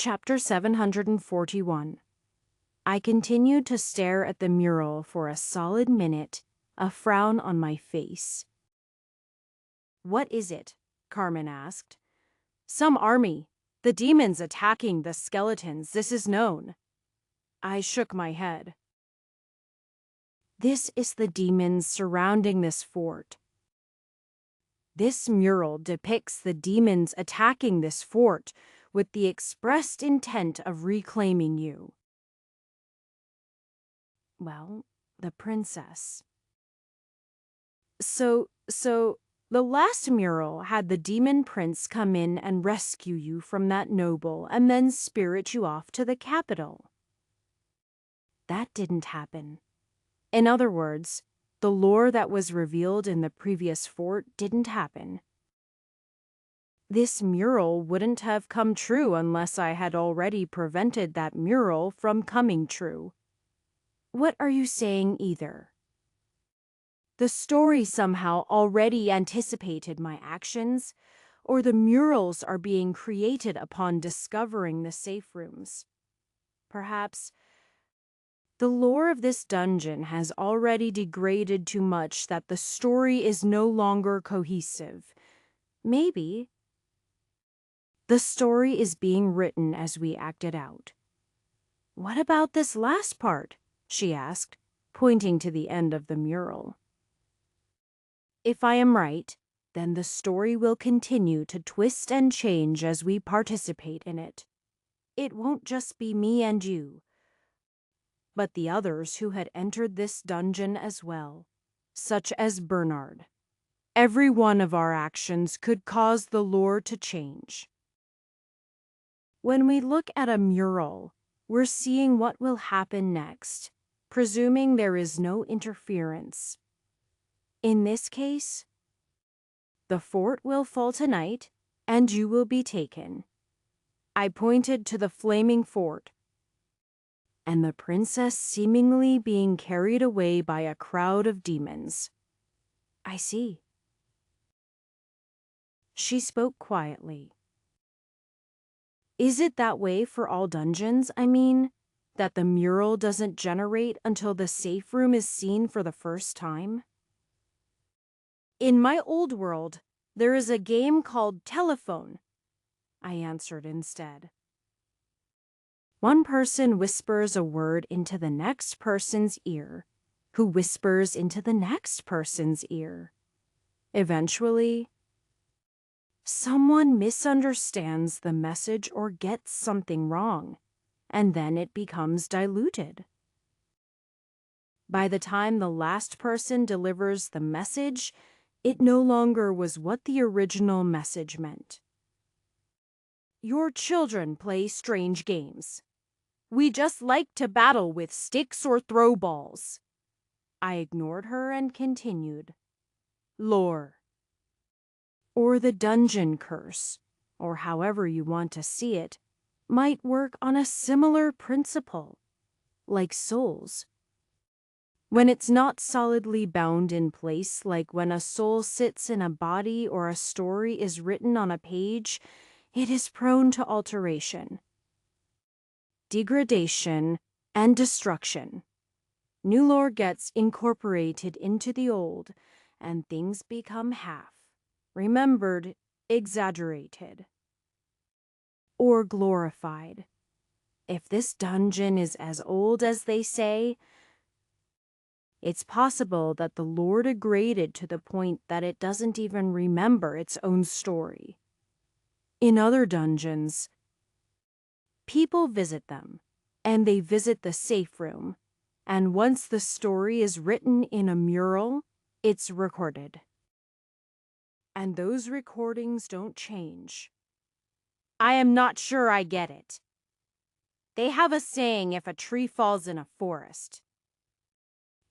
Chapter 741. I continued to stare at the mural for a solid minute, a frown on my face. "What is it?" Carmen asked. "Some army. The demons attacking the skeletons, this is known." I shook my head. "This is the demons surrounding this fort. This mural depicts the demons attacking this fort with the expressed intent of reclaiming you." Well, the princess. So, the last mural had the demon prince come in and rescue you from that noble and then spirit you off to the capital. That didn't happen. In other words, the lore that was revealed in the previous fort didn't happen. This mural wouldn't have come true unless I had already prevented that mural from coming true. What are you saying either? The story somehow already anticipated my actions, or the murals are being created upon discovering the safe rooms. Perhaps the lore of this dungeon has already degraded too much that the story is no longer cohesive. Maybe the story is being written as we act it out. "What about this last part?" she asked, pointing to the end of the mural. "If I am right, then the story will continue to twist and change as we participate in it. It won't just be me and you, but the others who had entered this dungeon as well, such as Bernard. Every one of our actions could cause the lore to change. When we look at a mural, we're seeing what will happen next, presuming there is no interference. In this case, the fort will fall tonight, and you will be taken." I pointed to the flaming fort, and the princess seemingly being carried away by a crowd of demons. "I see." She spoke quietly. "Is it that way for all dungeons, I mean? That the mural doesn't generate until the safe room is seen for the first time?" "In my old world, there is a game called telephone," I answered instead. One person whispers a word into the next person's ear, who whispers into the next person's ear. Eventually, someone misunderstands the message or gets something wrong, and then it becomes diluted. By the time the last person delivers the message, it no longer was what the original message meant. "Your children play strange games. We just like to battle with sticks or throw balls." I ignored her and continued. "Lore. Or the dungeon curse, or however you want to see it, might work on a similar principle, like souls. When it's not solidly bound in place, like when a soul sits in a body or a story is written on a page, it is prone to alteration, degradation, and destruction. New lore gets incorporated into the old, and things become half, remembered, exaggerated, or glorified. If this dungeon is as old as they say, it's possible that the lore degraded to the point that it doesn't even remember its own story. In other dungeons, people visit them, and they visit the safe room, and once the story is written in a mural, it's recorded. And those recordings don't change." "I am not sure I get it. They have a saying if a tree falls in a forest,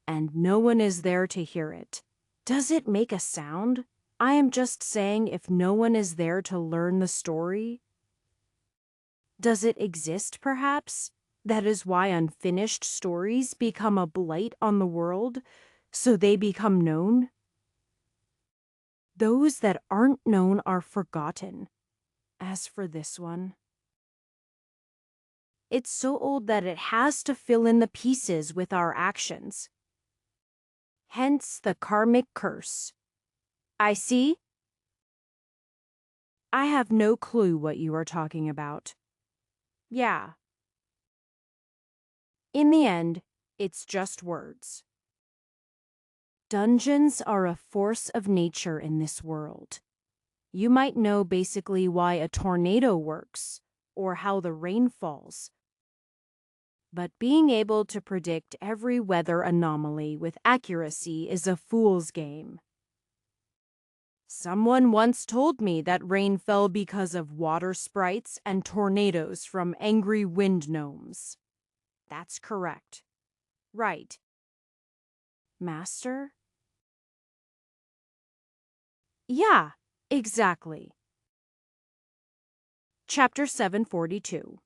and no one is there to hear it. Does it make a sound? I am just saying if no one is there to learn the story. Does it exist, perhaps? That is why unfinished stories become a blight on the world, so they become known. Those that aren't known are forgotten. As for this one, It's so old that it has to fill in the pieces with our actions. Hence the karmic curse. I see. I have no clue what you are talking about. Yeah. In the end, it's just words. Dungeons are a force of nature in this world. You might know basically why a tornado works or how the rain falls. But being able to predict every weather anomaly with accuracy is a fool's game. Someone once told me that rain fell because of water sprites and tornadoes from angry wind gnomes. That's correct. Right. Master? Yeah, exactly. Chapter 742.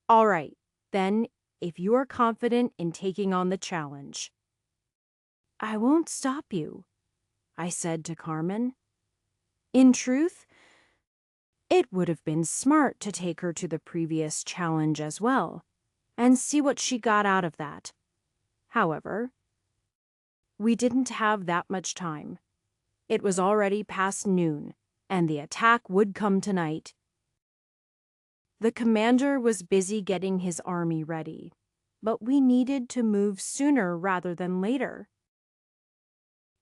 All right, then, if you are confident in taking on the challenge. I won't stop you, I said to Carmen. In truth, it would have been smart to take her to the previous challenge as well, and see what she got out of that. However, we didn't have that much time. It was already past noon, and the attack would come tonight. The commander was busy getting his army ready, but we needed to move sooner rather than later.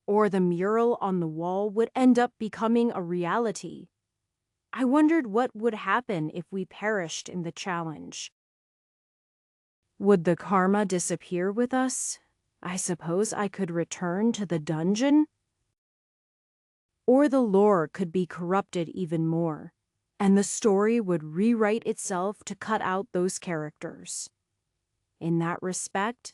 Or the mural on the wall would end up becoming a reality. I wondered what would happen if we perished in the challenge. Would the karma disappear with us? I suppose I could return to the dungeon? Or the lore could be corrupted even more, and the story would rewrite itself to cut out those characters. In that respect,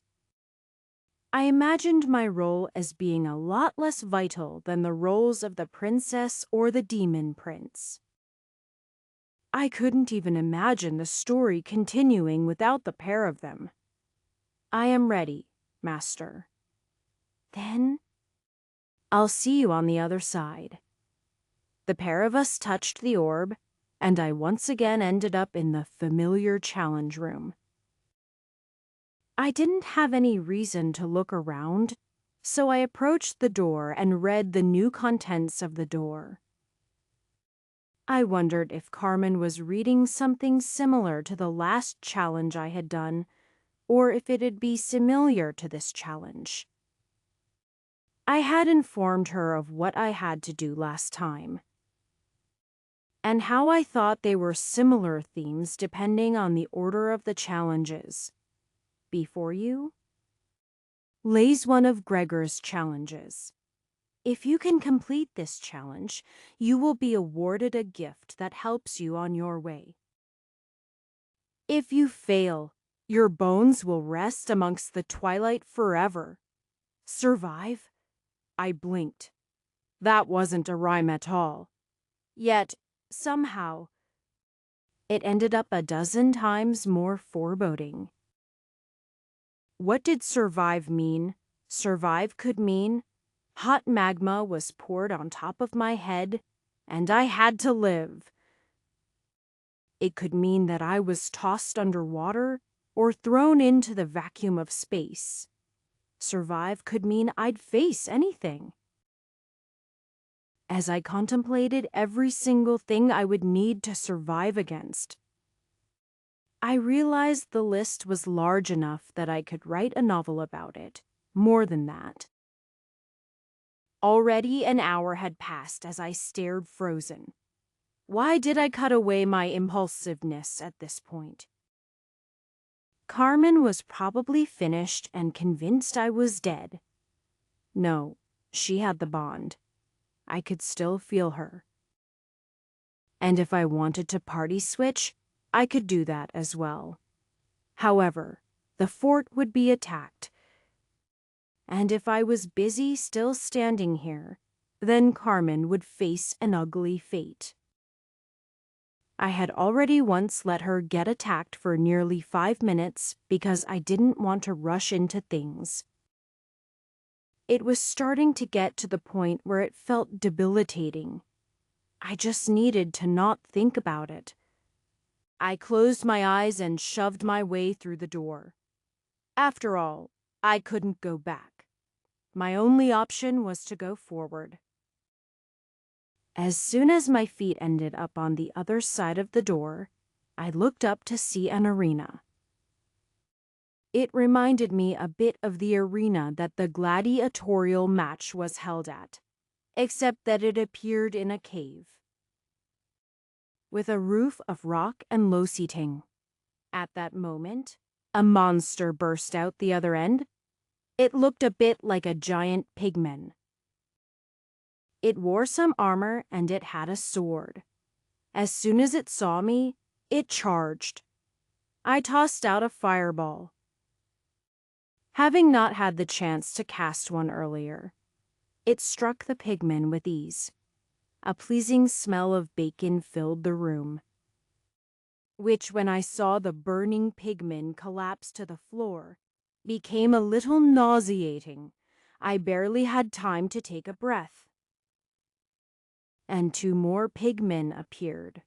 I imagined my role as being a lot less vital than the roles of the princess or the demon prince. I couldn't even imagine the story continuing without the pair of them. I am ready, Master. Then, I'll see you on the other side. The pair of us touched the orb, and I once again ended up in the familiar challenge room. I didn't have any reason to look around, so I approached the door and read the new contents of the door. I wondered if Carmen was reading something similar to the last challenge I had done, or if it'd be familiar to this challenge. I had informed her of what I had to do last time, and how I thought they were similar themes depending on the order of the challenges. Before you lays one of Gregor's challenges. If you can complete this challenge, you will be awarded a gift that helps you on your way. If you fail, your bones will rest amongst the twilight forever. Survive? I blinked. That wasn't a rhyme at all. Yet, somehow, it ended up a dozen times more foreboding. What did survive mean? Survive could mean hot magma was poured on top of my head, and I had to live. It could mean that I was tossed underwater or thrown into the vacuum of space. Survive could mean I'd face anything. As I contemplated every single thing I would need to survive against, I realized the list was large enough that I could write a novel about it. More than that. Already an hour had passed as I stared frozen. Why did I cut away my impulsiveness at this point? Carmen was probably finished and convinced I was dead. No, she had the bond. I could still feel her. And if I wanted to party switch, I could do that as well. However, the fort would be attacked. And if I was busy still standing here, then Carmen would face an ugly fate. I had already once let her get attacked for nearly 5 minutes because I didn't want to rush into things. It was starting to get to the point where it felt debilitating. I just needed to not think about it. I closed my eyes and shoved my way through the door. After all, I couldn't go back. My only option was to go forward. As soon as my feet ended up on the other side of the door, I looked up to see an arena. It reminded me a bit of the arena that the gladiatorial match was held at, except that it appeared in a cave, with a roof of rock and low seating. At that moment, a monster burst out the other end. It looked a bit like a giant pigman. It wore some armor and it had a sword. As soon as it saw me, it charged. I tossed out a fireball, having not had the chance to cast one earlier. It struck the pigman with ease. A pleasing smell of bacon filled the room, which, when I saw the burning pigman collapse to the floor, became a little nauseating. I barely had time to take a breath. And 2 more pigmen appeared.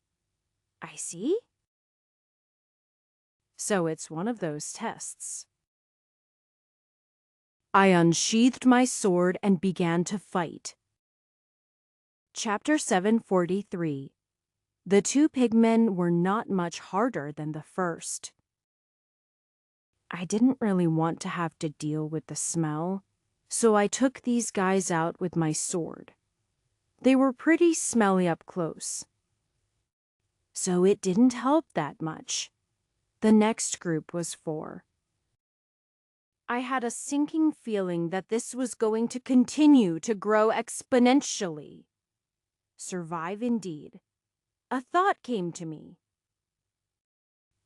I see? So it's one of those tests. I unsheathed my sword and began to fight. Chapter 743. The 2 pigmen were not much harder than the first. I didn't really want to have to deal with the smell, so I took these guys out with my sword. They were pretty smelly up close, so it didn't help that much. The next group was 4. I had a sinking feeling that this was going to continue to grow exponentially. Survive indeed. A thought came to me.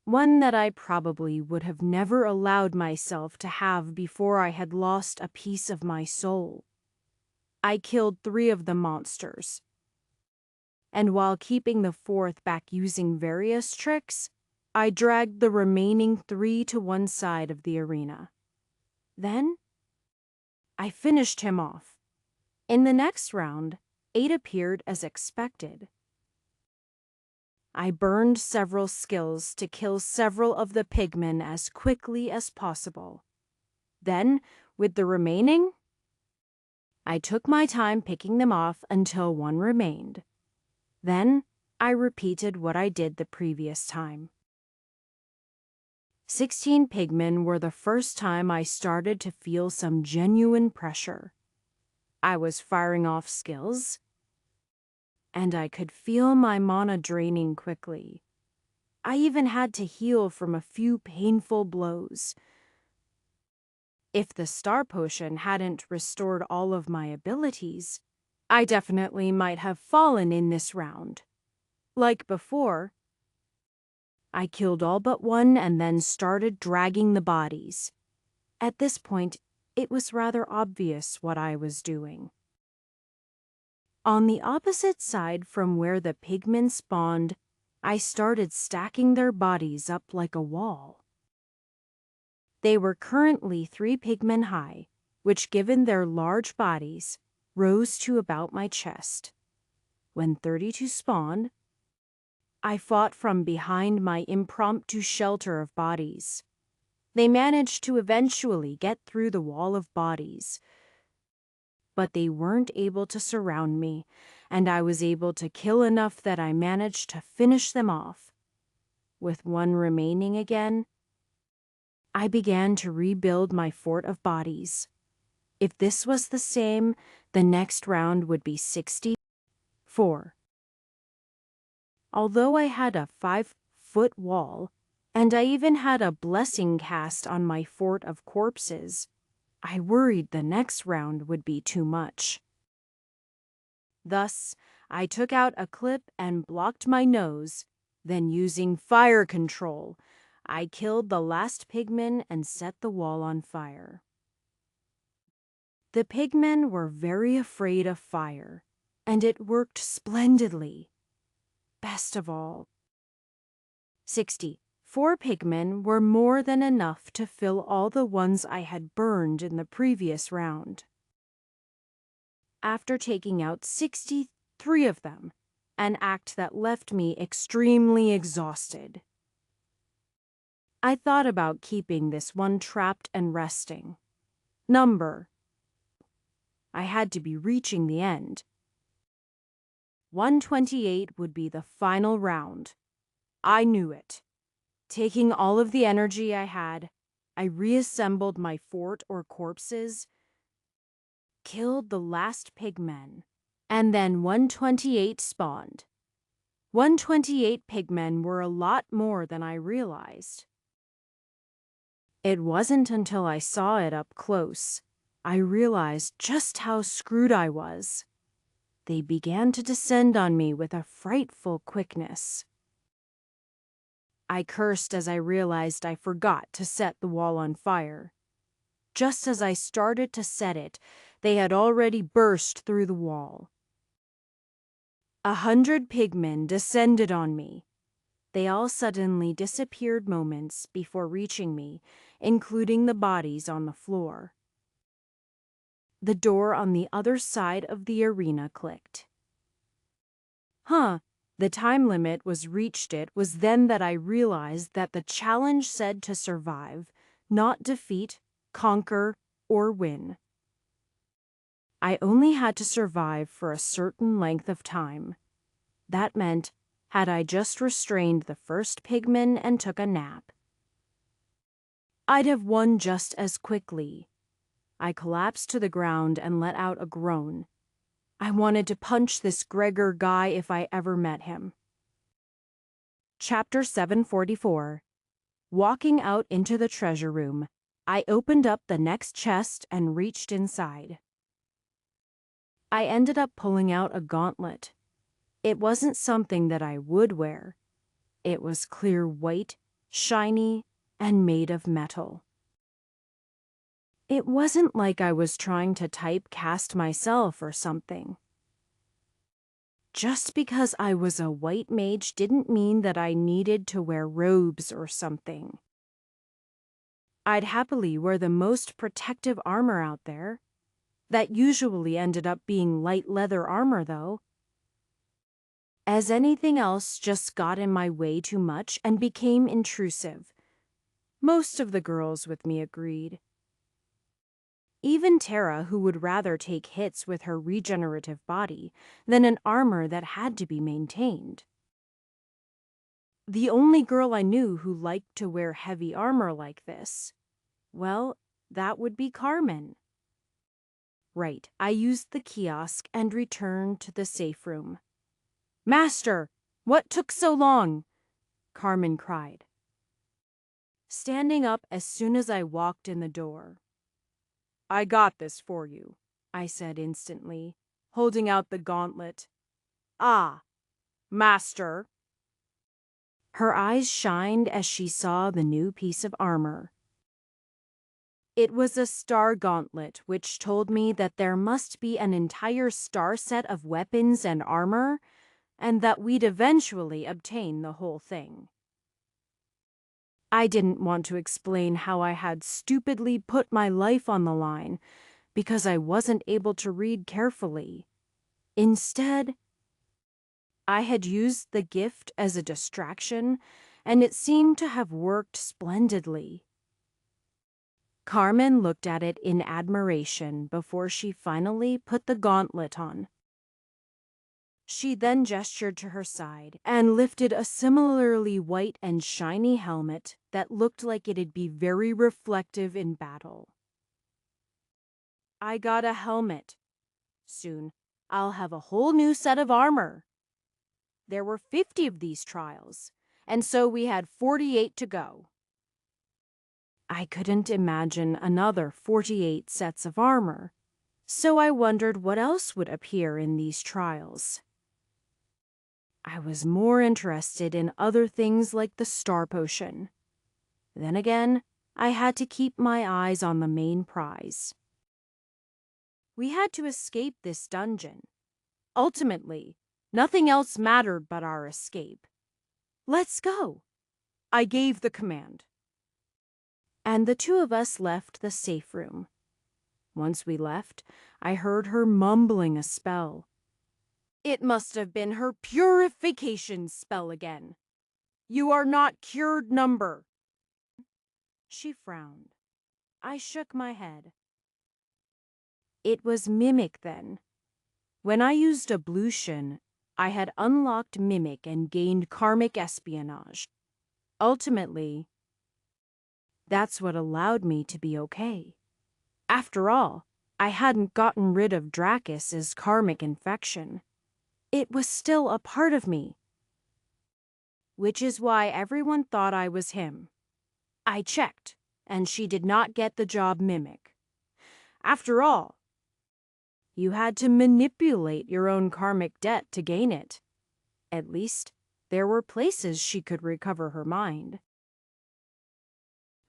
One that I probably would have never allowed myself to have before I had lost a piece of my soul. I killed 3 of the monsters, and while keeping the 4th back using various tricks, I dragged the remaining 3 to one side of the arena. Then, I finished him off. In the next round, 8 appeared as expected. I burned several skills to kill several of the pigmen as quickly as possible. Then, with the remaining, I took my time picking them off until 1 remained. Then, I repeated what I did the previous time. 16 pigmen were the first time I started to feel some genuine pressure. I was firing off skills, and I could feel my mana draining quickly. I even had to heal from a few painful blows. If the star potion hadn't restored all of my abilities, I definitely might have fallen in this round. Like before, I killed all but 1 and then started dragging the bodies. At this point, it was rather obvious what I was doing. On the opposite side from where the pigmen spawned, I started stacking their bodies up like a wall. They were currently 3 pigmen high, which, given their large bodies, rose to about my chest. When 32 spawned, I fought from behind my impromptu shelter of bodies. They managed to eventually get through the wall of bodies, but they weren't able to surround me, and I was able to kill enough that I managed to finish them off. With 1 remaining again, I began to rebuild my fort of bodies. If this was the same, the next round would be 64. Although I had a 5-foot wall, and I even had a blessing cast on my fort of corpses, I worried the next round would be too much. Thus, I took out a clip and blocked my nose. Then, using fire control, I killed the last pigman and set the wall on fire. The pigmen were very afraid of fire, and it worked splendidly. Best of all, 64 pigmen were more than enough to fill all the ones I had burned in the previous round. After taking out 63 of them, an act that left me extremely exhausted, I thought about keeping this one trapped and resting. Number. I had to be reaching the end. 128 would be the final round. I knew it. Taking all of the energy I had, I reassembled my fort or corpses, killed the last pigmen, and then 128 spawned. 128 pigmen were a lot more than I realized. It wasn't until I saw it up close I realized just how screwed I was. They began to descend on me with a frightful quickness. I cursed as I realized I forgot to set the wall on fire. Just as I started to set it, they had already burst through the wall. 100 pigmen descended on me. They all suddenly disappeared moments before reaching me, including the bodies on the floor. The door on the other side of the arena clicked. The time limit was reached. It was then that I realized that the challenge said to survive, not defeat, conquer, or win. I only had to survive for a certain length of time. That meant, had I just restrained the first pigman and took a nap, I'd have won just as quickly. I collapsed to the ground and let out a groan. I wanted to punch this Gregor guy if I ever met him. Chapter 744. Walking out into the treasure room, I opened up the next chest and reached inside. I ended up pulling out a gauntlet. It wasn't something that I would wear. It was clear white, shiny, and made of metal. It wasn't like I was trying to typecast myself or something. Just because I was a white mage didn't mean that I needed to wear robes or something. I'd happily wear the most protective armor out there. That usually ended up being light leather armor, though. As anything else just got in my way too much and became intrusive. Most of the girls with me agreed. Even Tara, who would rather take hits with her regenerative body than an armor that had to be maintained. The only girl I knew who liked to wear heavy armor like this, well, that would be Carmen. Right, I used the kiosk and returned to the safe room. "Master, what took so long?" Carmen cried, standing up as soon as I walked in the door. "I got this for you," I said instantly, holding out the gauntlet. "Ah, Master." Her eyes shined as she saw the new piece of armor. It was a star gauntlet, which told me that there must be an entire star set of weapons and armor, and that we'd eventually obtain the whole thing. I didn't want to explain how I had stupidly put my life on the line because I wasn't able to read carefully. Instead, I had used the gift as a distraction, and it seemed to have worked splendidly. Carmen looked at it in admiration before she finally put the gauntlet on. She then gestured to her side and lifted a similarly white and shiny helmet that looked like it'd be very reflective in battle. "I got a helmet. Soon, I'll have a whole new set of armor." There were 50 of these trials, and so we had 48 to go. I couldn't imagine another 48 sets of armor, so I wondered what else would appear in these trials. I was more interested in other things like the star potion. Then again, I had to keep my eyes on the main prize. We had to escape this dungeon. Ultimately, nothing else mattered but our escape. "Let's go," I gave the command. And the two of us left the safe room. Once we left, I heard her mumbling a spell. It must have been her purification spell again. "You are not cured, number." She frowned. I shook my head. It was Mimic then. When I used ablution, I had unlocked Mimic and gained karmic espionage. Ultimately, that's what allowed me to be okay. After all, I hadn't gotten rid of Dracus's karmic infection. It was still a part of me. Which is why everyone thought I was him. I checked, and she did not get the job Mimic. After all, you had to manipulate your own karmic debt to gain it. At least, there were places she could recover her mind.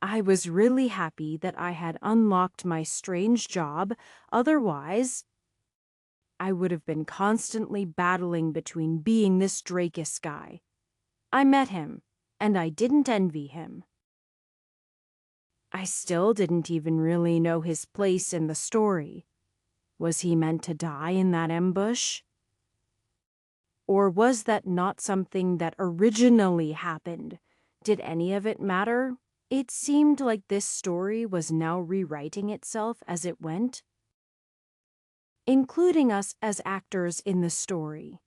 I was really happy that I had unlocked my strange job, otherwise, I would have been constantly battling between being this Dracus guy. I met him, and I didn't envy him. I still didn't even really know his place in the story. Was he meant to die in that ambush? Or was that not something that originally happened? Did any of it matter? It seemed like this story was now rewriting itself as it went, including us as actors in the story.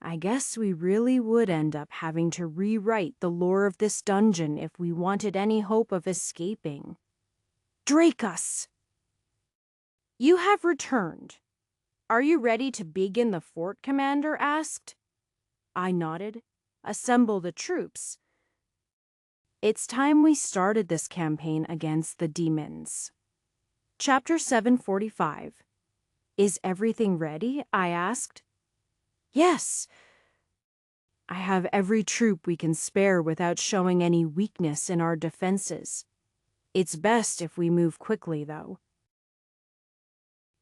I guess we really would end up having to rewrite the lore of this dungeon if we wanted any hope of escaping. Dracus! You have returned. Are you ready to begin the fort, Commander asked. I nodded. Assemble the troops. It's time we started this campaign against the demons. Chapter 745. Is everything ready? I asked. Yes. I have every troop we can spare without showing any weakness in our defenses. It's best if we move quickly, though.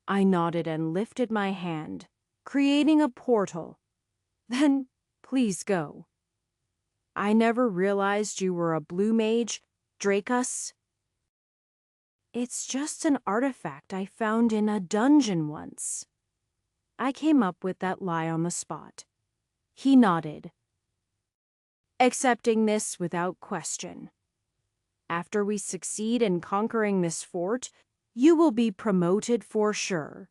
I nodded and lifted my hand, creating a portal. Then, please go. I never realized you were a blue mage, Dracus. It's just an artifact I found in a dungeon once. I came up with that lie on the spot. He nodded, accepting this without question. After we succeed in conquering this fort, you will be promoted for sure.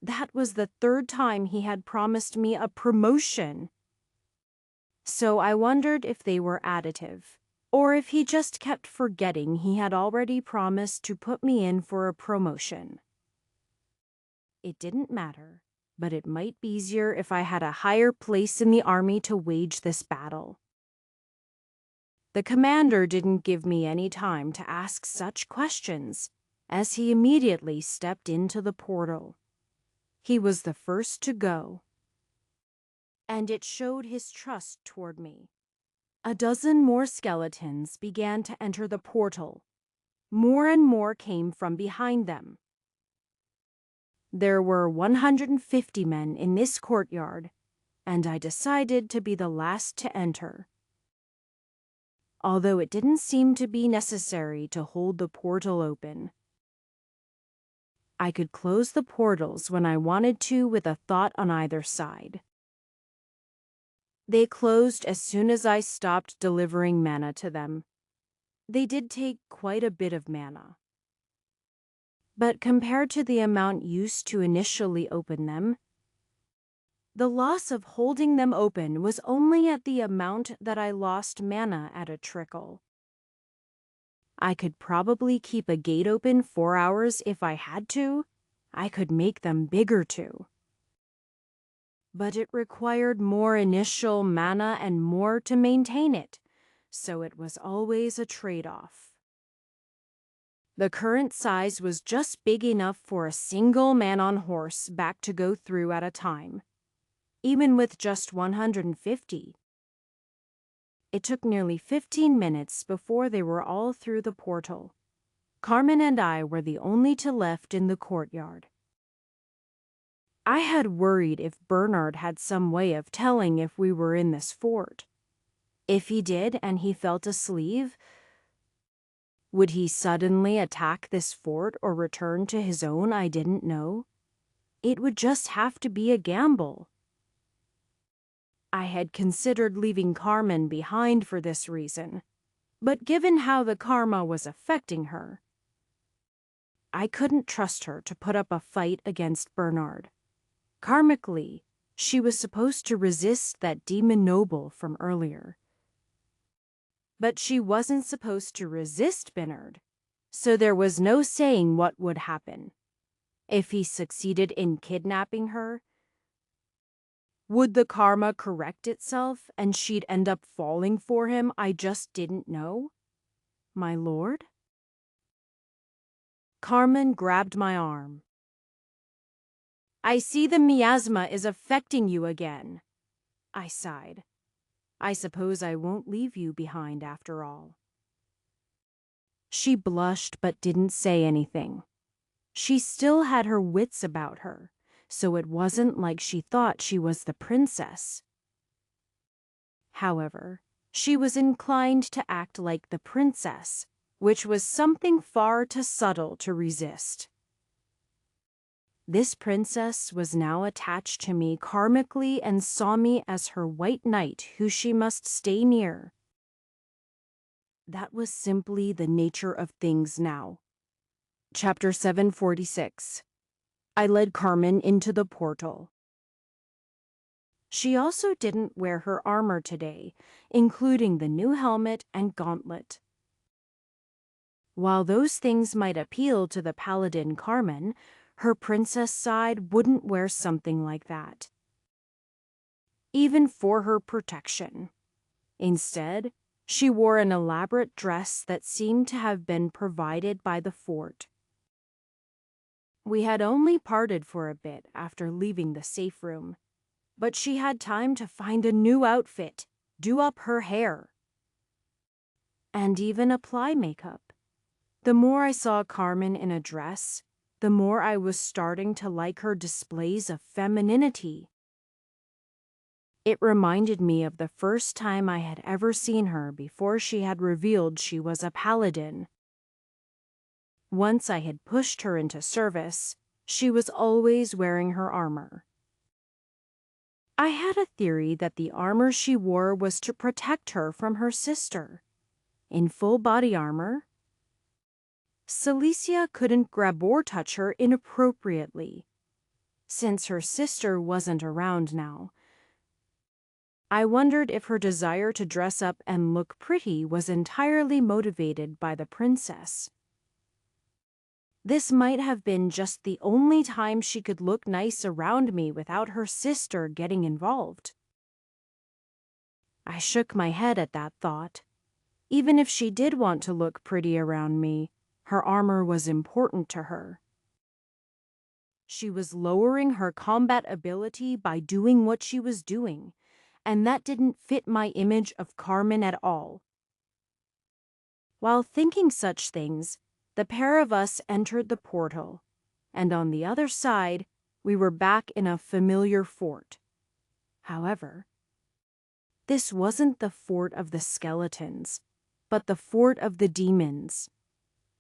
That was the third time he had promised me a promotion. So I wondered if they were additive, or if he just kept forgetting he had already promised to put me in for a promotion. It didn't matter, but it might be easier if I had a higher place in the army to wage this battle. The commander didn't give me any time to ask such questions, as he immediately stepped into the portal. He was the first to go, and it showed his trust toward me. A dozen more skeletons began to enter the portal. More and more came from behind them. There were 150 men in this courtyard, and I decided to be the last to enter. Although it didn't seem to be necessary to hold the portal open. I could close the portals when I wanted to with a thought on either side. They closed as soon as I stopped delivering mana to them. They did take quite a bit of mana. But compared to the amount used to initially open them, the loss of holding them open was only at the amount that I lost mana at a trickle. I could probably keep a gate open 4 hours if I had to. I could make them bigger too. But it required more initial mana and more to maintain it, so it was always a trade-off. The current size was just big enough for a single man on horseback to go through at a time, even with just 150. It took nearly 15 minutes before they were all through the portal. Carmen and I were the only two left in the courtyard. I had worried if Bernard had some way of telling if we were in this fort. If he did and he felt a sleeve, would he suddenly attack this fort or return to his own I didn't know? It would just have to be a gamble. I had considered leaving Carmen behind for this reason. But given how the karma was affecting her, I couldn't trust her to put up a fight against Bernard. Karmically, she was supposed to resist that demon noble from earlier. But she wasn't supposed to resist Bernard, so there was no saying what would happen. If he succeeded in kidnapping her, would the karma correct itself and she'd end up falling for him? I just didn't know. My lord? Carmen grabbed my arm. I see the miasma is affecting you again. I sighed. I suppose I won't leave you behind after all. She blushed but didn't say anything. She still had her wits about her, so it wasn't like she thought she was the princess. However, she was inclined to act like the princess, which was something far too subtle to resist. This princess was now attached to me karmically and saw me as her white knight who she must stay near. That was simply the nature of things now. Chapter 746. I led Carmen into the portal. She also didn't wear her armor today, including the new helmet and gauntlet. While those things might appeal to the paladin Carmen, her princess side wouldn't wear something like that, even for her protection. Instead, she wore an elaborate dress that seemed to have been provided by the fort. We had only parted for a bit after leaving the safe room, but she had time to find a new outfit, do up her hair, and even apply makeup. The more I saw Carmen in a dress, the more I was starting to like her displays of femininity. It reminded me of the first time I had ever seen her before she had revealed she was a paladin. Once I had pushed her into service, she was always wearing her armor. I had a theory that the armor she wore was to protect her from her sister. In full body armor, Celicia couldn't grab or touch her inappropriately. Since her sister wasn't around now, I wondered if her desire to dress up and look pretty was entirely motivated by the princess. This might have been just the only time she could look nice around me without her sister getting involved. I shook my head at that thought. Even if she did want to look pretty around me, her armor was important to her. She was lowering her combat ability by doing what she was doing, and that didn't fit my image of Carmen at all. While thinking such things, the pair of us entered the portal, and on the other side, we were back in a familiar fort. However, this wasn't the fort of the skeletons, but the fort of the demons.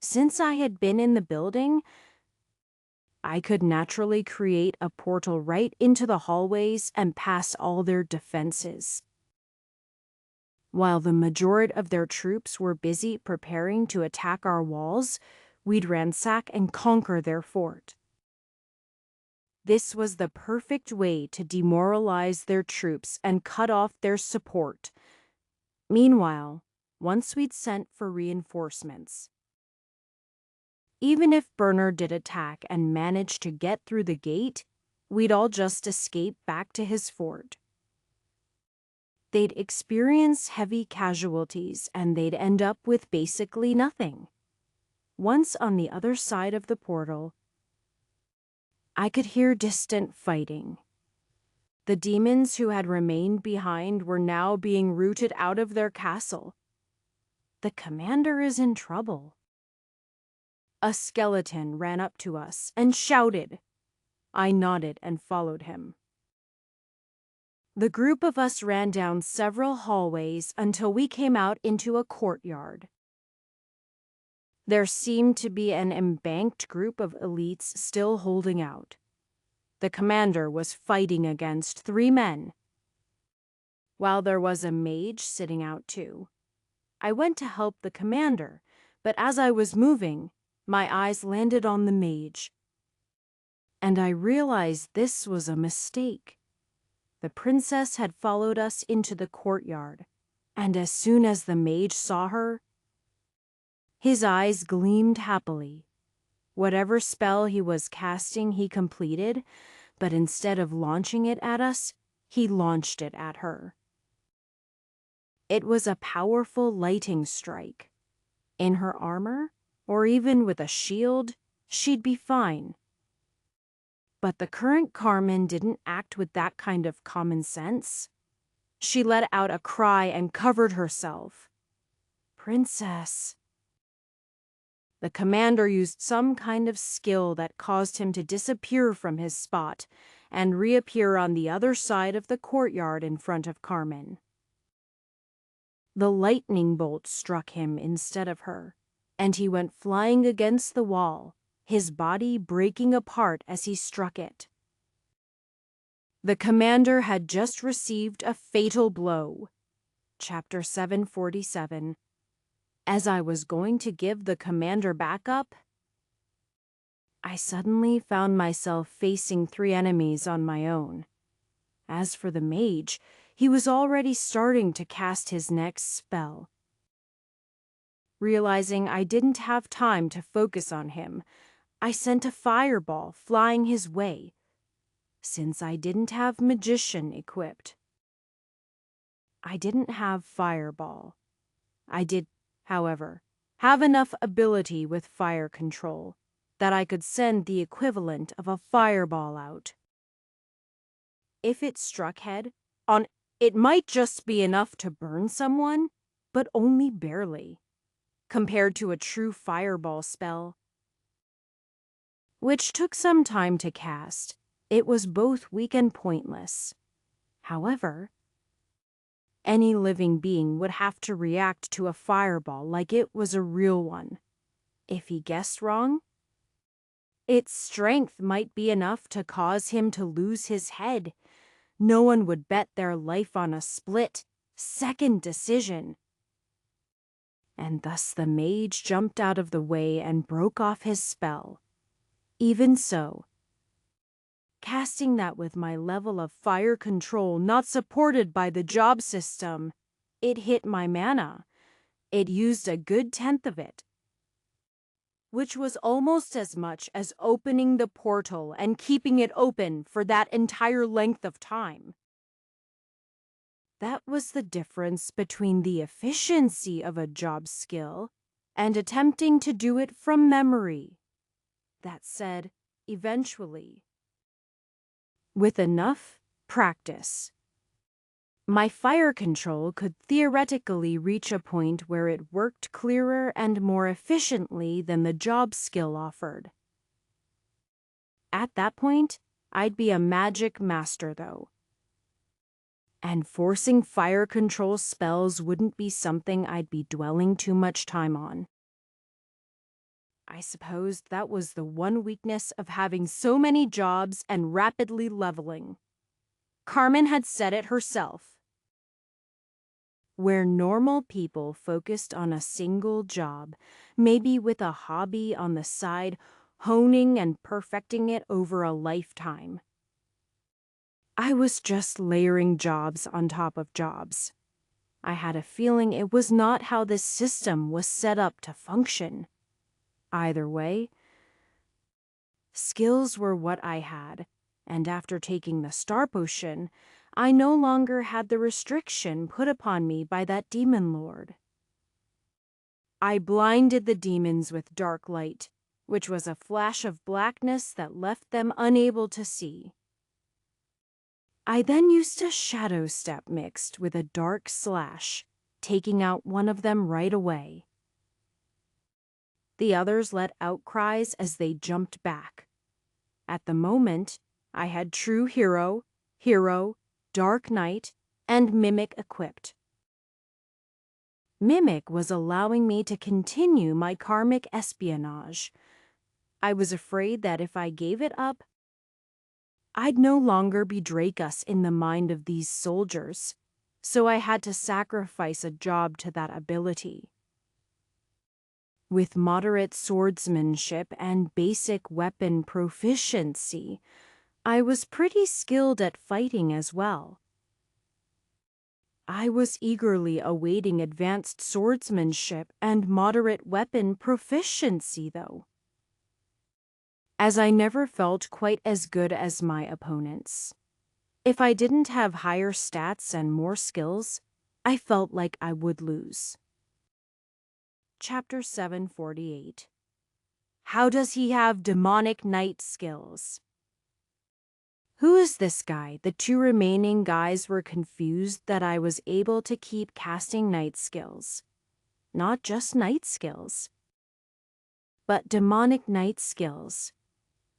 Since I had been in the building, I could naturally create a portal right into the hallways and past all their defenses. While the majority of their troops were busy preparing to attack our walls, we'd ransack and conquer their fort. This was the perfect way to demoralize their troops and cut off their support. Meanwhile, once we'd sent for reinforcements, even if Bernard did attack and managed to get through the gate, we'd all just escape back to his fort. They'd experience heavy casualties and they'd end up with basically nothing. Once on the other side of the portal, I could hear distant fighting. The demons who had remained behind were now being rooted out of their castle. The commander is in trouble. A skeleton ran up to us and shouted. I nodded and followed him. The group of us ran down several hallways until we came out into a courtyard. There seemed to be an embanked group of elites still holding out. The commander was fighting against 3 men, while there was a mage sitting out too. I went to help the commander, but as I was moving, my eyes landed on the mage. And I realized this was a mistake. The princess had followed us into the courtyard, and as soon as the mage saw her, his eyes gleamed happily. Whatever spell he was casting, he completed, but instead of launching it at us, he launched it at her. It was a powerful lighting strike. In her armor, or even with a shield, she'd be fine. But the current Carmen didn't act with that kind of common sense. She let out a cry and covered herself. "Princess." The commander used some kind of skill that caused him to disappear from his spot and reappear on the other side of the courtyard in front of Carmen. The lightning bolt struck him instead of her, and he went flying against the wall, his body breaking apart as he struck it. The commander had just received a fatal blow. Chapter 747. As I was going to give the commander backup, I suddenly found myself facing 3 enemies on my own. As for the mage, he was already starting to cast his next spell. Realizing I didn't have time to focus on him, I sent a fireball flying his way, since I didn't have magician equipped. I didn't have fireball. I did, however, have enough ability with fire control that I could send the equivalent of a fireball out. If it struck head on, it might just be enough to burn someone, but only barely, compared to a true fireball spell, which took some time to cast. It was both weak and pointless. However, any living being would have to react to a fireball like it was a real one. If he guessed wrong, its strength might be enough to cause him to lose his head. No one would bet their life on a split-second decision. And thus the mage jumped out of the way and broke off his spell. Even so, casting that with my level of fire control not supported by the job system, it hit my mana. It used a good 1/10 of it, which was almost as much as opening the portal and keeping it open for that entire length of time. That was the difference between the efficiency of a job skill and attempting to do it from memory. That said, eventually, with enough practice, my fire control could theoretically reach a point where it worked clearer and more efficiently than the job skill offered. At that point, I'd be a magic master, though. And forcing fire control spells wouldn't be something I'd be dwelling too much time on. I suppose that was the one weakness of having so many jobs and rapidly leveling. Carmen had said it herself. Where normal people focused on a single job, maybe with a hobby on the side, honing and perfecting it over a lifetime, I was just layering jobs on top of jobs. I had a feeling it was not how this system was set up to function. Either way, skills were what I had, and after taking the star potion, I no longer had the restriction put upon me by that demon lord. I blinded the demons with dark light, which was a flash of blackness that left them unable to see. I then used a shadow step mixed with a dark slash, taking out one of them right away. The others let out cries as they jumped back. At the moment, I had True Hero, Dark Knight, and Mimic equipped. Mimic was allowing me to continue my karmic espionage. I was afraid that if I gave it up, I'd no longer be Drakus in the mind of these soldiers. so I had to sacrifice a job to that ability. With moderate swordsmanship and basic weapon proficiency, I was pretty skilled at fighting as well. I was eagerly awaiting advanced swordsmanship and moderate weapon proficiency, though, as I never felt quite as good as my opponents. If I didn't have higher stats and more skills, I felt like I would lose. Chapter 748. How does he have demonic knight skills? Who is this guy? The two remaining guys were confused that I was able to keep casting knight skills. Not just knight skills, but demonic knight skills.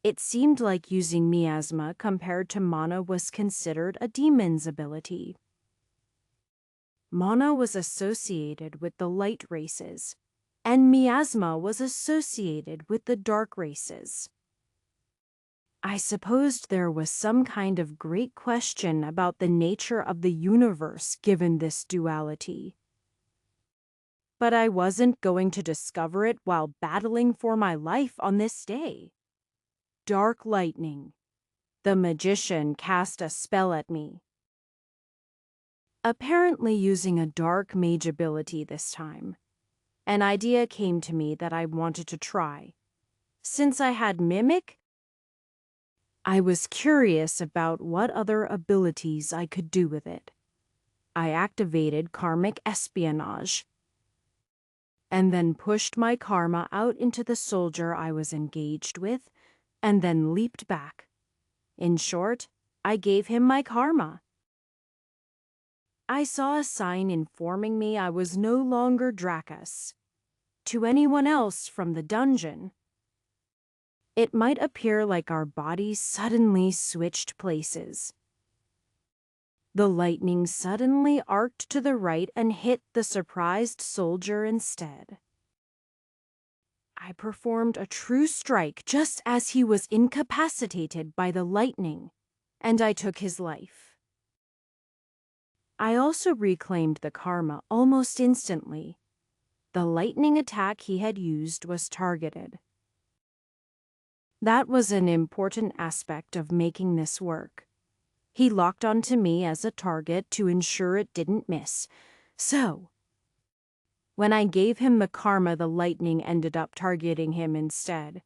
It seemed like using miasma compared to mana was considered a demon's ability. Mana was associated with the light races, and miasma was associated with the dark races. I supposed there was some kind of great question about the nature of the universe given this duality. But I wasn't going to discover it while battling for my life on this day. Dark lightning. The magician cast a spell at me. Apparently using a dark mage ability this time. An idea came to me that I wanted to try. Since I had Mimic, I was curious about what other abilities I could do with it. I activated Karmic Espionage, and then pushed my karma out into the soldier I was engaged with, and then leaped back. In short, I gave him my karma. I saw a sign informing me I was no longer Dracus. To anyone else from the dungeon, it might appear like our bodies suddenly switched places. The lightning suddenly arced to the right and hit the surprised soldier instead. I performed a true strike just as he was incapacitated by the lightning, and I took his life. I also reclaimed the karma almost instantly. The lightning attack he had used was targeted. That was an important aspect of making this work. He locked onto me as a target to ensure it didn't miss. So, when I gave him the karma, the lightning ended up targeting him instead.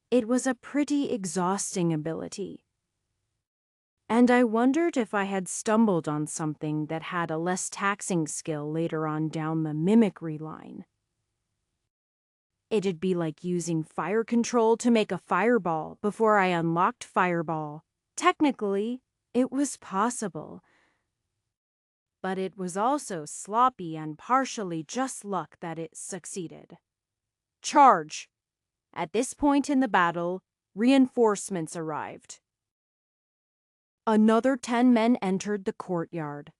It was a pretty exhausting ability. And I wondered if I had stumbled on something that had a less taxing skill later on down the mimicry line. It'd be like using fire control to make a fireball before I unlocked fireball. Technically, it was possible. But it was also sloppy and partially just luck that it succeeded. Charge! At this point in the battle, reinforcements arrived. Another 10 men entered the courtyard.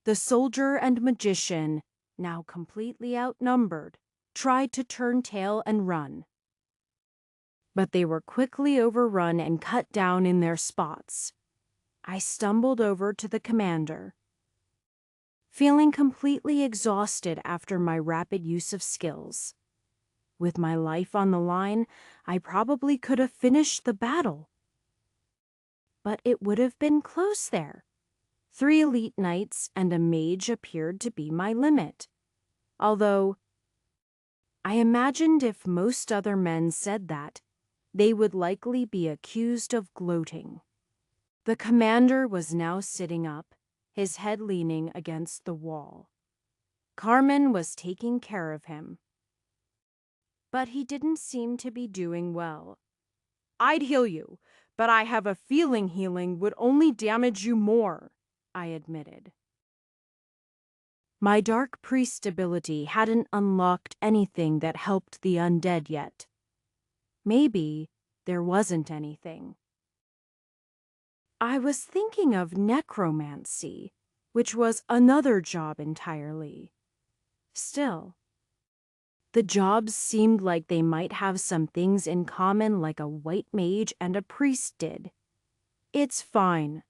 The soldier and magician, now completely outnumbered, tried to turn tail and run. But they were quickly overrun and cut down in their spots. I stumbled over to the commander. Feeling completely exhausted after my rapid use of skills. With my life on the line, I probably could have finished the battle. But it would have been close there. 3 elite knights and a mage appeared to be my limit. Although, I imagined if most other men said that, they would likely be accused of gloating. The commander was now sitting up, his head leaning against the wall. Carmen was taking care of him. But he didn't seem to be doing well. I'd heal you, but I have a feeling healing would only damage you more, I admitted. My dark priest ability hadn't unlocked anything that helped the undead yet. Maybe there wasn't anything. I was thinking of necromancy, which was another job entirely. Still, the jobs seemed like they might have some things in common like a white mage and a priest did. It's fine.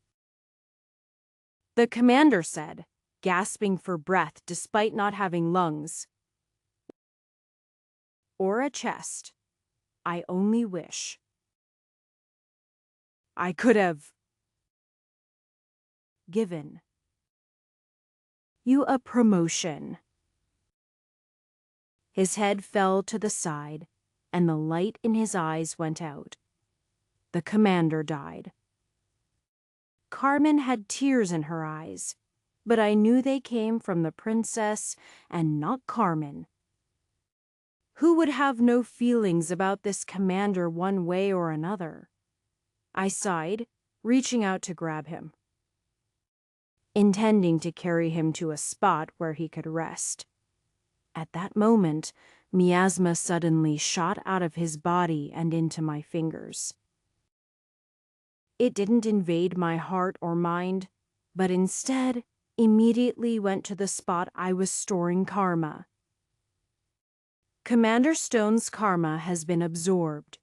The commander said, gasping for breath despite not having lungs or a chest. I only wish I could have given you a promotion. His head fell to the side, and the light in his eyes went out. The commander died. Carmen had tears in her eyes, but I knew they came from the princess and not Carmen. Who would have no feelings about this commander one way or another? I sighed, reaching out to grab him, intending to carry him to a spot where he could rest. At that moment, miasma suddenly shot out of his body and into my fingers. It didn't invade my heart or mind, but instead immediately went to the spot I was storing karma. Commander Stone's karma has been absorbed.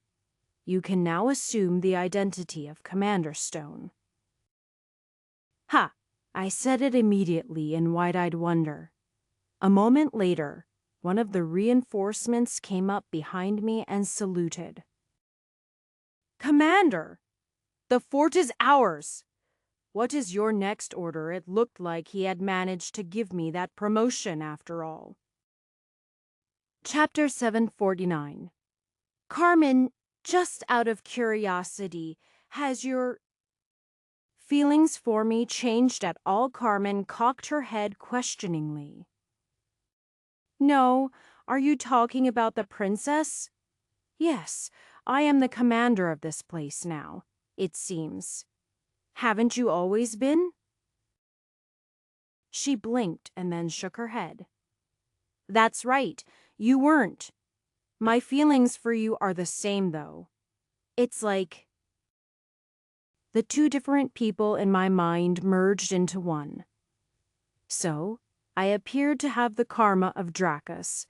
You can now assume the identity of Commander Stone. Ha! I said it immediately in wide-eyed wonder. A moment later, one of the reinforcements came up behind me and saluted. Commander! The fort is ours! What is your next order? It looked like he had managed to give me that promotion after all. Chapter 749. Carmen, just out of curiosity, has your feelings for me changed at all? Carmen cocked her head questioningly. No, are you talking about the princess? Yes, I am the commander of this place now, it seems. Haven't you always been? She blinked and then shook her head. That's right, you weren't. My feelings for you are the same, though. It's like the two different people in my mind merged into one. So, I appeared to have the karma of Dracus,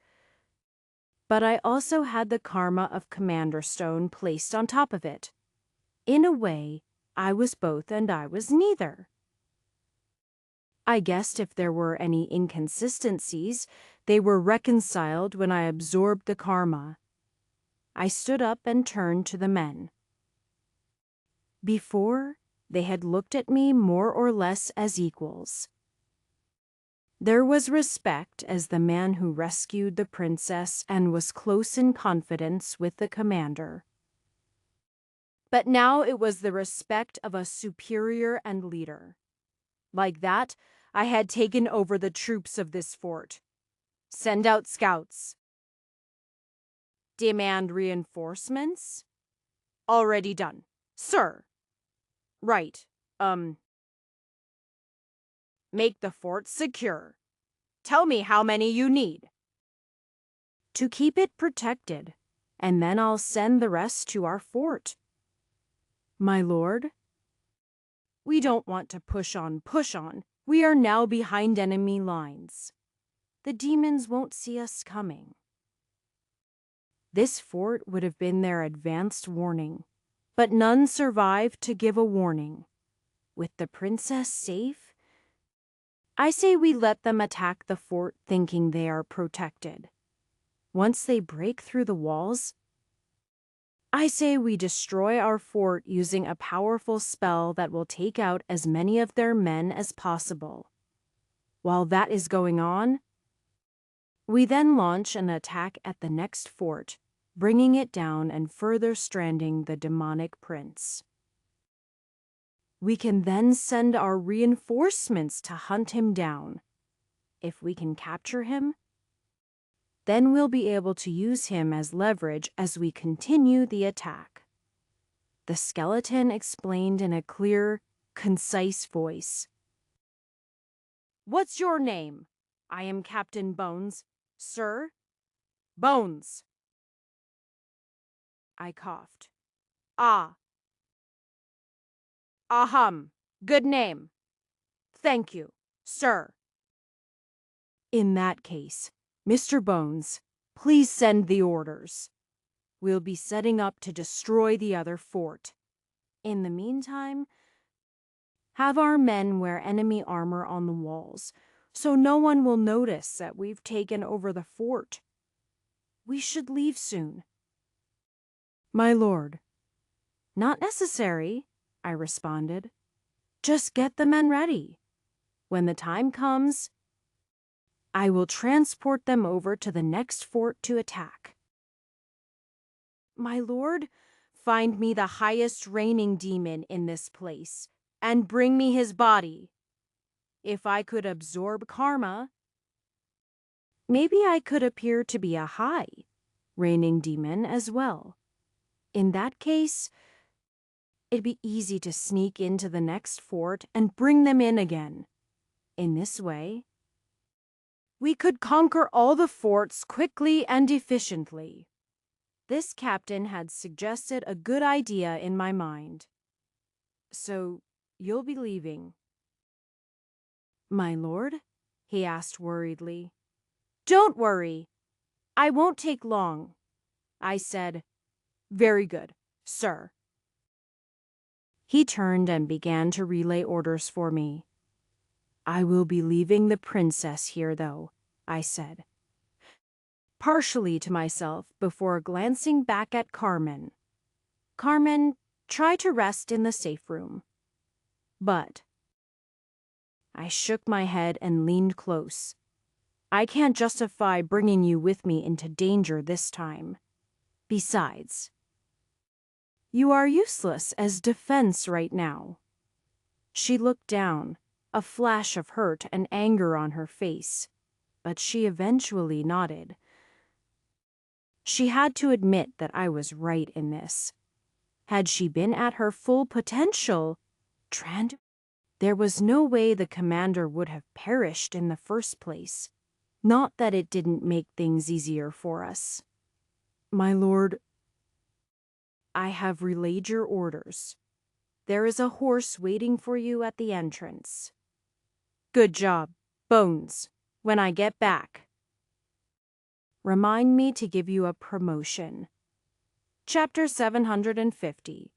but I also had the karma of Commander Stone placed on top of it. In a way, I was both and I was neither. I guessed if there were any inconsistencies, they were reconciled when I absorbed the karma. I stood up and turned to the men. Before, they had looked at me more or less as equals. There was respect as the man who rescued the princess and was close in confidence with the commander. But now it was the respect of a superior and leader. Like that, I had taken over the troops of this fort. Send out scouts. Demand reinforcements? Already done. Sir. Right. Make the fort secure. Tell me how many you need. To keep it protected, and then I'll send the rest to our fort. My lord? We don't want to push on. We are now behind enemy lines. The demons won't see us coming. This fort would have been their advanced warning, but none survived to give a warning. With the princess safe, I say we let them attack the fort thinking they are protected. Once they break through the walls, I say we destroy our fort using a powerful spell that will take out as many of their men as possible. While that is going on, we then launch an attack at the next fort, bringing it down and further stranding the demonic prince. We can then send our reinforcements to hunt him down. If we can capture him, then we'll be able to use him as leverage as we continue the attack. The skeleton explained in a clear, concise voice. What's your name? I am Captain Bones. Sir? Bones. I coughed. Ahum. Good name. Thank you, sir. In that case, Mr. Bones, please send the orders. We'll be setting up to destroy the other fort. In the meantime, have our men wear enemy armor on the walls. so no one will notice that we've taken over the fort. We should leave soon." "My lord." "Not necessary," I responded. "Just get the men ready. When the time comes, I will transport them over to the next fort to attack." "My lord, find me the highest reigning demon in this place, and bring me his body. If I could absorb karma, maybe I could appear to be a high reigning demon as well. In that case, it'd be easy to sneak into the next fort and bring them in again. In this way, we could conquer all the forts quickly and efficiently." This captain had suggested a good idea in my mind. "So, you'll be leaving?" "My lord?" he asked worriedly. "Don't worry. I won't take long." I said, "Very good, sir." He turned and began to relay orders for me. "I will be leaving the princess here, though," I said, partially to myself before glancing back at Carmen. "Carmen, try to rest in the safe room." But I shook my head and leaned close. "I can't justify bringing you with me into danger this time. Besides, you are useless as defense right now." She looked down, a flash of hurt and anger on her face, but she eventually nodded. She had to admit that I was right in this. Had she been at her full potential, there was no way the commander would have perished in the first place. Not that it didn't make things easier for us. "My lord, I have relayed your orders. There is a horse waiting for you at the entrance." "Good job, Bones. When I get back, remind me to give you a promotion." Chapter 750.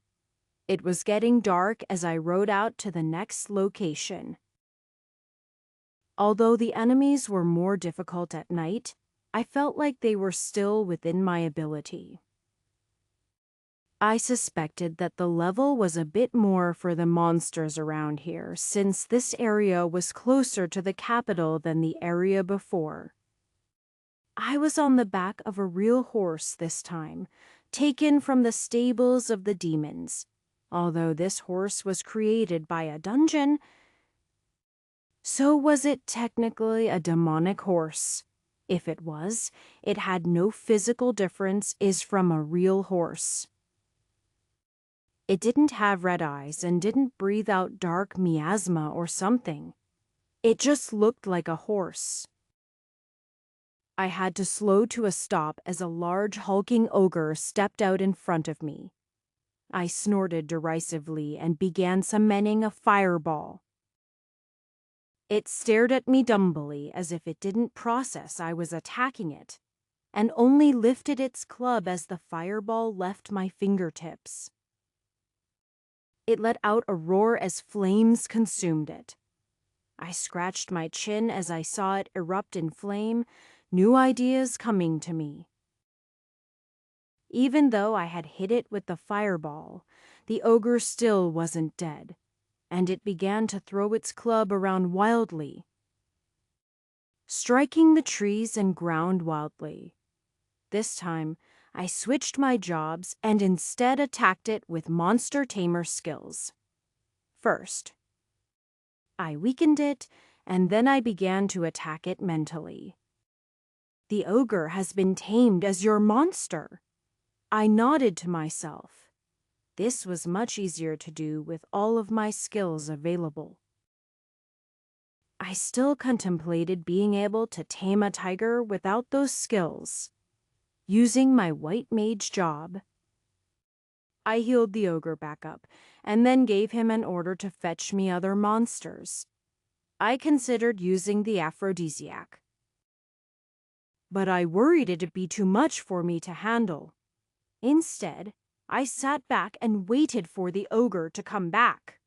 It was getting dark as I rode out to the next location. Although the enemies were more difficult at night, I felt like they were still within my ability. I suspected that the level was a bit more for the monsters around here, since this area was closer to the capital than the area before. I was on the back of a real horse this time, taken from the stables of the demons. Although this horse was created by a dungeon, so was it technically a demonic horse. If it was, it had no physical difference is from a real horse. It didn't have red eyes and didn't breathe out dark miasma or something. It just looked like a horse. I had to slow to a stop as a large hulking ogre stepped out in front of me. I snorted derisively and began summoning a fireball. It stared at me dumbly as if it didn't process I was attacking it, and only lifted its club as the fireball left my fingertips. It let out a roar as flames consumed it. I scratched my chin as I saw it erupt in flame, new ideas coming to me. Even though I had hit it with the fireball, the ogre still wasn't dead, and it began to throw its club around wildly, striking the trees and ground wildly. This time, I switched my jobs and instead attacked it with monster tamer skills. First, I weakened it, and then I began to attack it mentally. "The ogre has been tamed as your monster." I nodded to myself. This was much easier to do with all of my skills available. I still contemplated being able to tame a tiger without those skills. Using my white mage job, I healed the ogre back up, and then gave him an order to fetch me other monsters. I considered using the aphrodisiac, but I worried it'd be too much for me to handle. Instead, I sat back and waited for the ogre to come back.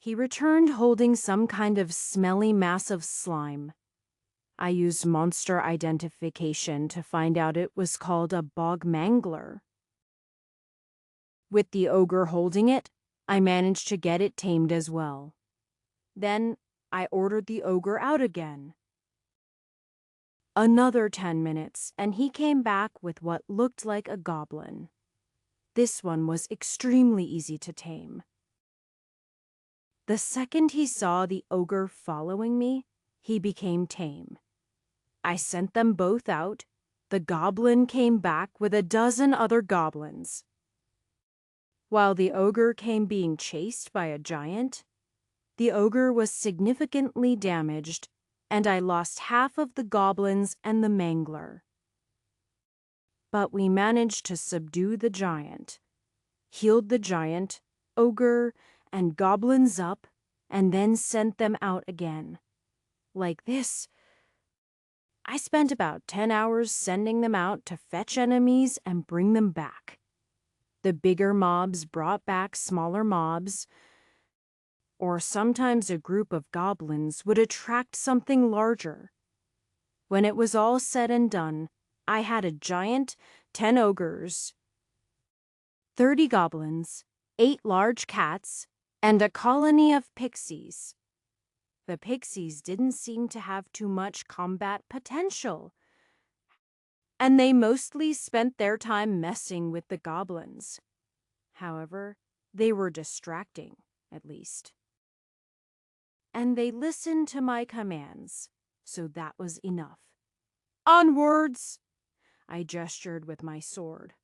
He returned holding some kind of smelly mass of slime. I used monster identification to find out it was called a bog mangler. With the ogre holding it, I managed to get it tamed as well. Then I ordered the ogre out again. Another 10 minutes, and he came back with what looked like a goblin. This one was extremely easy to tame. The second he saw the ogre following me, he became tame. I sent them both out. The goblin came back with a dozen other goblins. While the ogre came being chased by a giant, the ogre was significantly damaged, and I lost half of the goblins and the mangler. But we managed to subdue the giant, healed the giant, ogre, and goblins up, and then sent them out again. Like this. I spent about 10 hours sending them out to fetch enemies and bring them back. The bigger mobs brought back smaller mobs, or sometimes a group of goblins would attract something larger. When it was all said and done, I had a giant, 10 ogres, 30 goblins, 8 large cats, and a colony of pixies. The pixies didn't seem to have too much combat potential, and they mostly spent their time messing with the goblins. However, they were distracting, at least. And they listened to my commands, so that was enough. Onwards! I gestured with my sword,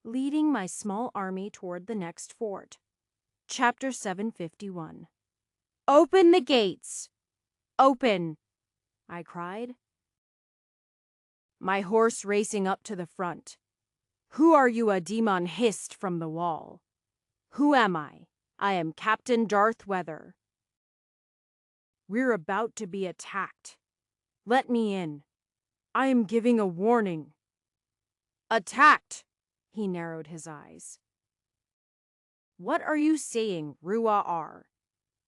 leading my small army toward the next fort. Chapter 751. Open the gates! Open! I cried, my horse racing up to the front. Who are you? A demon hissed from the wall. Who am I? I am Captain Darth Weather. We're about to be attacked. Let me in. I am giving a warning. Attacked! He narrowed his eyes. What are you saying, Ru'a-ar?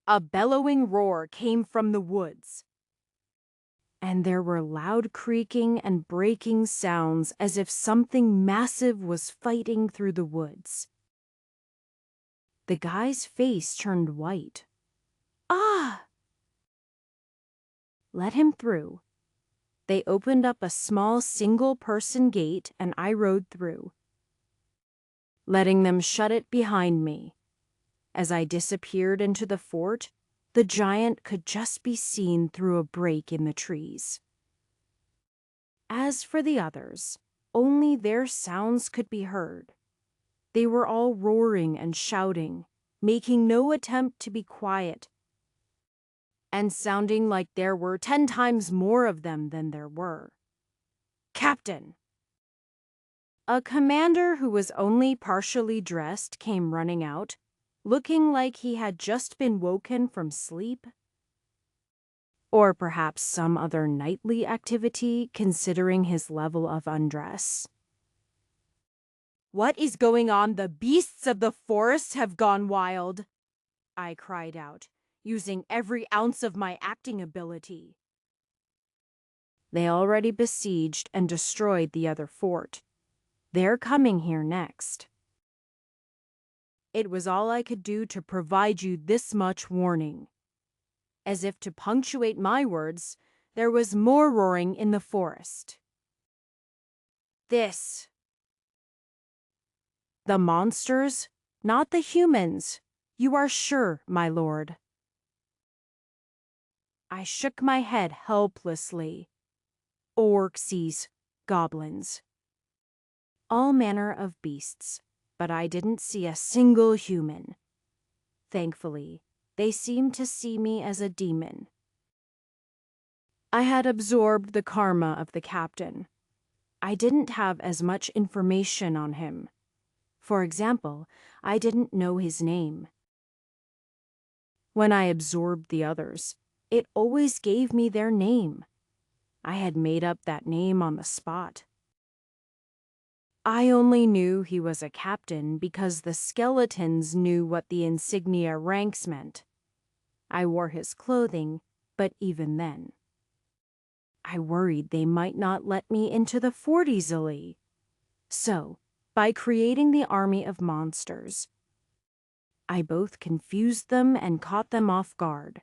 A bellowing roar came from the woods, and there were loud creaking and breaking sounds as if something massive was fighting through the woods. The guy's face turned white. Ah! Let him through. They opened up a small single-person gate and I rode through, letting them shut it behind me. As I disappeared into the fort, the giant could just be seen through a break in the trees. As for the others, only their sounds could be heard. They were all roaring and shouting, making no attempt to be quiet, and sounding like there were 10 times more of them than there were. Captain! A commander who was only partially dressed came running out, looking like he had just been woken from sleep. Or perhaps some other nightly activity, considering his level of undress. What is going on? The beasts of the forest have gone wild, I cried out, using every ounce of my acting ability. They already besieged and destroyed the other fort. They're coming here next. It was all I could do to provide you this much warning. As if to punctuate my words, there was more roaring in the forest. This. The monsters, not the humans. You are sure, my lord. I shook my head helplessly. Orcs, goblins. All manner of beasts, but I didn't see a single human. Thankfully, they seemed to see me as a demon. I had absorbed the karma of the captain. I didn't have as much information on him. For example, I didn't know his name. When I absorbed the others, it always gave me their name. I had made up that name on the spot. I only knew he was a captain because the skeletons knew what the insignia ranks meant. I wore his clothing, but even then. I worried they might not let me into the fort easily. So, by creating the army of monsters, I both confused them and caught them off guard.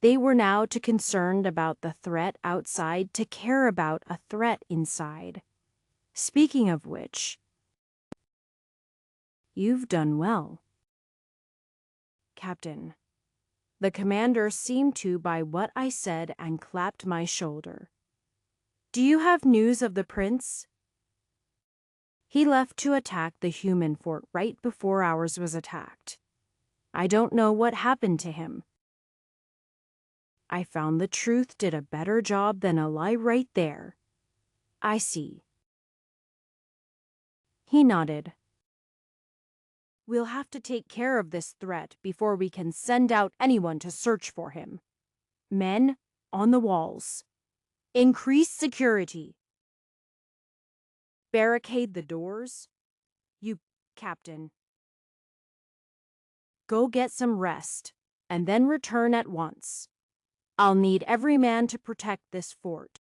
They were now too concerned about the threat outside to care about a threat inside. Speaking of which, you've done well, Captain. The commander seemed to by what I said and clapped my shoulder. Do you have news of the prince? He left to attack the human fort right before ours was attacked. I don't know what happened to him. I found the truth did a better job than a lie right there. I see. He nodded. We'll have to take care of this threat before we can send out anyone to search for him. Men, on the walls. Increase security. Barricade the doors. You, Captain. Go get some rest, and then return at once. I'll need every man to protect this fort.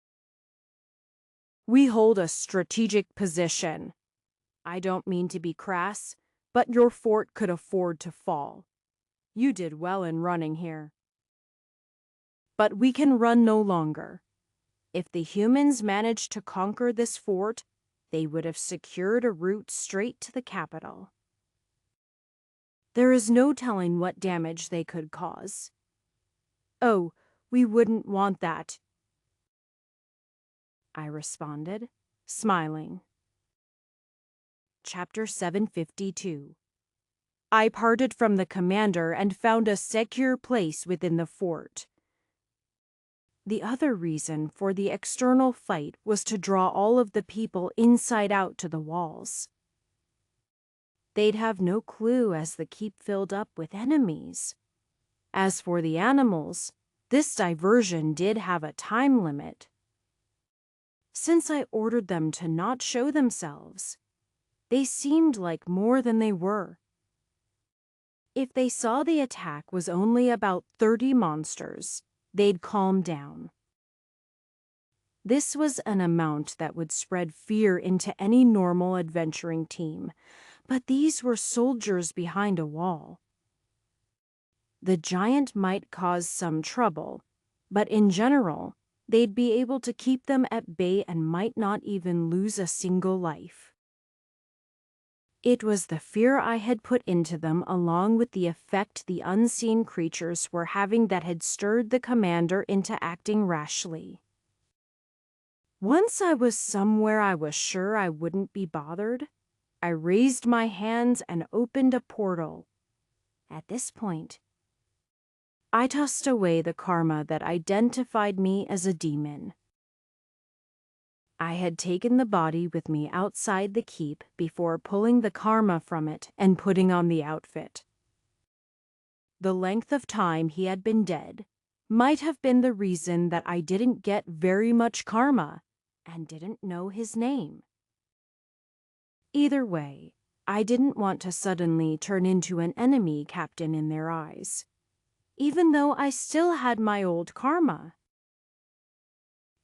We hold a strategic position. I don't mean to be crass, but your fort could afford to fall. You did well in running here. But we can run no longer. If the humans managed to conquer this fort, they would have secured a route straight to the capital. There is no telling what damage they could cause. Oh, we wouldn't want that, I responded, smiling. Chapter 752. I parted from the commander and found a secure place within the fort. The other reason for the external fight was to draw all of the people inside out to the walls. They'd have no clue as the keep filled up with enemies. As for the animals, this diversion did have a time limit. Since I ordered them to not show themselves, they seemed like more than they were. If they saw the attack was only about 30 monsters, they'd calm down. This was an amount that would spread fear into any normal adventuring team, but these were soldiers behind a wall. The giant might cause some trouble, but in general, they'd be able to keep them at bay and might not even lose a single life. It was the fear I had put into them along with the effect the unseen creatures were having that had stirred the commander into acting rashly. Once I was somewhere I was sure I wouldn't be bothered, I raised my hands and opened a portal. At this point, I tossed away the karma that identified me as a demon. I had taken the body with me outside the keep before pulling the karma from it and putting on the outfit. The length of time he had been dead might have been the reason that I didn't get very much karma and didn't know his name. Either way, I didn't want to suddenly turn into an enemy captain in their eyes, even though I still had my old karma.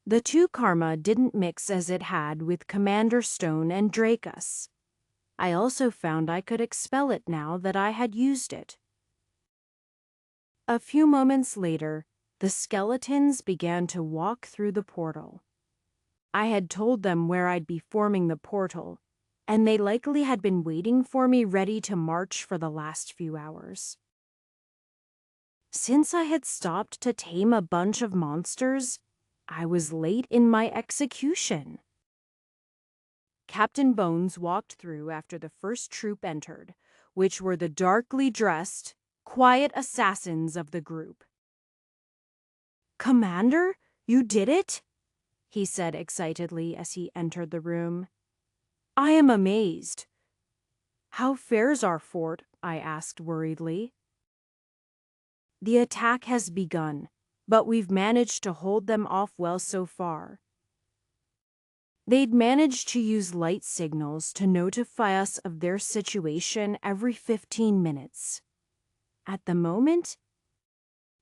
The two karma didn't mix as it had with Commander Stone and Drakus. I also found I could expel it now that I had used it. A few moments later, the skeletons began to walk through the portal. I had told them where I'd be forming the portal, and they likely had been waiting for me ready to march for the last few hours. Since I had stopped to tame a bunch of monsters, I was late in my execution. Captain Bones walked through after the first troop entered, which were the darkly dressed, quiet assassins of the group. "Commander, you did it?" he said excitedly as he entered the room. "I am amazed." "How fares our fort?" I asked worriedly. "The attack has begun, but we've managed to hold them off well so far. They'd managed to use light signals to notify us of their situation every 15 minutes. At the moment,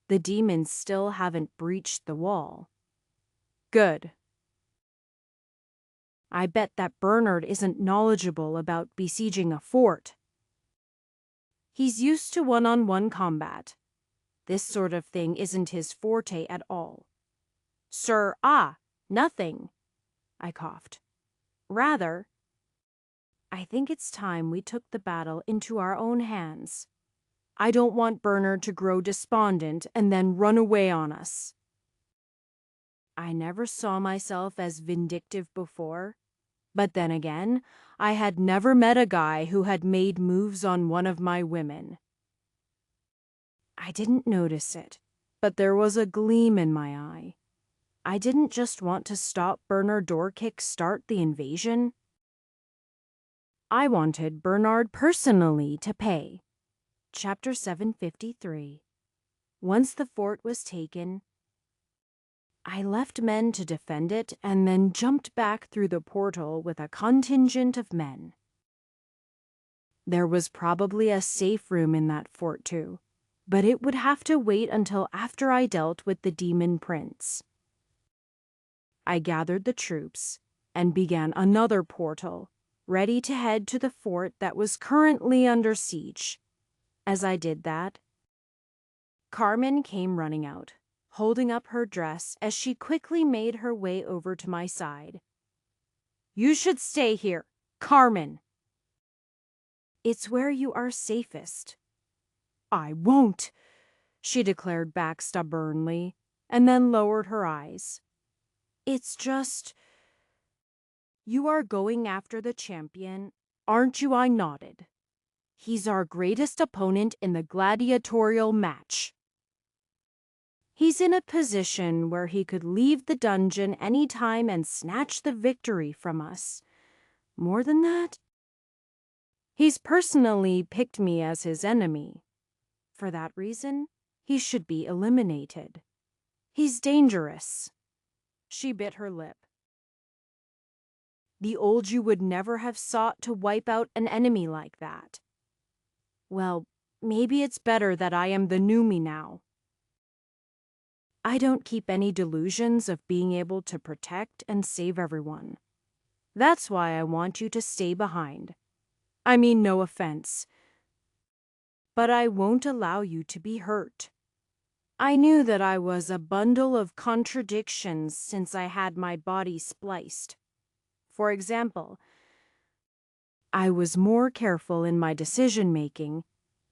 the demons still haven't breached the wall. Good. I bet that Bernard isn't knowledgeable about besieging a fort. He's used to one-on-one combat. This sort of thing isn't his forte at all. Sir, nothing, I coughed. Rather, I think it's time we took the battle into our own hands. I don't want Bernard to grow despondent and then run away on us. I never saw myself as vindictive before, but then again, I had never met a guy who had made moves on one of my women. I didn't notice it, but there was a gleam in my eye. I didn't just want to stop Bernard Dorkick start the invasion. I wanted Bernard personally to pay. Chapter 753. Once the fort was taken, I left men to defend it and then jumped back through the portal with a contingent of men. There was probably a safe room in that fort too, but it would have to wait until after I dealt with the demon prince. I gathered the troops and began another portal, ready to head to the fort that was currently under siege. As I did that, Carmen came running out, holding up her dress as she quickly made her way over to my side. "You should stay here, Carmen." "It's where you are safest." "I won't," she declared back stubbornly, and then lowered her eyes. "It's just... You are going after the champion, aren't you?" I nodded. "He's our greatest opponent in the gladiatorial match. He's in a position where he could leave the dungeon any time and snatch the victory from us. More than that, he's personally picked me as his enemy. For that reason, he should be eliminated. He's dangerous." She bit her lip. "The old you would never have sought to wipe out an enemy like that." "Well, maybe it's better that I am the new me now. I don't keep any delusions of being able to protect and save everyone. That's why I want you to stay behind. I mean no offense, but I won't allow you to be hurt." I knew that I was a bundle of contradictions since I had my body spliced. For example, I was more careful in my decision-making,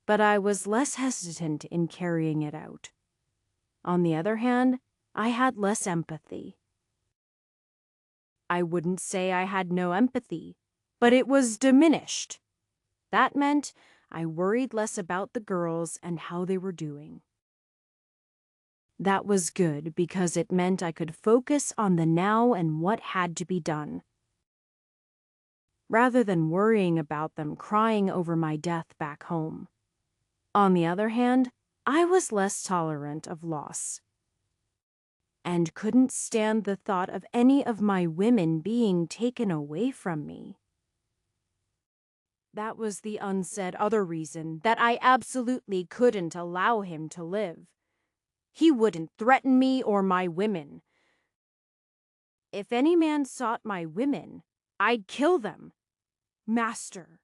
but I was less hesitant in carrying it out. On the other hand, I had less empathy. I wouldn't say I had no empathy, but it was diminished. That meant I worried less about the girls and how they were doing. That was good because it meant I could focus on the now and what had to be done, rather than worrying about them crying over my death back home. On the other hand, I was less tolerant of loss, and couldn't stand the thought of any of my women being taken away from me. That was the unsaid other reason that I absolutely couldn't allow him to live. He wouldn't threaten me or my women. If any man sought my women, I'd kill them. Master.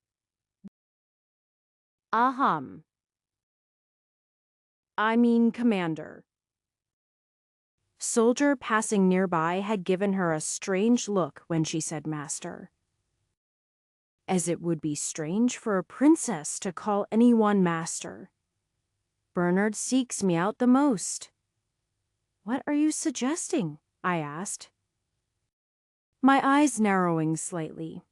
Aham. I mean commander. Soldier passing nearby had given her a strange look when she said master. As it would be strange for a princess to call anyone master. Bernard seeks me out the most. "What are you suggesting?" I asked, my eyes narrowing slightly.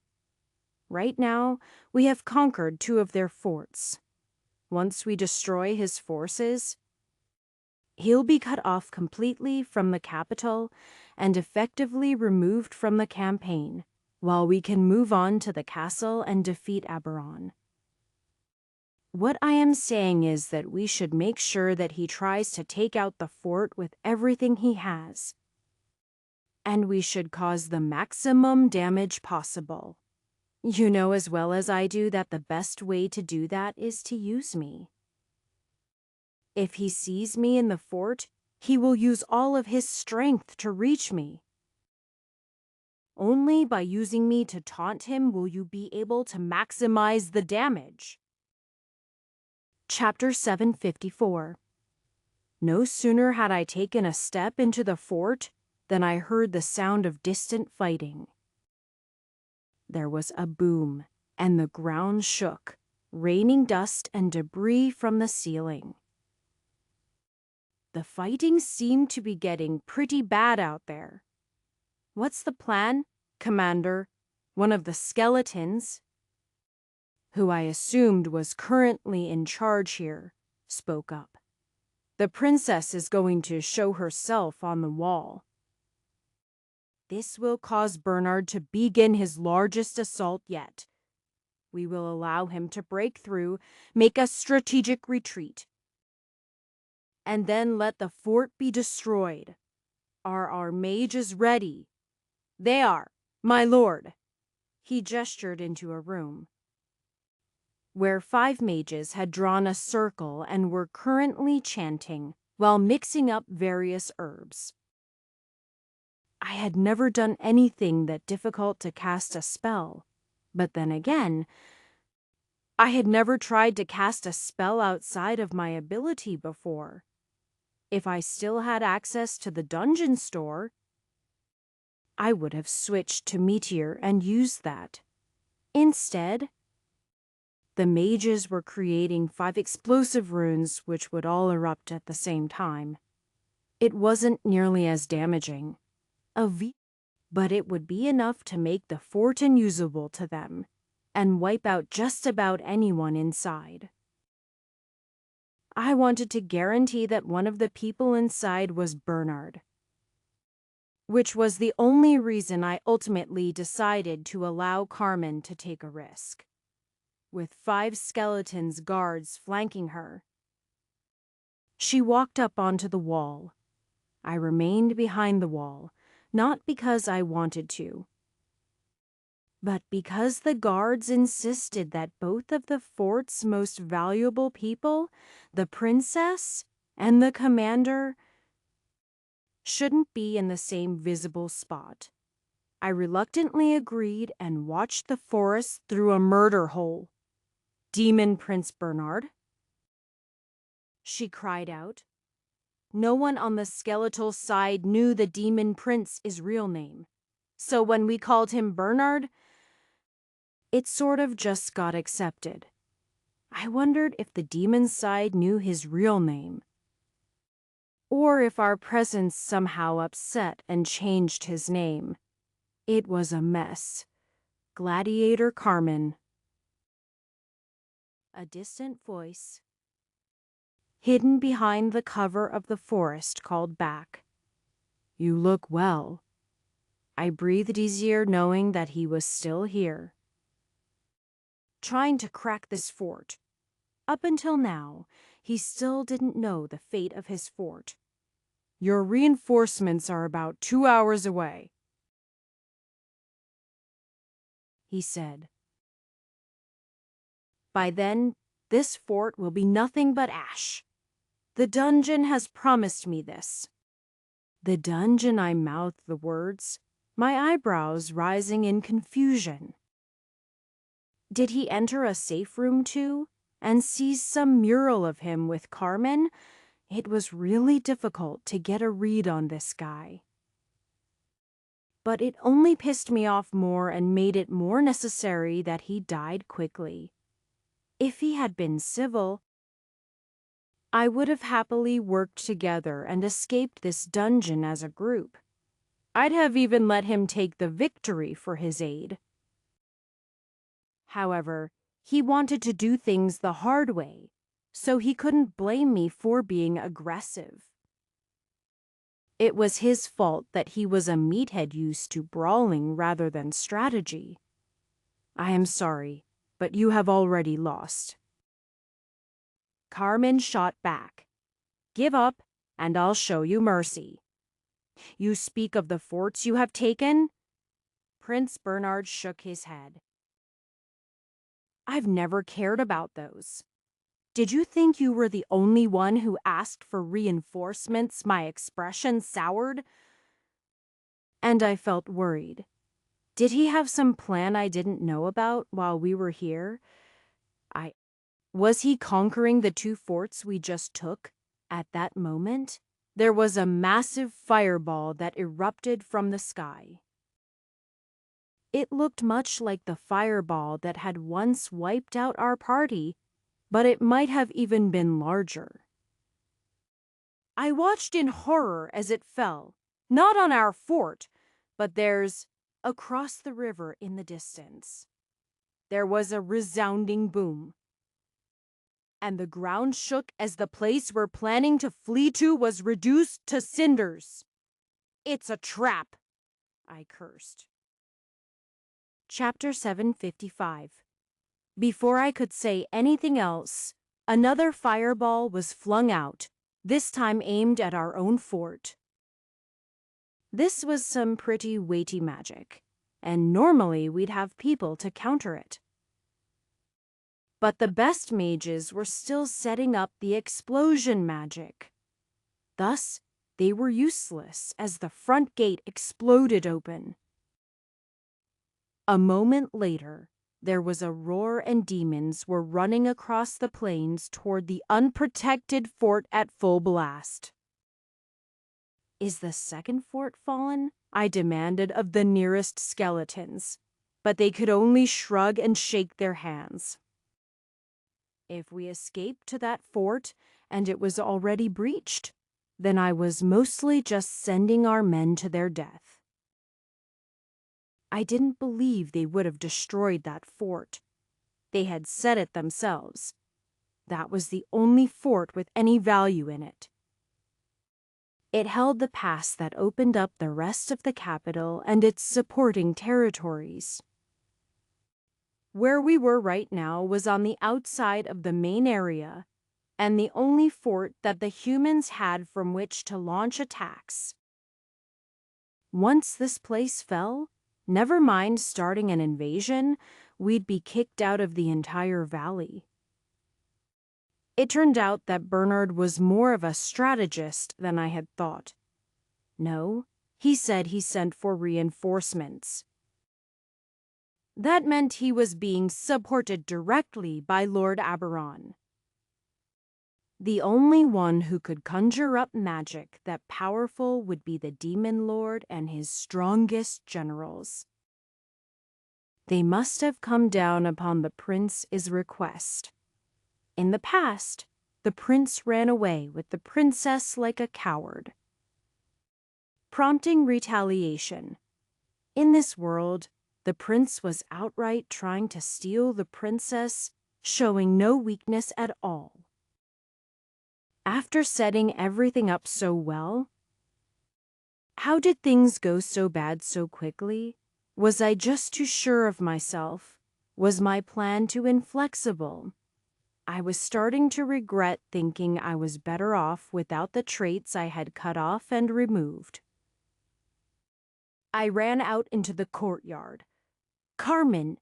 Right now, we have conquered 2 of their forts. Once we destroy his forces, he'll be cut off completely from the capital and effectively removed from the campaign, while we can move on to the castle and defeat Aberon. What I am saying is that we should make sure that he tries to take out the fort with everything he has. and we should cause the maximum damage possible. You know as well as I do that the best way to do that is to use me. If he sees me in the fort, he will use all of his strength to reach me. Only by using me to taunt him will you be able to maximize the damage. Chapter 754. No sooner had I taken a step into the fort than I heard the sound of distant fighting. There was a boom, and the ground shook, raining dust and debris from the ceiling. The fighting seemed to be getting pretty bad out there. "What's the plan, Commander?" One of the skeletons, who I assumed was currently in charge here, spoke up. "The princess is going to show herself on the wall. This will cause Bernard to begin his largest assault yet. We will allow him to break through, make a strategic retreat, and then let the fort be destroyed. Are our mages ready?" "They are, my lord." He gestured into a room where 5 mages had drawn a circle and were currently chanting while mixing up various herbs. I had never done anything that difficult to cast a spell, but then again, I had never tried to cast a spell outside of my ability before. If I still had access to the dungeon store, I would have switched to Meteor and used that. Instead, the mages were creating 5 explosive runes which would all erupt at the same time. It wasn't nearly as damaging, but it would be enough to make the fort unusable to them and wipe out just about anyone inside. I wanted to guarantee that one of the people inside was Bernard, which was the only reason I ultimately decided to allow Carmen to take a risk. With 5 skeletons guards flanking her, she walked up onto the wall. I remained behind the wall, not because I wanted to, but because the guards insisted that both of the fort's most valuable people, the princess and the commander, shouldn't be in the same visible spot. I reluctantly agreed and watched the forest through a murder hole. "Demon Prince Bernard," she cried out. No one on the skeletal side knew the Demon Prince's real name, so when we called him Bernard, it sort of just got accepted. I wondered if the demon side knew his real name, or if our presence somehow upset and changed his name. It was a mess. Gladiator Carmen. A distant voice, hidden behind the cover of the forest, called back. "You look well." I breathed easier knowing that he was still here. Trying to crack this fort. Up until now, he still didn't know the fate of his fort. "Your reinforcements are about 2 hours away," he said. "By then, this fort will be nothing but ash. The dungeon has promised me this." The dungeon, I mouthed the words, my eyebrows rising in confusion. Did he enter a safe room too, and see some mural of him with Carmen? It was really difficult to get a read on this guy. But it only pissed me off more and made it more necessary that he died quickly. If he had been civil, I would have happily worked together and escaped this dungeon as a group. I'd have even let him take the victory for his aid. However, he wanted to do things the hard way, so he couldn't blame me for being aggressive. It was his fault that he was a meathead used to brawling rather than strategy. "I am sorry, but you have already lost." Carmen shot back. "Give up, and I'll show you mercy." You speak of the forts you have taken? Prince Bernard shook his head. I've never cared about those. Did you think you were the only one who asked for reinforcements? My expression soured, and I felt worried. Did he have some plan I didn't know about while we were here? Was he conquering the 2 forts we just took at that moment? There was a massive fireball that erupted from the sky. It looked much like the fireball that had once wiped out our party, but it might have even been larger. I watched in horror as it fell, not on our fort, but across the river in the distance. There was a resounding boom, and the ground shook as the place we're planning to flee to was reduced to cinders. It's a trap, I cursed. Chapter 755. Before I could say anything else, another fireball was flung out, this time aimed at our own fort. This was some pretty weighty magic, and normally we'd have people to counter it. But the best mages were still setting up the explosion magic. Thus, they were useless as the front gate exploded open. A moment later, there was a roar and demons were running across the plains toward the unprotected fort at full blast. Is the second fort fallen? I demanded of the nearest skeletons, but they could only shrug and shake their hands. If we escaped to that fort and it was already breached, then I was mostly just sending our men to their death. I didn't believe they would have destroyed that fort. They had said it themselves. That was the only fort with any value in it. It held the pass that opened up the rest of the capital and its supporting territories. Where we were right now was on the outside of the main area, and the only fort that the humans had from which to launch attacks. Once this place fell, never mind starting an invasion, we'd be kicked out of the entire valley. It turned out that Bernard was more of a strategist than I had thought. No, he said he sent for reinforcements. That meant he was being supported directly by Lord Aberon, the only one who could conjure up magic that powerful would be the Demon Lord and his strongest generals. They must have come down upon the prince's request. In the past, the prince ran away with the princess like a coward, prompting retaliation. In this world, the prince was outright trying to steal the princess, showing no weakness at all. After setting everything up so well, how did things go so bad so quickly? Was I just too sure of myself? Was my plan too inflexible? I was starting to regret thinking I was better off without the traits I had cut off and removed. I ran out into the courtyard. "Carmen,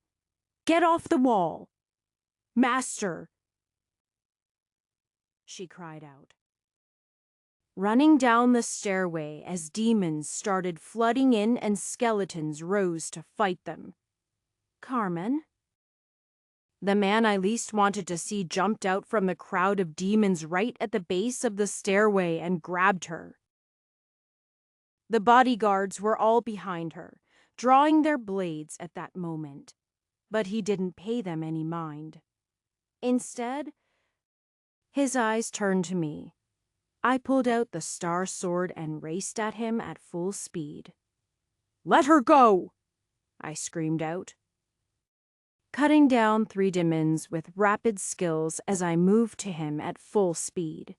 get off the wall! Master!" she cried out, running down the stairway as demons started flooding in and skeletons rose to fight them. "Carmen?" The man I least wanted to see jumped out from the crowd of demons right at the base of the stairway and grabbed her. The bodyguards were all behind her, drawing their blades at that moment, but he didn't pay them any mind. Instead, his eyes turned to me. I pulled out the star sword and raced at him at full speed. "Let her go!" I screamed out, cutting down 3 demons with rapid skills as I moved to him at full speed.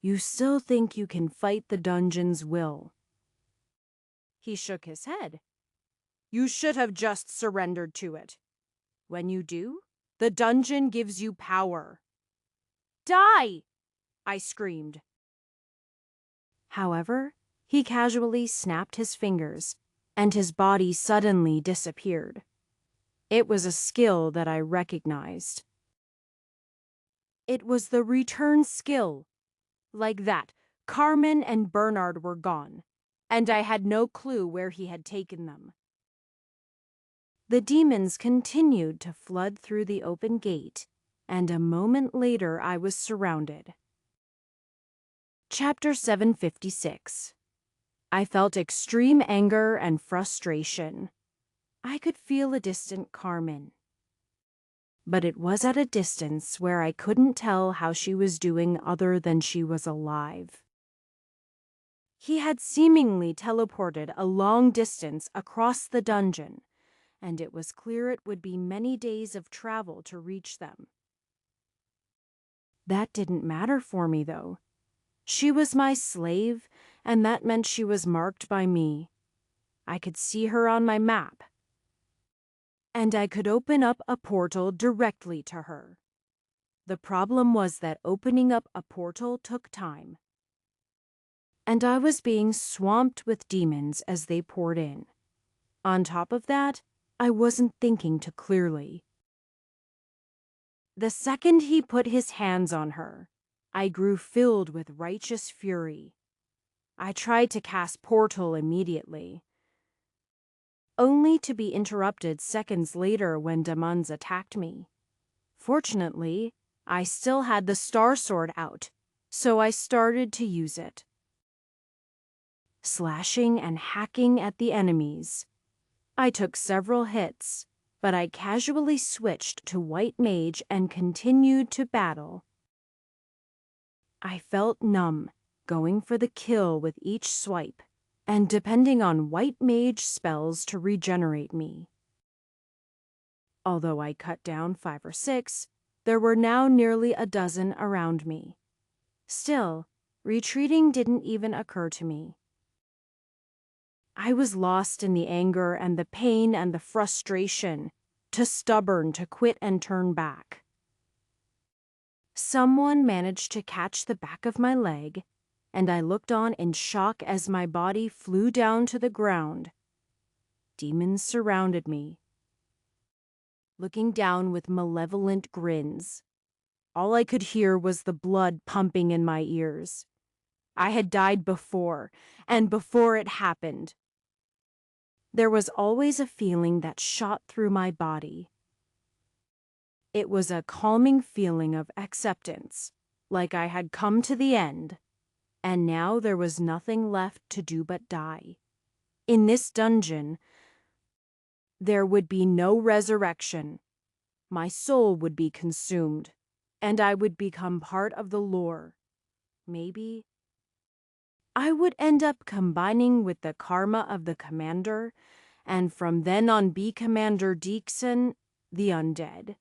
"You still think you can fight the dungeon's will?" He shook his head. "You should have just surrendered to it. When you do, the dungeon gives you power." "Die!" I screamed. However, He casually snapped his fingers, and his body suddenly disappeared. It was a skill that I recognized. It was the return skill. Like that, Carmen and Bernard were gone, and I had no clue where he had taken them. The demons continued to flood through the open gate, and a moment later I was surrounded. Chapter 756. I felt extreme anger and frustration. I could feel a distant Carmen, but it was at a distance where I couldn't tell how she was doing other than she was alive. He had seemingly teleported a long distance across the dungeon, and it was clear it would be many days of travel to reach them. That didn't matter for me, though. She was my slave, and that meant she was marked by me. I could see her on my map, and I could open up a portal directly to her. The problem was that opening up a portal took time, and I was being swamped with demons as they poured in. On top of that, I wasn't thinking too clearly. The second he put his hands on her, I grew filled with righteous fury. I tried to cast Portal immediately, only to be interrupted seconds later when demons attacked me. Fortunately, I still had the Star Sword out, so I started to use it, slashing and hacking at the enemies. I took several hits, but I casually switched to White Mage and continued to battle. I felt numb, going for the kill with each swipe, and depending on White Mage spells to regenerate me. Although I cut down 5 or 6, there were now nearly a dozen around me. Still, retreating didn't even occur to me. I was lost in the anger and the pain and the frustration, too stubborn to quit and turn back. Someone managed to catch the back of my leg, and I looked on in shock as my body flew down to the ground. Demons surrounded me, looking down with malevolent grins. All I could hear was the blood pumping in my ears. I had died before, and before it happened. There was always a feeling that shot through my body. It was a calming feeling of acceptance, like I had come to the end, and now there was nothing left to do but die. In this dungeon, there would be no resurrection. My soul would be consumed, and I would become part of the lore. Maybe I would end up combining with the karma of the commander, and from then on be Commander Deekson, the undead.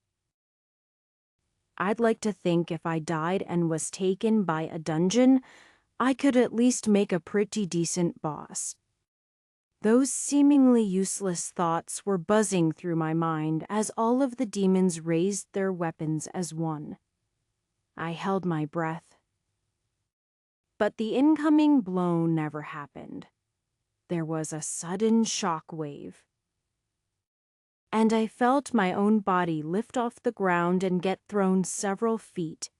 I'd like to think if I died and was taken by a dungeon, I could at least make a pretty decent boss. Those seemingly useless thoughts were buzzing through my mind as all of the demons raised their weapons as one. I held my breath. But the incoming blow never happened. There was a sudden shock wave, and I felt my own body lift off the ground and get thrown several feet.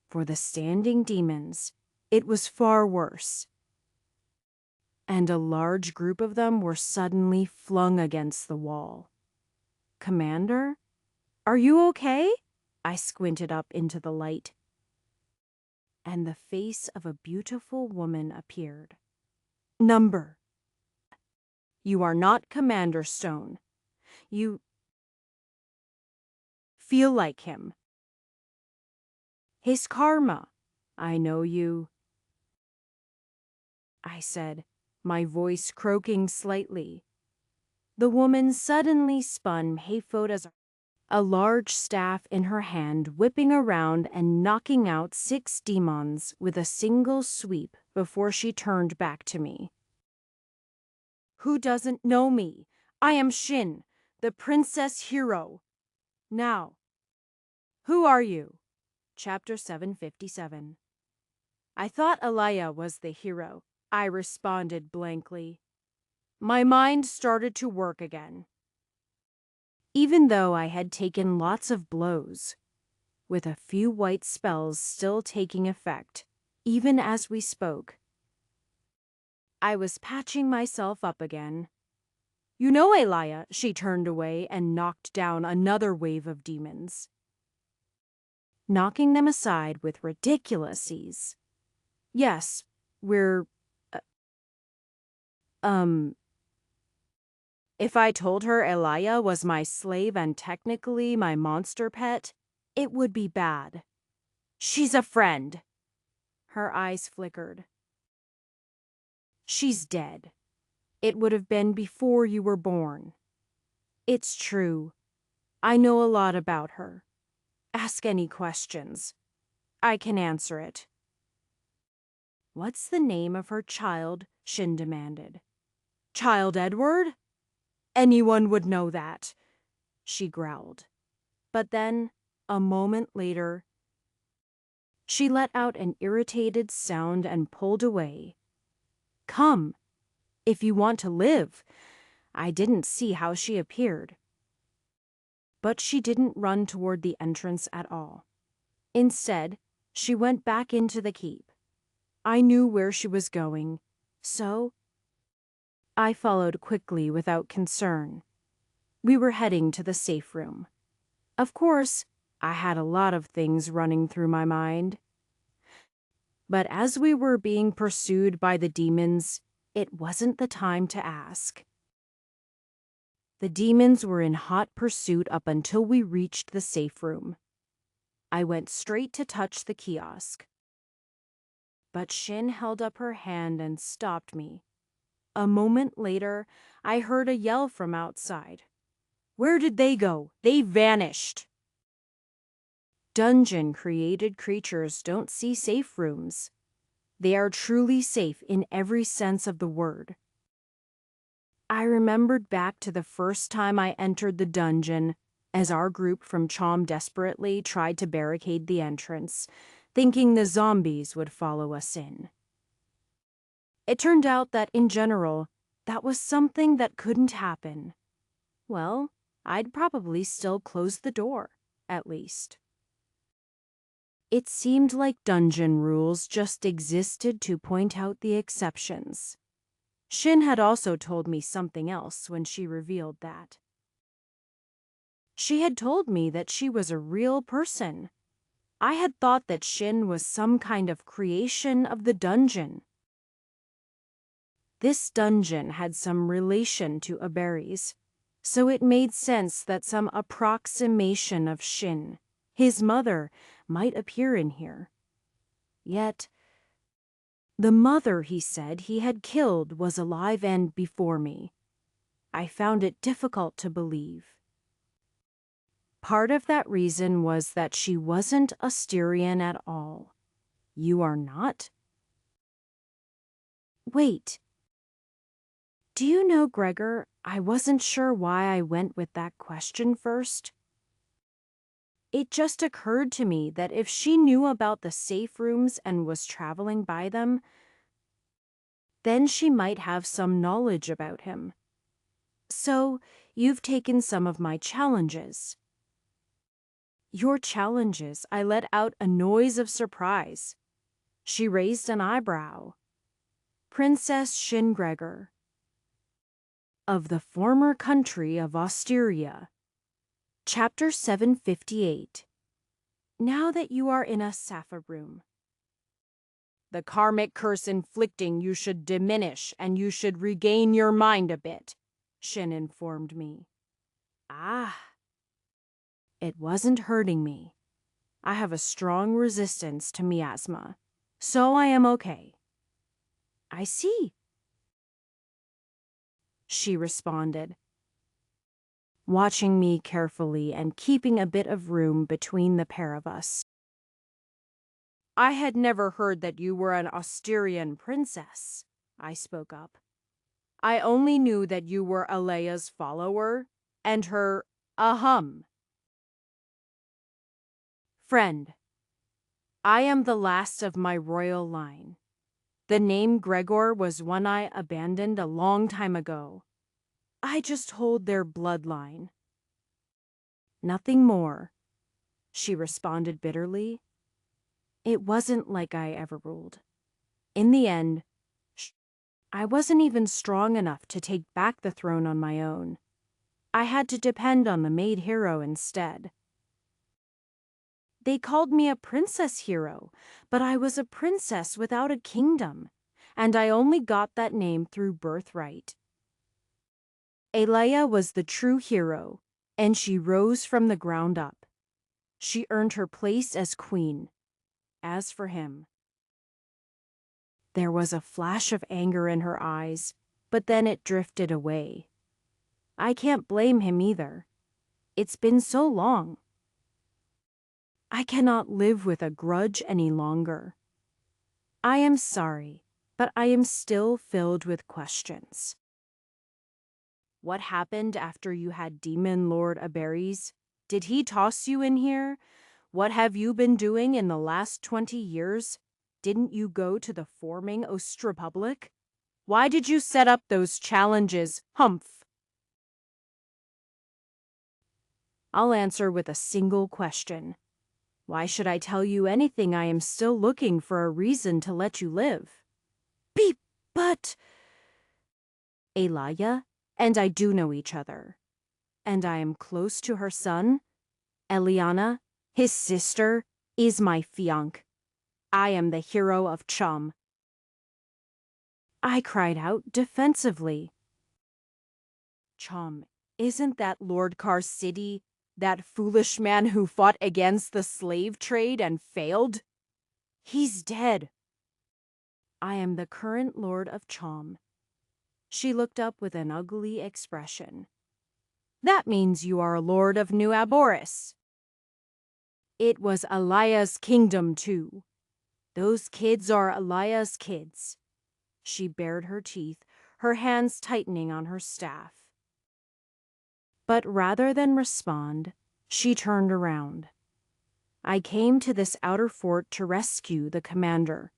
For the standing demons, it was far worse, and a large group of them were suddenly flung against the wall. "Commander, are you okay?" I squinted up into the light, and the face of a beautiful woman appeared. "Number, you are not Commander Stone. You feel like him. His karma. I know you," I said, my voice croaking slightly. The woman suddenly spun Hayfoot as a large staff in her hand, whipping around and knocking out 6 demons with a single sweep before she turned back to me. "Who doesn't know me? I am Shin, the princess hero. Now, who are you?" Chapter 757. I thought Alaya was the hero. I responded blankly. My mind started to work again. Even though I had taken lots of blows, with a few white spells still taking effect, even as we spoke, I was patching myself up again. You know, Elia, she turned away and knocked down another wave of demons, knocking them aside with ridiculous ease. Yes, we're, uh, um... If I told her Elia was my slave and technically my monster pet, it would be bad. She's a friend. Her eyes flickered. She's dead. It would have been before you were born. It's true. I know a lot about her. Ask any questions. I can answer it. What's the name of her child? Shin demanded. Child Edward? Anyone would know that, she growled. But then, a moment later, she let out an irritated sound and pulled away. Come, if you want to live. I didn't see how she appeared. But she didn't run toward the entrance at all. Instead, she went back into the keep. I knew where she was going, so I followed quickly without concern. We were heading to the safe room. Of course, I had a lot of things running through my mind. But as we were being pursued by the demons, it wasn't the time to ask. The demons were in hot pursuit up until we reached the safe room. I went straight to touch the kiosk. But Shin held up her hand and stopped me. A moment later, I heard a yell from outside. Where did they go? They vanished. Dungeon-created creatures don't see safe rooms. They are truly safe in every sense of the word. I remembered back to the first time I entered the dungeon, as our group from Chom desperately tried to barricade the entrance, thinking the zombies would follow us in. It turned out that, in general, that was something that couldn't happen. Well, I'd probably still close the door, at least. It seemed like dungeon rules just existed to point out the exceptions. Shin had also told me something else when she revealed that. She had told me that she was a real person. I had thought that Shin was some kind of creation of the dungeon. This dungeon had some relation to Aberry's, so it made sense that some approximation of Shin, his mother, might appear in here. Yet, the mother he said he had killed was alive and before me. I found it difficult to believe. Part of that reason was that she wasn't Asterian at all. You are not? Wait. Do you know, Gregor, I wasn't sure why I went with that question first. It just occurred to me that if she knew about the safe rooms and was traveling by them, then she might have some knowledge about him. So, you've taken some of my challenges. Your challenges? I let out a noise of surprise. She raised an eyebrow. Princess Shingregor, of the former country of Osteria. Chapter 758. Now that you are in a Sappha room. The karmic curse inflicting you should diminish and you should regain your mind a bit, Shin informed me. Ah. It wasn't hurting me. I have a strong resistance to miasma, so I am okay. I see, she responded, watching me carefully and keeping a bit of room between the pair of us. I had never heard that you were an Asterian princess, I spoke up. I only knew that you were Alea's follower and her friend. I am the last of my royal line. The name Gregor was one I abandoned a long time ago. I just hold their bloodline. Nothing more, she responded bitterly. It wasn't like I ever ruled. In the end, I wasn't even strong enough to take back the throne on my own. I had to depend on the maid hero instead. They called me a princess hero, but I was a princess without a kingdom, and I only got that name through birthright. Alea was the true hero, and she rose from the ground up. She earned her place as queen. As for him, there was a flash of anger in her eyes, but then it drifted away. I can't blame him either. It's been so long. I cannot live with a grudge any longer. I am sorry, but I am still filled with questions. What happened after you had Demon Lord Aberes? Did he toss you in here? What have you been doing in the last 20 years? Didn't you go to the forming Ostrepublic? Why did you set up those challenges, Humph? I'll answer with a single question. Why should I tell you anything? I am still looking for a reason to let you live. But... Elia and I do know each other. And I am close to her son. Eliana, his sister, is my fiancé. I am the hero of Chum. I cried out defensively. Chum, isn't that Lord Car's city, that foolish man who fought against the slave trade and failed? He's dead. I am the current Lord of Chum. She looked up with an ugly expression. That means you are a Lord of New Aboris. It was Eliah's kingdom, too. Those kids are Eliah's kids. She bared her teeth, her hands tightening on her staff. But rather than respond, she turned around. I came to this outer fort to rescue the commander.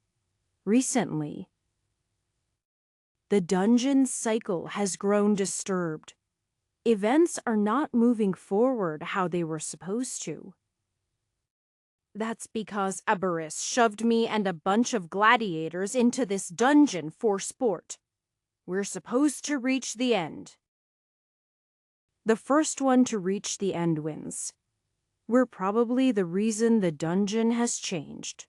Recently, the dungeon cycle has grown disturbed. Events are not moving forward how they were supposed to. That's because Aberes shoved me and a bunch of gladiators into this dungeon for sport. We're supposed to reach the end. The first one to reach the end wins. We're probably the reason the dungeon has changed.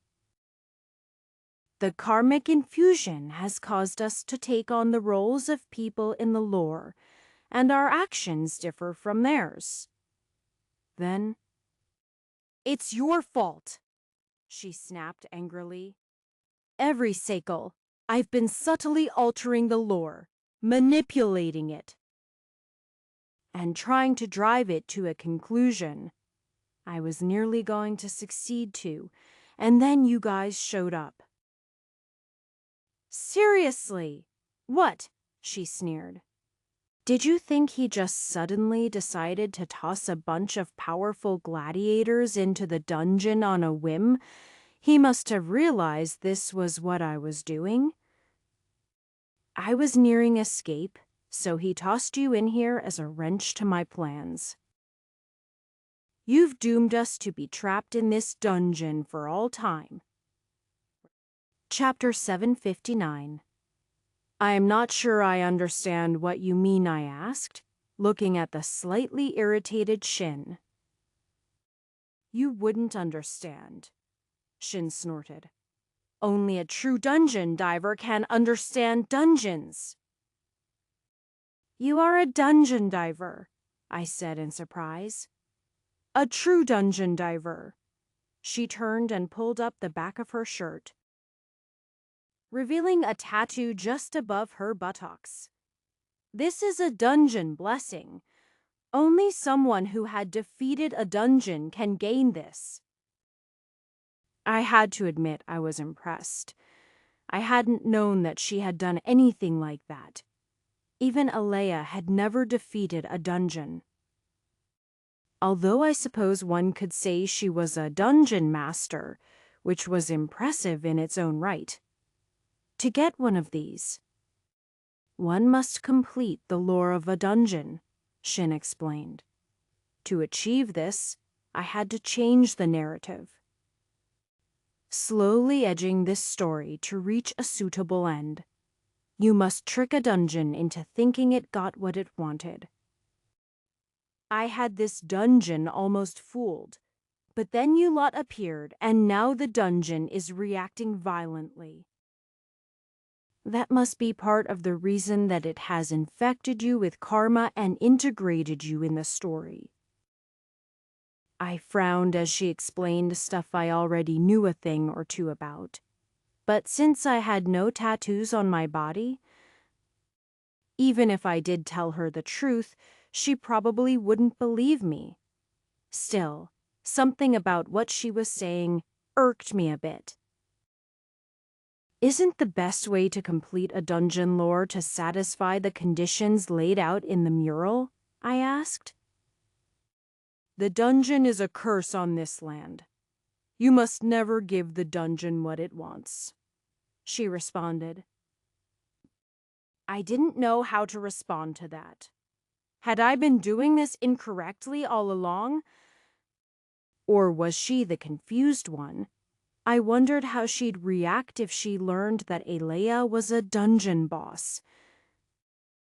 The karmic infusion has caused us to take on the roles of people in the lore, and our actions differ from theirs. Then, it's your fault, she snapped angrily. Every cycle, I've been subtly altering the lore, manipulating it, and trying to drive it to a conclusion. I was nearly going to succeed too, and then you guys showed up. Seriously? What? She sneered. Did you think he just suddenly decided to toss a bunch of powerful gladiators into the dungeon on a whim? He must have realized this was what I was doing. I was nearing escape, so he tossed you in here as a wrench to my plans. You've doomed us to be trapped in this dungeon for all time. Chapter 759. I am not sure I understand what you mean, I asked, looking at the slightly irritated Shin. You wouldn't understand, Shin snorted. Only a true dungeon diver can understand dungeons. You are a dungeon diver, I said in surprise. A true dungeon diver. She turned and pulled up the back of her shirt, revealing a tattoo just above her buttocks. This is a dungeon blessing. Only someone who had defeated a dungeon can gain this. I had to admit I was impressed. I hadn't known that she had done anything like that. Even Alea had never defeated a dungeon. Although I suppose one could say she was a dungeon master, which was impressive in its own right. To get one of these, one must complete the lore of a dungeon, Shin explained. To achieve this, I had to change the narrative, slowly edging this story to reach a suitable end. You must trick a dungeon into thinking it got what it wanted. I had this dungeon almost fooled, but then you lot appeared, and now the dungeon is reacting violently. That must be part of the reason that it has infected you with karma and integrated you in the story. I frowned as she explained stuff I already knew a thing or two about. But since I had no tattoos on my body, even if I did tell her the truth, she probably wouldn't believe me. Still, something about what she was saying irked me a bit. Isn't the best way to complete a dungeon lore to satisfy the conditions laid out in the mural? I asked. The dungeon is a curse on this land. You must never give the dungeon what it wants, she responded. I didn't know how to respond to that. Had I been doing this incorrectly all along? Or was she the confused one? I wondered how she'd react if she learned that Alea was a dungeon boss.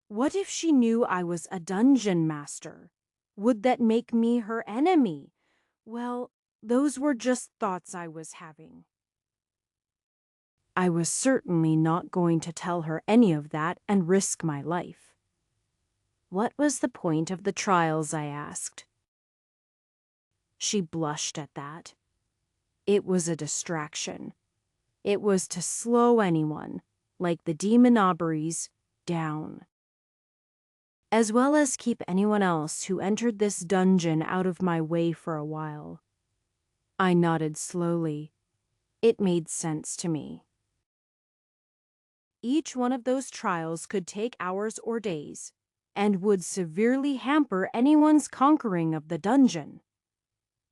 What if she knew I was a dungeon master? Would that make me her enemy? Well, those were just thoughts I was having. I was certainly not going to tell her any of that and risk my life. What was the point of the trials, I asked. She blushed at that. It was a distraction. It was to slow anyone, like the demon Aubrey's, down, as well as keep anyone else who entered this dungeon out of my way for a while. I nodded slowly. It made sense to me. Each one of those trials could take hours or days, and would severely hamper anyone's conquering of the dungeon.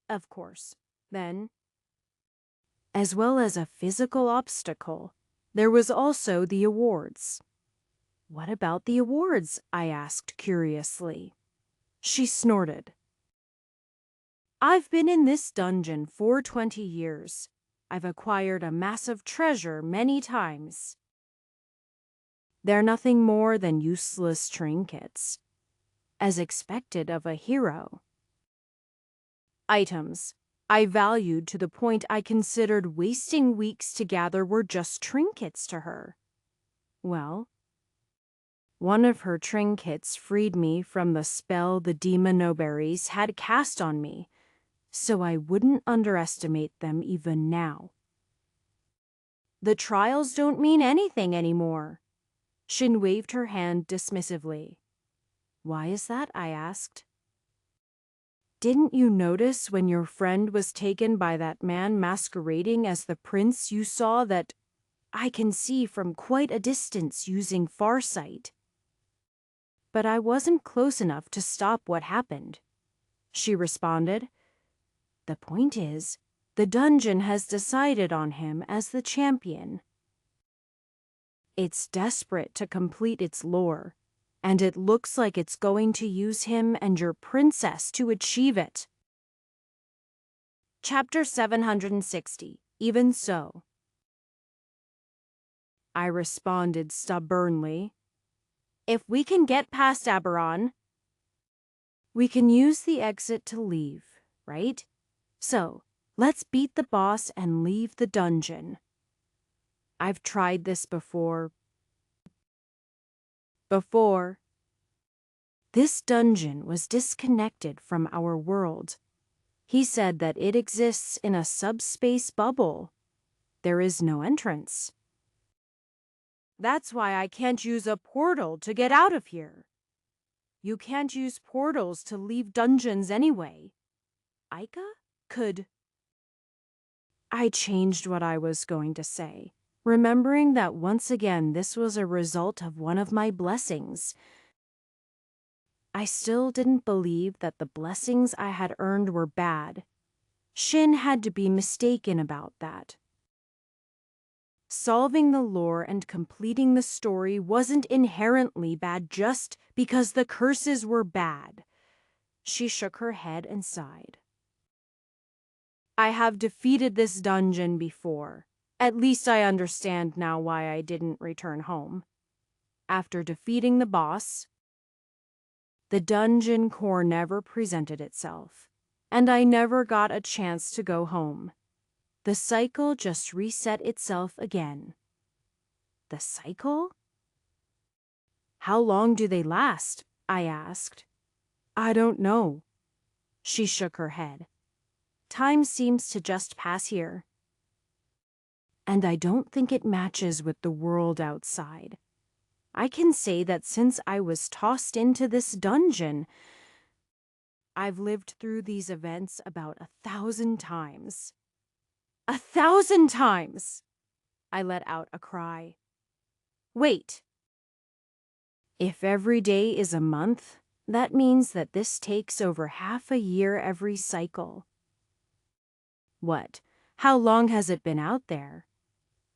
Of course, then, as well as a physical obstacle, there was also the awards. What about the awards? I asked curiously. She snorted. I've been in this dungeon for 20 years. I've acquired a massive treasure many times. They're nothing more than useless trinkets, as expected of a hero. Items I valued to the point I considered wasting weeks to gather were just trinkets to her. Well, one of her trinkets freed me from the spell the demon Oberries had cast on me, so I wouldn't underestimate them even now. The trials don't mean anything anymore. Shin waved her hand dismissively. Why is that? I asked. Didn't you notice when your friend was taken by that man masquerading as the prince you saw that I can see from quite a distance using farsight? But I wasn't close enough to stop what happened, she responded. The point is, the dungeon has decided on him as the champion. It's desperate to complete its lore, and it looks like it's going to use him and your princess to achieve it. Chapter 760. Even so. I responded stubbornly. If we can get past Aberon, we can use the exit to leave, right? So, let's beat the boss and leave the dungeon. I've tried this before. This dungeon was disconnected from our world. He said that it exists in a subspace bubble. There is no entrance. That's why I can't use a portal to get out of here. You can't use portals to leave dungeons anyway. Aika could. I changed what I was going to say, remembering that once again this was a result of one of my blessings. I still didn't believe that the blessings I had earned were bad. Shin had to be mistaken about that. Solving the lore and completing the story wasn't inherently bad just because the curses were bad. She shook her head and sighed. I have defeated this dungeon before. At least I understand now why I didn't return home. After defeating the boss, the dungeon core never presented itself, and I never got a chance to go home. The cycle just reset itself again. The cycle? How long do they last? I asked. I don't know. She shook her head. Time seems to just pass here. And I don't think it matches with the world outside. I can say that since I was tossed into this dungeon, I've lived through these events about 1,000 times. 1,000 times! I let out a cry. Wait. If every day is a month, that means that this takes over half a year every cycle. What? How long has it been out there?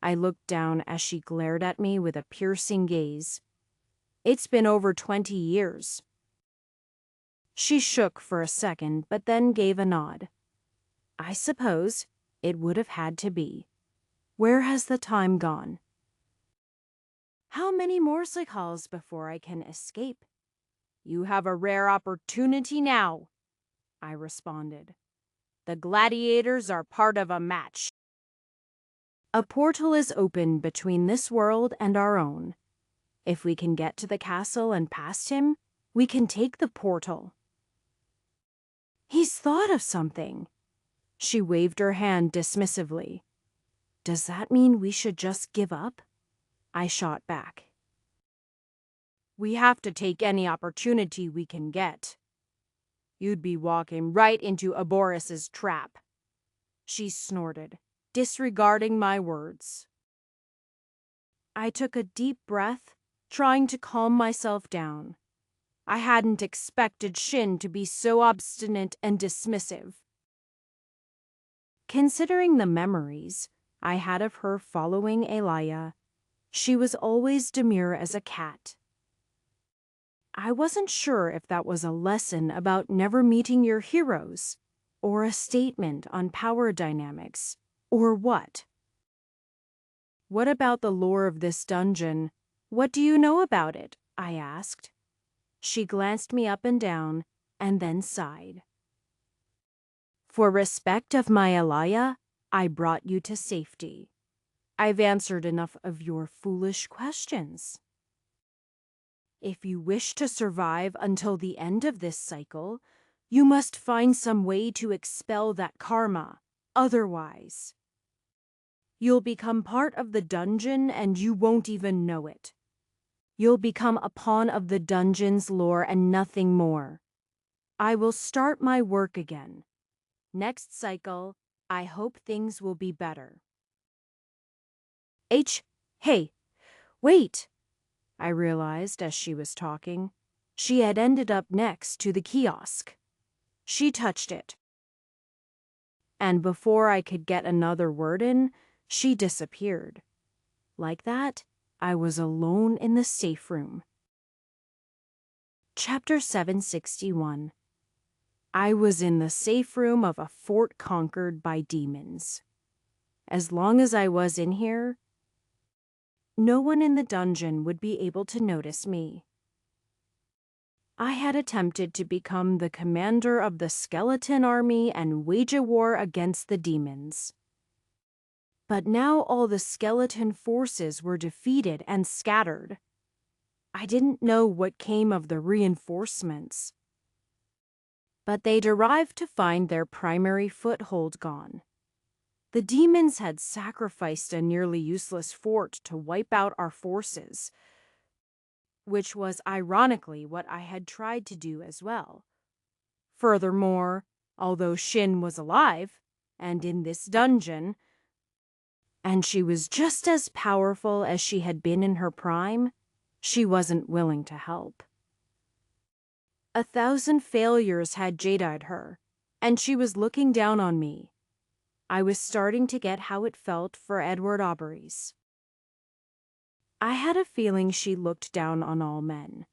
I looked down as she glared at me with a piercing gaze. It's been over 20 years. She shook for a second, but then gave a nod. I suppose it would have had to be. Where has the time gone? How many more cycles before I can escape? You have a rare opportunity now, I responded. The gladiators are part of a match. A portal is open between this world and our own. If we can get to the castle and past him, we can take the portal. He's thought of something. She waved her hand dismissively. Does that mean we should just give up? I shot back. We have to take any opportunity we can get. You'd be walking right into Aboris's trap. She snorted, disregarding my words. I took a deep breath, trying to calm myself down. I hadn't expected Shin to be so obstinate and dismissive. Considering the memories I had of her following Elia, she was always demure as a cat. I wasn't sure if that was a lesson about never meeting your heroes, or a statement on power dynamics, or what. What about the lore of this dungeon? What do you know about it? I asked. She glanced me up and down, and then sighed. For respect of my Elia, I brought you to safety. I've answered enough of your foolish questions. If you wish to survive until the end of this cycle, you must find some way to expel that karma. Otherwise, you'll become part of the dungeon and you won't even know it. You'll become a pawn of the dungeon's lore and nothing more. I will start my work again. Next cycle, I hope things will be better. Hey, wait! I realized as she was talking. She had ended up next to the kiosk. She touched it. And before I could get another word in, she disappeared. Like that, I was alone in the safe room. Chapter 761. I was in the safe room of a fort conquered by demons. As long as I was in here, no one in the dungeon would be able to notice me. I had attempted to become the commander of the skeleton army and wage a war against the demons. But now all the skeleton forces were defeated and scattered. I didn't know what came of the reinforcements. But they'd arrived to find their primary foothold gone. The demons had sacrificed a nearly useless fort to wipe out our forces, which was ironically what I had tried to do as well. Furthermore, although Shin was alive and in this dungeon, and she was just as powerful as she had been in her prime, she wasn't willing to help. 1,000 failures had jadeite her, and she was looking down on me. I was starting to get how it felt for Edward Aubrey's. I had a feeling she looked down on all men,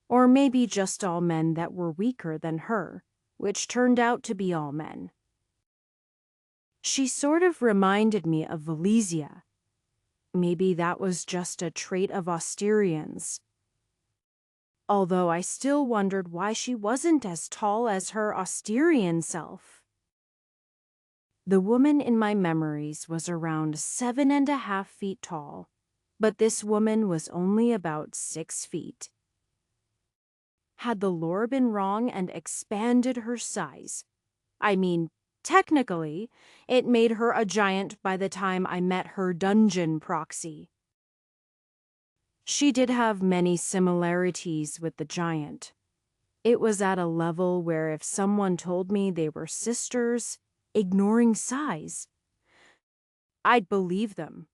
or maybe just all men that were weaker than her, which turned out to be all men. She sort of reminded me of Valesia. Maybe that was just a trait of Austerians. Although I still wondered why she wasn't as tall as her Austerian self. The woman in my memories was around 7.5 feet tall, but this woman was only about 6 feet. Had the lore been wrong and expanded her size? I mean, technically, it made her a giant by the time I met her dungeon proxy. She did have many similarities with the giant. It was at a level where if someone told me they were sisters, ignoring size, I'd believe them.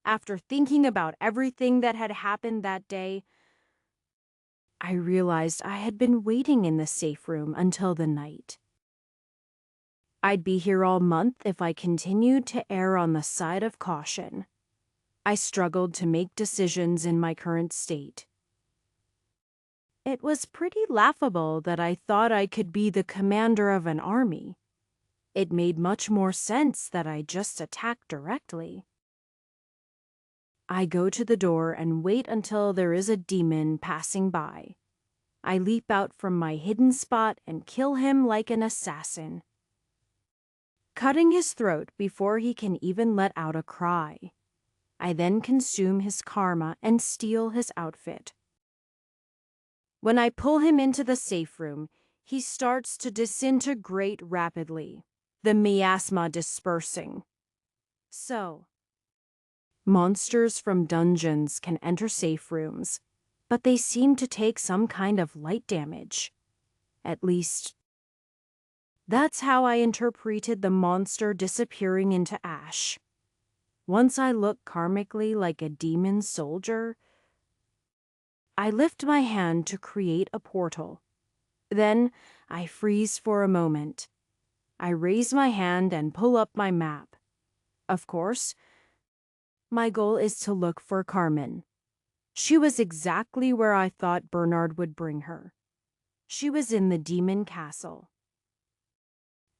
After thinking about everything that had happened that day, I realized I had been waiting in the safe room until the night. I'd be here all month if I continued to err on the side of caution. I struggled to make decisions in my current state. It was pretty laughable that I thought I could be the commander of an army. It made much more sense that I just attack directly. I go to the door and wait until there is a demon passing by. I leap out from my hidden spot and kill him like an assassin, cutting his throat before he can even let out a cry. I then consume his karma and steal his outfit. When I pull him into the safe room, he starts to disintegrate rapidly, the miasma dispersing. So, monsters from dungeons can enter safe rooms, but they seem to take some kind of light damage. At least, that's how I interpreted the monster disappearing into ash. Once I look karmically like a demon soldier, I lift my hand to create a portal. Then I freeze for a moment. I raise my hand and pull up my map. Of course, my goal is to look for Carmen. She was exactly where I thought Bernard would bring her. She was in the demon castle.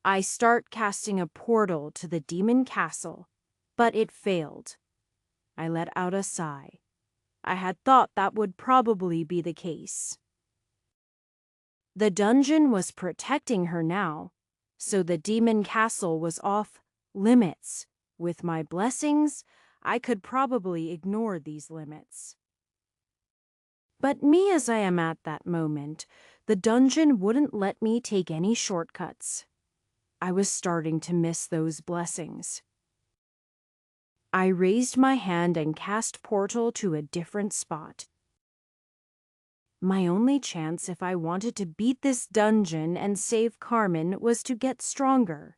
I start casting a portal to the demon castle, but it failed. I let out a sigh. I had thought that would probably be the case. The dungeon was protecting her now, so the demon castle was off limits. With my blessings, I could probably ignore these limits. But me as I am at that moment, the dungeon wouldn't let me take any shortcuts. I was starting to miss those blessings. I raised my hand and cast portal to a different spot. My only chance if I wanted to beat this dungeon and save Carmen was to get stronger.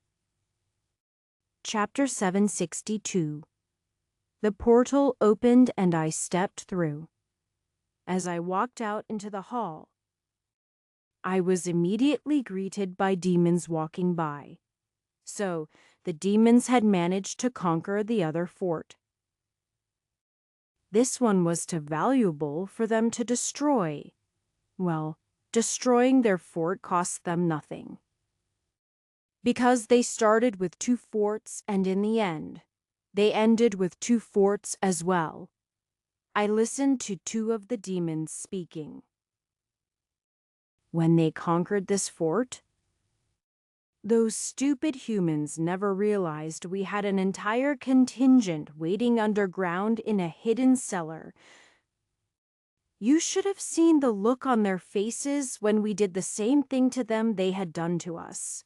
Chapter 762. The portal opened and I stepped through. As I walked out into the hall, I was immediately greeted by demons walking by. So, the demons had managed to conquer the other fort. This one was too valuable for them to destroy. Well, destroying their fort cost them nothing. Because they started with 2 forts and in the end, they ended with 2 forts as well. I listened to 2 of the demons speaking. When they conquered this fort, those stupid humans never realized we had an entire contingent waiting underground in a hidden cellar. You should have seen the look on their faces when we did the same thing to them they had done to us.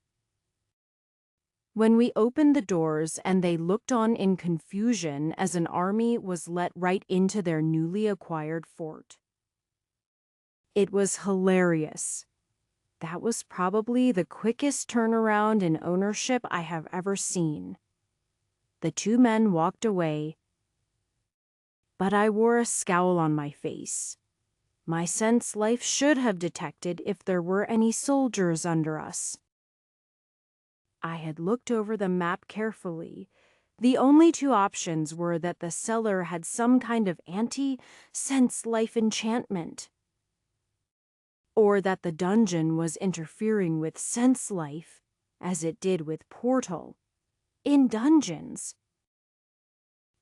When we opened the doors and they looked on in confusion as an army was let right into their newly acquired fort. It was hilarious. That was probably the quickest turnaround in ownership I have ever seen. The 2 men walked away, but I wore a scowl on my face. My sense life should have detected if there were any soldiers under us. I had looked over the map carefully, The only two options were that the cellar had some kind of anti-sense life enchantment, or that the dungeon was interfering with sense life, as it did with Portal. In dungeons,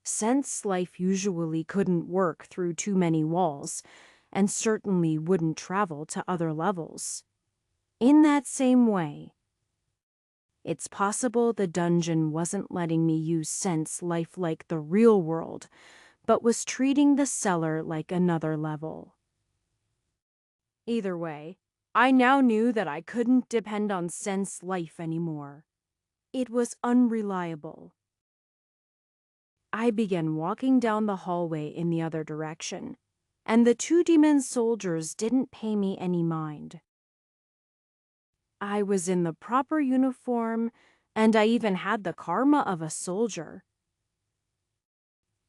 sense life usually couldn't work through too many walls, and certainly wouldn't travel to other levels. In that same way, it's possible the dungeon wasn't letting me use sense life like the real world, but was treating the cellar like another level. Either way, I now knew that I couldn't depend on sense life anymore. It was unreliable. I began walking down the hallway in the other direction, and the two demon soldiers didn't pay me any mind. I was in the proper uniform, and I even had the karma of a soldier.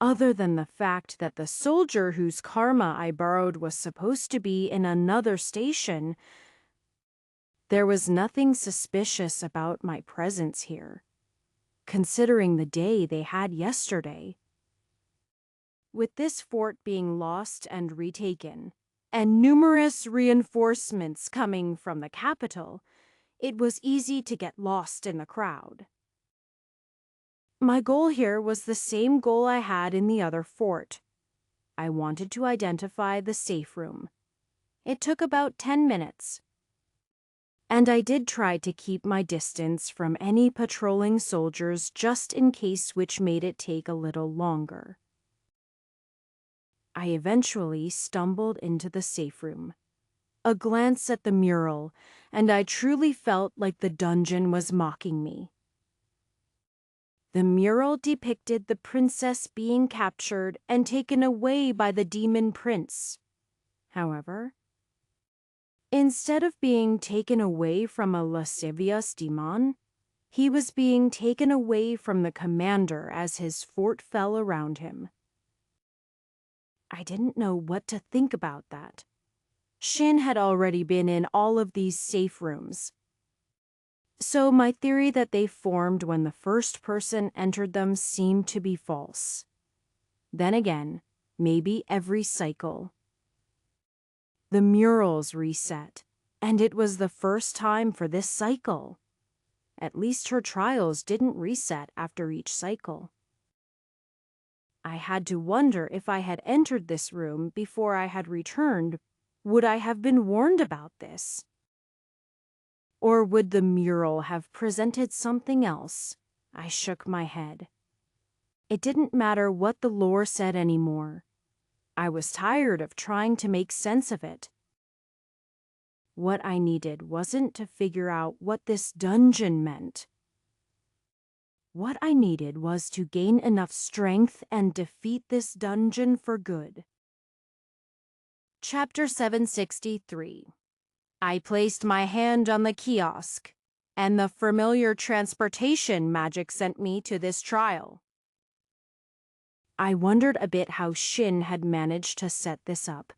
Other than the fact that the soldier whose karma I borrowed was supposed to be in another station, there was nothing suspicious about my presence here, considering the day they had yesterday. With this fort being lost and retaken, and numerous reinforcements coming from the capital, it was easy to get lost in the crowd. My goal here was the same goal I had in the other fort. I wanted to identify the safe room. It took about 10 minutes. And I did try to keep my distance from any patrolling soldiers just in case, which made it take a little longer. I eventually stumbled into the safe room. A glance at the mural, and I truly felt like the dungeon was mocking me. The mural depicted the princess being captured and taken away by the demon prince. However, instead of being taken away from a lascivious demon, he was being taken away from the commander as his fort fell around him. I didn't know what to think about that. Shin had already been in all of these safe rooms. So my theory that they formed when the first person entered them seemed to be false. Then again, maybe every cycle. The murals reset, and it was the first time for this cycle. At least her trials didn't reset after each cycle. I had to wonder if I had entered this room before I had returned, would I have been warned about this? Or would the mural have presented something else? I shook my head. It didn't matter what the lore said anymore. I was tired of trying to make sense of it. What I needed wasn't to figure out what this dungeon meant. What I needed was to gain enough strength and defeat this dungeon for good. Chapter 763. I placed my hand on the kiosk, and the familiar transportation magic sent me to this trial. I wondered a bit how Shin had managed to set this up,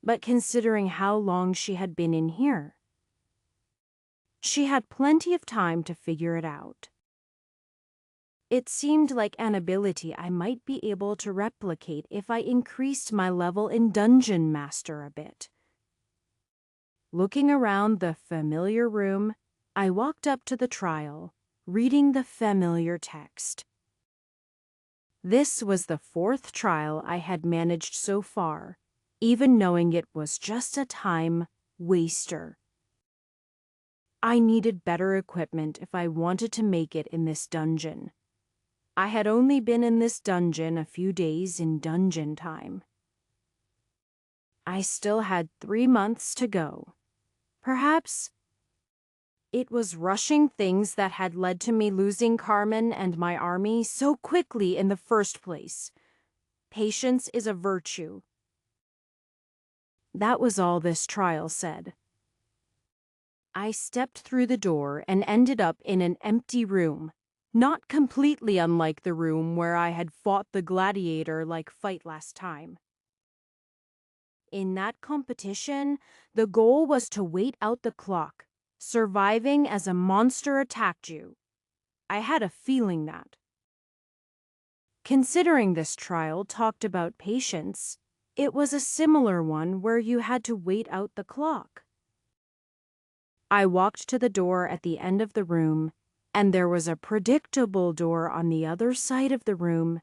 but considering how long she had been in here, she had plenty of time to figure it out. It seemed like an ability I might be able to replicate if I increased my level in Dungeon Master a bit. Looking around the familiar room, I walked up to the trial, reading the familiar text. This was the 4th trial I had managed so far, even knowing it was just a time waster. I needed better equipment if I wanted to make it in this dungeon. I had only been in this dungeon a few days in dungeon time. I still had 3 months to go. Perhaps it was rushing things that had led to me losing Carmen and my army so quickly in the first place. Patience is a virtue. That was all this trial said. I stepped through the door and ended up in an empty room, not completely unlike the room where I had fought the gladiator-like fight last time. In that competition, the goal was to wait out the clock, surviving as a monster attacked you. I had a feeling that. Considering this trial talked about patience, it was a similar one where you had to wait out the clock. I walked to the door at the end of the room, and there was a predictable door on the other side of the room,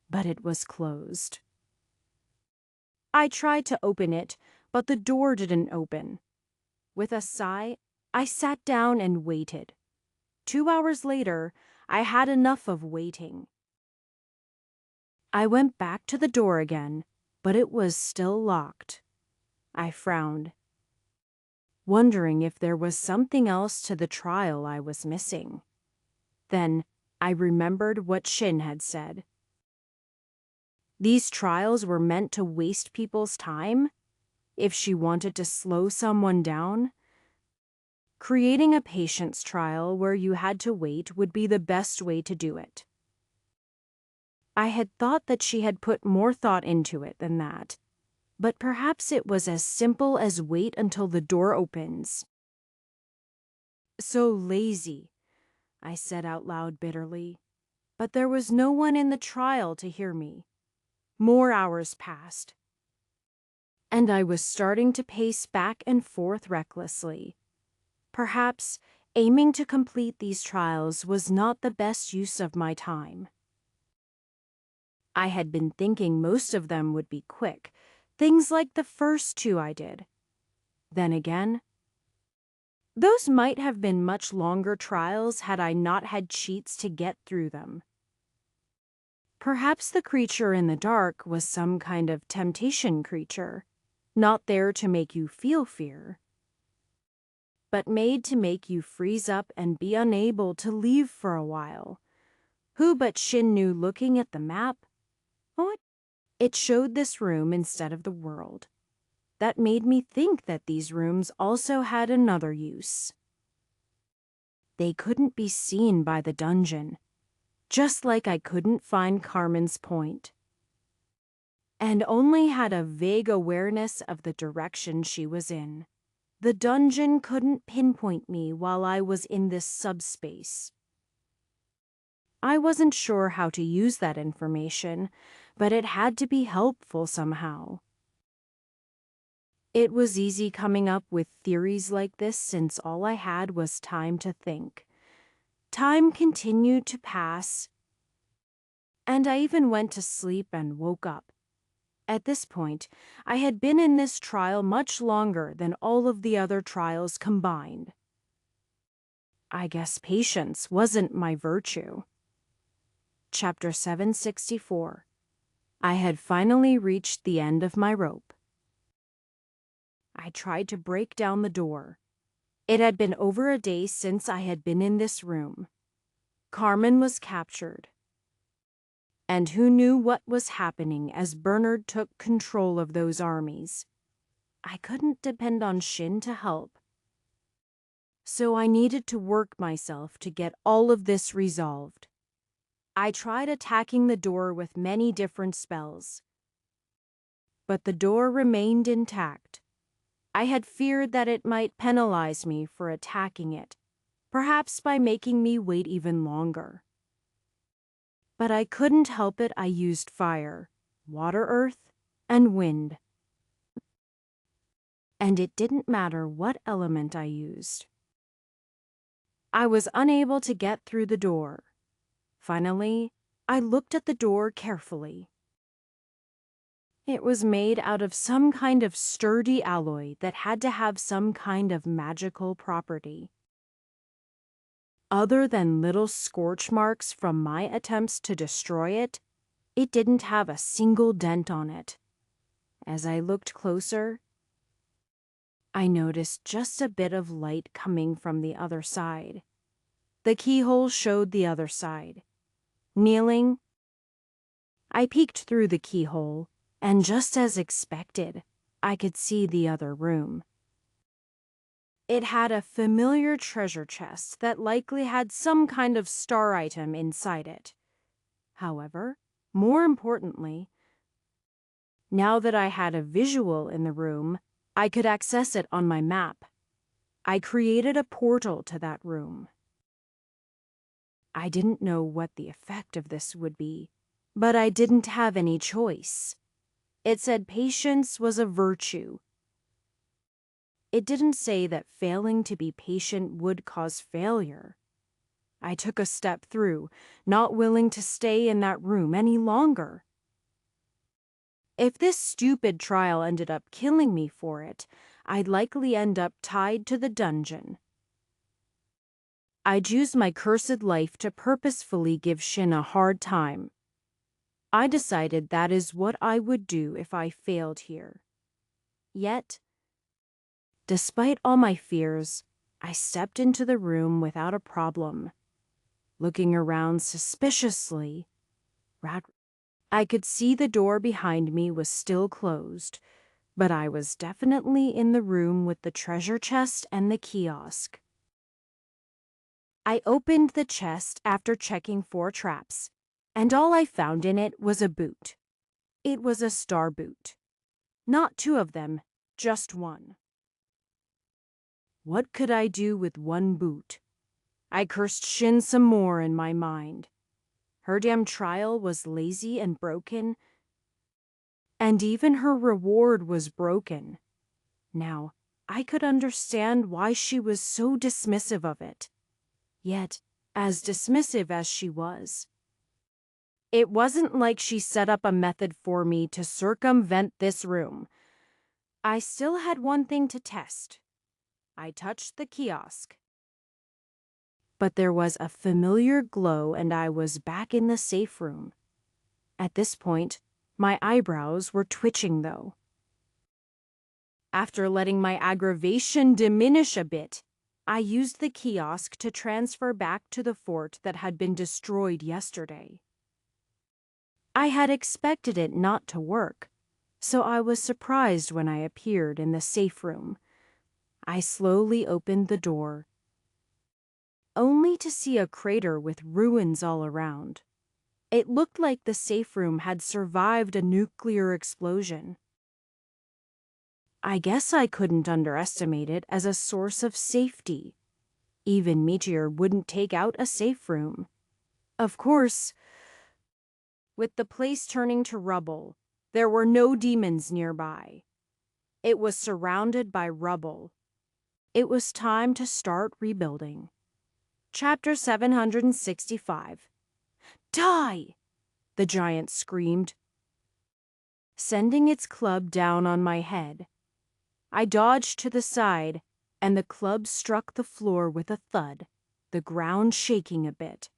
but it was closed. I tried to open it, but the door didn't open. With a sigh, I sat down and waited. 2 hours later, I had enough of waiting. I went back to the door again, but it was still locked. I frowned, wondering if there was something else to the trial I was missing. Then I remembered what Shin had said. These trials were meant to waste people's time? If she wanted to slow someone down? Creating a patience trial where you had to wait would be the best way to do it. I had thought that she had put more thought into it than that, but perhaps it was as simple as wait until the door opens. So lazy, I said out loud bitterly, but there was no one in the trial to hear me. More hours passed, and I was starting to pace back and forth recklessly. Perhaps aiming to complete these trials was not the best use of my time. I had been thinking most of them would be quick, things like the first 2 I did. Then again, those might have been much longer trials had I not had cheats to get through them. Perhaps the creature in the dark was some kind of temptation creature, not there to make you feel fear, but made to make you freeze up and be unable to leave for a while. Who but Shin knew, looking at the map? Oh, it showed this room instead of the world. That made me think that these rooms also had another use. They couldn't be seen by the dungeon, just like I couldn't find Carmen's point, and only had a vague awareness of the direction she was in. The dungeon couldn't pinpoint me while I was in this subspace. I wasn't sure how to use that information, but it had to be helpful somehow. It was easy coming up with theories like this since all I had was time to think. Time continued to pass, and I even went to sleep and woke up. At this point, I had been in this trial much longer than all of the other trials combined. I guess patience wasn't my virtue. Chapter 764. I had finally reached the end of my rope. I tried to break down the door. It had been over a day since I had been in this room. Carmen was captured. And who knew what was happening as Bernard took control of those armies? I couldn't depend on Shin to help. So I needed to work myself to get all of this resolved. I tried attacking the door with many different spells, but the door remained intact. I had feared that it might penalize me for attacking it, perhaps by making me wait even longer. But I couldn't help it. I used fire, water, earth, and wind. And it didn't matter what element I used. I was unable to get through the door. Finally, I looked at the door carefully. It was made out of some kind of sturdy alloy that had to have some kind of magical property. Other than little scorch marks from my attempts to destroy it, it didn't have a single dent on it. As I looked closer, I noticed just a bit of light coming from the other side. The keyhole showed the other side. Kneeling, I peeked through the keyhole, and just as expected, I could see the other room. It had a familiar treasure chest that likely had some kind of star item inside it. However, more importantly, now that I had a visual in the room, I could access it on my map. I created a portal to that room. I didn't know what the effect of this would be, But I didn't have any choice. It said patience was a virtue. It didn't say that failing to be patient would cause failure. I took a step through, not willing to stay in that room any longer. If this stupid trial ended up killing me for it, I'd likely end up tied to the dungeon. I'd use my cursed life to purposefully give Shin a hard time. I decided that is what I would do if I failed here. Yet, despite all my fears, I stepped into the room without a problem. Looking around suspiciously, I could see the door behind me was still closed, but I was definitely in the room with the treasure chest and the kiosk. I opened the chest after checking 4 traps, and all I found in it was a boot. It was a star boot. Not 2 of them, just 1. What could I do with 1 boot? I cursed Shin some more in my mind. Her damn trial was lazy and broken, and even her reward was broken. Now, I could understand why she was so dismissive of it. Yet, as dismissive as she was, it wasn't like she set up a method for me to circumvent this room. I still had one thing to test. I touched the kiosk. But there was a familiar glow and I was back in the safe room. At this point, my eyebrows were twitching though. After letting my aggravation diminish a bit, I used the kiosk to transfer back to the fort that had been destroyed yesterday. I had expected it not to work, so I was surprised when I appeared in the safe room. I slowly opened the door, only to see a crater with ruins all around. It looked like the safe room had survived a nuclear explosion. I guess I couldn't underestimate it as a source of safety. Even Meteor wouldn't take out a safe room. Of course, with the place turning to rubble, there were no demons nearby. It was surrounded by rubble. It was time to start rebuilding. Chapter 765. Die! The giant screamed, sending its club down on my head. I dodged to the side, and the club struck the floor with a thud, the ground shaking a bit.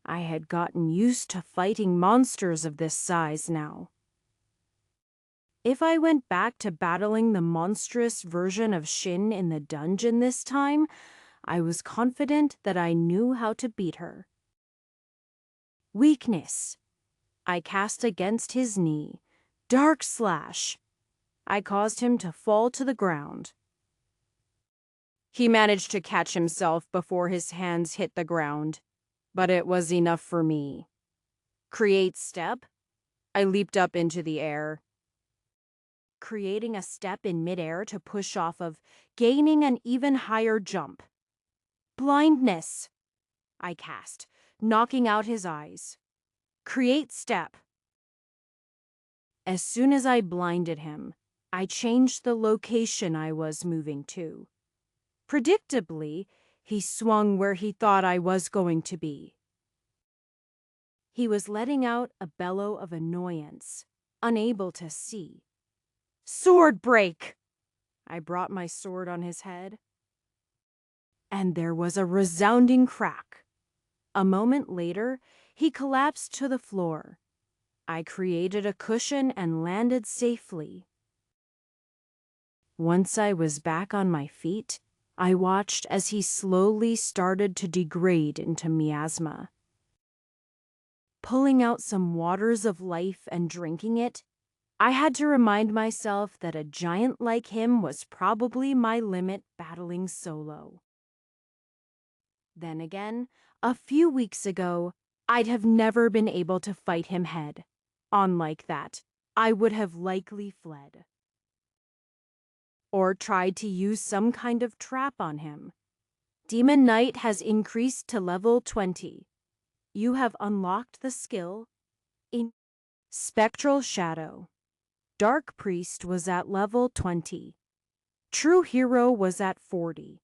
I had gotten used to fighting monsters of this size now. If I went back to battling the monstrous version of Shin in the dungeon this time, I was confident that I knew how to beat her. Weakness. I cast against his knee. Dark slash. I caused him to fall to the ground. He managed to catch himself before his hands hit the ground, but it was enough for me. Create step. I leaped up into the air, creating a step in midair to push off of, gaining an even higher jump. Blindness. I cast, knocking out his eyes. Create step. As soon as I blinded him, I changed the location I was moving to. Predictably, he swung where he thought I was going to be. He was letting out a bellow of annoyance, unable to see. Sword break! I brought my sword on his head, and there was a resounding crack. A moment later, he collapsed to the floor. I created a cushion and landed safely. Once I was back on my feet, I watched as he slowly started to degrade into miasma. Pulling out some waters of life and drinking it, I had to remind myself that a giant like him was probably my limit battling solo. Then again, a few weeks ago, I'd have never been able to fight him head. On like that, I would have likely fled. Or tried to use some kind of trap on him. Demon Knight has increased to level 20. You have unlocked the skill in Spectral Shadow. Dark Priest was at level 20. True Hero was at 40.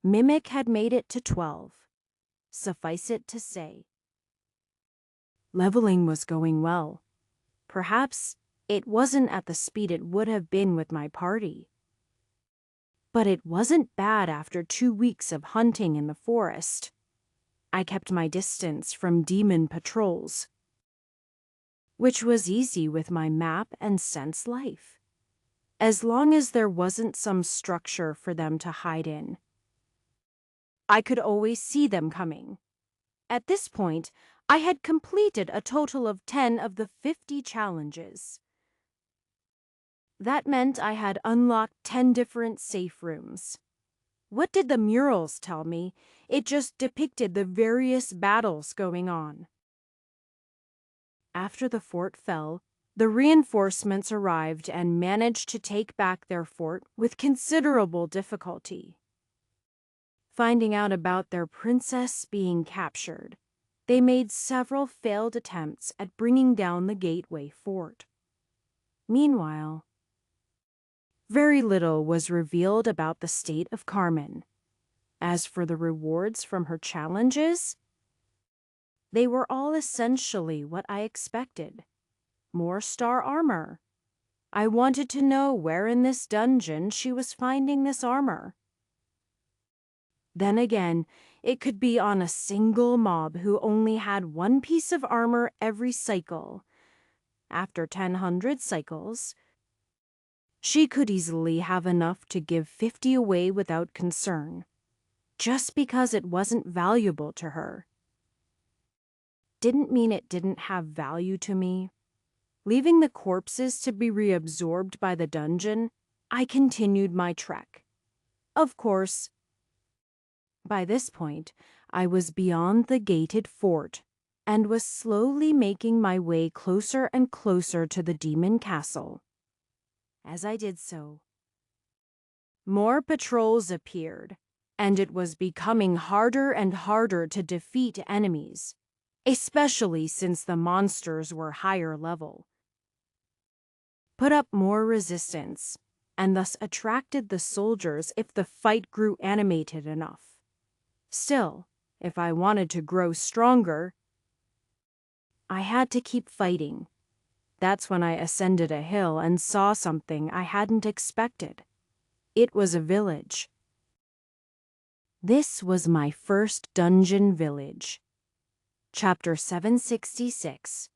Mimic had made it to 12. Suffice it to say, leveling was going well. Perhaps it wasn't at the speed it would have been with my party. But it wasn't bad after 2 weeks of hunting in the forest. I kept my distance from demon patrols, which was easy with my map and sense life, as long as there wasn't some structure for them to hide in. I could always see them coming. At this point, I had completed a total of 10 of the 50 challenges. That meant I had unlocked 10 different safe rooms. What did the murals tell me? It just depicted the various battles going on. After the fort fell, the reinforcements arrived and managed to take back their fort with considerable difficulty. Finding out about their princess being captured, they made several failed attempts at bringing down the gateway fort. Meanwhile, very little was revealed about the state of Carmen. As for the rewards from her challenges, they were all essentially what I expected. More star armor. I wanted to know where in this dungeon she was finding this armor. Then again, it could be on a single mob who only had one piece of armor every cycle. After 1,000 cycles, she could easily have enough to give 50 away without concern, just because it wasn't valuable to her. Didn't mean it didn't have value to me. Leaving the corpses to be reabsorbed by the dungeon, I continued my trek. Of course, by this point, I was beyond the gated fort and was slowly making my way closer and closer to the demon castle. As I did so, more patrols appeared, and it was becoming harder and harder to defeat enemies, especially since the monsters were higher level. Put up more resistance, and thus attracted the soldiers if the fight grew animated enough. Still, if I wanted to grow stronger, I had to keep fighting. That's when I ascended a hill and saw something I hadn't expected. It was a village. This was my first dungeon village. Chapter 766.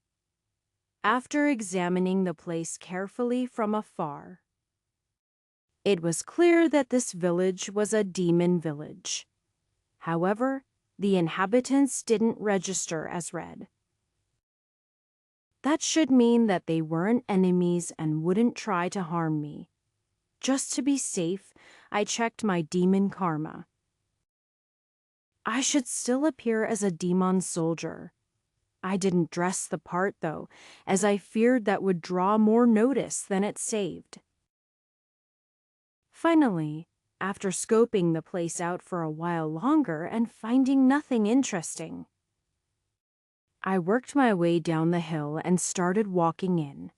After examining the place carefully from afar, it was clear that this village was a demon village. However, the inhabitants didn't register as red. That should mean that they weren't enemies and wouldn't try to harm me. Just to be safe, I checked my demon karma. I should still appear as a demon soldier. I didn't dress the part, though, as I feared that would draw more notice than it saved. Finally, after scoping the place out for a while longer and finding nothing interesting, I worked my way down the hill and started walking in.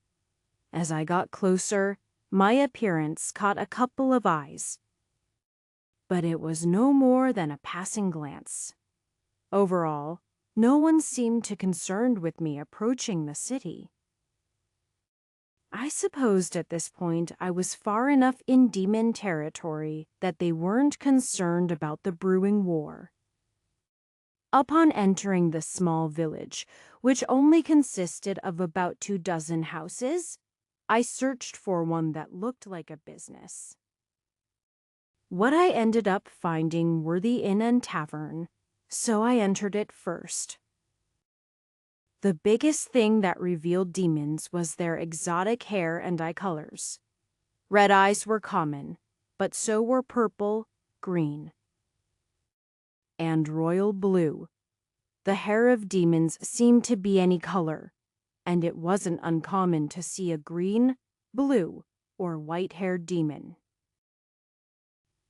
As I got closer, my appearance caught a couple of eyes, but it was no more than a passing glance. Overall, no one seemed too concerned with me approaching the city. I supposed at this point I was far enough in demon territory that they weren't concerned about the brewing war. Upon entering the small village, which only consisted of about 24 houses, I searched for one that looked like a business. What I ended up finding were the inn and tavern, so I entered it first. The biggest thing that revealed demons was their exotic hair and eye colors. Red eyes were common, but so were purple, green, and royal blue. The hair of demons seemed to be any color, and it wasn't uncommon to see a green, blue, or white-haired demon.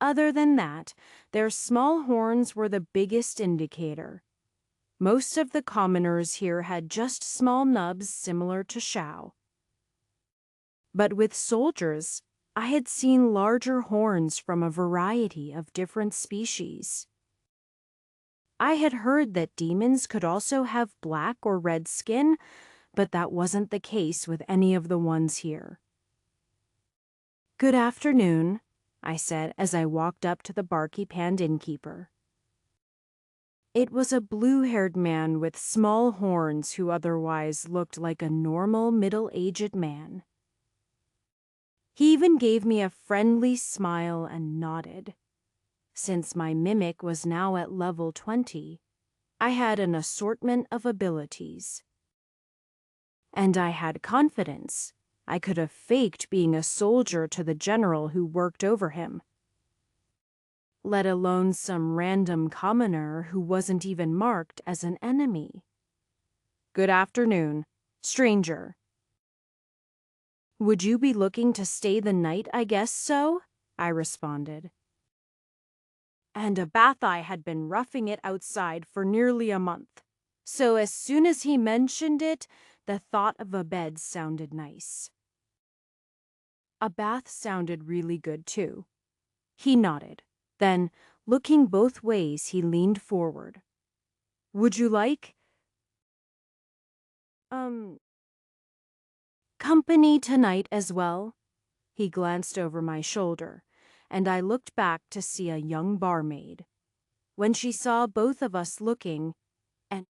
Other than that, their small horns were the biggest indicator. Most of the commoners here had just small nubs similar to Shao. But with soldiers, I had seen larger horns from a variety of different species. I had heard that demons could also have black or red skin, but that wasn't the case with any of the ones here. "Good afternoon," I said as I walked up to the barkeep and innkeeper. It was a blue-haired man with small horns who otherwise looked like a normal middle-aged man. He even gave me a friendly smile and nodded. Since my mimic was now at level 20, I had an assortment of abilities. And I had confidence. I could have faked being a soldier to the general who worked over him. Let alone some random commoner who wasn't even marked as an enemy. "Good afternoon, stranger. Would you be looking to stay the night, I guess so?" I responded. And Abathai had been roughing it outside for nearly a month, so as soon as he mentioned it, the thought of a bed sounded nice. A bath sounded really good too. He nodded. Then, looking both ways, he leaned forward. "Would you like, company tonight as well?" He glanced over my shoulder, and I looked back to see a young barmaid. When she saw both of us looking, and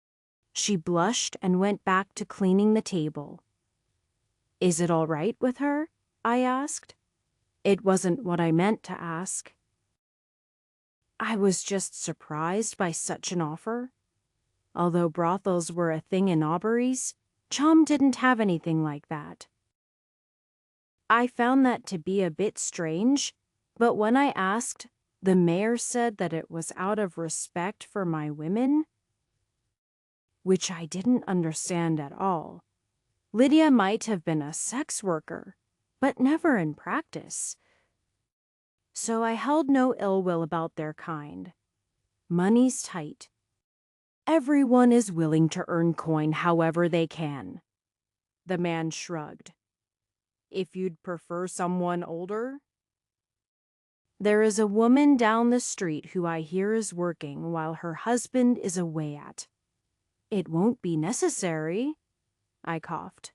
she blushed and went back to cleaning the table. "Is it all right with her?" I asked. It wasn't what I meant to ask. I was just surprised by such an offer. Although brothels were a thing in Aubrey's, Chum didn't have anything like that. I found that to be a bit strange, but when I asked, the mayor said that it was out of respect for my women, which I didn't understand at all. Lydia might have been a sex worker, but never in practice. So I held no ill will about their kind. Money's tight. Everyone is willing to earn coin however they can. The man shrugged. "If you'd prefer someone older?" "There is a woman down the street who I hear is working while her husband is away at." "It won't be necessary," I coughed,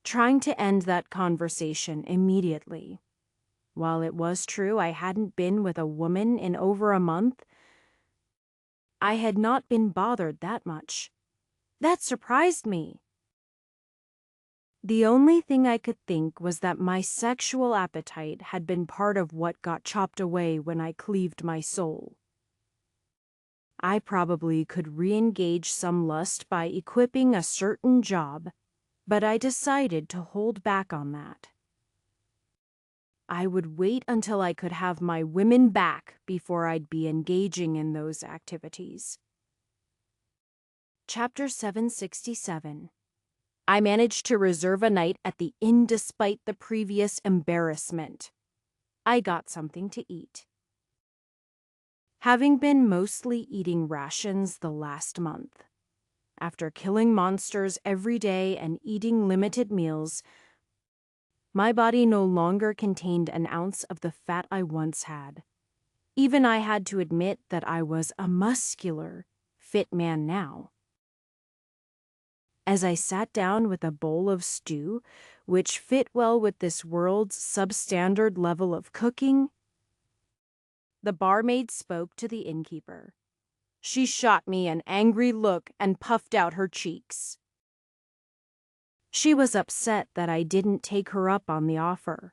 trying to end that conversation immediately. While it was true I hadn't been with a woman in over a month, I had not been bothered that much. That surprised me. The only thing I could think was that my sexual appetite had been part of what got chopped away when I cleaved my soul. I probably could re-engage some lust by equipping a certain job, but I decided to hold back on that. I would wait until I could have my women back before I'd be engaging in those activities. Chapter 767. I managed to reserve a night at the inn despite the previous embarrassment. I got something to eat. Having been mostly eating rations the last month, after killing monsters every day and eating limited meals, my body no longer contained an ounce of the fat I once had. Even I had to admit that I was a muscular, fit man now. As I sat down with a bowl of stew, which fit well with this world's substandard level of cooking, the barmaid spoke to the innkeeper. She shot me an angry look and puffed out her cheeks. She was upset that I didn't take her up on the offer.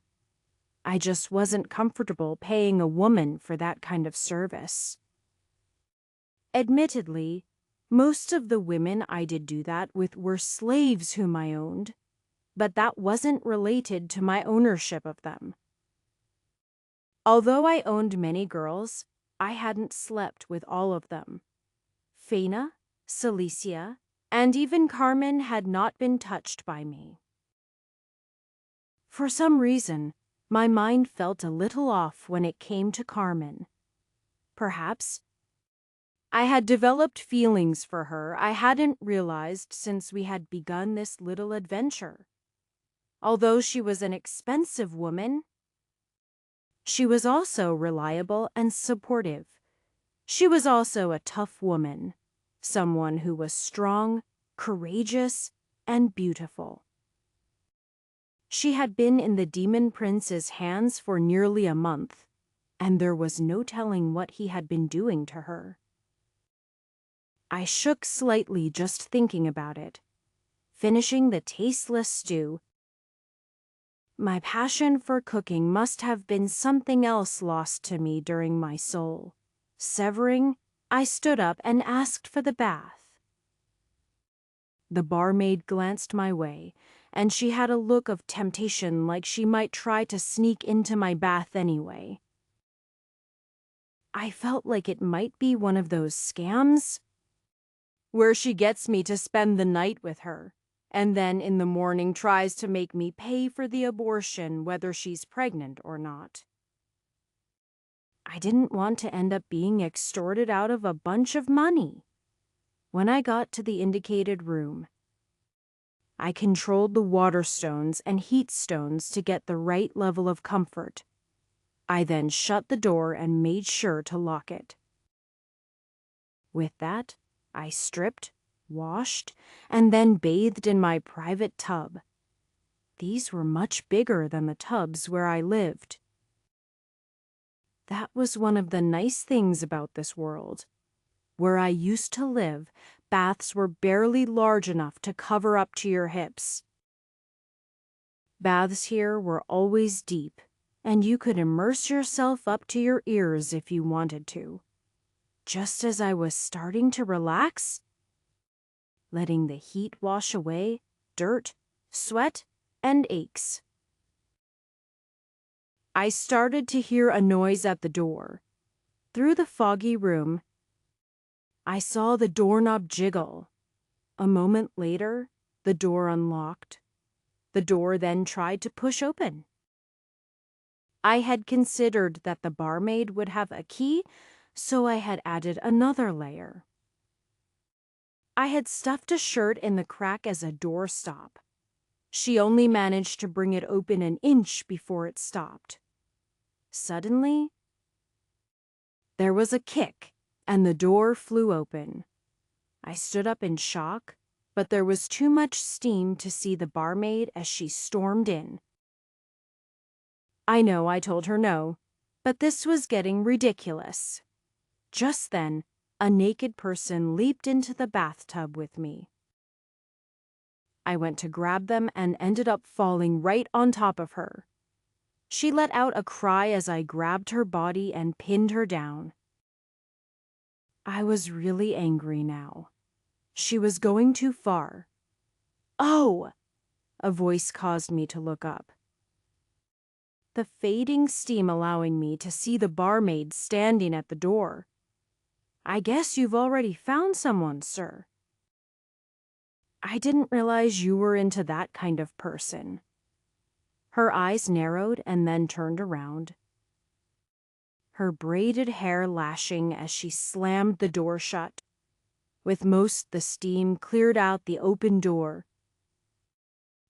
I just wasn't comfortable paying a woman for that kind of service. Admittedly, most of the women I did do that with were slaves whom I owned, but that wasn't related to my ownership of them. Although I owned many girls, I hadn't slept with all of them. Faina, Celicia, and even Carmen had not been touched by me. For some reason, my mind felt a little off when it came to Carmen. Perhaps I had developed feelings for her I hadn't realized since we had begun this little adventure. Although she was an expensive woman, she was also reliable and supportive. She was also a tough woman, someone who was strong, courageous, and beautiful. She had been in the Demon Prince's hands for nearly a month, and there was no telling what he had been doing to her. I shook slightly just thinking about it. Finishing the tasteless stew, my passion for cooking must have been something else lost to me during my soul. Severing, I stood up and asked for the bath. The barmaid glanced my way, and she had a look of temptation, like she might try to sneak into my bath anyway. I felt like it might be one of those scams where she gets me to spend the night with her, and then in the morning tries to make me pay for the abortion whether she's pregnant or not. I didn't want to end up being extorted out of a bunch of money. When I got to the indicated room, I controlled the water stones and heat stones to get the right level of comfort. I then shut the door and made sure to lock it. With that, I stripped, washed, and then bathed in my private tub. These were much bigger than the tubs where I lived. That was one of the nice things about this world. Where I used to live, baths were barely large enough to cover up to your hips. Baths here were always deep, and you could immerse yourself up to your ears if you wanted to. Just as I was starting to relax, letting the heat wash away dirt, sweat, and aches, I started to hear a noise at the door. Through the foggy room, I saw the doorknob jiggle. A moment later, the door unlocked. The door then tried to push open. I had considered that the barmaid would have a key, so I had added another layer. I had stuffed a shirt in the crack as a doorstop. She only managed to bring it open an inch before it stopped. Suddenly, there was a kick, and the door flew open. I stood up in shock, but there was too much steam to see the barmaid as she stormed in. I know I told her no, but this was getting ridiculous. Just then, a naked person leaped into the bathtub with me. I went to grab them and ended up falling right on top of her. She let out a cry as I grabbed her body and pinned her down. I was really angry now. She was going too far. "Oh!" a voice caused me to look up. The fading steam allowing me to see the barmaid standing at the door. "I guess you've already found someone, sir." "I didn't realize you were into that kind of person." Her eyes narrowed and then turned around, her braided hair lashing as she slammed the door shut. With most the steam cleared out the open door,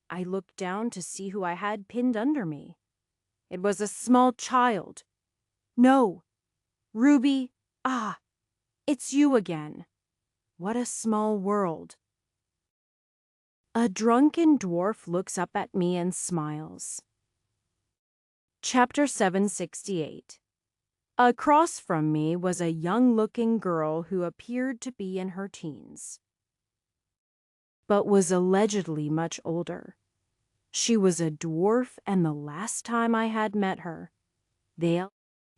I looked down to see who I had pinned under me. It was a small child. "No, Ruby, it's you again. What a small world." A drunken dwarf looks up at me and smiles. Chapter 768. Across from me was a young-looking girl who appeared to be in her teens, but was allegedly much older. She was a dwarf, and the last time I had met her,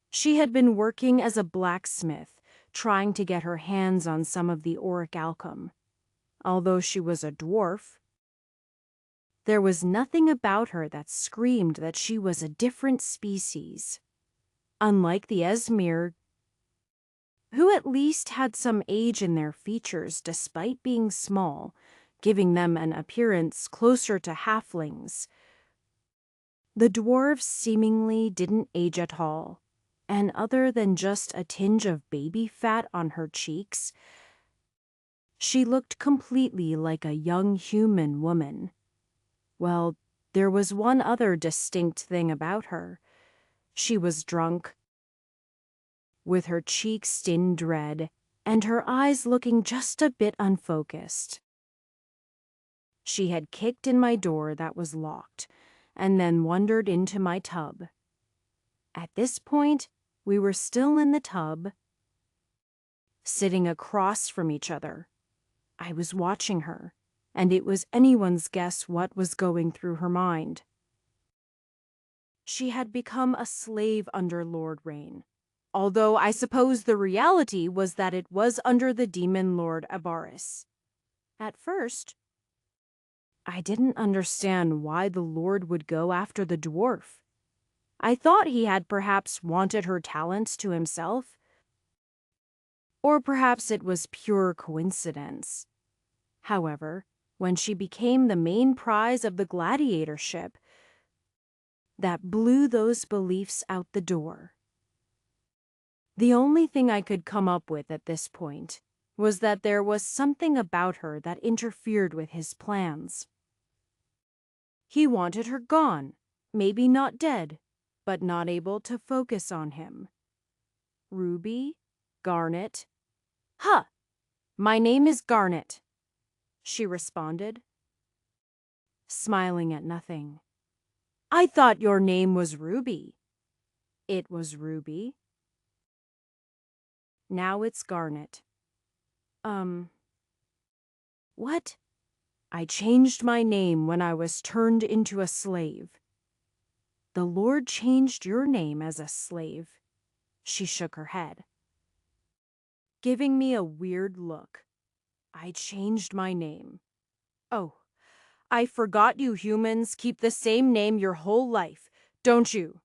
she had been working as a blacksmith, trying to get her hands on some of the orichalcum. Although she was a dwarf, there was nothing about her that screamed that she was a different species. Unlike the Esmir, who at least had some age in their features despite being small, giving them an appearance closer to halflings, the dwarves seemingly didn't age at all, and other than just a tinge of baby fat on her cheeks, she looked completely like a young human woman. Well, there was one other distinct thing about her. She was drunk, with her cheeks stained red, and her eyes looking just a bit unfocused. She had kicked in my door that was locked, and then wandered into my tub. At this point, we were still in the tub, sitting across from each other. I was watching her, and it was anyone's guess what was going through her mind. She had become a slave under Lord Rain, although I suppose the reality was that it was under the demon Lord Abaris. At first, I didn't understand why the Lord would go after the dwarf. I thought he had perhaps wanted her talents to himself, or perhaps it was pure coincidence. However, when she became the main prize of the gladiatorship, that blew those beliefs out the door. The only thing I could come up with at this point was that there was something about her that interfered with his plans. He wanted her gone, maybe not dead, but not able to focus on him. Ruby? Garnet? "Huh! My name is Garnet," she responded, smiling at nothing. "I thought your name was Ruby." It was Ruby. Now it's Garnet. What? I changed my name when I was turned into a slave. The Lord changed your name as a slave. She shook her head, giving me a weird look. I changed my name. Oh, I forgot you humans keep the same name your whole life, don't you?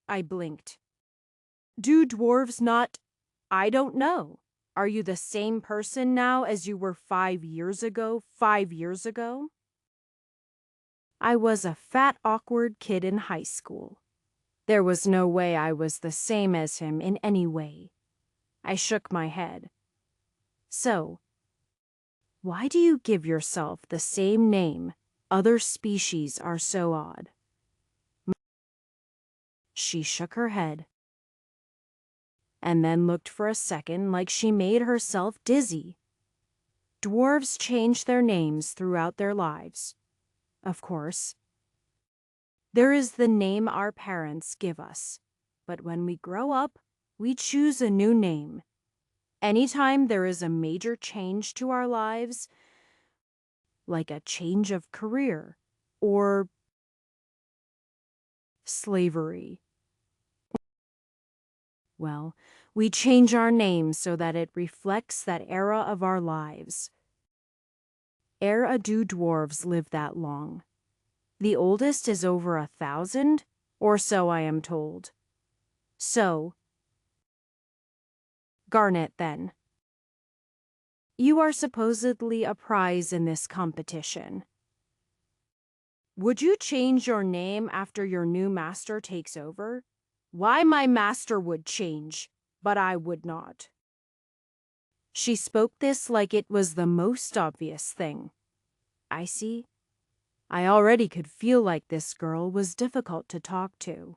I blinked. Do dwarves not? I don't know. Are you the same person now as you were 5 years ago? 5 years ago? I was a fat, awkward kid in high school. There was no way I was the same as him in any way. I shook my head. So, why do you give yourself the same name? Other species are so odd. She shook her head, and then looked for a second like she made herself dizzy. Dwarves change their names throughout their lives, of course. There is the name our parents give us, but when we grow up, we choose a new name. Anytime there is a major change to our lives, like a change of career or slavery, well, we change our name so that it reflects that era of our lives. Ere ado dwarves live that long. The oldest is over 1,000, or so I am told. So, Garnet, then. You are supposedly a prize in this competition. Would you change your name after your new master takes over? Why, my master would change, but I would not. She spoke this like it was the most obvious thing. I see. I already could feel like this girl was difficult to talk to.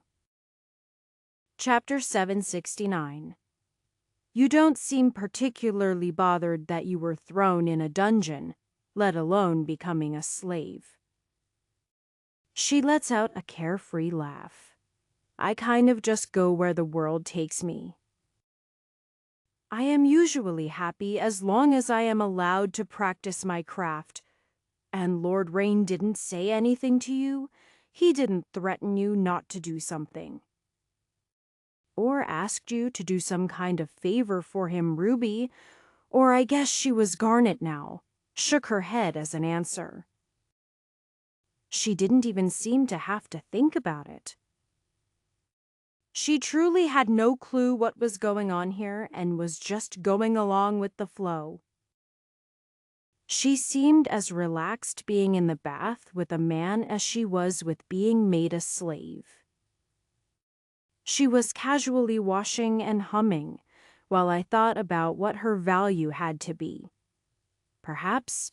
Chapter 769. You don't seem particularly bothered that you were thrown in a dungeon, let alone becoming a slave. She lets out a carefree laugh. I kind of just go where the world takes me. I am usually happy as long as I am allowed to practice my craft. And Lord Rain didn't say anything to you? He didn't threaten you not to do something? Or asked you to do some kind of favor for him, Ruby? Or I guess she was Garnet now, shook her head as an answer. She didn't even seem to have to think about it. She truly had no clue what was going on here and was just going along with the flow. She seemed as relaxed being in the bath with a man as she was with being made a slave. She was casually washing and humming, while I thought about what her value had to be. Perhaps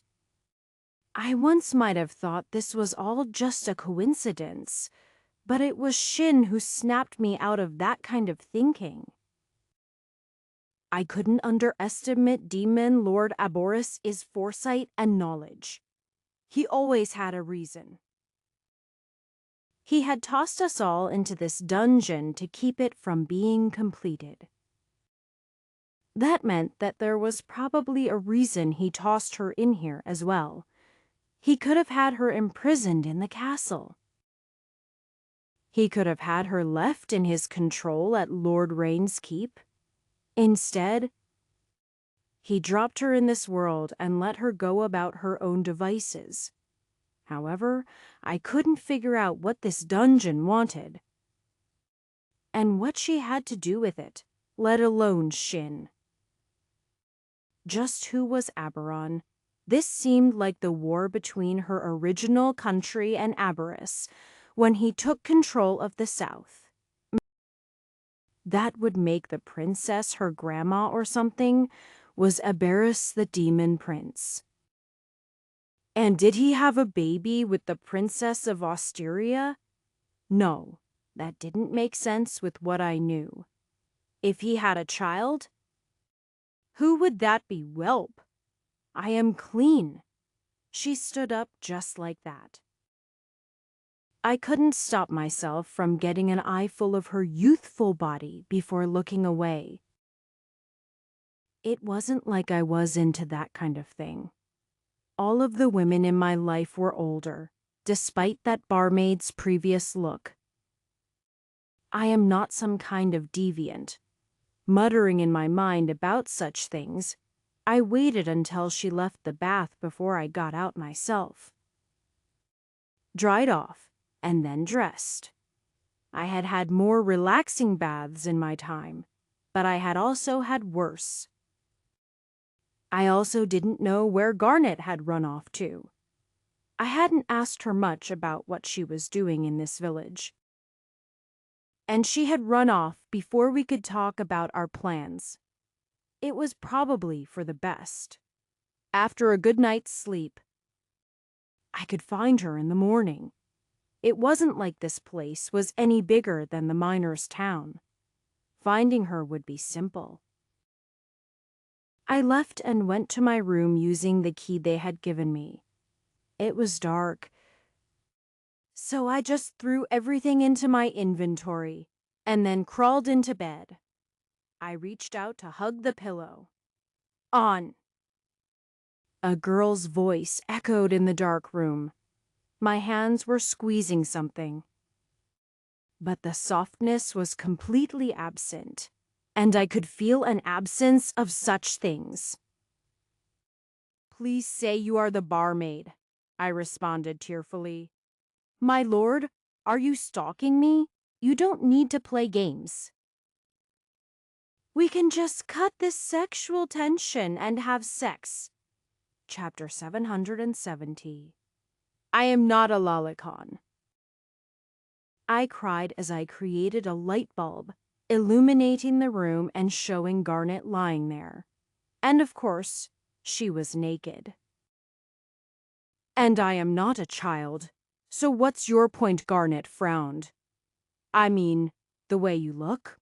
I once might have thought this was all just a coincidence, but it was Shin who snapped me out of that kind of thinking. I couldn't underestimate Demon Lord Aboris' foresight and knowledge. He always had a reason. He had tossed us all into this dungeon to keep it from being completed. That meant that there was probably a reason he tossed her in here as well. He could have had her imprisoned in the castle. He could have had her left in his control at Lord Rain's keep. Instead, he dropped her in this world and let her go about her own devices. However, I couldn't figure out what this dungeon wanted, and what she had to do with it, let alone Shin. Just who was Aberon? This seemed like the war between her original country and Aboris, when he took control of the South. That would make the princess her grandma or something, was Aboris the Demon Prince. And did he have a baby with the Princess of Osteria? No, that didn't make sense with what I knew. If he had a child, who would that be? Whelp? I am clean. She stood up just like that. I couldn't stop myself from getting an eyeful of her youthful body before looking away. It wasn't like I was into that kind of thing. All of the women in my life were older, despite that barmaid's previous look. I am not some kind of deviant. Muttering in my mind about such things, I waited until she left the bath before I got out myself. Dried off, and then dressed. I had had more relaxing baths in my time, but I had also had worse. I also didn't know where Garnet had run off to. I hadn't asked her much about what she was doing in this village. And she had run off before we could talk about our plans. It was probably for the best. After a good night's sleep, I could find her in the morning. It wasn't like this place was any bigger than the miners' town. Finding her would be simple. I left and went to my room using the key they had given me. It was dark, so I just threw everything into my inventory and then crawled into bed. I reached out to hug the pillow. On! A girl's voice echoed in the dark room. My hands were squeezing something, but the softness was completely absent, and I could feel an absence of such things. "Please say you are the barmaid," I responded tearfully. "My lord, are you stalking me? You don't need to play games. We can just cut this sexual tension and have sex." Chapter 770. I am not a lolicon. I cried as I created a light bulb, illuminating the room and showing Garnet lying there. And of course, she was naked. "And I am not a child, so what's your point?" Garnet frowned. "I mean, the way you look?"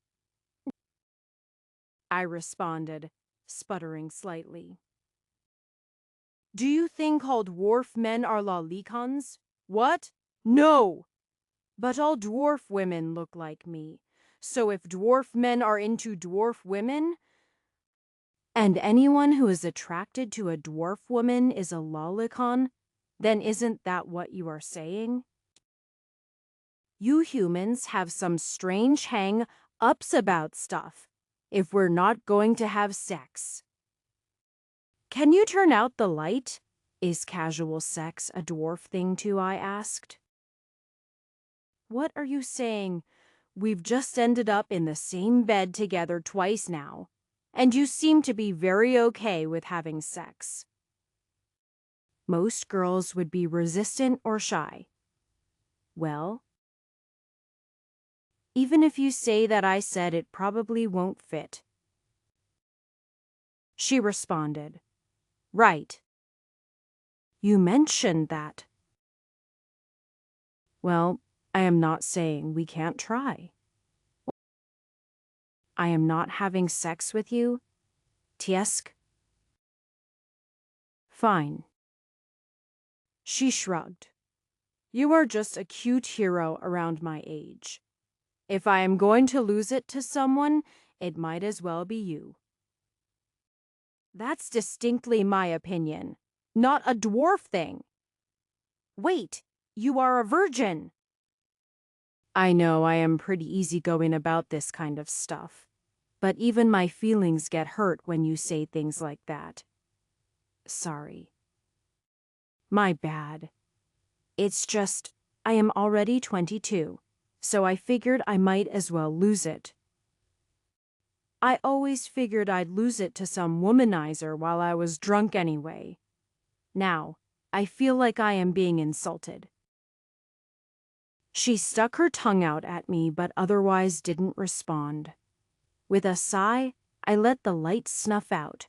I responded, sputtering slightly. "Do you think all dwarf men are lolicons? What? No! But all dwarf women look like me. So if dwarf men are into dwarf women, and anyone who is attracted to a dwarf woman is a lolicon, then isn't that what you are saying? You humans have some strange hang-ups about stuff, if we're not going to have sex. Can you turn out the light? Is casual sex a dwarf thing too? I asked. What are you saying? We've just ended up in the same bed together twice now, and you seem to be very okay with having sex. Most girls would be resistant or shy. Well, Even if you say that I said it probably won't fit." She responded, "Right. You mentioned that." "Well, I am not saying we can't try." "I am not having sex with you, Tiesk." "Fine." She shrugged. "You are just a cute hero around my age. If I am going to lose it to someone, it might as well be you." "That's distinctly my opinion, not a dwarf thing." "Wait, you are a virgin." "I know I am pretty easygoing about this kind of stuff, but even my feelings get hurt when you say things like that. Sorry." "My bad. It's just, I am already 22, so I figured I might as well lose it." "I always figured I'd lose it to some womanizer while I was drunk anyway. Now, I feel like I am being insulted." She stuck her tongue out at me but otherwise didn't respond. With a sigh, I let the light snuff out.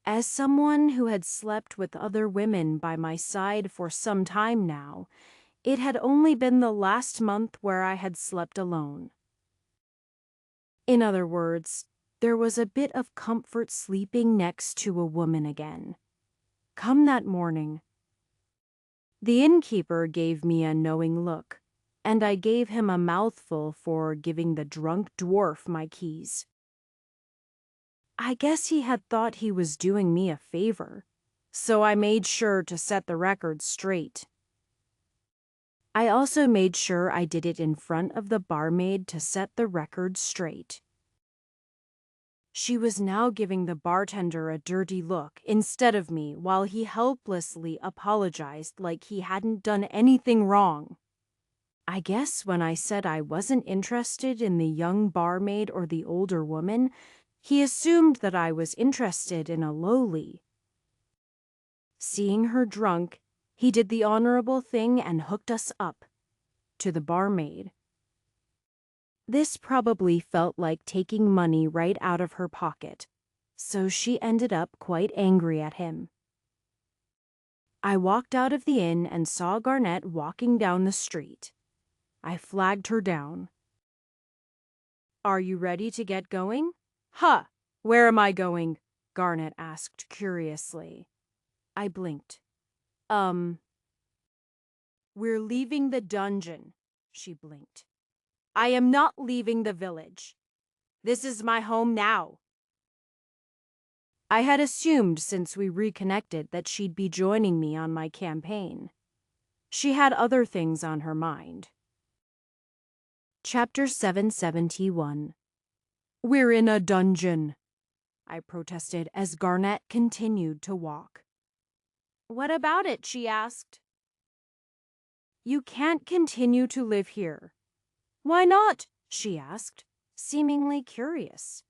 As someone who had slept with other women by my side for some time now, it had only been the last month where I had slept alone. In other words, there was a bit of comfort sleeping next to a woman again. Come that morning, the innkeeper gave me a knowing look, and I gave him a mouthful for giving the drunk dwarf my keys. I guess he had thought he was doing me a favor, so I made sure to set the record straight. I also made sure I did it in front of the barmaid to set the record straight. She was now giving the bartender a dirty look instead of me while he helplessly apologized like he hadn't done anything wrong. I guess when I said I wasn't interested in the young barmaid or the older woman, he assumed that I was interested in a lowly. Seeing her drunk, he did the honorable thing and hooked us up to the barmaid. This probably felt like taking money right out of her pocket, so she ended up quite angry at him. I walked out of the inn and saw Garnett walking down the street. I flagged her down. "Are you ready to get going?" "Huh! Where am I going?" Garnett asked curiously. I blinked. "We're leaving the dungeon," she blinked. "I am not leaving the village. This is my home now." I had assumed since we reconnected that she'd be joining me on my campaign. She had other things on her mind. Chapter 771. "We're in a dungeon," I protested as Garnett continued to walk. "What about it?" she asked. "You can't continue to live here." "Why not?" she asked, seemingly curious.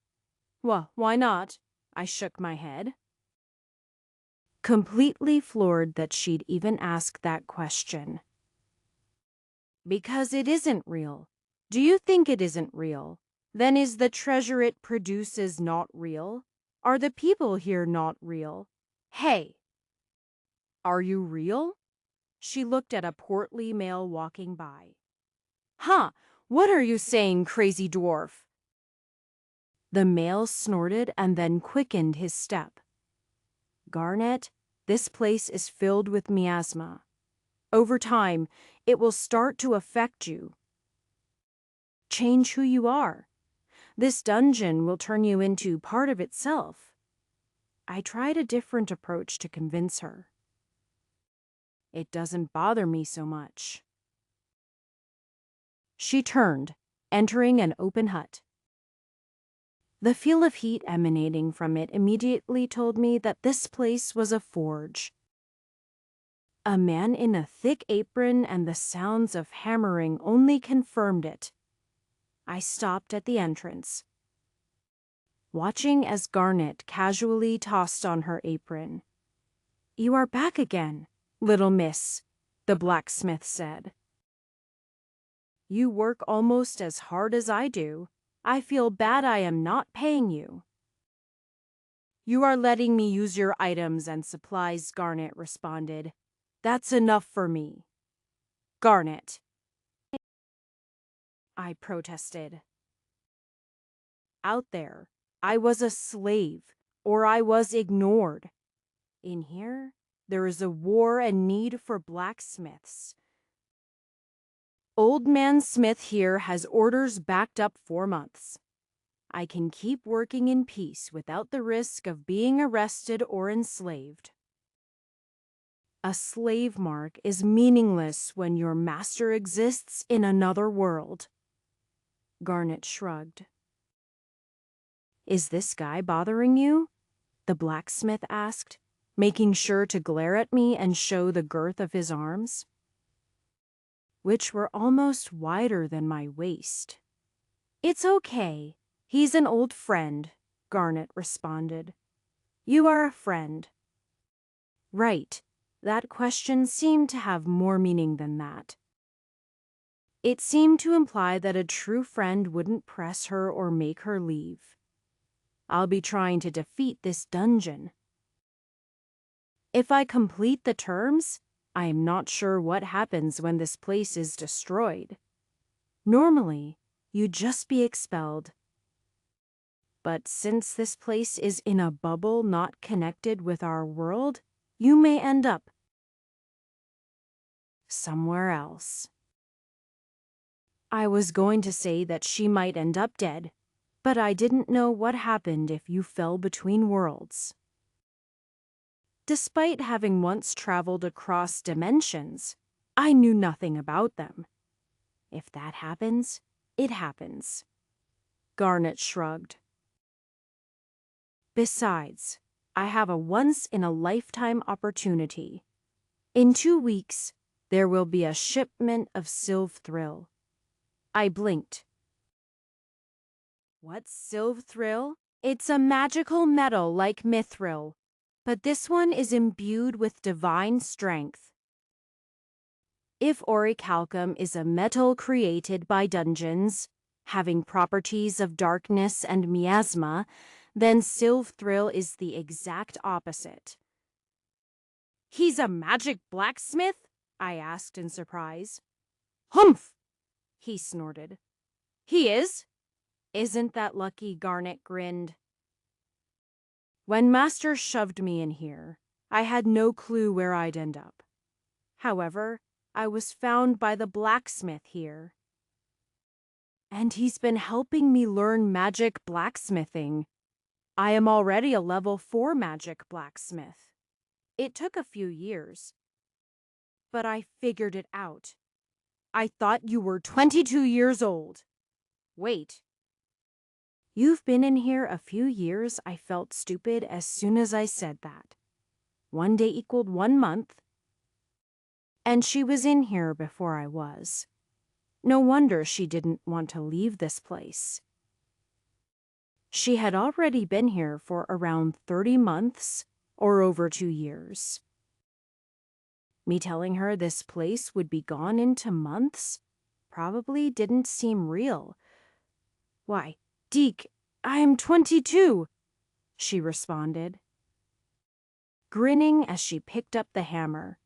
"Well, why not?" I shook my head. Completely floored that she'd even asked that question. "Because it isn't real. Do you think it isn't real? Then is the treasure it produces not real? Are the people here not real? Hey, are you real?" She looked at a portly male walking by. "Huh, what are you saying, crazy dwarf?" The male snorted and then quickened his step. "Garnett, this place is filled with miasma. Over time, it will start to affect you. Change who you are. This dungeon will turn you into part of itself." I tried a different approach to convince her. "It doesn't bother me so much." She turned, entering an open hut. The feel of heat emanating from it immediately told me that this place was a forge. A man in a thick apron and the sounds of hammering only confirmed it. I stopped at the entrance, watching as Garnett casually tossed on her apron. "You are back again, little miss," the blacksmith said. You work almost as hard as I do. I feel bad I am not paying you." "You are letting me use your items and supplies," Garnet responded. "That's enough for me." "Garnet," I protested. "Out there, I was a slave, or I was ignored. In here, there is a war and need for blacksmiths. Old Man Smith here has orders backed up for months. I can keep working in peace without the risk of being arrested or enslaved." "A slave mark is meaningless when your master exists in another world." Garnet shrugged. "Is this guy bothering you?" the blacksmith asked, making sure to glare at me and show the girth of his arms, which were almost wider than my waist. "It's okay. He's an old friend," Garnet responded. "You are a friend." Right. That question seemed to have more meaning than that. It seemed to imply that a true friend wouldn't press her or make her leave. I'll be trying to defeat this dungeon. If I complete the terms, I am not sure what happens when this place is destroyed. Normally, you'd just be expelled. But since this place is in a bubble not connected with our world, you may end up somewhere else. I was going to say that she might end up dead, but I didn't know what happened if you fell between worlds. Despite having once traveled across dimensions, I knew nothing about them. If that happens, it happens. Garnet shrugged. Besides, I have a once-in-a-lifetime opportunity. In 2 weeks, there will be a shipment of Silvthrill. I blinked. What's Silvthrill? It's a magical metal like Mithril, but this one is imbued with divine strength. If orichalcum is a metal created by dungeons, having properties of darkness and miasma, then Silvthrill is the exact opposite. "He's a magic blacksmith?" I asked in surprise. "Humph!" he snorted. "He is?" "Isn't that lucky?" Garnet grinned. When Master shoved me in here, I had no clue where I'd end up. However, I was found by the blacksmith here. And he's been helping me learn magic blacksmithing. I am already a level 4 magic blacksmith. It took a few years, but I figured it out. I thought you were 22 years old. Wait. You've been in here a few years. I felt stupid as soon as I said that. 1 day equaled 1 month. And she was in here before I was. No wonder she didn't want to leave this place. She had already been here for around 30 months or over 2 years. Me telling her this place would be gone into months probably didn't seem real. "Why, Deke, I am 22, she responded, grinning as she picked up the hammer.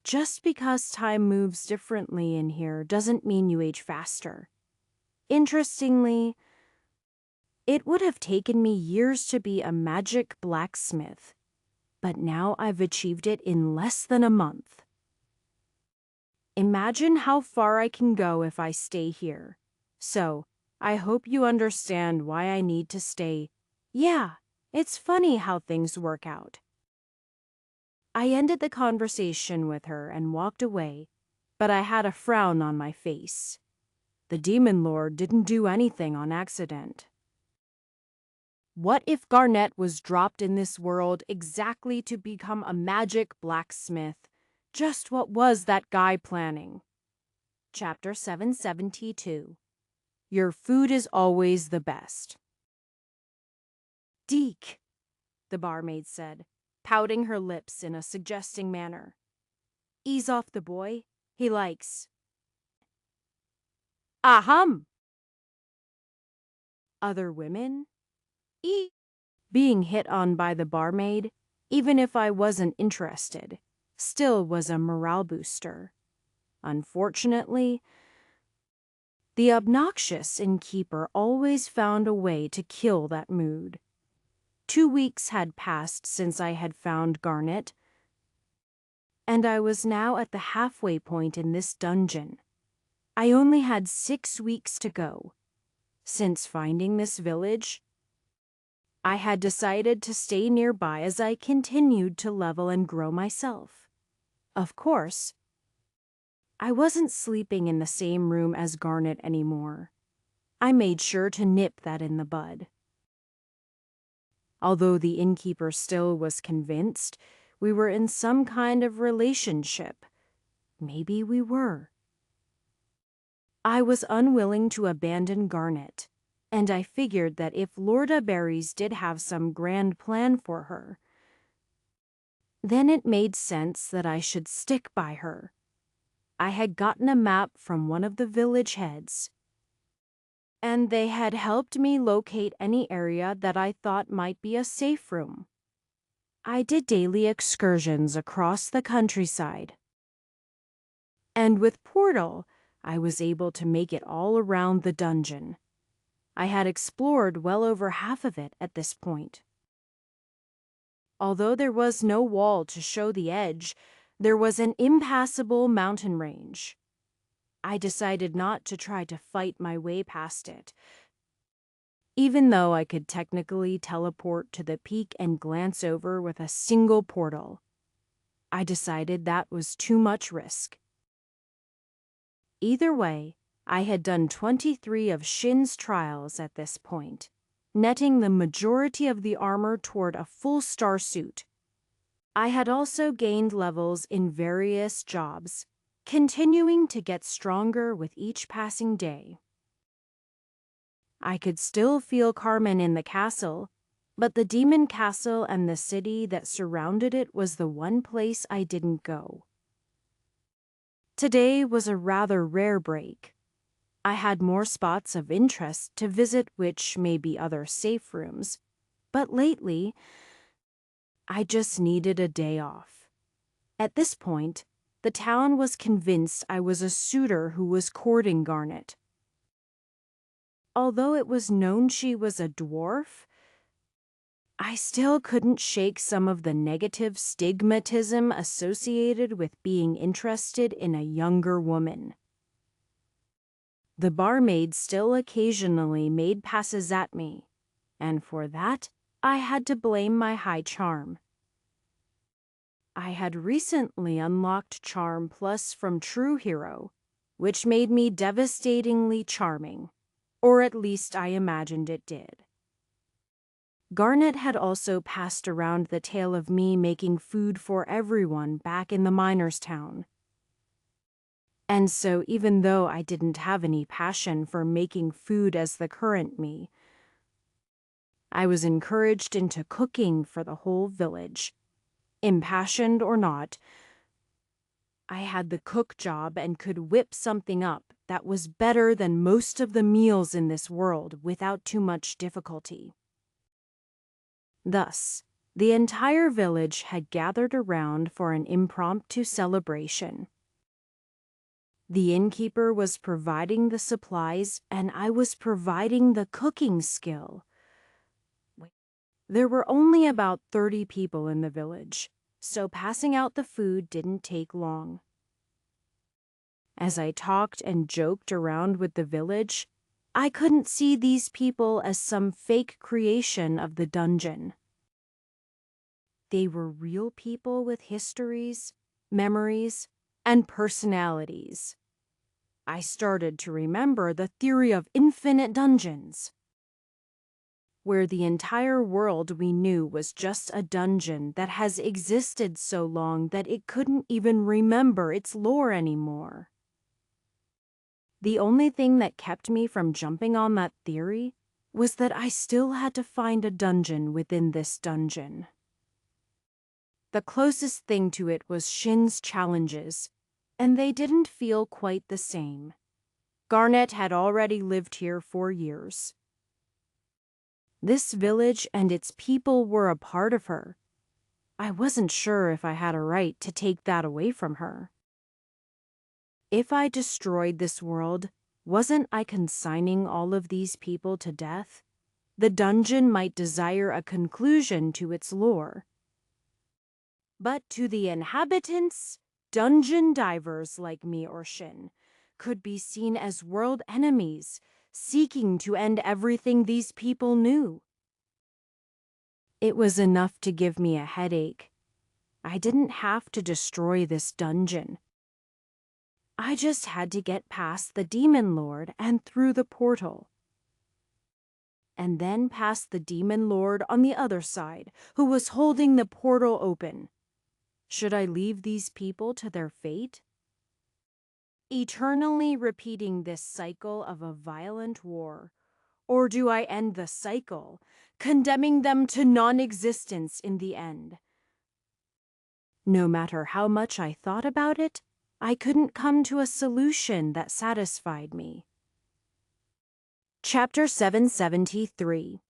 Just because time moves differently in here doesn't mean you age faster. Interestingly, it would have taken me years to be a magic blacksmith, but now I've achieved it in less than a month. Imagine how far I can go if I stay here. So, I hope you understand why I need to stay. Yeah, it's funny how things work out." I ended the conversation with her and walked away, but I had a frown on my face. The Demon Lord didn't do anything on accident. What if Garnet was dropped in this world exactly to become a magic blacksmith? Just what was that guy planning? Chapter 772. Your food is always the best. "Deke," the barmaid said, pouting her lips in a suggesting manner. "Ease off the boy. He likes." Aham! Other women? Being hit on by the barmaid, even if I wasn't interested, still was a morale booster. Unfortunately, the obnoxious innkeeper always found a way to kill that mood. 2 weeks had passed since I had found Garnet, and I was now at the halfway point in this dungeon. I only had 6 weeks to go. Since finding this village, I had decided to stay nearby as I continued to level and grow myself. Of course, I wasn't sleeping in the same room as Garnet anymore. I made sure to nip that in the bud. Although the innkeeper still was convinced we were in some kind of relationship, maybe we were. I was unwilling to abandon Garnet, and I figured that if Lorda Berries did have some grand plan for her, then it made sense that I should stick by her. I had gotten a map from one of the village heads, and they had helped me locate any area that I thought might be a safe room. I did daily excursions across the countryside, and with Portal, I was able to make it all around the dungeon. I had explored well over half of it at this point. Although there was no wall to show the edge, there was an impassable mountain range. I decided not to try to fight my way past it. Even though I could technically teleport to the peak and glance over with a single portal, I decided that was too much risk. Either way, I had done 23 of Shin's trials at this point, netting the majority of the armor toward a full star suit. I had also gained levels in various jobs, continuing to get stronger with each passing day. I could still feel Carmen in the castle, but the demon castle and the city that surrounded it was the one place I didn't go. Today was a rather rare break. I had more spots of interest to visit, which may be other safe rooms, but lately, I just needed a day off. At this point, the town was convinced I was a suitor who was courting Garnet. Although it was known she was a dwarf, I still couldn't shake some of the negative stigmatism associated with being interested in a younger woman. The barmaid still occasionally made passes at me, and for that, I had to blame my high charm. I had recently unlocked Charm Plus from True Hero, which made me devastatingly charming, or at least I imagined it did. Garnet had also passed around the tale of me making food for everyone back in the miners' town. And so even though I didn't have any passion for making food as the current me, I was encouraged into cooking for the whole village. Impassioned or not, I had the cook job and could whip something up that was better than most of the meals in this world without too much difficulty. Thus, the entire village had gathered around for an impromptu celebration. The innkeeper was providing the supplies, and I was providing the cooking skill. There were only about 30 people in the village, so passing out the food didn't take long. As I talked and joked around with the village, I couldn't see these people as some fake creation of the dungeon. They were real people with histories, memories, and personalities. I started to remember the theory of infinite dungeons, where the entire world we knew was just a dungeon that has existed so long that it couldn't even remember its lore anymore. The only thing that kept me from jumping on that theory was that I still had to find a dungeon within this dungeon. The closest thing to it was Shin's challenges, and they didn't feel quite the same. Garnet had already lived here for years. This village and its people were a part of her. I wasn't sure if I had a right to take that away from her. If I destroyed this world, wasn't I consigning all of these people to death? The dungeon might desire a conclusion to its lore. But to the inhabitants, dungeon divers like me or Shin could be seen as world enemies, seeking to end everything these people knew. It was enough to give me a headache. I didn't have to destroy this dungeon. I just had to get past the Demon Lord and through the portal. And then past the Demon Lord on the other side, who was holding the portal open. Should I leave these people to their fate? Eternally repeating this cycle of a violent war, or do I end the cycle, condemning them to non-existence in the end? No matter how much I thought about it, I couldn't come to a solution that satisfied me. Chapter 773.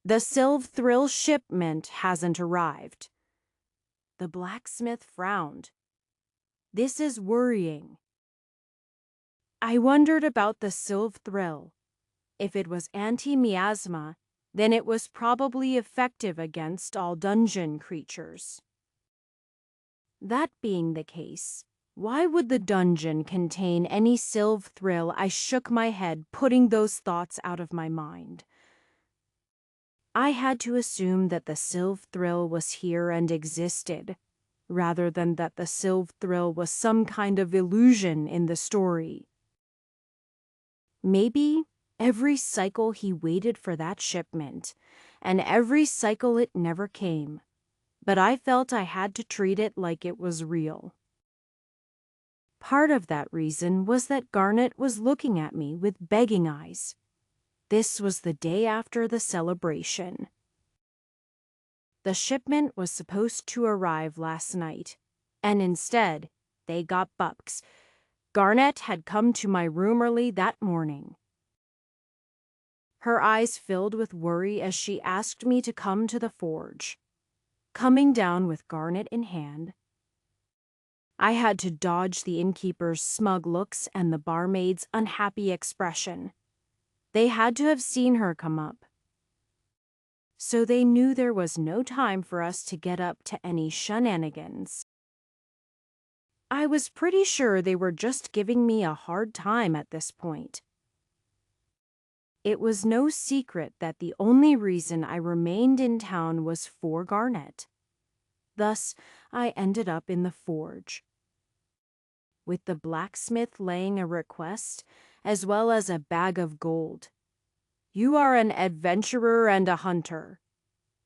The Sylv Thrill shipment hasn't arrived. The blacksmith frowned. This is worrying. I wondered about the Sylv Thrill. If it was anti-miasma, then it was probably effective against all dungeon creatures. That being the case, why would the dungeon contain any Sylv Thrill? I shook my head, putting those thoughts out of my mind. I had to assume that the Sylv Thrill was here and existed, rather than that the Sylv Thrill was some kind of illusion in the story. Maybe every cycle he waited for that shipment, and every cycle it never came, but I felt I had to treat it like it was real. Part of that reason was that Garnet was looking at me with begging eyes. This was the day after the celebration. The shipment was supposed to arrive last night, and instead, they got bucks. Garnet had come to my room early that morning. Her eyes filled with worry as she asked me to come to the forge. Coming down with Garnet in hand, I had to dodge the innkeeper's smug looks and the barmaid's unhappy expression. They had to have seen her come up. So they knew there was no time for us to get up to any shenanigans. I was pretty sure they were just giving me a hard time at this point. It was no secret that the only reason I remained in town was for Garnet. Thus, I ended up in the forge, with the blacksmith laying a request, as well as a bag of gold. You are an adventurer and a hunter.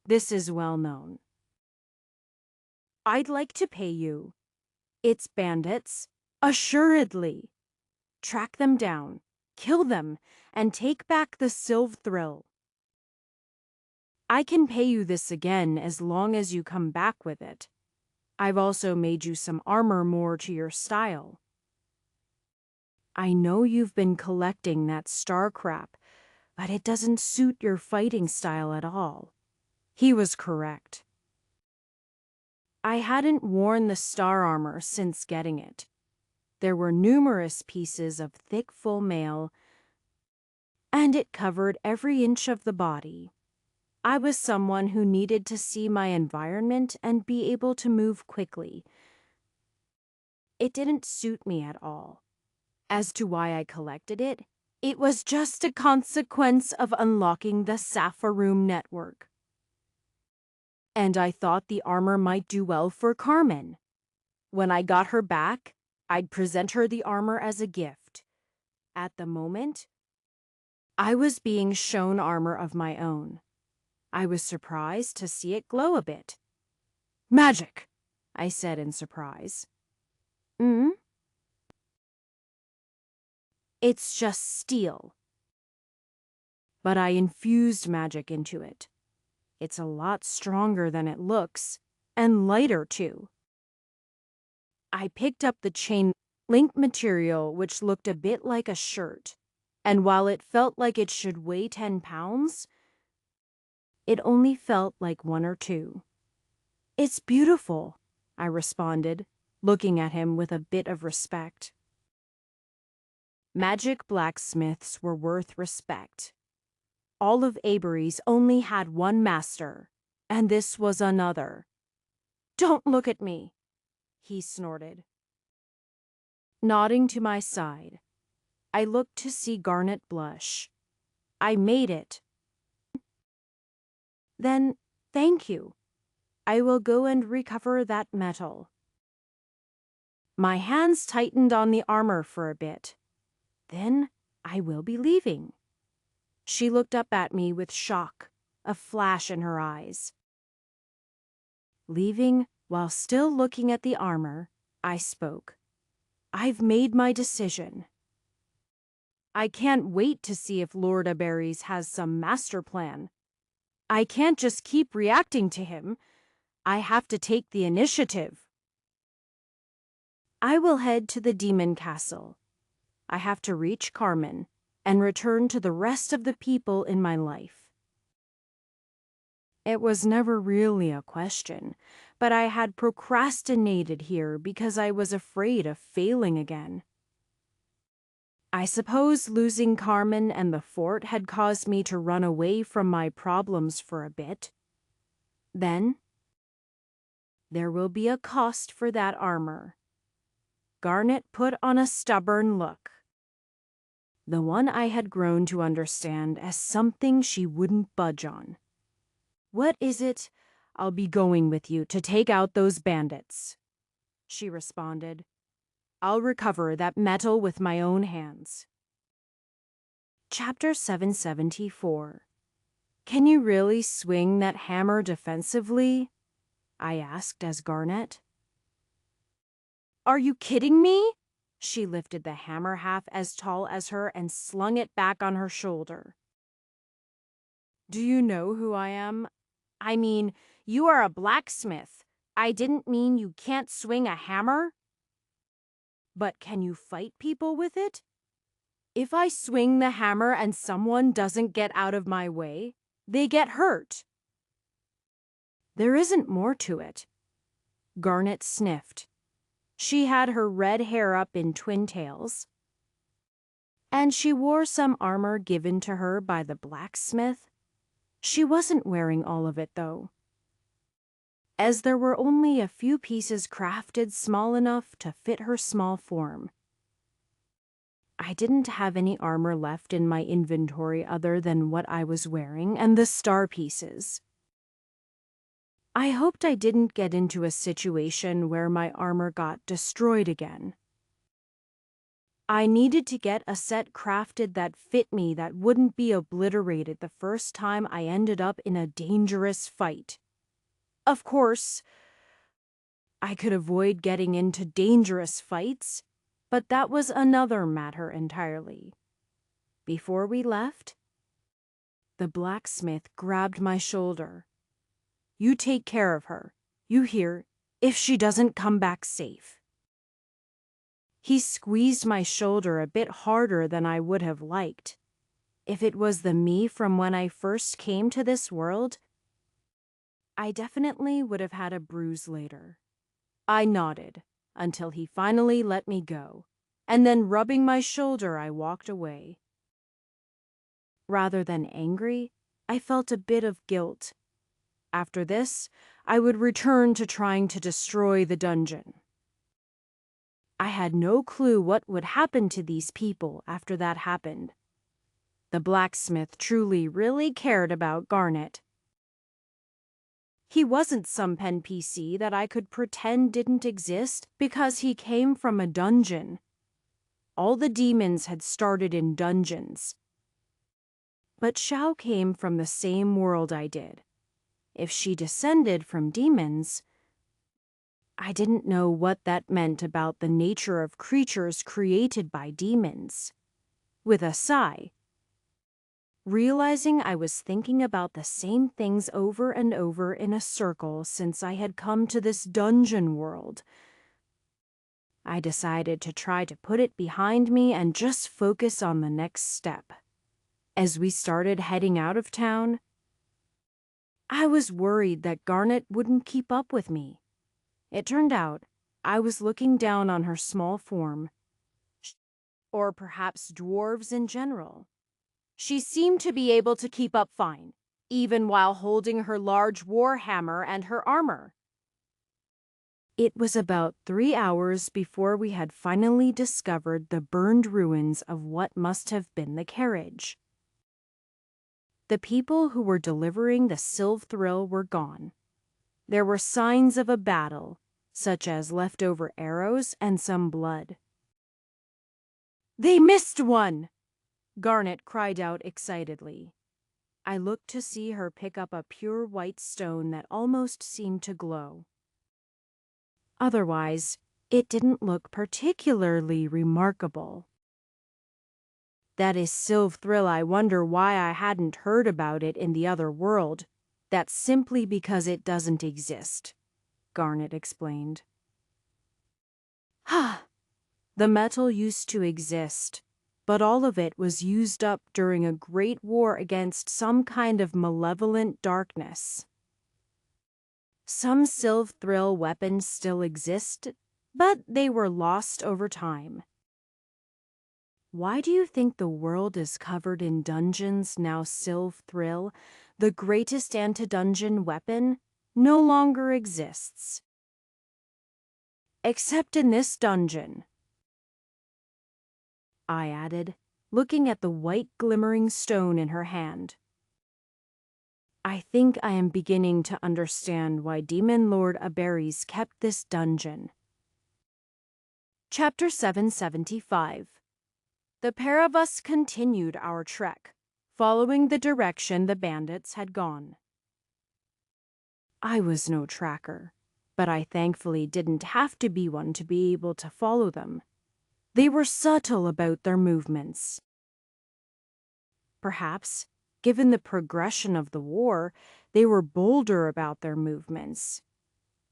This is well known. I'd like to pay you. It's bandits, assuredly. Track them down, kill them, and take back the Sylv Thrill. I can pay you this again as long as you come back with it. I've also made you some armor more to your style. I know you've been collecting that star crap, but it doesn't suit your fighting style at all. He was correct. I hadn't worn the star armor since getting it. There were numerous pieces of thick full mail, and it covered every inch of the body. I was someone who needed to see my environment and be able to move quickly. It didn't suit me at all. As to why I collected it, it was just a consequence of unlocking the Sapharoom network. And I thought the armor might do well for Carmen. When I got her back, I'd present her the armor as a gift. At the moment, I was being shown armor of my own. I was surprised to see it glow a bit. Magic, I said in surprise. It's just steel. But I infused magic into it. It's a lot stronger than it looks, and lighter too. I picked up the chain. link material which looked a bit like a shirt, and while it felt like it should weigh 10 pounds, it only felt like 1 or 2. "It's beautiful," I responded, looking at him with a bit of respect. Magic blacksmiths were worth respect. All of Avery's only had one master, and this was another. "Don't look at me," he snorted. Nodding to my side, I looked to see Garnet blush. "I made it." "Then, thank you. I will go and recover that metal." My hands tightened on the armor for a bit. "Then I will be leaving." She looked up at me with shock, a flash in her eyes. Leaving while still looking at the armor, I spoke. "I've made my decision. I can't wait to see if Lord Aberries has some master plan. I can't just keep reacting to him. I have to take the initiative. I will head to the demon castle. I have to reach Carmen and return to the rest of the people in my life." It was never really a question, but I had procrastinated here because I was afraid of failing again. I suppose losing Carmen and the fort had caused me to run away from my problems for a bit. Then, there will be a cost for that armor. Garnet put on a stubborn look, the one I had grown to understand as something she wouldn't budge on. "What is it?" "I'll be going with you to take out those bandits," she responded. "I'll recover that metal with my own hands." Chapter 774. "Can you really swing that hammer defensively?" I asked as Garnet. "Are you kidding me?" She lifted the hammer half as tall as her and slung it back on her shoulder. "Do you know who I am?" "I mean, you are a blacksmith. I didn't mean you can't swing a hammer." "But can you fight people with it? If I swing the hammer and someone doesn't get out of my way, they get hurt." "There isn't more to it." Garnet sniffed. She had her red hair up in twin tails, and she wore some armor given to her by the blacksmith. She wasn't wearing all of it, though, as there were only a few pieces crafted small enough to fit her small form. I didn't have any armor left in my inventory other than what I was wearing and the star pieces. I hoped I didn't get into a situation where my armor got destroyed again. I needed to get a set crafted that fit me that wouldn't be obliterated the first time I ended up in a dangerous fight. Of course, I could avoid getting into dangerous fights, but that was another matter entirely. Before we left, the blacksmith grabbed my shoulder. "You take care of her, you hear, if she doesn't come back safe." He squeezed my shoulder a bit harder than I would have liked. If it was the me from when I first came to this world, I definitely would have had a bruise later. I nodded until he finally let me go, and then rubbing my shoulder, I walked away. Rather than angry, I felt a bit of guilt. After this, I would return to trying to destroy the dungeon. I had no clue what would happen to these people after that happened. The blacksmith truly really cared about Garnet. He wasn't some NPC that I could pretend didn't exist because he came from a dungeon. All the demons had started in dungeons. But Xiao came from the same world I did. If she descended from demons, I didn't know what that meant about the nature of creatures created by demons. With a sigh, realizing I was thinking about the same things over and over in a circle since I had come to this dungeon world, I decided to try to put it behind me and just focus on the next step. As we started heading out of town, I was worried that Garnet wouldn't keep up with me. It turned out I was looking down on her small form, or perhaps dwarves in general. She seemed to be able to keep up fine, even while holding her large war hammer and her armor. It was about 3 hours before we had finally discovered the burned ruins of what must have been the carriage. The people who were delivering the Sylv Thrill were gone. There were signs of a battle, such as leftover arrows and some blood. "They missed one!" Garnet cried out excitedly. I looked to see her pick up a pure white stone that almost seemed to glow. Otherwise, it didn't look particularly remarkable. "That is Sylv Thrill. I wonder why I hadn't heard about it in the other world. That's simply because it doesn't exist," Garnet explained. The metal used to exist, but all of it was used up during a great war against some kind of malevolent darkness. Some Sylv Thrill weapons still exist, but they were lost over time. Why do you think the world is covered in dungeons now? Sylv Thrill, the greatest anti-dungeon weapon, no longer exists. Except in this dungeon, I added, looking at the white glimmering stone in her hand. I think I am beginning to understand why Demon Lord Aberes kept this dungeon. Chapter 775. The pair of us continued our trek, following the direction the bandits had gone. I was no tracker, but I thankfully didn't have to be one to be able to follow them. They were subtle about their movements. Perhaps, given the progression of the war, they were bolder about their movements.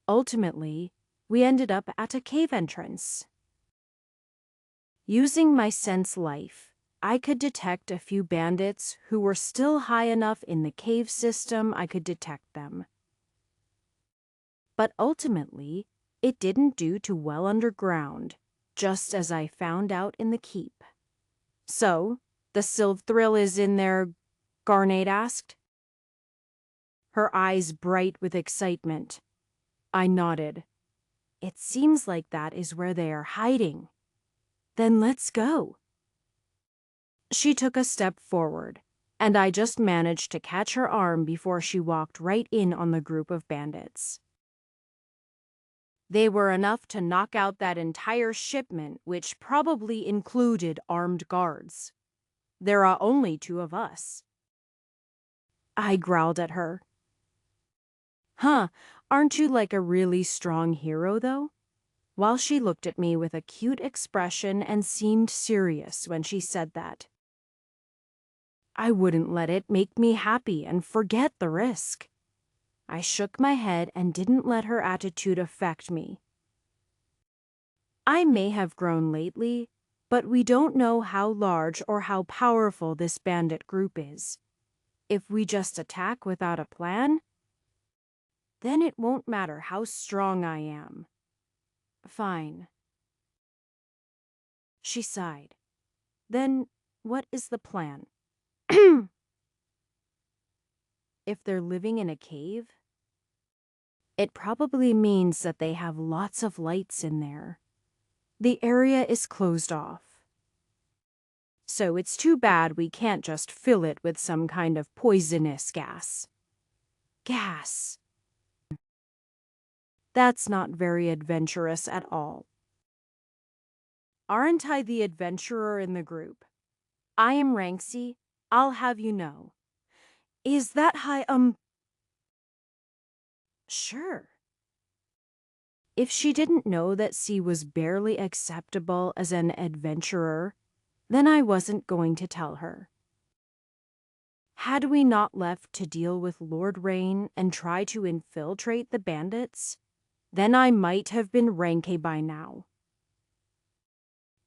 Ultimately, we ended up at a cave entrance. Using my sense life, I could detect a few bandits who were still high enough in the cave system I could detect them. But ultimately, it didn't do too well underground, just as I found out in the keep. "So, the Sylv Thrill is in there?" Garnet asked, her eyes bright with excitement. I nodded. "It seems like that is where they are hiding." "Then let's go." She took a step forward, and I just managed to catch her arm before she walked right in on the group of bandits. They were enough to knock out that entire shipment, which probably included armed guards. There are only 2 of us. I growled at her. Aren't you like a really strong hero, though?" While she looked at me with a cute expression and seemed serious when she said that. I wouldn't let it make me happy and forget the risk. I shook my head and didn't let her attitude affect me. I may have grown lately, but we don't know how large or how powerful this bandit group is. If we just attack without a plan, then it won't matter how strong I am. Fine. She sighed. Then what is the plan? If they're living in a cave, it probably means that they have lots of lights in there. The area is closed off. So it's too bad we can't just fill it with some kind of poisonous gas. Gas. That's not very adventurous at all. Aren't I the adventurer in the group? I am Ranksy, I'll have you know. Is that high, Sure. If she didn't know that C was barely acceptable as an adventurer, then I wasn't going to tell her. Had we not left to deal with Lord Rain and try to infiltrate the bandits, then I might have been Ranke by now.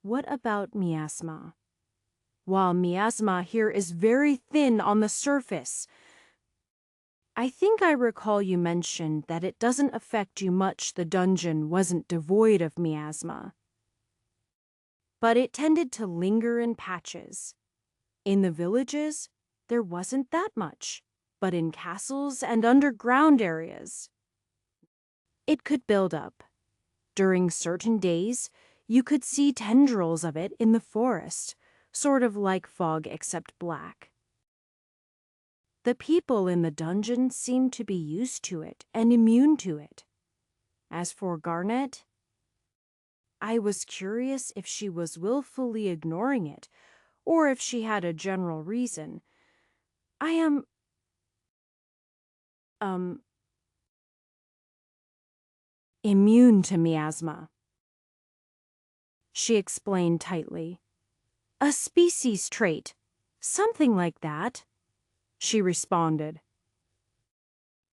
What about miasma? While miasma here is very thin on the surface, I think I recall you mentioned that it doesn't affect you much. The dungeon wasn't devoid of miasma, but it tended to linger in patches. In the villages, there wasn't that much, but in castles and underground areas, it could build up. During certain days, you could see tendrils of it in the forest, sort of like fog except black. The people in the dungeon seemed to be used to it and immune to it. As for Garnet, I was curious if she was willfully ignoring it, or if she had a general reason. I am, immune to miasma, she explained tightly. A species trait, something like that, she responded.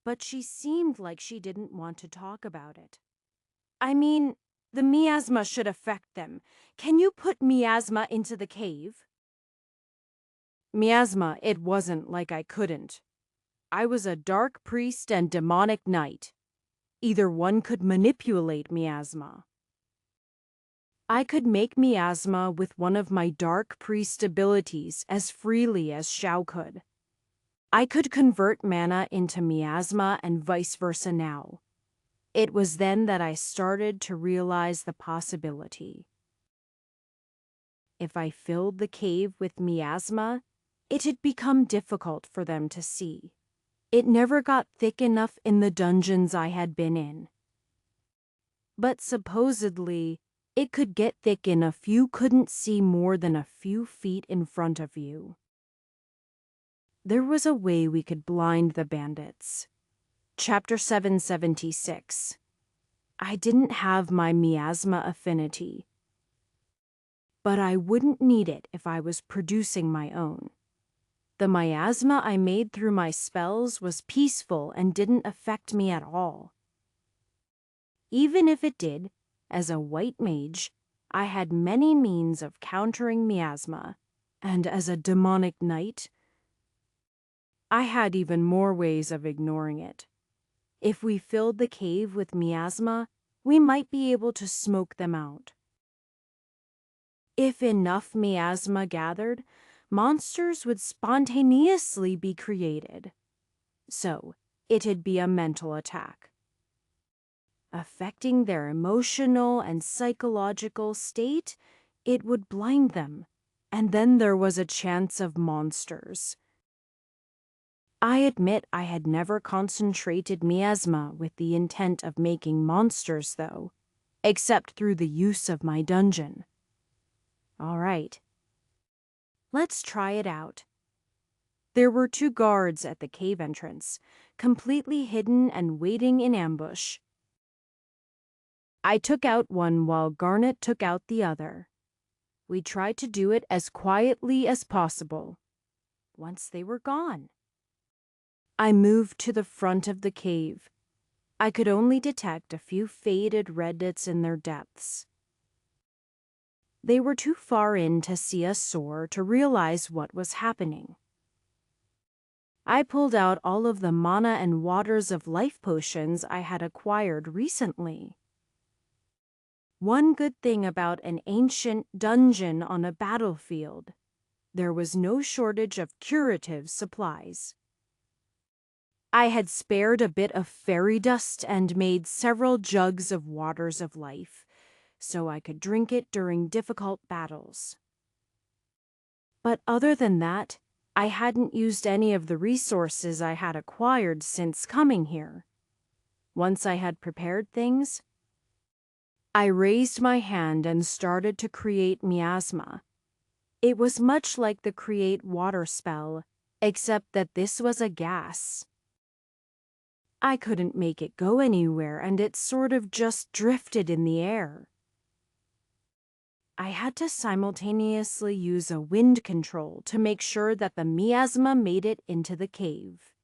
But she seemed like she didn't want to talk about it. I mean, the miasma should affect them. Can you put miasma into the cave? Miasma, it wasn't like I couldn't. I was a dark priest and demonic knight. Either one could manipulate miasma. I could make miasma with one of my dark priest abilities as freely as Xiao could. I could convert mana into miasma and vice versa now. It was then that I started to realize the possibility. If I filled the cave with miasma, it had become difficult for them to see. It never got thick enough in the dungeons I had been in. But supposedly, it could get thick enough you couldn't see more than a few feet in front of you. There was a way we could blind the bandits. Chapter 776. I didn't have my miasma affinity, but I wouldn't need it if I was producing my own. The miasma I made through my spells was peaceful and didn't affect me at all. Even if it did, as a white mage, I had many means of countering miasma, and as a demonic knight, I had even more ways of ignoring it. If we filled the cave with miasma, we might be able to smoke them out. If enough miasma gathered, monsters would spontaneously be created. So, it'd be a mental attack, affecting their emotional and psychological state. It would blind them, and then there was a chance of monsters. I admit I had never concentrated miasma with the intent of making monsters, though, except through the use of my dungeon. All right, let's try it out. There were 2 guards at the cave entrance, completely hidden and waiting in ambush. I took out one while Garnet took out the other. We tried to do it as quietly as possible. Once they were gone, I moved to the front of the cave. I could only detect a few faded red dots in their depths. They were too far in to see us soar to realize what was happening. I pulled out all of the mana and waters of life potions I had acquired recently. One good thing about an ancient dungeon on a battlefield, there was no shortage of curative supplies. I had spared a bit of fairy dust and made several jugs of waters of life, so I could drink it during difficult battles. But other than that, I hadn't used any of the resources I had acquired since coming here. Once I had prepared things, I raised my hand and started to create miasma. It was much like the create water spell, except that this was a gas. I couldn't make it go anywhere, and it sort of just drifted in the air. I had to simultaneously use a wind control to make sure that the miasma made it into the cave.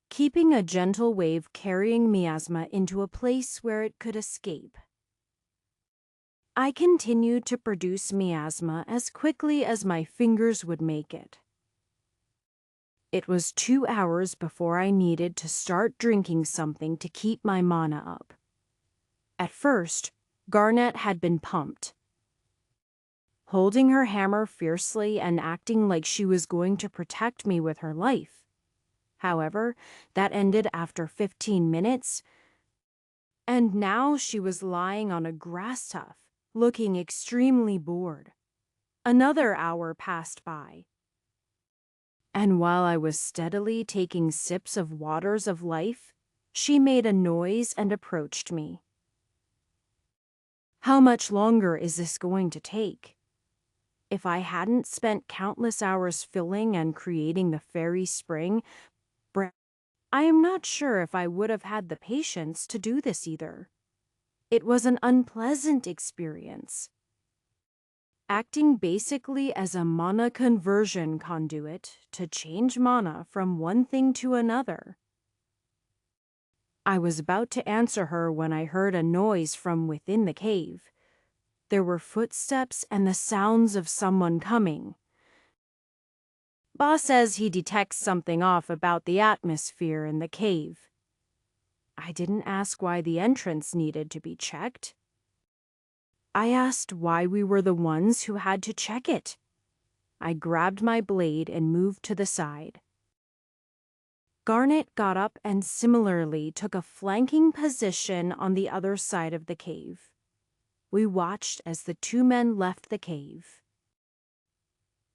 Keeping a gentle wave carrying miasma into a place where it could escape. I continued to produce miasma as quickly as my fingers would make it. It was 2 hours before I needed to start drinking something to keep my mana up. At first, Garnet had been pumped. Holding her hammer fiercely and acting like she was going to protect me with her life. However, that ended after 15 minutes, and now she was lying on a grass tuft, looking extremely bored. Another hour passed by. And while I was steadily taking sips of waters of life, she made a noise and approached me. How much longer is this going to take? If I hadn't spent countless hours filling and creating the fairy spring, I am not sure if I would have had the patience to do this either. It was an unpleasant experience. Acting basically as a mana conversion conduit to change mana from one thing to another. I was about to answer her when I heard a noise from within the cave. There were footsteps and the sounds of someone coming. Ba says he detects something off about the atmosphere in the cave. I didn't ask why the entrance needed to be checked. I asked why we were the ones who had to check it. I grabbed my blade and moved to the side. Garnet got up and similarly took a flanking position on the other side of the cave. We watched as the two men left the cave.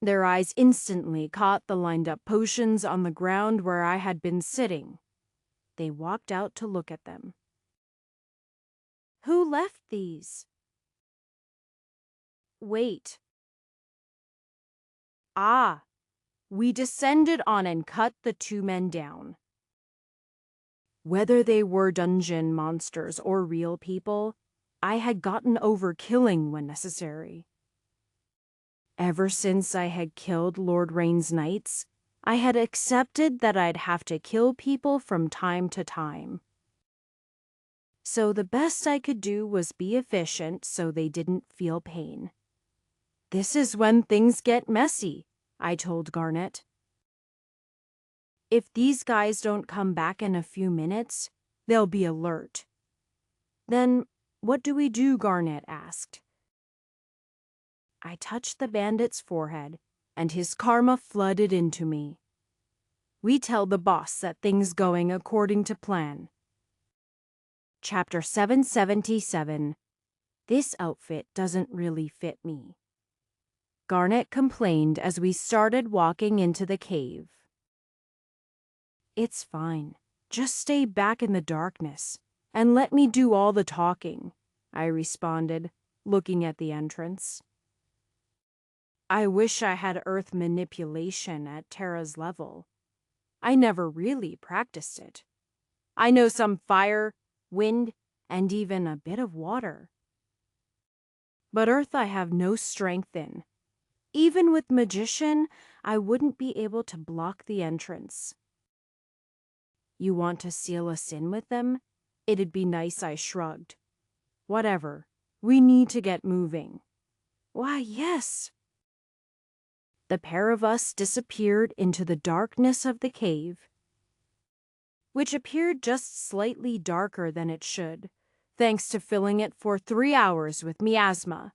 Their eyes instantly caught the lined-up potions on the ground where I had been sitting. They walked out to look at them. Who left these? Wait. Ah, we descended on and cut the two men down. Whether they were dungeon monsters or real people, I had gotten over killing when necessary. Ever since I had killed Lord Rain's knights, I had accepted that I'd have to kill people from time to time. So the best I could do was be efficient so they didn't feel pain. This is when things get messy, I told Garnet. If these guys don't come back in a few minutes, they'll be alert. Then, what do we do? Garnet asked. I touched the bandit's forehead, and his karma flooded into me. We tell the boss that things going according to plan. Chapter 777. This outfit doesn't really fit me. Garnet complained as we started walking into the cave. It's fine. Just stay back in the darkness and let me do all the talking, I responded, looking at the entrance. I wish I had earth manipulation at Terra's level. I never really practiced it. I know some fire, wind, and even a bit of water. But earth I have no strength in. Even with magician, I wouldn't be able to block the entrance. You want to seal us in with them? It'd be nice, I shrugged. Whatever. We need to get moving. Why, yes. The pair of us disappeared into the darkness of the cave, which appeared just slightly darker than it should, thanks to filling it for 3 hours with miasma.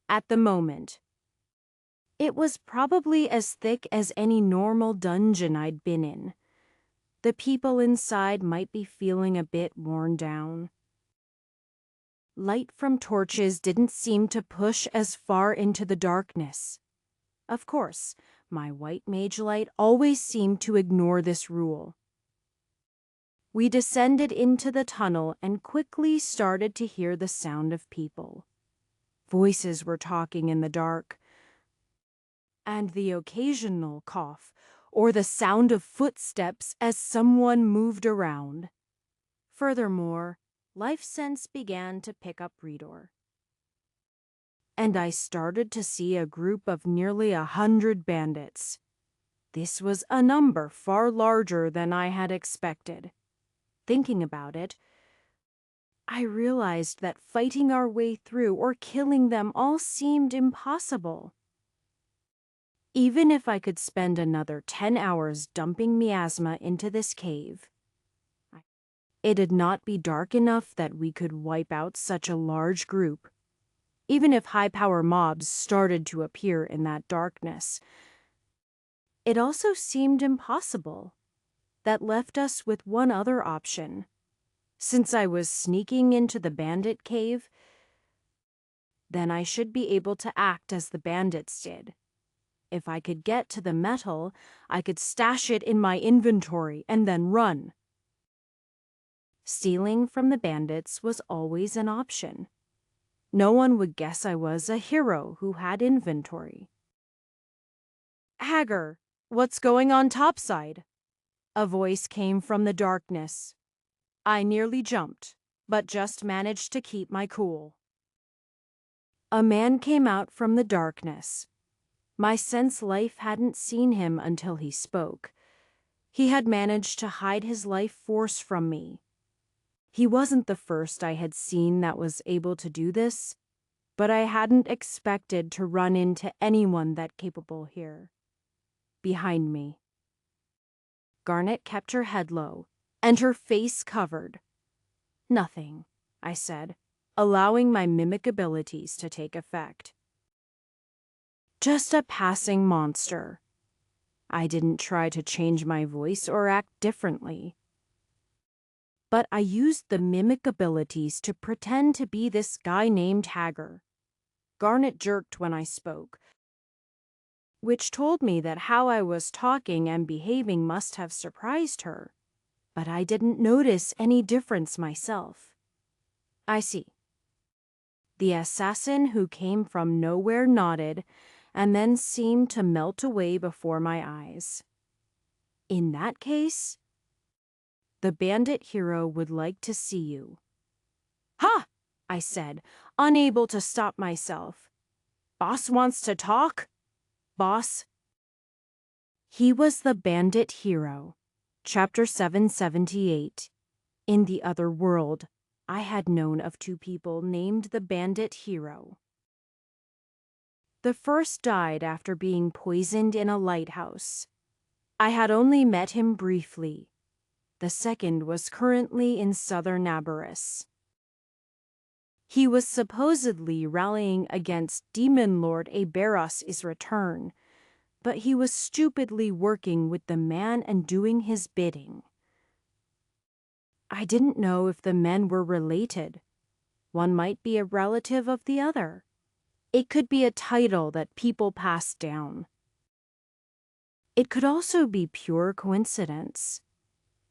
At the moment, it was probably as thick as any normal dungeon I'd been in. The people inside might be feeling a bit worn down. Light from torches didn't seem to push as far into the darkness. Of course, my white mage light always seemed to ignore this rule. We descended into the tunnel and quickly started to hear the sound of people. Voices were talking in the dark, and the occasional cough or the sound of footsteps as someone moved around. Furthermore, life sense began to pick up Redor. And I started to see a group of nearly 100 bandits. This was a number far larger than I had expected. Thinking about it, I realized that fighting our way through or killing them all seemed impossible. Even if I could spend another 10 hours dumping miasma into this cave, it'd not be dark enough that we could wipe out such a large group. Even if high-power mobs started to appear in that darkness, it also seemed impossible. That left us with one other option. Since I was sneaking into the bandit cave, then I should be able to act as the bandits did. If I could get to the metal, I could stash it in my inventory and then run. Stealing from the bandits was always an option. No one would guess I was a hero who had inventory. "Hagar, what's going on topside?" A voice came from the darkness. I nearly jumped, but just managed to keep my cool. A man came out from the darkness. My sense life hadn't seen him until he spoke. He had managed to hide his life force from me. He wasn't the first I had seen that was able to do this, but I hadn't expected to run into anyone that capable here. Behind me. Garnet kept her head low, and her face covered. "Nothing," I said, allowing my mimic abilities to take effect. "Just a passing monster." I didn't try to change my voice or act differently. But I used the mimic abilities to pretend to be this guy named Hagar. Garnet jerked when I spoke, which told me that how I was talking and behaving must have surprised her. But I didn't notice any difference myself. "I see." The assassin who came from nowhere nodded and then seemed to melt away before my eyes. "In that case, the bandit hero would like to see you." "Ha!" I said, unable to stop myself. "Boss wants to talk? Boss?" He was the bandit hero. Chapter 778. In the other world, I had known of two people named the bandit hero. The first died after being poisoned in a lighthouse. I had only met him briefly. The second was currently in southern Aberys. He was supposedly rallying against Demon Lord Aberys' return, but he was stupidly working with the man and doing his bidding. I didn't know if the men were related. One might be a relative of the other. It could be a title that people passed down. It could also be pure coincidence.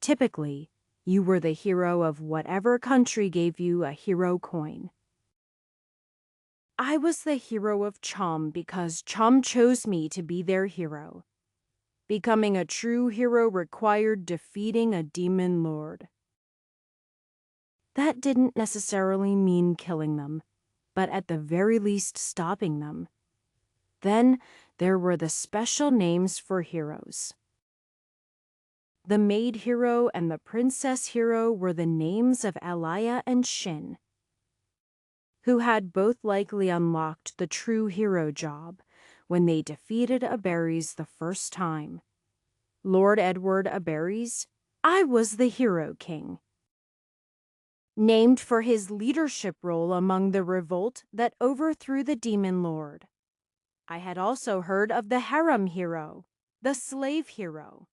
Typically, you were the hero of whatever country gave you a hero coin. I was the hero of Chom because Chom chose me to be their hero. Becoming a true hero required defeating a demon lord. That didn't necessarily mean killing them, but at the very least stopping them. Then there were the special names for heroes. The maid hero and the princess hero were the names of Elia and Shin, who had both likely unlocked the true hero job when they defeated Aberys the first time. Lord Edward Aberys, I was the Hero King, named for his leadership role among the revolt that overthrew the Demon Lord. I had also heard of the Harem hero, the slave hero,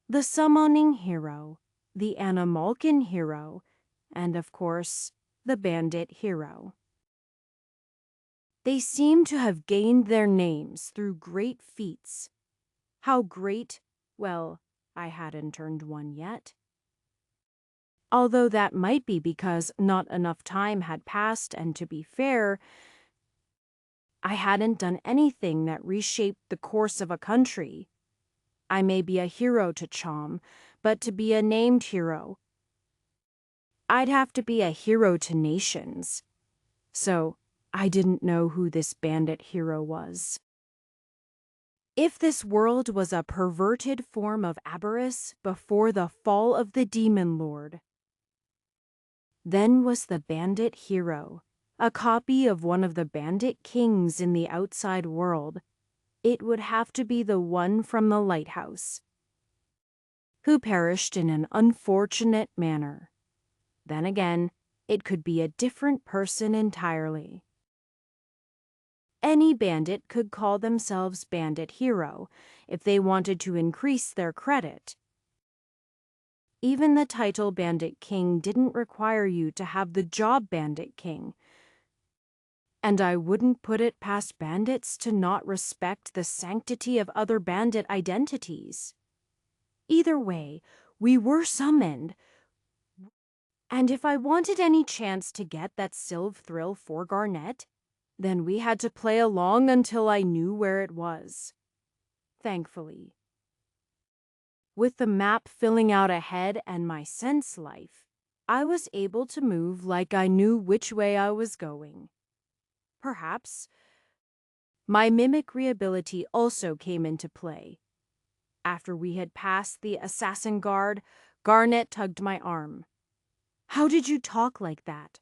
the summoning hero, the Animalkin hero, and of course, the bandit hero. They seem to have gained their names through great feats. How great? Well, I hadn't earned one yet. Although that might be because not enough time had passed, and to be fair, I hadn't done anything that reshaped the course of a country. I may be a hero to Chom, but to be a named hero, I'd have to be a hero to nations. So I didn't know who this bandit hero was. If this world was a perverted form of Aberys before the fall of the Demon Lord, Then was the bandit hero, a copy of one of the bandit kings in the outside world. It would have to be the one from the lighthouse, who perished in an unfortunate manner. Then again, it could be a different person entirely. Any bandit could call themselves bandit hero if they wanted to increase their credit. Even the title Bandit King didn't require you to have the job Bandit King. And I wouldn't put it past bandits to not respect the sanctity of other bandit identities. Either way, we were summoned. And if I wanted any chance to get that Sylve thrill for Garnet, then we had to play along until I knew where it was. Thankfully. With the map filling out ahead and my sense life, I was able to move like I knew which way I was going. Perhaps my mimicry ability also came into play. After we had passed the assassin guard, Garnet tugged my arm. "How did you talk like that?"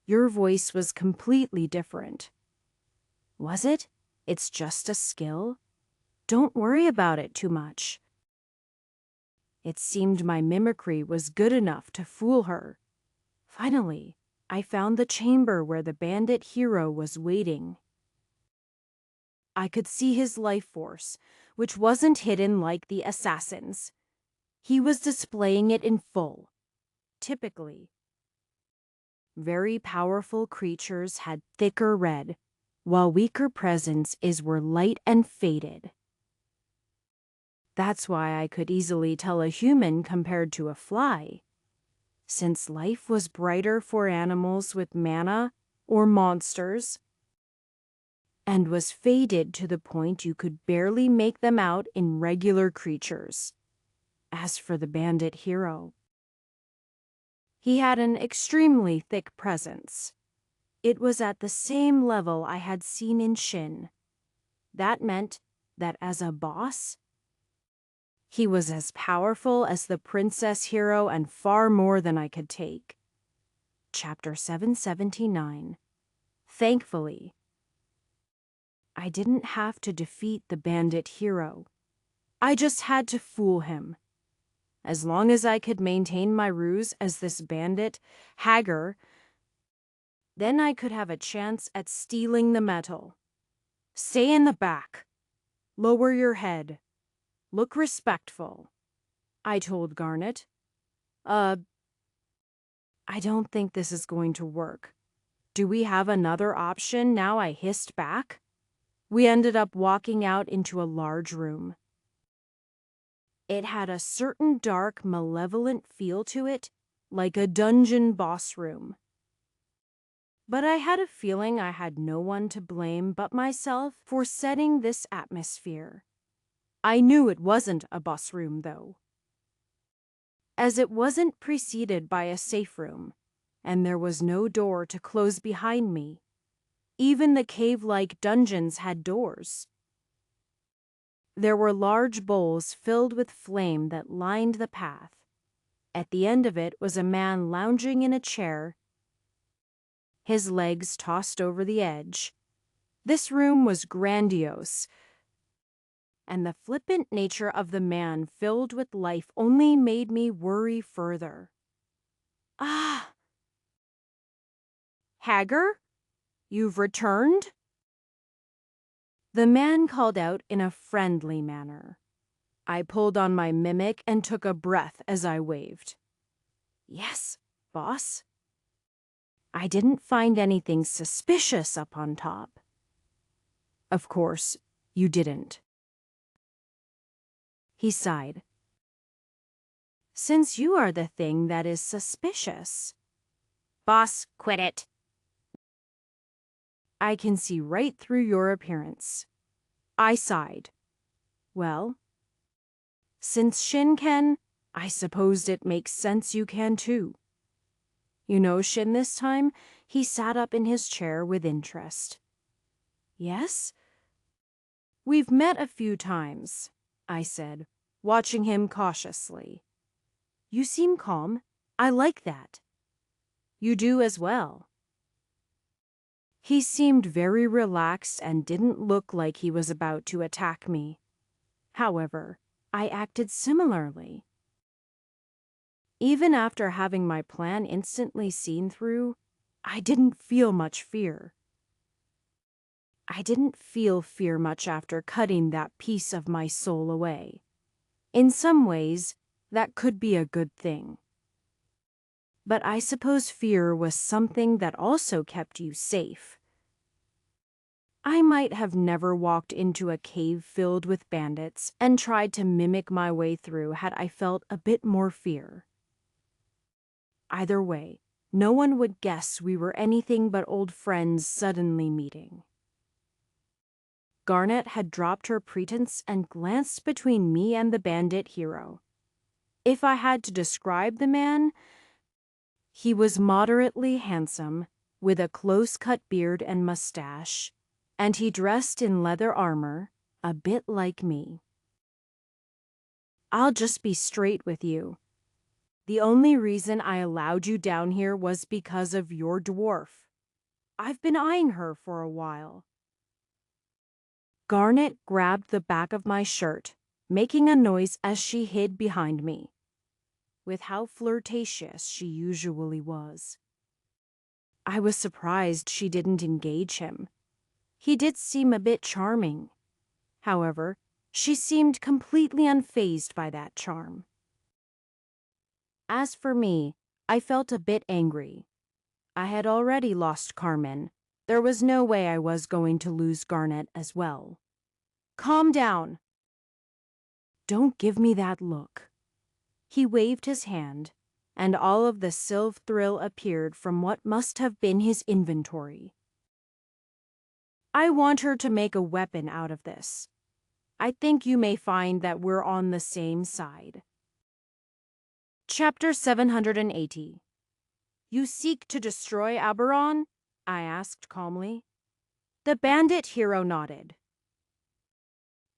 "Your voice was completely different." "Was it? It's just a skill. Don't worry about it too much." It seemed my mimicry was good enough to fool her. Finally, I found the chamber where the bandit hero was waiting. I could see his life force, which wasn't hidden like the assassin's. He was displaying it in full. Typically, very powerful creatures had thicker red, while weaker presences were light and faded. That's why I could easily tell a human compared to a fly, since life was brighter for animals with mana or monsters, and was faded to the point you could barely make them out in regular creatures. As for the bandit hero, he had an extremely thick presence. It was at the same level I had seen in Shin. That meant that as a boss, he was as powerful as the princess hero and far more than I could take. Chapter 779. Thankfully, I didn't have to defeat the bandit hero. I just had to fool him. As long as I could maintain my ruse as this bandit, Hager, then I could have a chance at stealing the metal. "Stay in the back. Lower your head. Look respectful," I told Garnet. I don't think this is going to work. Do we have another option now?" I hissed back. We ended up walking out into a large room. It had a certain dark, malevolent feel to it, like a dungeon boss room. But I had a feeling I had no one to blame but myself for setting this atmosphere. I knew it wasn't a boss room, though, as it wasn't preceded by a safe room, and there was no door to close behind me. Even the cave-like dungeons had doors. There were large bowls filled with flame that lined the path. At the end of it was a man lounging in a chair, his legs tossed over the edge. This room was grandiose, and the flippant nature of the man filled with life only made me worry further. "Ah! Hager? You've returned?" The man called out in a friendly manner. I pulled on my mimic and took a breath as I waved. "Yes, boss." I didn't find anything suspicious up on top. "Of course, you didn't." He sighed. "Since you are the thing that is suspicious." "Boss, quit it." "I can see right through your appearance." I sighed. "Well, since Shin can, I suppose it makes sense you can too." "You know Shin this time?" He sat up in his chair with interest. "Yes?" "We've met a few times," I said, watching him cautiously. "You seem calm. I like that. You do as well. He seemed very relaxed and didn't look like he was about to attack me. However, I acted similarly. Even after having my plan instantly seen through, I didn't feel much fear. I didn't feel fear much after cutting that piece of my soul away. In some ways, that could be a good thing. But I suppose fear was something that also kept you safe. I might have never walked into a cave filled with bandits and tried to mimic my way through had I felt a bit more fear. Either way, no one would guess we were anything but old friends suddenly meeting. Garnet had dropped her pretense and glanced between me and the bandit hero. If I had to describe the man, he was moderately handsome, with a close-cut beard and mustache, and he dressed in leather armor, a bit like me. I'll just be straight with you. The only reason I allowed you down here was because of your dwarf. I've been eyeing her for a while. Garnet grabbed the back of my shirt, making a noise as she hid behind me, with how flirtatious she usually was. I was surprised she didn't engage him. He did seem a bit charming. However, she seemed completely unfazed by that charm. As for me, I felt a bit angry. I had already lost Carmen. There was no way I was going to lose Garnet as well. Calm down. Don't give me that look. He waved his hand, and all of the Sylph thrill appeared from what must have been his inventory. I want her to make a weapon out of this. I think you may find that we're on the same side. Chapter 780. You seek to destroy Aberon? I asked calmly. The bandit hero nodded.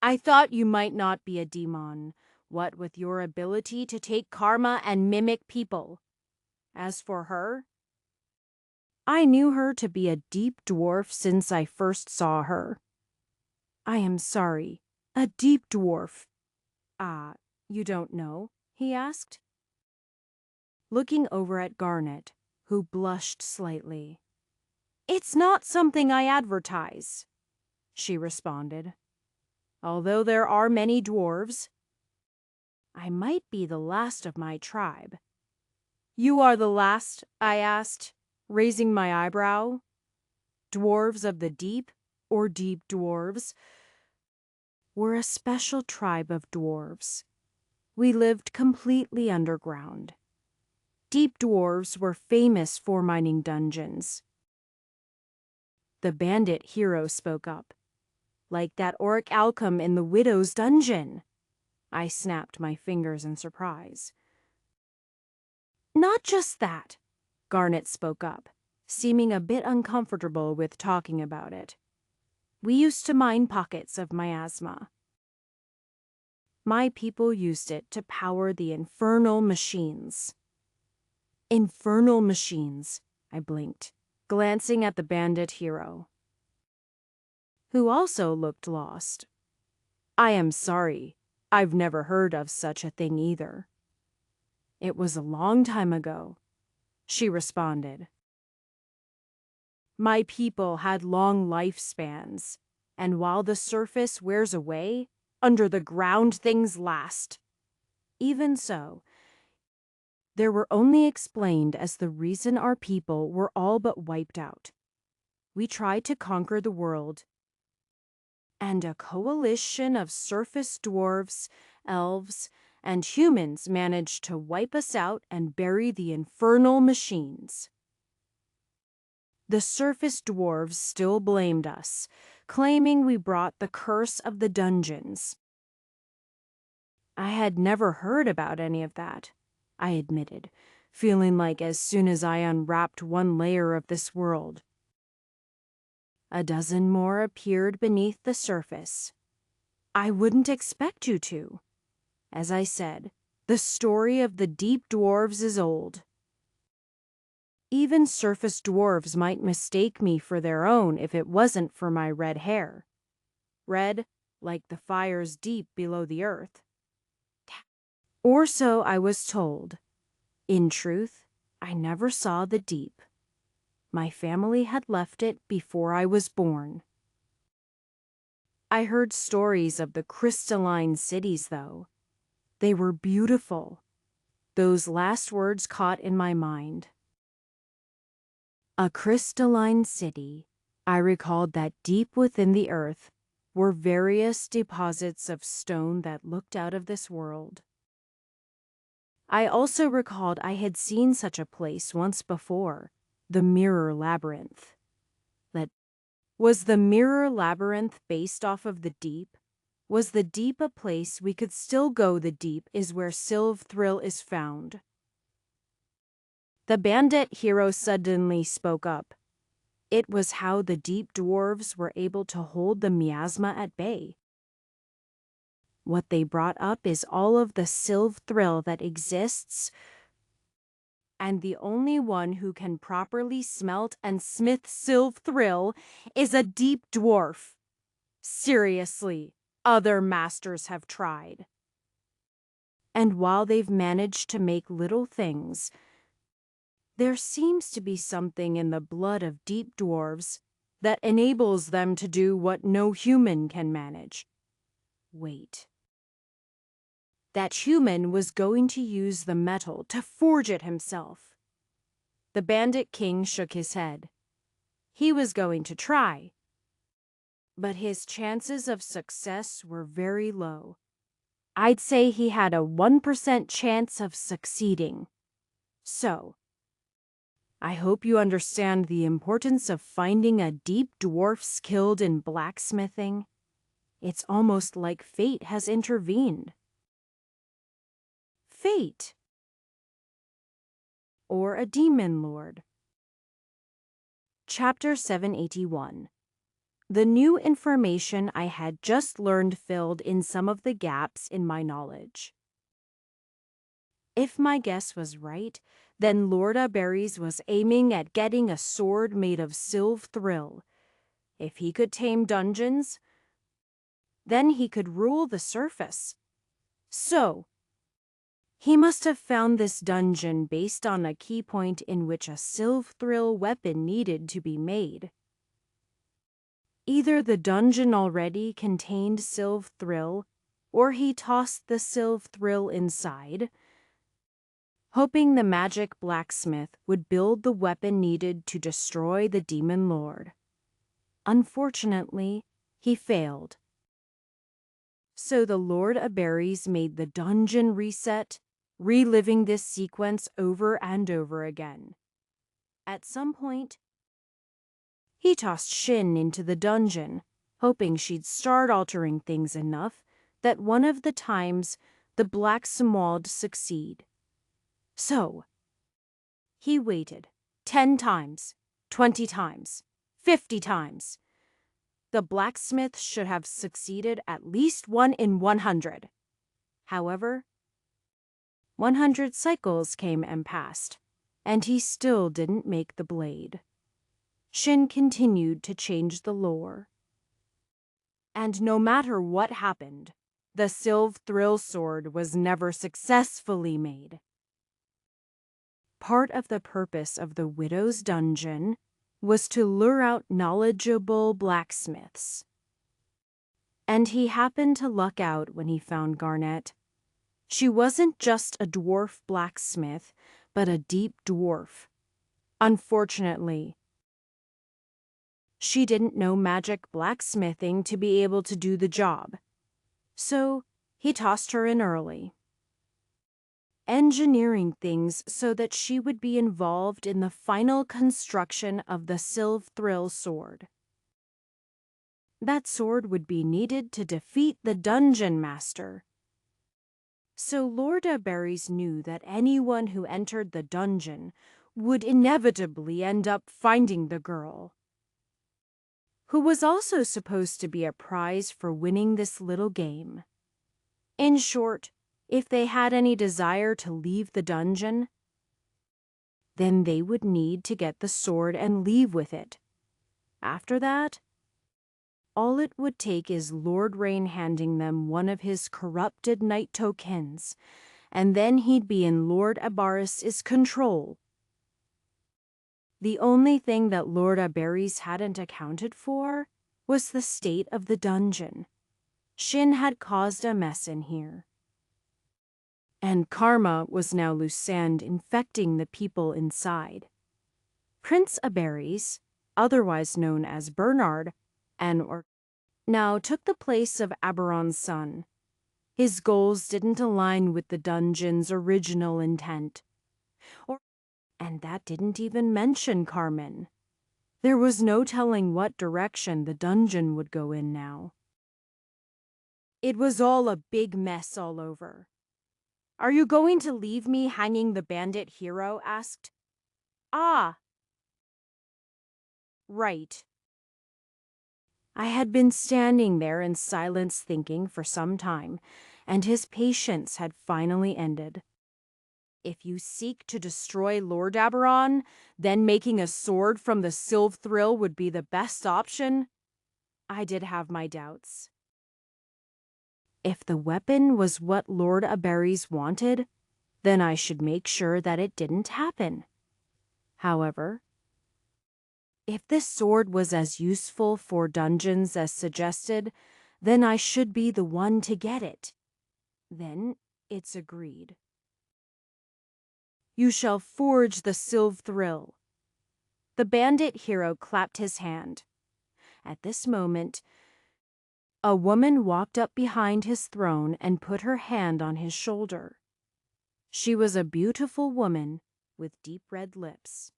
I thought you might not be a demon, what with your ability to take karma and mimic people. As for her, I knew her to be a deep dwarf since I first saw her. I am sorry, a deep dwarf. Ah, you don't know? He asked, looking over at Garnet, who blushed slightly. It's not something I advertise, she responded. Although there are many dwarves, I might be the last of my tribe. You are the last? I asked, raising my eyebrow. Dwarves of the deep, or deep dwarves? We're a special tribe of dwarves. We lived completely underground. Deep dwarves were famous for mining dungeons. The bandit hero spoke up. Like that orichalcum in the widow's dungeon. I snapped my fingers in surprise. Not just that, Garnet spoke up, seeming a bit uncomfortable with talking about it. We used to mine pockets of miasma. My people used it to power the infernal machines. Infernal machines, I blinked, glancing at the bandit hero, who also looked lost. I am sorry, I've never heard of such a thing either. It was a long time ago, she responded. My people had long lifespans, and while the surface wears away, under the ground things last. Even so, they were only explained as the reason our people were all but wiped out. We tried to conquer the world, and a coalition of surface dwarves, elves, and humans managed to wipe us out and bury the infernal machines. The surface dwarves still blamed us, claiming we brought the curse of the dungeons. I had never heard about any of that, I admitted, feeling like as soon as I unwrapped one layer of this world, a dozen more appeared beneath the surface. I wouldn't expect you to. As I said, the story of the deep dwarves is old. Even surface dwarves might mistake me for their own if it wasn't for my red hair. Red, like the fires deep below the earth. Or so I was told. In truth, I never saw the deep. My family had left it before I was born. I heard stories of the crystalline cities, though. They were beautiful. Those last words caught in my mind. A crystalline city. I recalled that deep within the earth were various deposits of stone that looked out of this world. I also recalled I had seen such a place once before, the Mirror Labyrinth. Was the Mirror Labyrinth based off of the deep? Was the deep a place we could still go? The deep is where Sylv Thrill is found. The bandit hero suddenly spoke up. It was how the deep dwarves were able to hold the miasma at bay. What they brought up is all of the Sylv Thrill that exists, and the only one who can properly smelt and smith Sylv Thrill is a deep dwarf. Seriously, other masters have tried. And while they've managed to make little things, there seems to be something in the blood of deep dwarves that enables them to do what no human can manage. Wait. That human was going to use the metal to forge it himself. The Bandit King shook his head. He was going to try, but his chances of success were very low. I'd say he had a 1% chance of succeeding. So, I hope you understand the importance of finding a deep dwarf skilled in blacksmithing. It's almost like fate has intervened. Fate. Or a demon lord. Chapter 781. The new information I had just learned filled in some of the gaps in my knowledge. If my guess was right, then Lord Aberries was aiming at getting a sword made of Sylv Thrill. If he could tame dungeons, then he could rule the surface. So, he must have found this dungeon based on a key point in which a Sylv Thrill weapon needed to be made. Either the dungeon already contained Sylv Thrill, or he tossed the Sylv Thrill inside, hoping the magic blacksmith would build the weapon needed to destroy the demon lord. Unfortunately, he failed. So the Lord Aberries made the dungeon reset, reliving this sequence over and over again. At some point, he tossed Shin into the dungeon, hoping she'd start altering things enough that one of the times the blacksmith'd succeed. So, he waited 10 times, 20 times, 50 times. The blacksmith should have succeeded at least 1 in 100. However, 100 cycles came and passed, and he still didn't make the blade. Shin continued to change the lore. And no matter what happened, the Sylv Thrill sword was never successfully made. Part of the purpose of the Widow's Dungeon was to lure out knowledgeable blacksmiths. And he happened to luck out when he found Garnet. She wasn't just a dwarf blacksmith, but a deep dwarf. Unfortunately, she didn't know magic blacksmithing to be able to do the job. So he tossed her in early, engineering things so that she would be involved in the final construction of the Sylv Thrill sword. That sword would be needed to defeat the dungeon master. So Lord Aberries knew that anyone who entered the dungeon would inevitably end up finding the girl, who was also supposed to be a prize for winning this little game. In short, if they had any desire to leave the dungeon, Then they would need to get the sword and leave with it. After that, all it would take is Lord Rain handing them one of his corrupted night tokens, and then he'd be in Lord Abaris's control. The only thing that Lord Abaris hadn't accounted for was the state of the dungeon. Shin had caused a mess in here. And karma was now Lucande, infecting the people inside. Prince Abaris, otherwise known as Bernard, now took the place of Aberon's son. His goals didn't align with the dungeon's original intent. And that didn't even mention Carmen. There was no telling what direction the dungeon would go in now. It was all a big mess all over. "Are you going to leave me hanging?" the bandit hero asked. "Ah, right." I had been standing there in silence thinking for some time, and his patience had finally ended. "If you seek to destroy Lord Aberon, then making a sword from the Silvthrill would be the best option." I did have my doubts. If the weapon was what Lord Abaris wanted, then I should make sure that it didn't happen. However, if this sword was as useful for dungeons as suggested, then I should be the one to get it. Then it's agreed. "You shall forge the Silvthrill." The bandit hero clapped his hand. At this moment, a woman walked up behind his throne and put her hand on his shoulder. She was a beautiful woman with deep red lips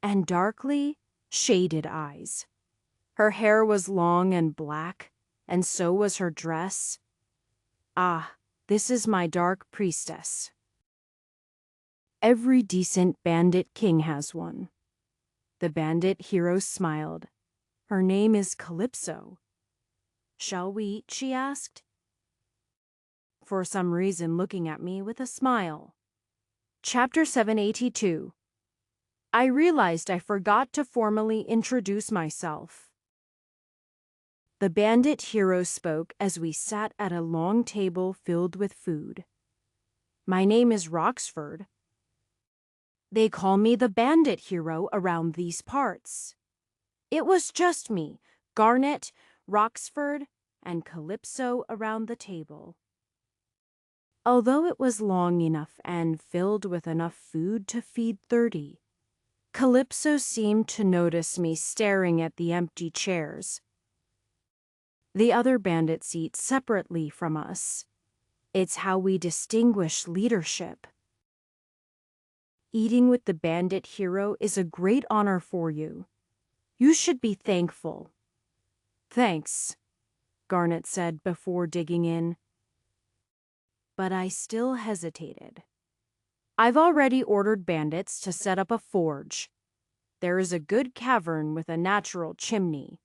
and darkly shaded eyes. Her hair was long and black, and so was her dress. Ah, this is my dark priestess. Every decent bandit king has one. The bandit hero smiled. "Her name is Calypso." "Shall we eat?" she asked, for some reason looking at me with a smile. Chapter 782. I realized I forgot to formally introduce myself. The bandit hero spoke as we sat at a long table filled with food. "My name is Roxford. They call me the bandit hero around these parts." It was just me, Garnet, Roxford, and Calypso around the table. Although it was long enough and filled with enough food to feed 30, Calypso seemed to notice me staring at the empty chairs. The other bandits eat separately from us. It's how we distinguish leadership. Eating with the bandit hero is a great honor for you. You should be thankful. "Thanks," Garnet said before digging in. But I still hesitated. "I've already ordered bandits to set up a forge. There is a good cavern with a natural chimney."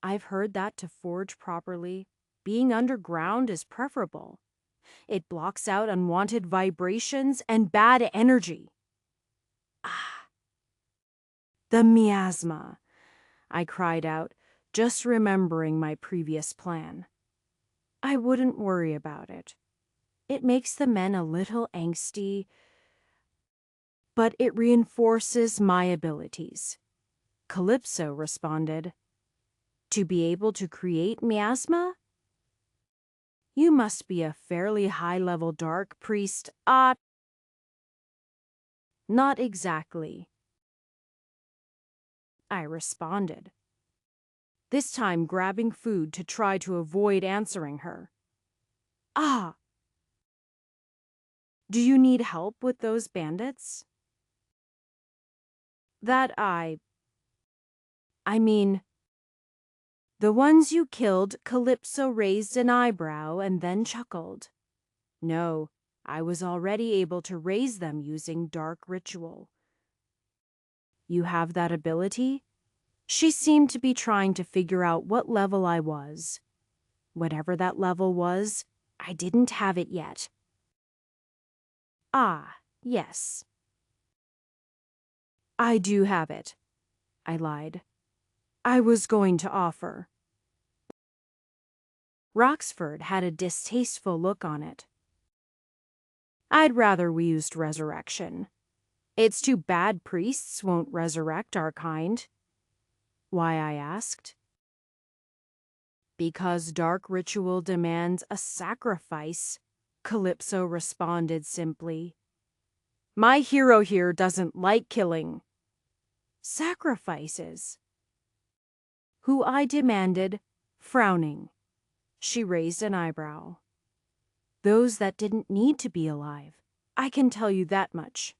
I've heard that to forge properly, being underground is preferable. It blocks out unwanted vibrations and bad energy. Ah, the miasma, I cried out, just remembering my previous plan. I wouldn't worry about it. It makes the men a little angsty, but it reinforces my abilities. Calypso responded. "To be able to create miasma? You must be a fairly high-level dark priest." Not exactly," I responded, this time grabbing food to try to avoid answering her. "Ah, do you need help with those bandits?" "That I mean, the ones you killed." Calypso raised an eyebrow and then chuckled. "No, I was already able to raise them using dark ritual." "You have that ability?" She seemed to be trying to figure out what level I was. Whatever that level was, I didn't have it yet. "Ah, Yes. I do have it, I lied. I was going to offer. Roxford had a distasteful look on it. I'd rather we used resurrection. It's too bad priests won't resurrect our kind. Why, I asked. Because dark ritual demands a sacrifice, Calypso responded simply. My hero here doesn't like killing. Sacrifices. Who I demanded, frowning. She raised an eyebrow. Those that didn't need to be alive. I can tell you that much.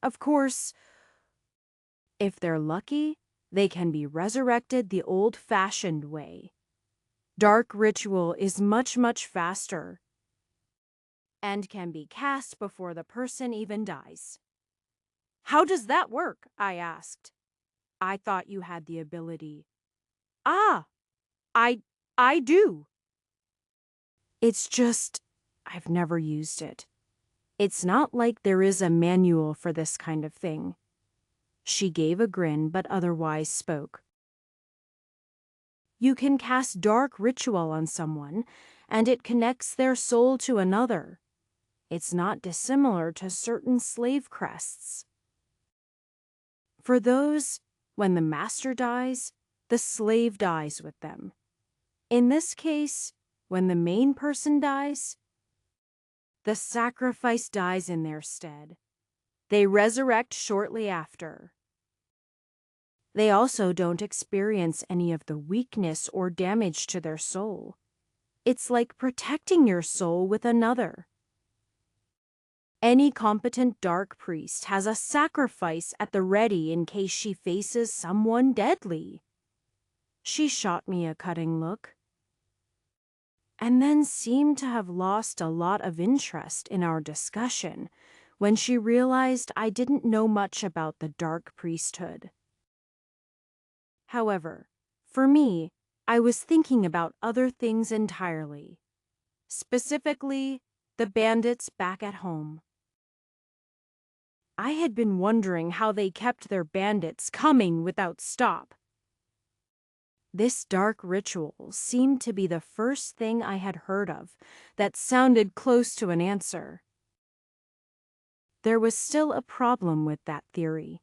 Of course, if they're lucky, they can be resurrected the old-fashioned way. Dark ritual is much, much faster and can be cast before the person even dies. How does that work? I asked. I thought you had the ability. Ah, I do. It's just, I've never used it. It's not like there is a manual for this kind of thing. She gave a grin but otherwise spoke. You can cast dark ritual on someone, and it connects their soul to another. It's not dissimilar to certain slave crests. For those, when the master dies, the slave dies with them. In this case, when the main person dies, the sacrifice dies in their stead. They resurrect shortly after. They also don't experience any of the weakness or damage to their soul. It's like protecting your soul with another. Any competent dark priest has a sacrifice at the ready in case she faces someone deadly. She shot me a cutting look, and then seemed to have lost a lot of interest in our discussion when she realized I didn't know much about the dark priesthood. However, for me, I was thinking about other things entirely. Specifically, the bandits back at home. I had been wondering how they kept their bandits coming without stop. This dark ritual seemed to be the first thing I had heard of that sounded close to an answer. There was still a problem with that theory.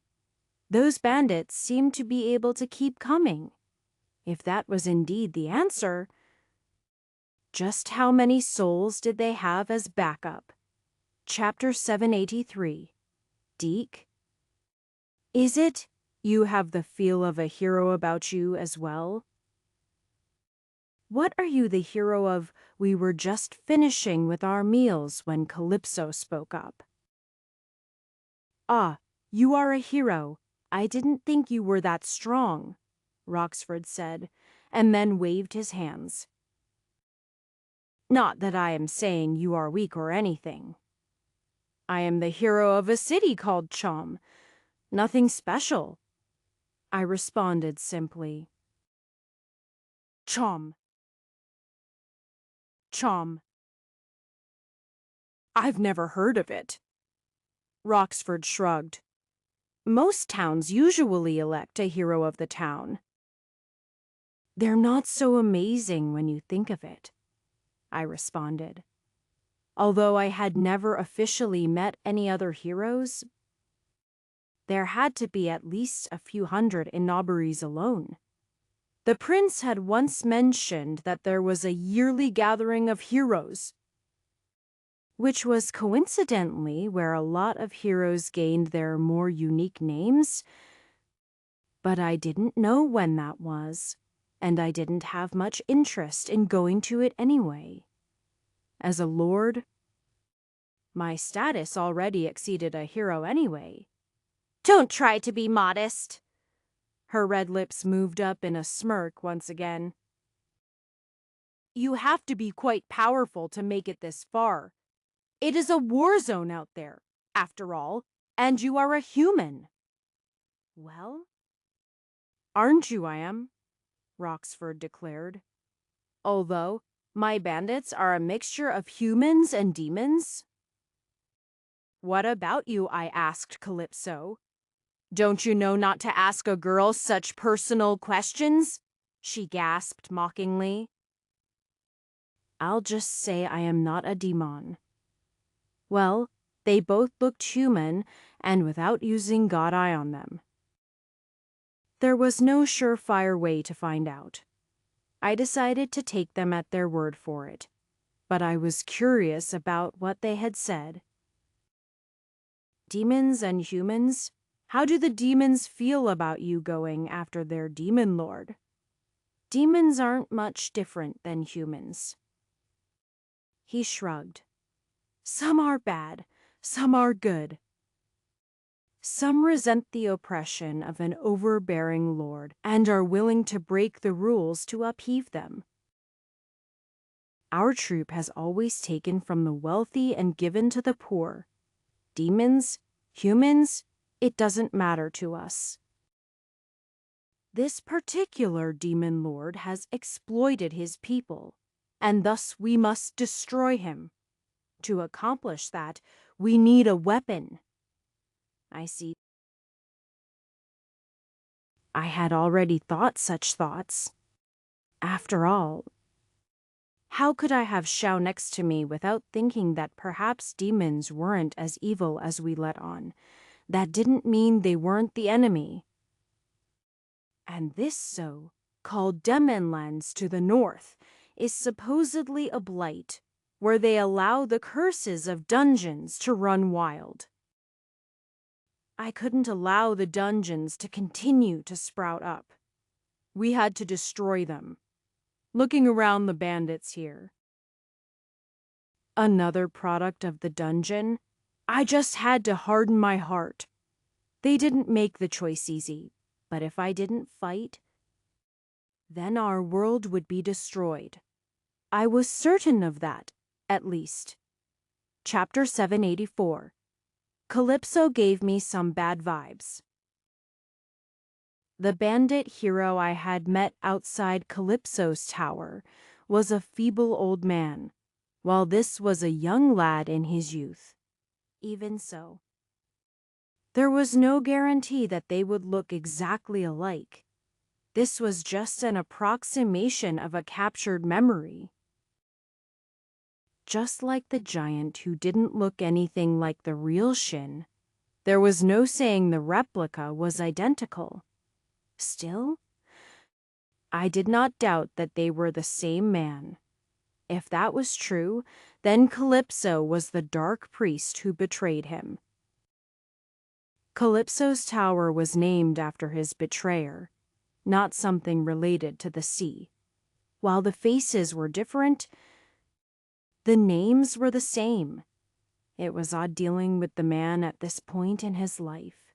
Those bandits seemed to be able to keep coming. If that was indeed the answer, just how many souls did they have as backup? Chapter 783. Deke? Is it you have the feel of a hero about you as well? What are you the hero of? We were just finishing with our meals when Calypso spoke up. Ah, you are a hero. I didn't think you were that strong, Roxford said, and then waved his hands. Not that I am saying you are weak or anything. I am the hero of a city called Chom. Nothing special, I responded simply. Chom. Chom. I've never heard of it. Roxford shrugged. Most towns usually elect a hero of the town. They're not so amazing when you think of it, I responded. Although I had never officially met any other heroes, there had to be at least a few hundred in Nauberries alone. The prince had once mentioned that there was a yearly gathering of heroes, which was coincidentally where a lot of heroes gained their more unique names, but I didn't know when that was, and I didn't have much interest in going to it anyway. As a lord, my status already exceeded a hero anyway. Don't try to be modest. Her red lips moved up in a smirk once again. You have to be quite powerful to make it this far. It is a war zone out there, after all, and you are a human. Well, aren't you, I am, Roxford declared. Although my bandits are a mixture of humans and demons. What about you? I asked Calypso. Don't you know not to ask a girl such personal questions? She gasped mockingly. I'll just say I am not a demon. Well, they both looked human and without using God Eye on them. There was no surefire way to find out. I decided to take them at their word for it, but I was curious about what they had said. Demons and humans? How do the demons feel about you going after their demon lord? Demons aren't much different than humans. He shrugged. Some are bad, some are good. Some resent the oppression of an overbearing lord and are willing to break the rules to upheave them. Our troop has always taken from the wealthy and given to the poor. Demons, humans, it doesn't matter to us. This particular demon lord has exploited his people, and thus we must destroy him. To accomplish that, we need a weapon. I see. I had already thought such thoughts. After all, how could I have Xiao next to me without thinking that perhaps demons weren't as evil as we let on? That didn't mean they weren't the enemy. And this so-called Demonlands to the north is supposedly a blight, where they allow the curses of dungeons to run wild. I couldn't allow the dungeons to continue to sprout up. We had to destroy them. Looking around the bandits here. Another product of the dungeon? I just had to harden my heart. They didn't make the choice easy, but if I didn't fight, then our world would be destroyed. I was certain of that, at least. Chapter 784. Calypso gave me some bad vibes. The bandit hero I had met outside Calypso's tower was a feeble old man, while this was a young lad in his youth. Even so, there was no guarantee that they would look exactly alike. This was just an approximation of a captured memory. Just like the giant who didn't look anything like the real Shin, there was no saying the replica was identical. Still, I did not doubt that they were the same man. If that was true, then Calypso was the dark priest who betrayed him. Calypso's tower was named after his betrayer, not something related to the sea. While the faces were different, the names were the same. It was odd dealing with the man at this point in his life.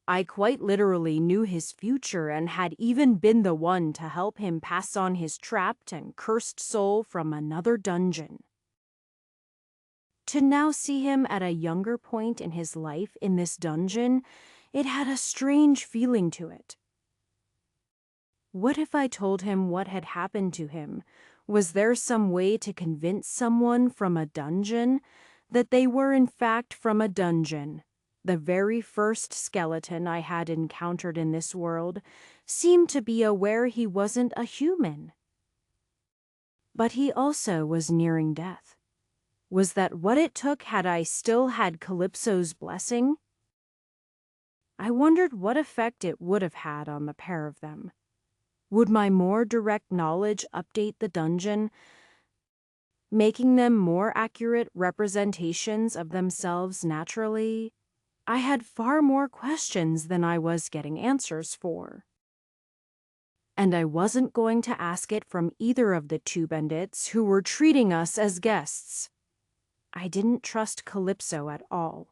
I quite literally knew his future and had even been the one to help him pass on his trapped and cursed soul from another dungeon. To now see him at a younger point in his life in this dungeon, it had a strange feeling to it. What if I told him what had happened to him? Was there some way to convince someone from a dungeon that they were in fact from a dungeon? The very first skeleton I had encountered in this world seemed to be aware he wasn't a human. But he also was nearing death. Was that what it took had I still had Calypso's blessing? I wondered what effect it would have had on the pair of them. Would my more direct knowledge update the dungeon, making them more accurate representations of themselves naturally? I had far more questions than I was getting answers for. And I wasn't going to ask it from either of the two bandits who were treating us as guests. I didn't trust Calypso at all.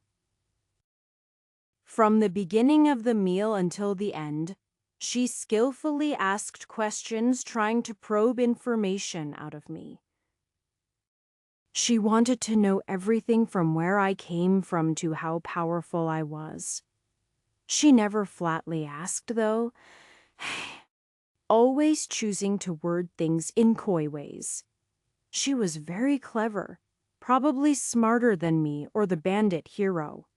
From the beginning of the meal until the end, she skillfully asked questions trying to probe information out of me. She wanted to know everything from where I came from to how powerful I was. She never flatly asked, though, always choosing to word things in coy ways. She was very clever, probably smarter than me or the bandit hero.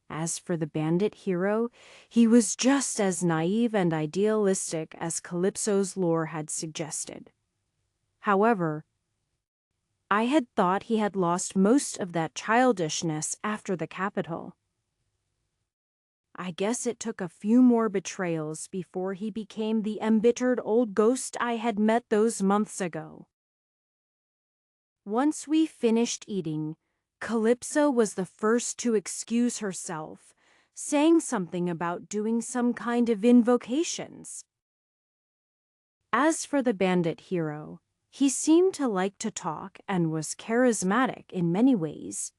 As for the bandit hero, he was just as naive and idealistic as Calypso's lore had suggested. However, I had thought he had lost most of that childishness after the capital. I guess it took a few more betrayals before he became the embittered old ghost I had met those months ago. Once we finished eating, Calypso was the first to excuse herself, saying something about doing some kind of invocations. As for the bandit hero, he seemed to like to talk and was charismatic in many ways.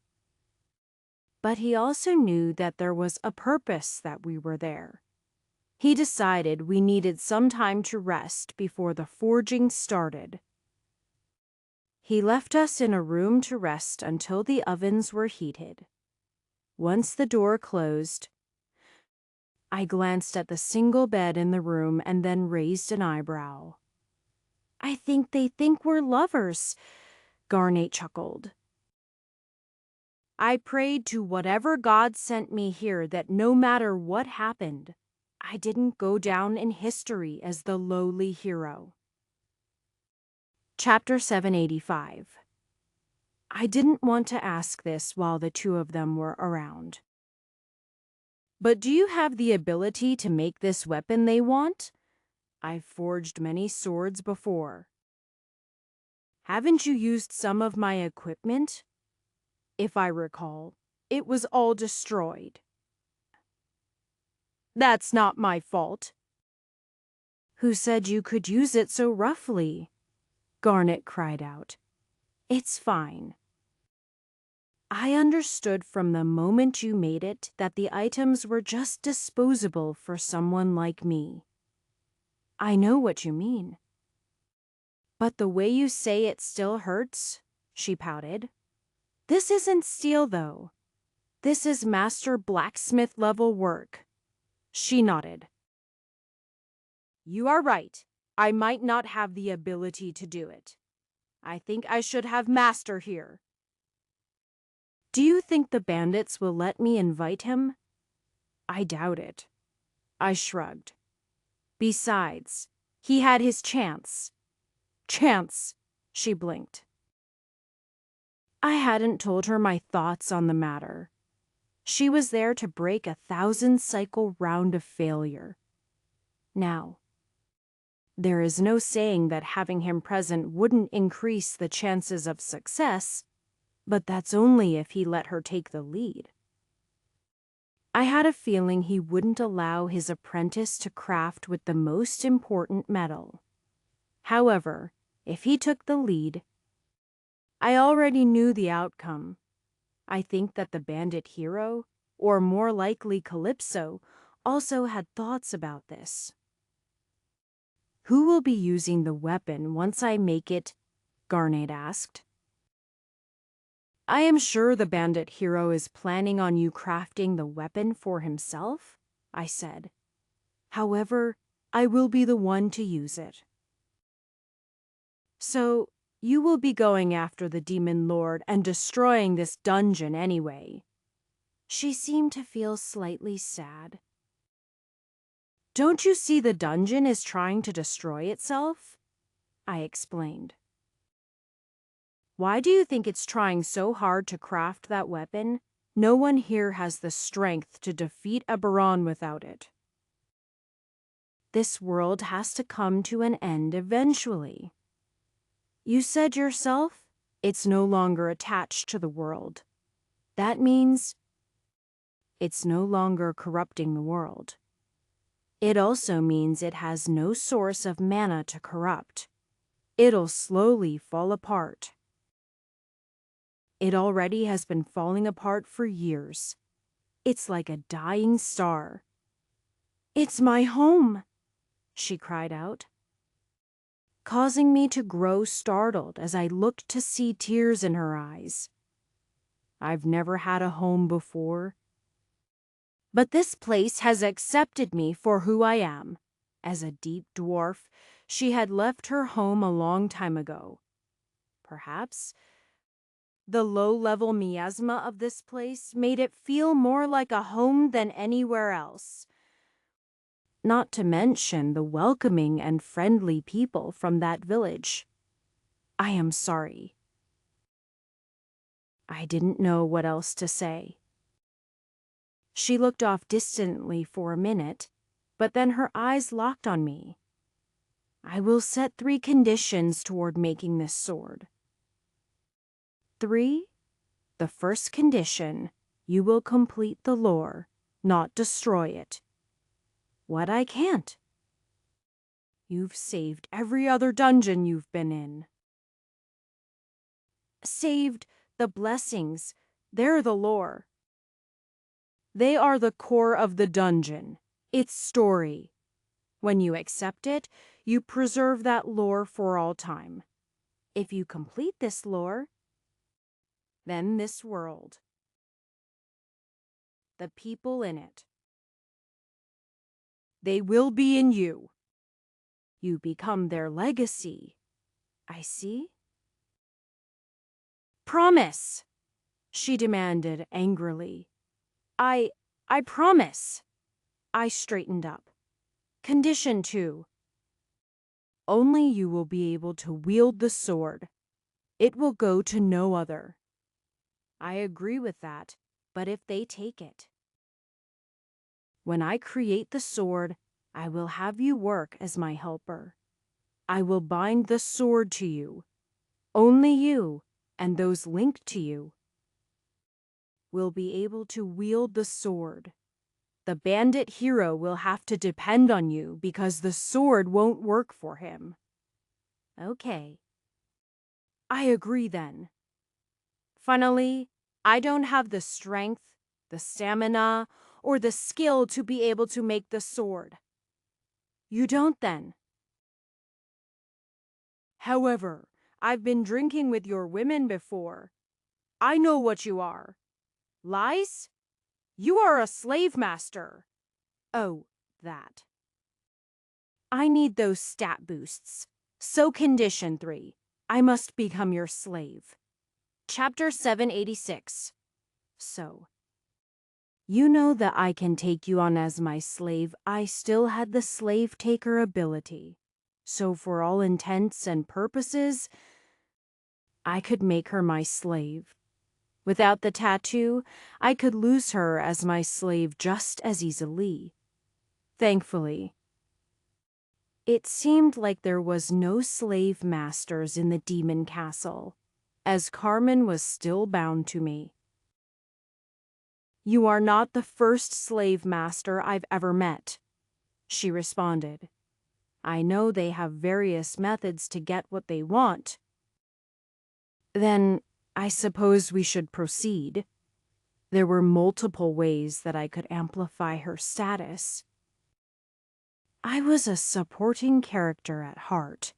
But he also knew that there was a purpose that we were there. He decided we needed some time to rest before the forging started. He left us in a room to rest until the ovens were heated. Once the door closed, I glanced at the single bed in the room and then raised an eyebrow. "I think they think we're lovers," Garnet chuckled. I prayed to whatever God sent me here that no matter what happened, I didn't go down in history as the lowly hero. Chapter 785. I didn't want to ask this while the two of them were around. "But do you have the ability to make this weapon they want? I've forged many swords before." "Haven't you used some of my equipment?" "If I recall, it was all destroyed." "That's not my fault." "Who said you could use it so roughly?" Garnet cried out. "It's fine. I understood from the moment you made it that the items were just disposable for someone like me." "I know what you mean." "But the way you say it still hurts," she pouted. "This isn't steel, though. This is master blacksmith level work." She nodded. "You are right. I might not have the ability to do it. I think I should have master here." "Do you think the bandits will let me invite him?" "I doubt it." I shrugged. "Besides, he had his chance." "Chance," she blinked. I hadn't told her my thoughts on the matter. She was there to break a 1,000-cycle round of failure. Now, there is no saying that having him present wouldn't increase the chances of success, but that's only if he let her take the lead. I had a feeling he wouldn't allow his apprentice to craft with the most important metal. However, if he took the lead, I already knew the outcome. I think that the bandit hero, or more likely Calypso, also had thoughts about this. "Who will be using the weapon once I make it?" Garnet asked. "I am sure the bandit hero is planning on you crafting the weapon for himself," I said. "However, I will be the one to use it." "So, you will be going after the demon lord and destroying this dungeon anyway." She seemed to feel slightly sad. "Don't you see the dungeon is trying to destroy itself?" I explained. "Why do you think it's trying so hard to craft that weapon? No one here has the strength to defeat Eberron without it. This world has to come to an end eventually. You said yourself, it's no longer attached to the world. That means it's no longer corrupting the world. It also means it has no source of mana to corrupt. It'll slowly fall apart. It already has been falling apart for years. It's like a dying star." "It's my home," she cried out, causing me to grow startled as I looked to see tears in her eyes. "I've never had a home before. But this place has accepted me for who I am." As a deep dwarf, she had left her home a long time ago. Perhaps The low-level miasma of this place made it feel more like a home than anywhere else. Not to mention the welcoming and friendly people from that village. I am sorry. I didn't know what else to say. She looked off distantly for a minute, but then her eyes locked on me. I will set 3 conditions toward making this sword. 3. The first condition, you will complete the lore, not destroy it. What I can't. You've saved every other dungeon you've been in. Saved the blessings. They're the lore. They are the core of the dungeon, its story. When you accept it, you preserve that lore for all time. If you complete this lore, then this world, the people in it, they will be in you. You become their legacy. I see. Promise, she demanded angrily. I promise. I straightened up. Condition 2. Only you will be able to wield the sword. It will go to no other. I agree with that, but if they take it. When I create the sword, I will have you work as my helper. I will bind the sword to you. Only you, and those linked to you, will be able to wield the sword. The bandit hero will have to depend on you because the sword won't work for him. Okay. I agree then. Finally, I don't have the strength, the stamina, or the skill to be able to make the sword. You don't then. However, I've been drinking with your women before. I know what you are. Lies? You are a slave master. Oh, that. I need those stat boosts. So condition 3. I must become your slave. Chapter 786. So, you know that I can take you on as my slave. I still had the slave taker ability. So for all intents and purposes, I could make her my slave. Without the tattoo, I could lose her as my slave just as easily. Thankfully, it seemed like there was no slave masters in the demon castle, as Carmen was still bound to me. You are not the first slave master I've ever met, she responded. I know they have various methods to get what they want. Then I suppose we should proceed. There were multiple ways that I could amplify her status. I was a supporting character at heart.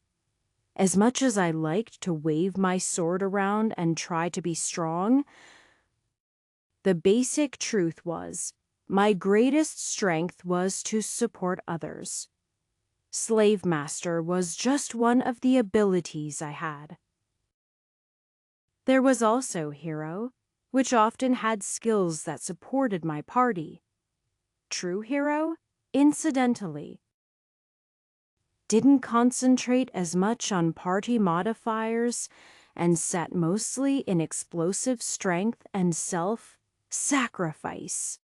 As much as I liked to wave my sword around and try to be strong, the basic truth was, my greatest strength was to support others. Slave Master was just one of the abilities I had. There was also Hero, which often had skills that supported my party. True Hero, incidentally, didn't concentrate as much on party modifiers and sat mostly in explosive strength and self-sacrifice.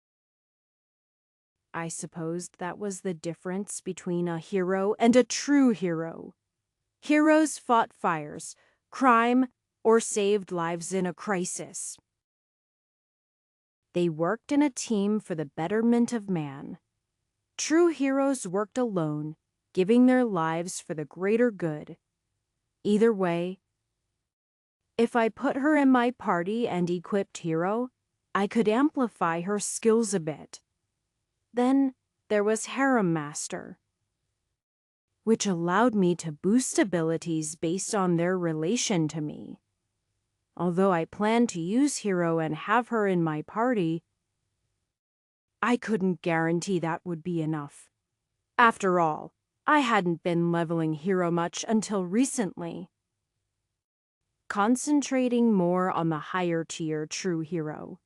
I supposed that was the difference between a hero and a true hero. Heroes fought fires, crime, or saved lives in a crisis. They worked in a team for the betterment of man. True heroes worked alone, giving their lives for the greater good. Either way, if I put her in my party and equipped Hero, I could amplify her skills a bit. Then there was Harem Master, which allowed me to boost abilities based on their relation to me. Although I planned to use Hero and have her in my party, I couldn't guarantee that would be enough. After all, I hadn't been leveling Hero much until recently. concentrating more on the higher-tier true hero.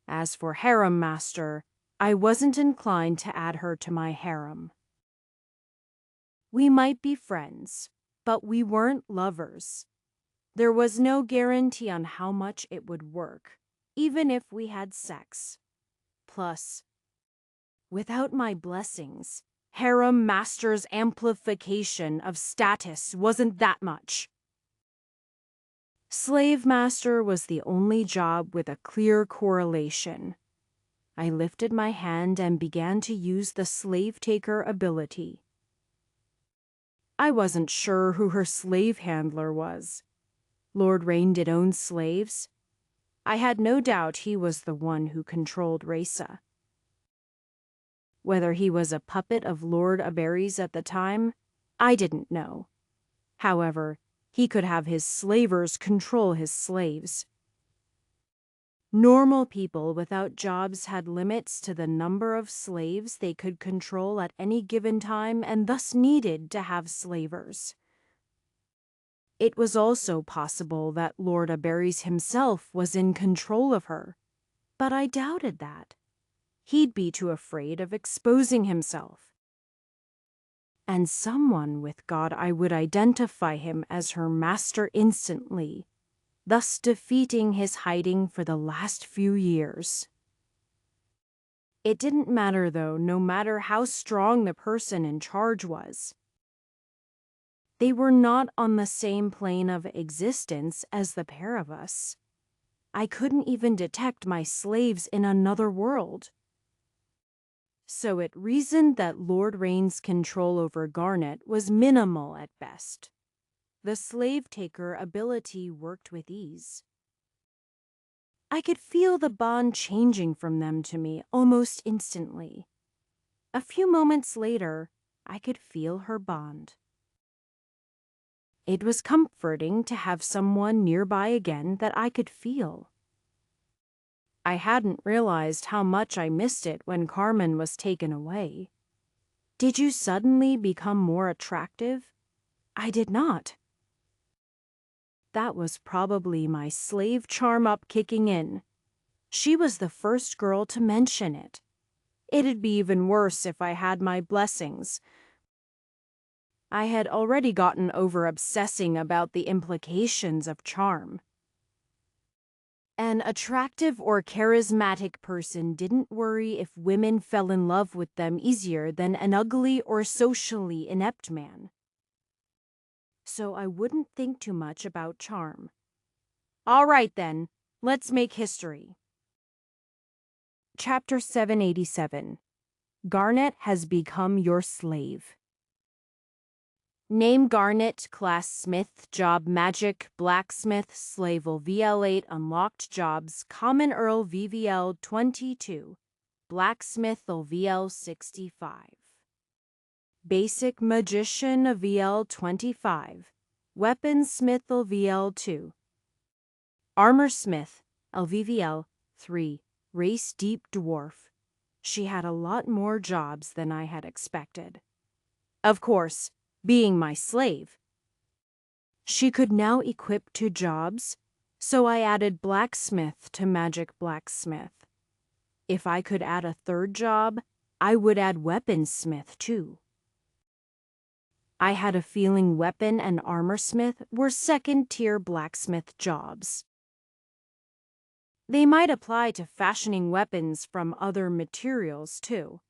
As for Harem Master, I wasn't inclined to add her to my harem. We might be friends, but we weren't lovers. There was no guarantee on how much it would work, even if we had sex. Plus, without my blessings, Harem Master's amplification of status wasn't that much. Slave Master was the only job with a clear correlation. I lifted my hand and began to use the slave taker ability. I wasn't sure who her slave handler was. Lord Rain did own slaves. I had no doubt he was the one who controlled Raisa. Whether he was a puppet of Lord Aberys at the time, I didn't know. However, he could have his slavers control his slaves. Normal people without jobs had limits to the number of slaves they could control at any given time and thus needed to have slavers. It was also possible that Lord Aberys himself was in control of her, but I doubted that. He'd be too afraid of exposing himself. And someone with God I would identify him as her master instantly, thus defeating his hiding for the last few years. It didn't matter, though, no matter how strong the person in charge was. They were not on the same plane of existence as the pair of us. I couldn't even detect my slaves in another world. So it reasoned that Lord Rain's control over Garnet was minimal at best. The slave-taker ability worked with ease. I could feel the bond changing from them to me almost instantly. A few moments later, I could feel her bond. It was comforting to have someone nearby again that I could feel. I hadn't realized how much I missed it when Carmen was taken away. Did you suddenly become more attractive? I did not. That was probably my slave charm up kicking in. She was the first girl to mention it. It'd be even worse if I had my blessings. I had already gotten over obsessing about the implications of charm. An attractive or charismatic person didn't worry if women fell in love with them easier than an ugly or socially inept man. So I wouldn't think too much about charm. All right then, let's make history. Chapter 787. Garnet has become your slave. Name Garnet, class Smith, job Magic, Blacksmith, Slavel VL8, unlocked jobs, Common Earl VVL 22, Blacksmith VL 65. Basic Magician VL 25, Weaponsmith VL 2. Armorsmith LVVL 3, Race Deep Dwarf. She had a lot more jobs than I had expected. Of course, being my slave, she could now equip 2 jobs, so I added Blacksmith to Magic Blacksmith. If I could add a 3rd job, I would add Weaponsmith too. I had a feeling Weapon and Armorsmith were 2nd-tier blacksmith jobs. They might apply to fashioning weapons from other materials too.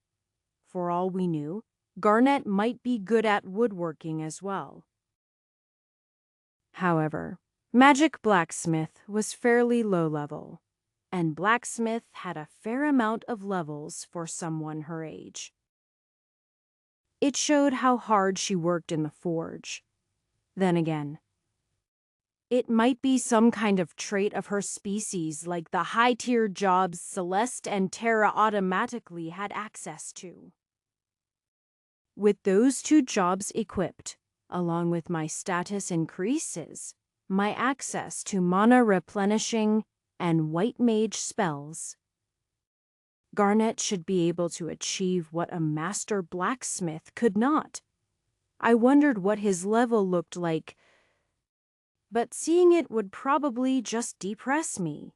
For all we knew, Garnet might be good at woodworking as well. However, Magic Blacksmith was fairly low level, and Blacksmith had a fair amount of levels for someone her age. It showed how hard she worked in the forge. Then again, it might be some kind of trait of her species like the high-tier jobs Celeste and Terra automatically had access to. With those 2 jobs equipped, along with my status increases, my access to mana replenishing and white mage spells, Garnet should be able to achieve what a master blacksmith could not. I wondered what his level looked like but seeing it would probably just depress me.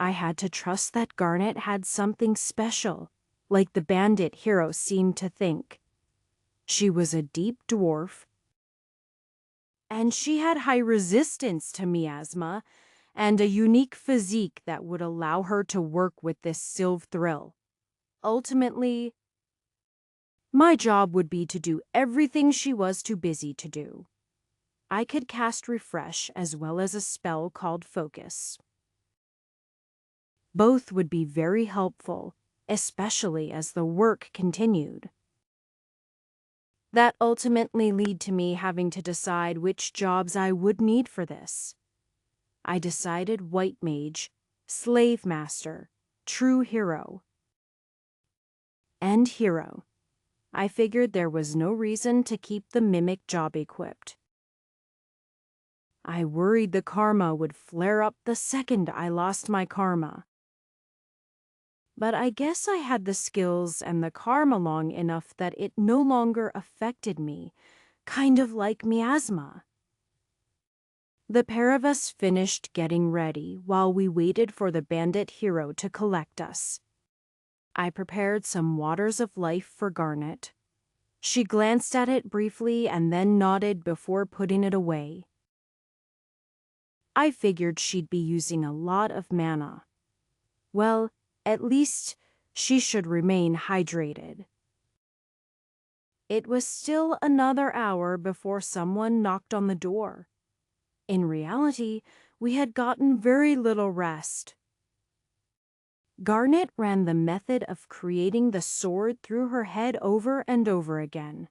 I had to trust that Garnet had something special, like the bandit hero seemed to think. She was a deep dwarf, and she had high resistance to miasma and a unique physique that would allow her to work with this Sylve Thrill. Ultimately, my job would be to do everything she was too busy to do. I could cast Refresh as well as a spell called Focus. Both would be very helpful, especially as the work continued. That ultimately led to me having to decide which jobs I would need for this. I decided White Mage, Slave Master, True Hero, and Hero. I figured there was no reason to keep the Mimic job equipped. I worried the karma would flare up the second I lost my karma. But I guess I had the skills and the karma long enough that it no longer affected me, kind of like miasma. The pair of us finished getting ready while we waited for the bandit hero to collect us. I prepared some waters of life for Garnet. She glanced at it briefly and then nodded before putting it away. I figured she'd be using a lot of mana. Well, at least she should remain hydrated. It was still another hour before someone knocked on the door. In reality, we had gotten very little rest. Garnet ran the method of creating the sword through her head over and over again,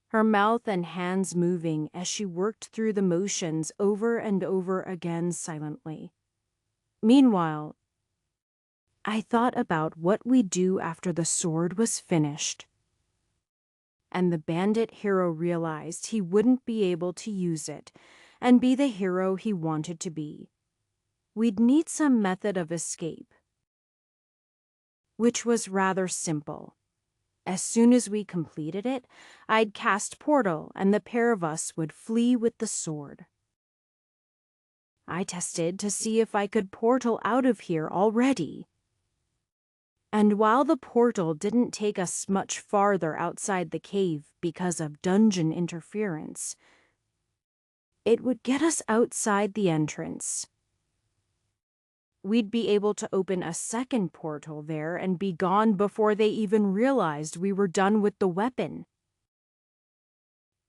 her mouth and hands moving as she worked through the motions over and over again silently. Meanwhile, I thought about what we'd do after the sword was finished. And the bandit hero realized he wouldn't be able to use it and be the hero he wanted to be. We'd need some method of escape, which was rather simple. As soon as we completed it, I'd cast Portal and the pair of us would flee with the sword. I tested to see if I could portal out of here already. And while the portal didn't take us much farther outside the cave because of dungeon interference, it would get us outside the entrance. We'd be able to open a second portal there and be gone before they even realized we were done with the weapon.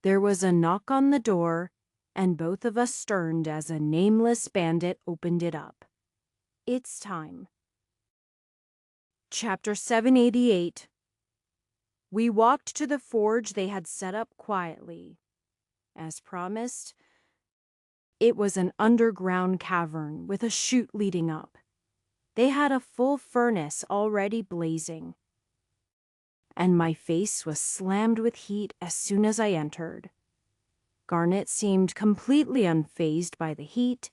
There was a knock on the door, and both of us turned as a nameless bandit opened it up. It's time. Chapter 788. We walked to the forge they had set up quietly. As promised, it was an underground cavern with a chute leading up. They had a full furnace already blazing, and my face was slammed with heat as soon as I entered. Garnet seemed completely unfazed by the heat,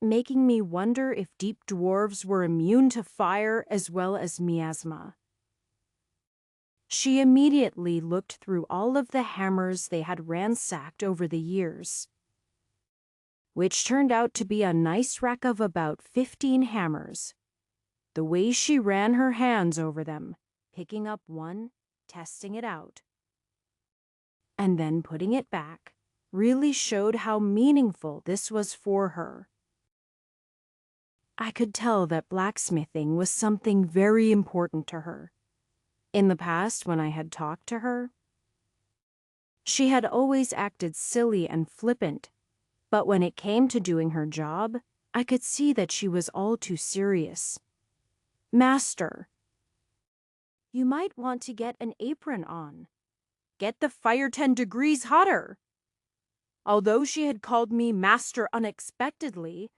making me wonder if deep dwarves were immune to fire as well as miasma. She immediately looked through all of the hammers they had ransacked over the years, which turned out to be a nice rack of about 15 hammers. The way she ran her hands over them, picking up one, testing it out, and then putting it back, really showed how meaningful this was for her. I could tell that blacksmithing was something very important to her. In the past, when I had talked to her, she had always acted silly and flippant, but when it came to doing her job, I could see that she was all too serious. Master, you might want to get an apron on. Get the fire 10 degrees hotter. Although she had called me Master unexpectedly,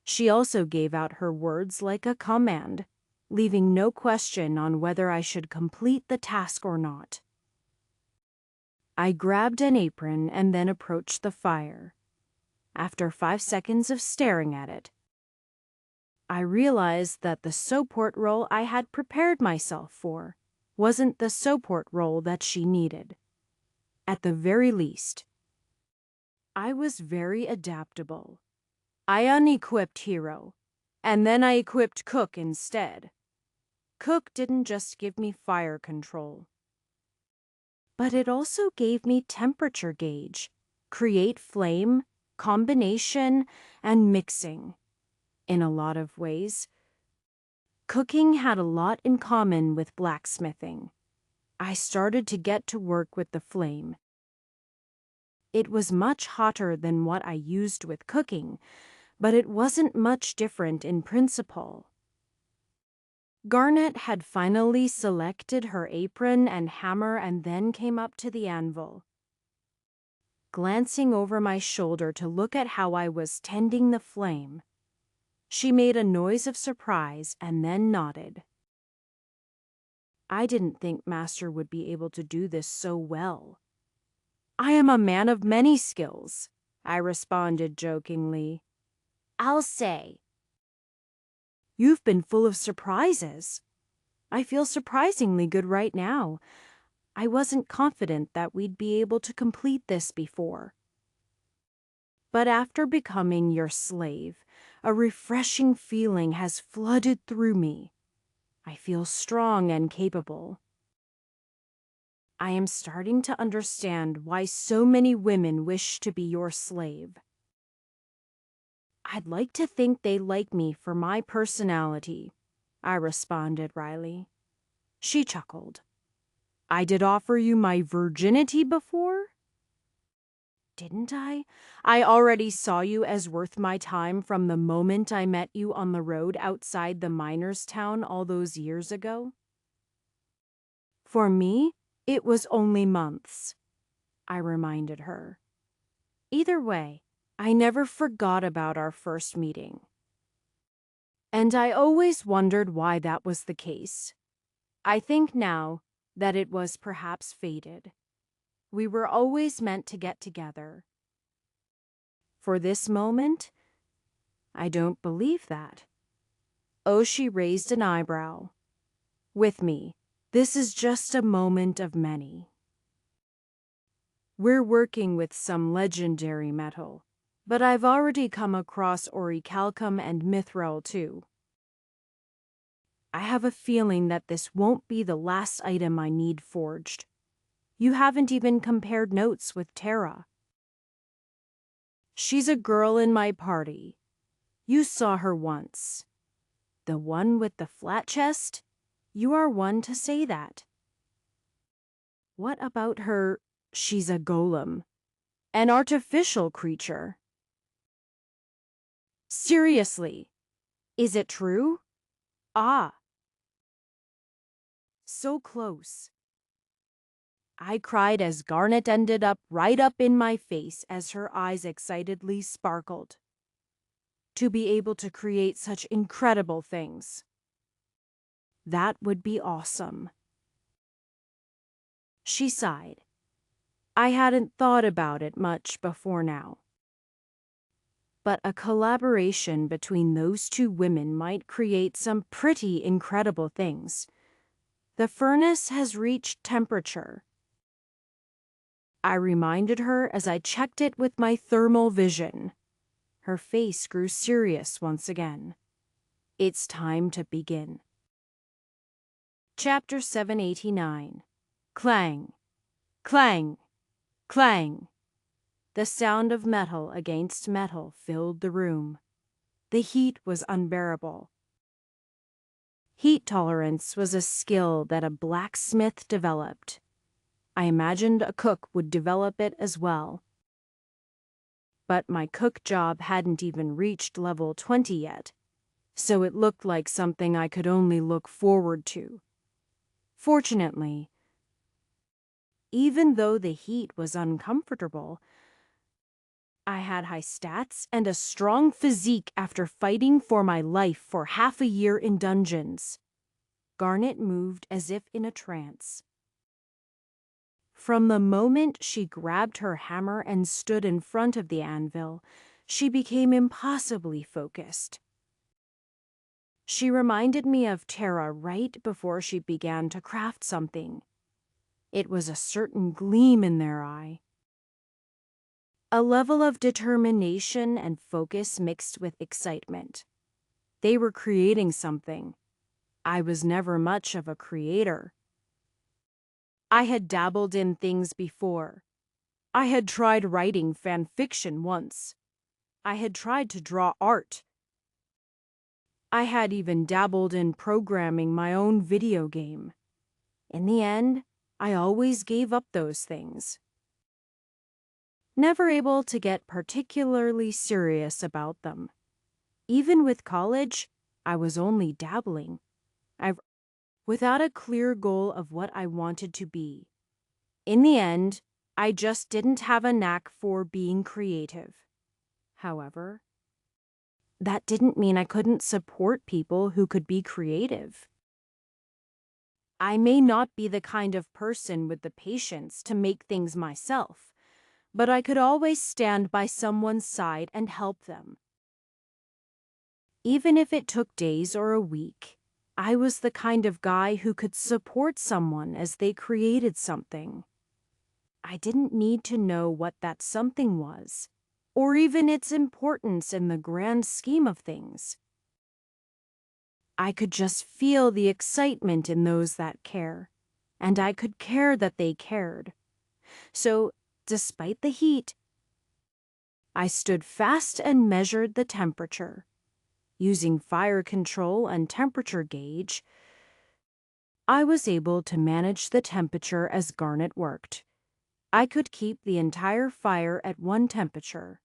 she also gave out her words like a command, leaving no question on whether I should complete the task or not. I grabbed an apron and then approached the fire. After 5 seconds of staring at it, I realized that the support role I had prepared myself for wasn't the support role that she needed. at the very least. I was very adaptable. I unequipped Hero, and then I equipped Cook instead. Cook didn't just give me fire control, but it also gave me temperature gauge, create flame, combination, and mixing. In a lot of ways, cooking had a lot in common with blacksmithing. I started to get to work with the flame. It was much hotter than what I used with cooking, but it wasn't much different in principle. Garnet had finally selected her apron and hammer and then came up to the anvil. Glancing over my shoulder to look at how I was tending the flame, she made a noise of surprise and then nodded. I didn't think Master would be able to do this so well. I am a man of many skills, I responded jokingly. I'll say. You've been full of surprises. I feel surprisingly good right now. I wasn't confident that we'd be able to complete this before. But after becoming your slave, a refreshing feeling has flooded through me. I feel strong and capable. I am starting to understand why so many women wish to be your slave. I'd like to think they like me for my personality, I responded wryly. She chuckled. I did offer you my virginity before? Didn't I? I already saw you as worth my time from the moment I met you on the road outside the miners' town all those years ago. For me, it was only months, I reminded her. Either way, I never forgot about our first meeting. And I always wondered why that was the case. I think now that it was perhaps fated. We were always meant to get together. For this moment, I don't believe that. Oshi raised an eyebrow. With me, this is just a moment of many. We're working with some legendary metal, but I've already come across orichalcum and mithril too. I have a feeling that this won't be the last item I need forged. You haven't even compared notes with Tara. She's a girl in my party. You saw her once. The one with the flat chest? You are one to say that. What about her? She's a golem. An artificial creature. Seriously, is it true? Ah. So close. I cried as Garnet ended up right up in my face as her eyes excitedly sparkled. To be able to create such incredible things. That would be awesome. She sighed. I hadn't thought about it much before now. But a collaboration between those two women might create some pretty incredible things. The furnace has reached temperature. I reminded her as I checked it with my thermal vision. Her face grew serious once again. It's time to begin. Chapter 789. Clang, clang, clang. The sound of metal against metal filled the room. The heat was unbearable. Heat tolerance was a skill that a blacksmith developed. I imagined a cook would develop it as well. But my cook job hadn't even reached level 20 yet, so it looked like something I could only look forward to. Fortunately, even though the heat was uncomfortable, I had high stats and a strong physique after fighting for my life for half a year in dungeons. Garnet moved as if in a trance. From the moment she grabbed her hammer and stood in front of the anvil, she became impossibly focused. She reminded me of Tara right before she began to craft something. It was a certain gleam in their eye. A level of determination and focus mixed with excitement. They were creating something. I was never much of a creator. I had dabbled in things before. I had tried writing fan fiction once. I had tried to draw art. I had even dabbled in programming my own video game. In the end, I always gave up those things. Never able to get particularly serious about them. Even with college, I was only dabbling. Without a clear goal of what I wanted to be. In the end, I just didn't have a knack for being creative. However, that didn't mean I couldn't support people who could be creative. I may not be the kind of person with the patience to make things myself, but I could always stand by someone's side and help them. Even if it took days or a week, I was the kind of guy who could support someone as they created something. I didn't need to know what that something was, or even its importance in the grand scheme of things. I could just feel the excitement in those that care, and I could care that they cared. So, despite the heat, I stood fast and measured the temperature. Using fire control and temperature gauge, I was able to manage the temperature as Garnet worked. I could keep the entire fire at one temperature,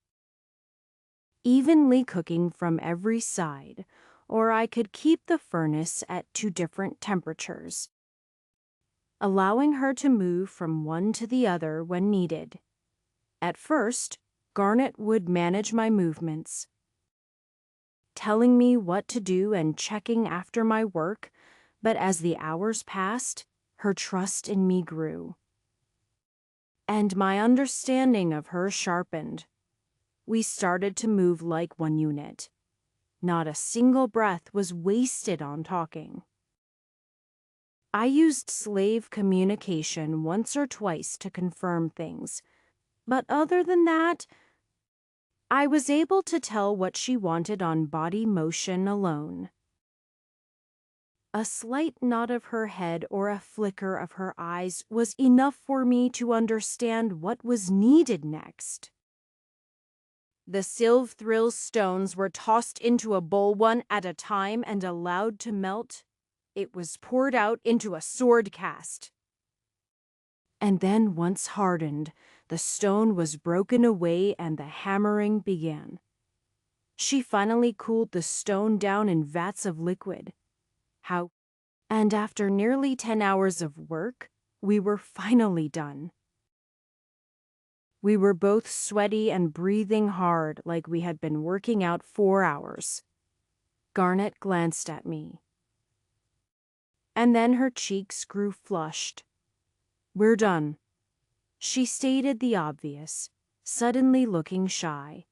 evenly cooking from every side, or I could keep the furnace at two different temperatures, allowing her to move from one to the other when needed. At first, Garnet would manage my movements, telling me what to do and checking after my work, but as the hours passed, her trust in me grew. And my understanding of her sharpened. We started to move like one unit. Not a single breath was wasted on talking. I used slave communication once or twice to confirm things, but other than that, I was able to tell what she wanted on body motion alone. A slight nod of her head or a flicker of her eyes was enough for me to understand what was needed next. The Sylve Thrill stones were tossed into a bowl one at a time and allowed to melt. It was poured out into a sword cast. And then, once hardened, the stone was broken away and the hammering began. She finally cooled the stone down in vats of liquid. And after nearly 10 hours of work, we were finally done. We were both sweaty and breathing hard like we had been working out 4 hours. Garnet glanced at me. And then her cheeks grew flushed. "We're done." She stated the obvious, suddenly looking shy.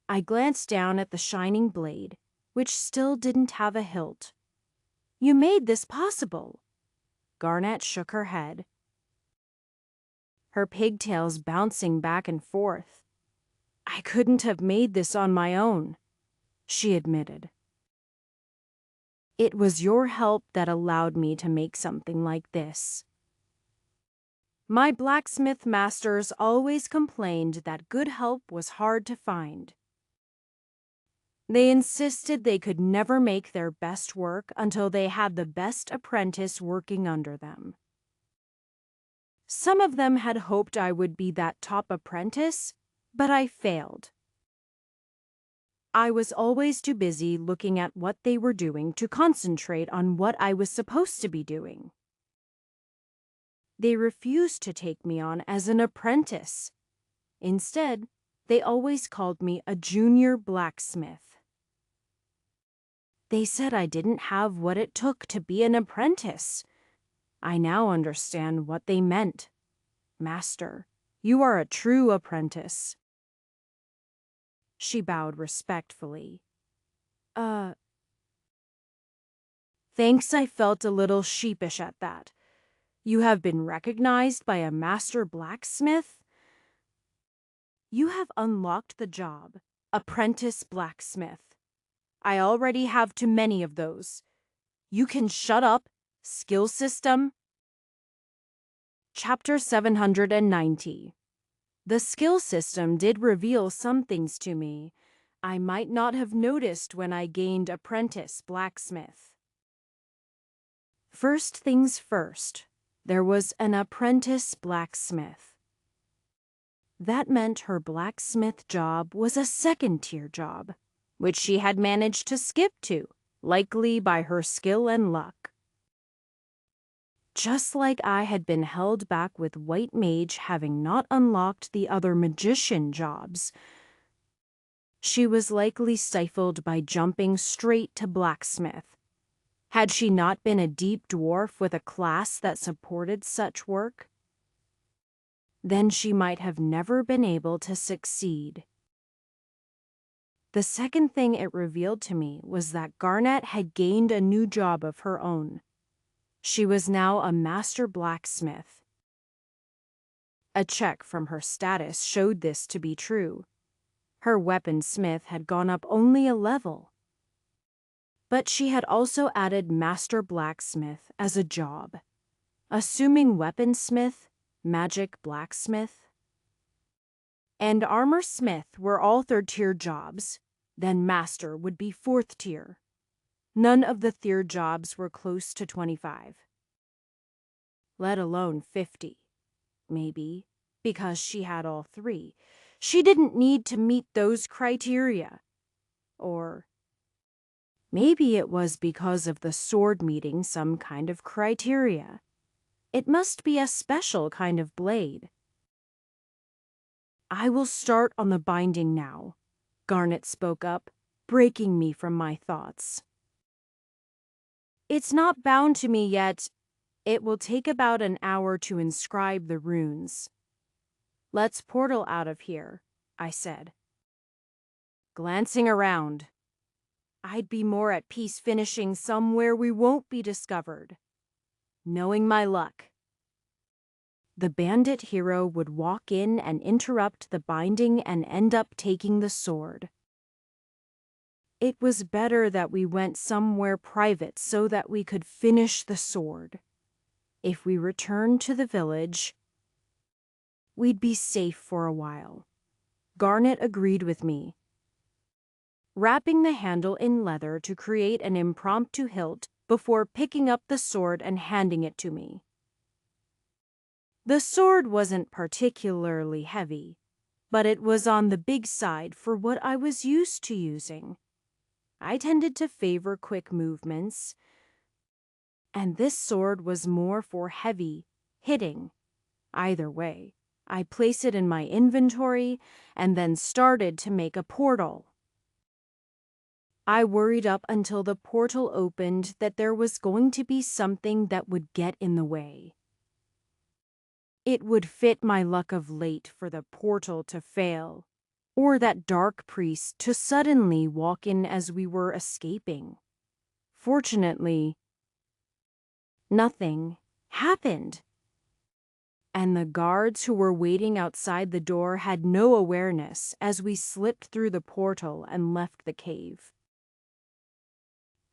I glanced down at the shining blade, which still didn't have a hilt. "You made this possible." Garnet shook her head, her pigtails bouncing back and forth. "I couldn't have made this on my own," she admitted. "It was your help that allowed me to make something like this." My blacksmith masters always complained that good help was hard to find. They insisted they could never make their best work until they had the best apprentice working under them. Some of them had hoped I would be that top apprentice, but I failed. I was always too busy looking at what they were doing to concentrate on what I was supposed to be doing. They refused to take me on as an apprentice. Instead, they always called me a junior blacksmith. They said I didn't have what it took to be an apprentice. I now understand what they meant. "Master, you are a true apprentice." She bowed respectfully. Thanks." I felt a little sheepish at that. You have been recognized by a master blacksmith? You have unlocked the job, apprentice blacksmith. I already have too many of those. You can shut up, skill system. Chapter 790. The skill system did reveal some things to me I might not have noticed when I gained apprentice blacksmith. First things first, there was an apprentice blacksmith. That meant her blacksmith job was a second-tier job, which she had managed to skip to, likely by her skill and luck. Just like I had been held back with White Mage having not unlocked the other magician jobs, she was likely stifled by jumping straight to blacksmith. Had she not been a deep dwarf with a class that supported such work, then she might have never been able to succeed. The second thing it revealed to me was that Garnet had gained a new job of her own. She was now a master blacksmith. A check from her status showed this to be true. Her weaponsmith had gone up only a level. But she had also added master blacksmith as a job, assuming weaponsmith, magic blacksmith, and armor smith were all third-tier jobs. Then master would be fourth tier. None of the tier jobs were close to 25. Let alone 50. Maybe, because she had all three, she didn't need to meet those criteria. Or maybe it was because of the sword meeting some kind of criteria. It must be a special kind of blade. I will start on the binding now, Garnet spoke up, breaking me from my thoughts. It's not bound to me yet. It will take about an hour to inscribe the runes. Let's portal out of here, I said. Glancing around, I'd be more at peace finishing somewhere we won't be discovered. Knowing my luck. The bandit hero would walk in and interrupt the binding and end up taking the sword. It was better that we went somewhere private so that we could finish the sword. If we returned to the village, we'd be safe for a while. Garnet agreed with me. Wrapping the handle in leather to create an impromptu hilt before picking up the sword and handing it to me. The sword wasn't particularly heavy, but it was on the big side for what I was used to using. I tended to favor quick movements, and this sword was more for heavy hitting. Either way, I placed it in my inventory and then started to make a portal. I worried up until the portal opened that there was going to be something that would get in the way. It would fit my luck of late for the portal to fail, or that dark priest to suddenly walk in as we were escaping. Fortunately, nothing happened, and the guards who were waiting outside the door had no awareness as we slipped through the portal and left the cave.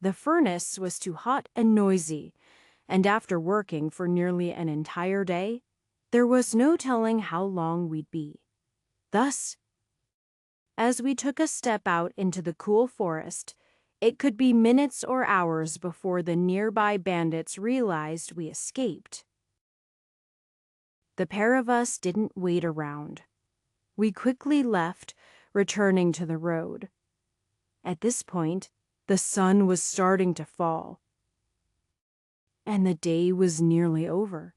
The furnace was too hot and noisy, and after working for nearly an entire day, there was no telling how long we'd be. Thus, as we took a step out into the cool forest, it could be minutes or hours before the nearby bandits realized we escaped. The pair of us didn't wait around. We quickly left, returning to the road. At this point, the sun was starting to fall, and the day was nearly over.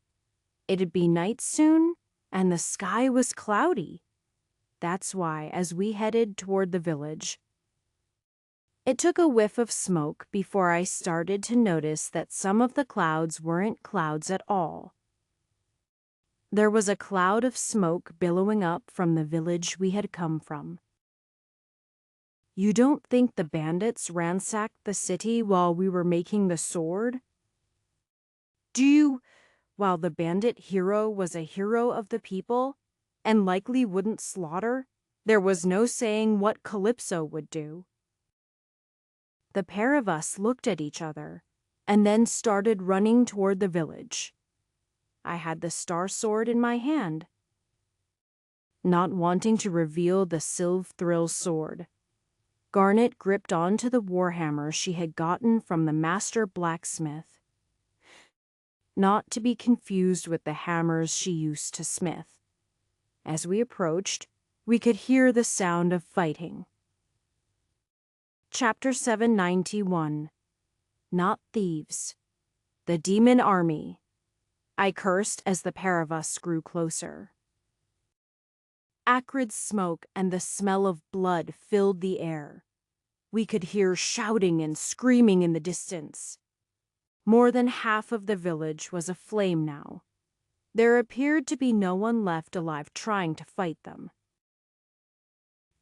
It'd be night soon, and the sky was cloudy. That's why, as we headed toward the village, it took a whiff of smoke before I started to notice that some of the clouds weren't clouds at all. There was a cloud of smoke billowing up from the village we had come from. You don't think the bandits ransacked the city while we were making the sword? Do you while the bandit hero was a hero of the people and likely wouldn't slaughter, there was no saying what Calypso would do. The pair of us looked at each other and then started running toward the village. I had the star sword in my hand. Not wanting to reveal the Silv-Thrill sword, Garnet gripped onto the warhammer she had gotten from the master blacksmith, not to be confused with the hammers she used to smith. As we approached, we could hear the sound of fighting. Chapter 791. Not Thieves. The Demon Army. I cursed as the pair of us grew closer. Acrid smoke and the smell of blood filled the air. We could hear shouting and screaming in the distance. More than half of the village was aflame now. There appeared to be no one left alive trying to fight them.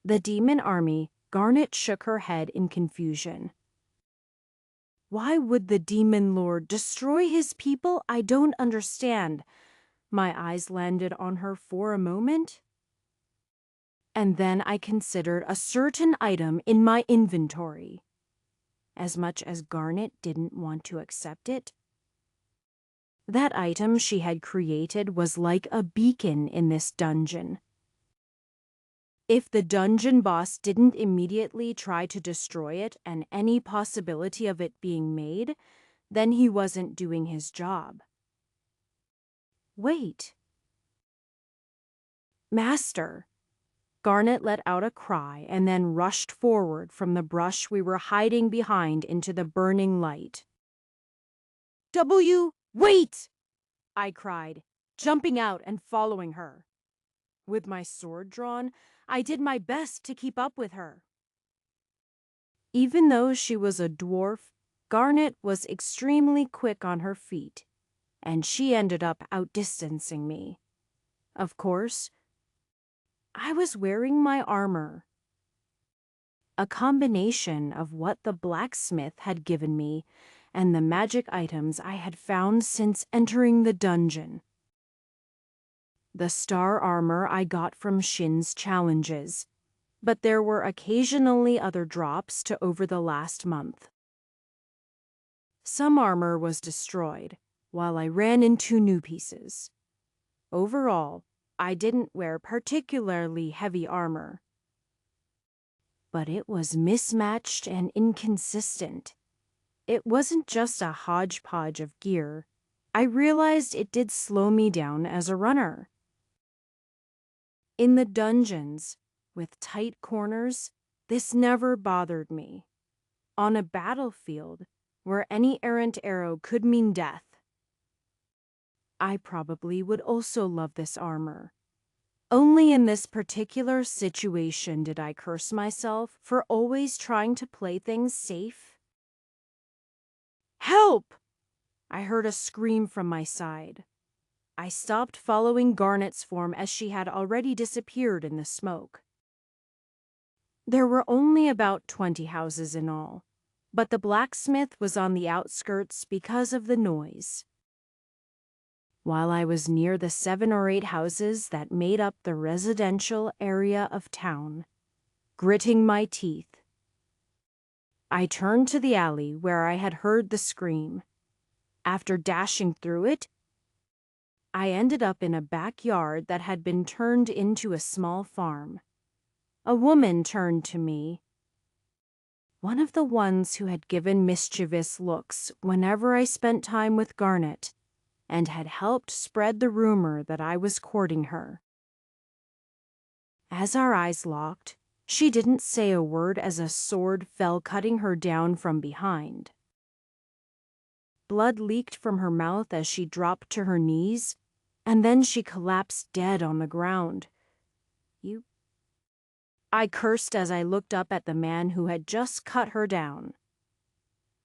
The demon army, Garnet shook her head in confusion. Why would the demon lord destroy his people? I don't understand. My eyes landed on her for a moment. And then I considered a certain item in my inventory. As much as Garnet didn't want to accept it, that item she had created was like a beacon in this dungeon. If the dungeon boss didn't immediately try to destroy it and any possibility of it being made, then he wasn't doing his job. Wait. Master. Garnet let out a cry and then rushed forward from the brush we were hiding behind into the burning light. Wait! I cried, jumping out and following her. With my sword drawn, I did my best to keep up with her. Even though she was a dwarf, Garnet was extremely quick on her feet, and she ended up outdistancing me. Of course, I was wearing my armor, a combination of what the blacksmith had given me and the magic items I had found since entering the dungeon. The star armor I got from Shin's challenges, but there were occasionally other drops to over the last month. Some armor was destroyed, while I ran into new pieces. Overall, I didn't wear particularly heavy armor, but it was mismatched and inconsistent. It wasn't just a hodgepodge of gear. I realized it did slow me down as a runner. In the dungeons, with tight corners, this never bothered me. On a battlefield, where any errant arrow could mean death, I probably would also love this armor. Only in this particular situation did I curse myself for always trying to play things safe. Help! I heard a scream from my side. I stopped following Garnet's form as she had already disappeared in the smoke. There were only about 20 houses in all, but the blacksmith was on the outskirts because of the noise. While I was near the 7 or 8 houses that made up the residential area of town, gritting my teeth, I turned to the alley where I had heard the scream. After dashing through it, I ended up in a backyard that had been turned into a small farm. A woman turned to me, one of the ones who had given mischievous looks whenever I spent time with Garnet, and had helped spread the rumor that I was courting her. As our eyes locked, she didn't say a word as a sword fell cutting her down from behind. Blood leaked from her mouth as she dropped to her knees, and then she collapsed dead on the ground. I cursed as I looked up at the man who had just cut her down.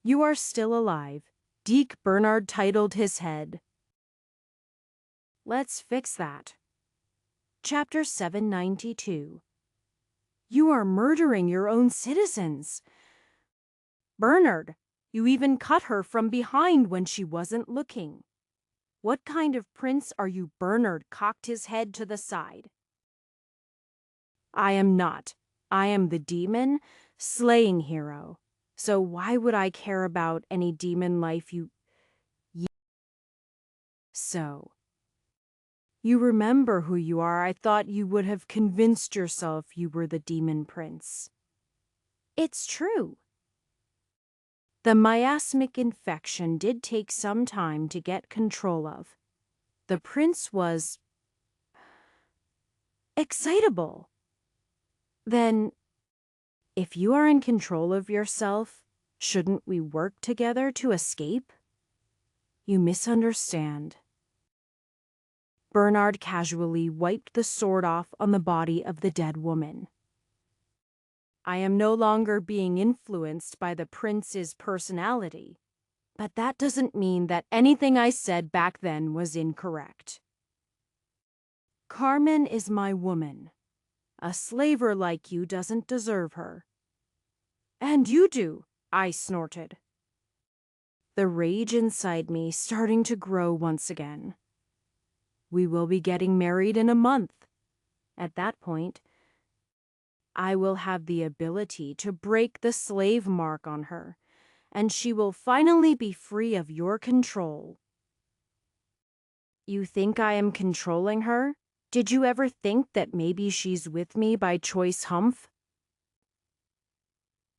You are still alive, Deke Bernard titled his head. Let's fix that. Chapter 792. You are murdering your own citizens. Bernard, you even cut her from behind when she wasn't looking. What kind of prince are you?" Bernard cocked his head to the side. "I am not. I am the demon slaying hero. So why would I care about any demon life you... So, you remember who you are. I thought you would have convinced yourself you were the demon prince." "It's true." The miasmic infection did take some time to get control of. The prince was excitable. "Then, if you are in control of yourself, shouldn't we work together to escape?" "You misunderstand." Bernard casually wiped the sword off on the body of the dead woman. "I am no longer being influenced by the prince's personality, but that doesn't mean that anything I said back then was incorrect. Carmen is my woman. A slaver like you doesn't deserve her." "And you do," I snorted, the rage inside me starting to grow once again. "We will be getting married in a month. At that point, I will have the ability to break the slave mark on her, and she will finally be free of your control." "You think I am controlling her? Did you ever think that maybe she's with me by choice, Humph?"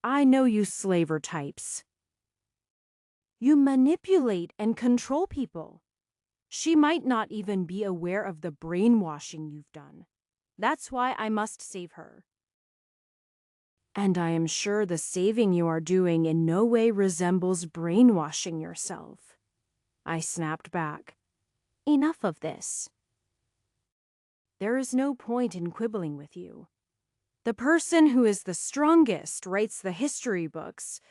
"I know you slaver types. You manipulate and control people. She might not even be aware of the brainwashing you've done. That's why I must save her." "And I am sure the saving you are doing in no way resembles brainwashing yourself," I snapped back. "Enough of this. There is no point in quibbling with you. The person who is the strongest writes the history books,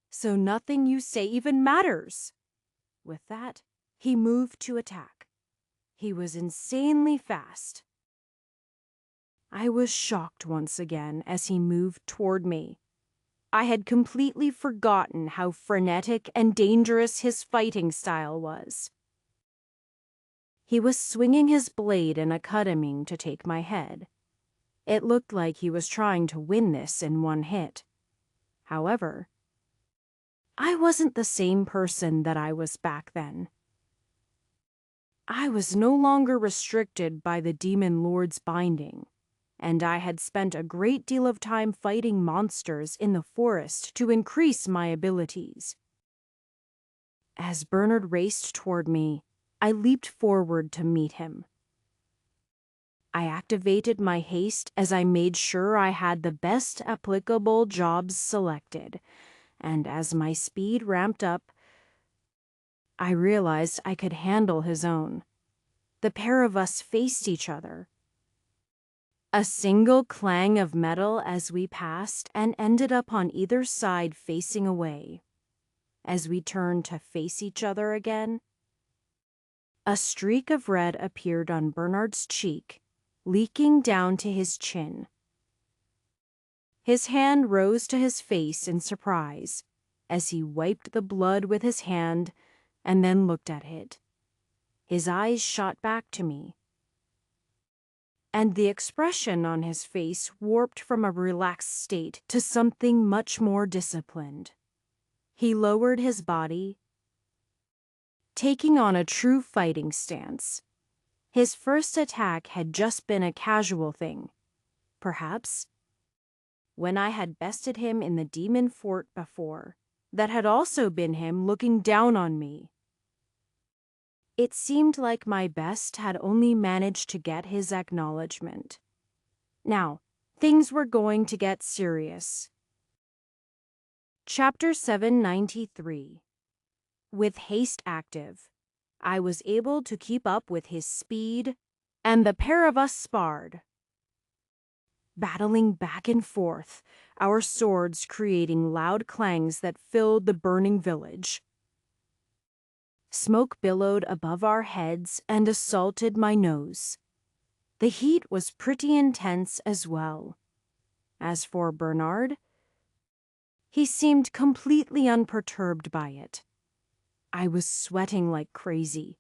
so nothing you say even matters." With that, he moved to attack. He was insanely fast. I was shocked once again as he moved toward me. I had completely forgotten how frenetic and dangerous his fighting style was. He was swinging his blade in a cutting to take my head. It looked like he was trying to win this in one hit. However, I wasn't the same person that I was back then. I was no longer restricted by the demon lord's binding, and I had spent a great deal of time fighting monsters in the forest to increase my abilities. As Bernard raced toward me, I leaped forward to meet him. I activated my haste as I made sure I had the best applicable jobs selected, and as my speed ramped up, I realized I could handle his own. The pair of us faced each other. A single clang of metal as we passed and ended up on either side facing away. As we turned to face each other again, a streak of red appeared on Bernard's cheek, leaking down to his chin. His hand rose to his face in surprise as he wiped the blood with his hand and then looked at it. His eyes shot back to me, and the expression on his face warped from a relaxed state to something much more disciplined. He lowered his body, taking on a true fighting stance. His first attack had just been a casual thing. Perhaps, when I had bested him in the demon fort before, that had also been him looking down on me. It seemed like my best had only managed to get his acknowledgement. Now, things were going to get serious. Chapter 793. With haste active, I was able to keep up with his speed, and the pair of us sparred, battling back and forth, our swords creating loud clangs that filled the burning village. Smoke billowed above our heads and assaulted my nose. The heat was pretty intense as well. As for Bernard, he seemed completely unperturbed by it. I was sweating like crazy.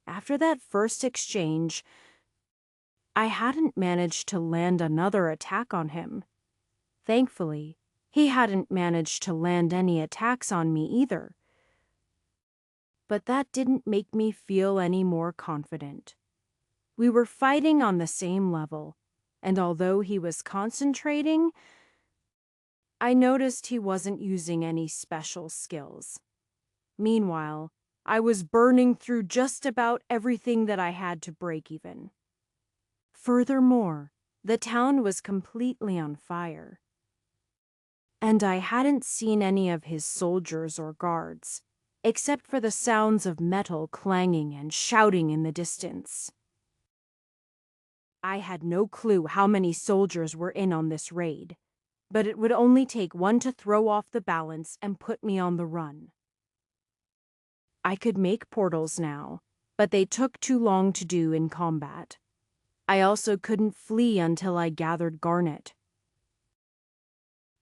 After that first exchange, I hadn't managed to land another attack on him. Thankfully, he hadn't managed to land any attacks on me either. But that didn't make me feel any more confident. We were fighting on the same level, and although he was concentrating, I noticed he wasn't using any special skills. Meanwhile, I was burning through just about everything that I had to break even. Furthermore, the town was completely on fire, and I hadn't seen any of his soldiers or guards, except for the sounds of metal clanging and shouting in the distance. I had no clue how many soldiers were in on this raid, but it would only take one to throw off the balance and put me on the run. I could make portals now, but they took too long to do in combat. I also couldn't flee until I gathered Garnet,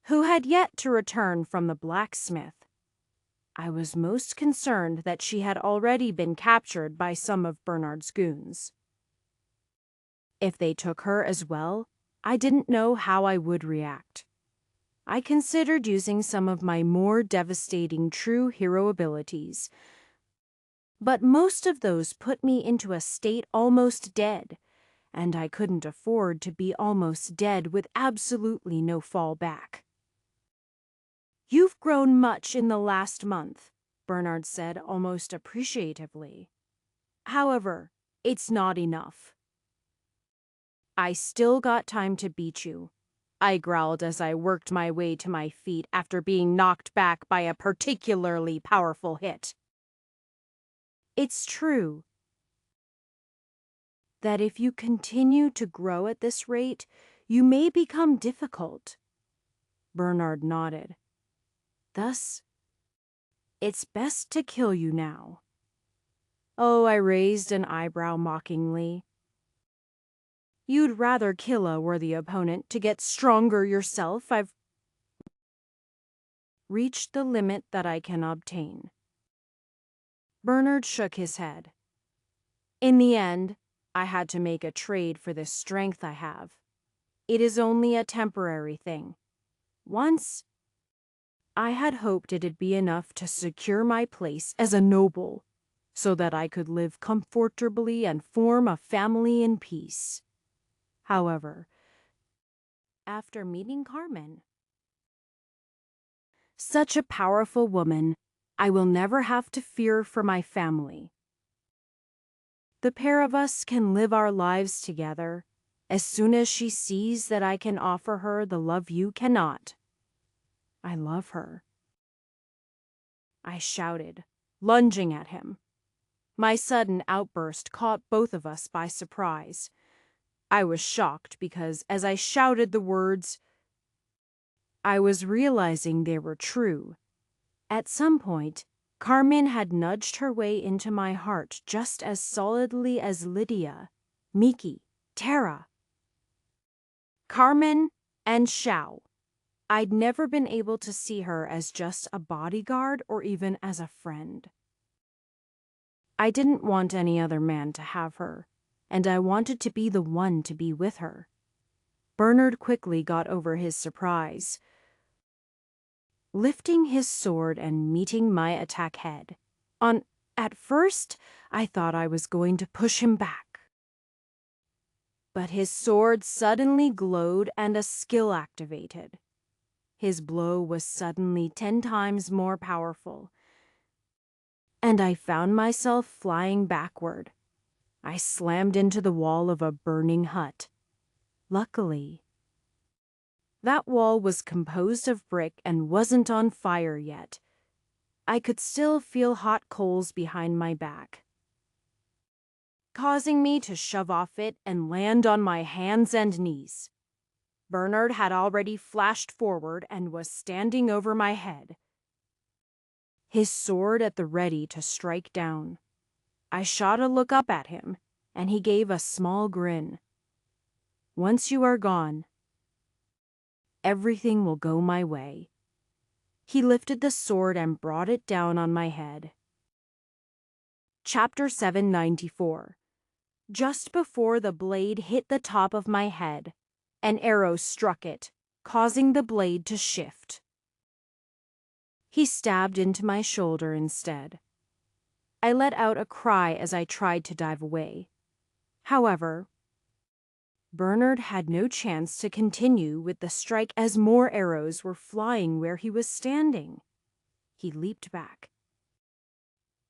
who had yet to return from the blacksmith. I was most concerned that she had already been captured by some of Bernard's goons. If they took her as well, I didn't know how I would react. I considered using some of my more devastating true hero abilities, but most of those put me into a state almost dead, and I couldn't afford to be almost dead with absolutely no fallback. "You've grown much in the last month," Bernard said almost appreciatively. "However, it's not enough." "I still got time to beat you," I growled as I worked my way to my feet after being knocked back by a particularly powerful hit. "It's true that if you continue to grow at this rate, you may become difficult." Bernard nodded. "Thus, it's best to kill you now." Oh, I raised an eyebrow mockingly. "You'd rather kill a worthy opponent to get stronger yourself. I've reached the limit that I can obtain." Bernard shook his head. "In the end, I had to make a trade for this strength I have. It is only a temporary thing. Once, I had hoped it'd be enough to secure my place as a noble, so that I could live comfortably and form a family in peace. However, after meeting Carmen, such a powerful woman, I will never have to fear for my family. The pair of us can live our lives together as soon as she sees that I can offer her the love you cannot. I love her." I shouted, lunging at him. My sudden outburst caught both of us by surprise. I was shocked because as I shouted the words, I was realizing they were true. At some point, Carmen had nudged her way into my heart just as solidly as Lydia, Miki, Tara, Carmen, and Xiao. I'd never been able to see her as just a bodyguard or even as a friend. I didn't want any other man to have her, and I wanted to be the one to be with her. Bernard quickly got over his surprise, lifting his sword and meeting my attack head. At first, I thought I was going to push him back. But his sword suddenly glowed and a skill activated. His blow was suddenly 10 times more powerful, and I found myself flying backward. I slammed into the wall of a burning hut. Luckily, that wall was composed of brick and wasn't on fire yet. I could still feel hot coals behind my back, causing me to shove off it and land on my hands and knees. Bernard had already flashed forward and was standing over my head, his sword at the ready to strike down. I shot a look up at him, and he gave a small grin. "Once you are gone, everything will go my way." He lifted the sword and brought it down on my head. Chapter 794. Just before the blade hit the top of my head, an arrow struck it, causing the blade to shift. He stabbed into my shoulder instead. I let out a cry as I tried to dive away. However, Bernard had no chance to continue with the strike as more arrows were flying where he was standing. He leaped back,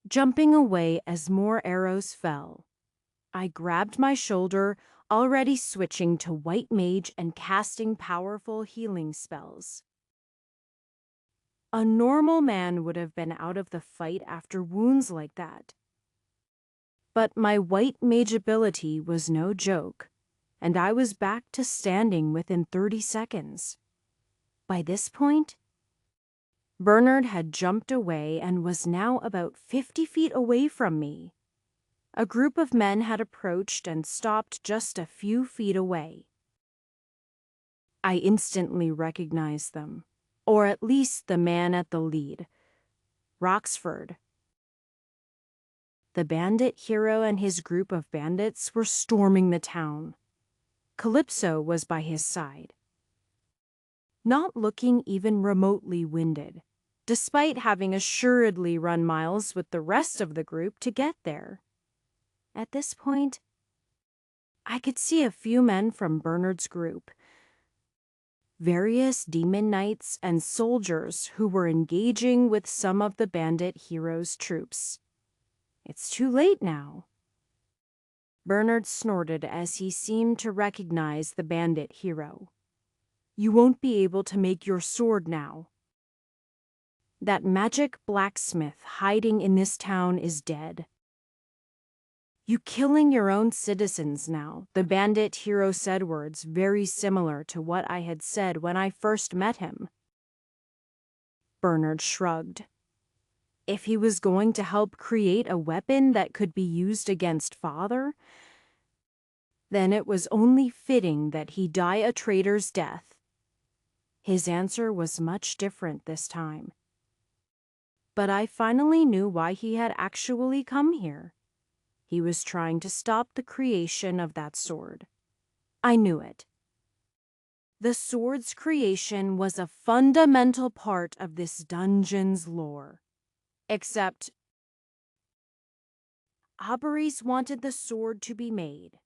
jumping away as more arrows fell. I grabbed my shoulder, already switching to White Mage and casting powerful healing spells. A normal man would have been out of the fight after wounds like that. But my White Mage ability was no joke, and I was back to standing within 30 seconds. By this point, Bernard had jumped away and was now about 50 feet away from me. A group of men had approached and stopped just a few feet away. I instantly recognized them, or at least the man at the lead, Roxford. The bandit hero and his group of bandits were storming the town. Calypso was by his side, not looking even remotely winded, despite having assuredly run miles with the rest of the group to get there. At this point, I could see a few men from Bernard's group, various demon knights and soldiers who were engaging with some of the bandit hero's troops. It's too late now. Bernard snorted as he seemed to recognize the bandit hero. You won't be able to make your sword now. That magic blacksmith hiding in this town is dead. You killing your own citizens now, the bandit hero said words very similar to what I had said when I first met him. Bernard shrugged. If he was going to help create a weapon that could be used against Father, then it was only fitting that he die a traitor's death. His answer was much different this time. But I finally knew why he had actually come here. He was trying to stop the creation of that sword. I knew it. The sword's creation was a fundamental part of this dungeon's lore. Except Aubrey's wanted the sword to be made.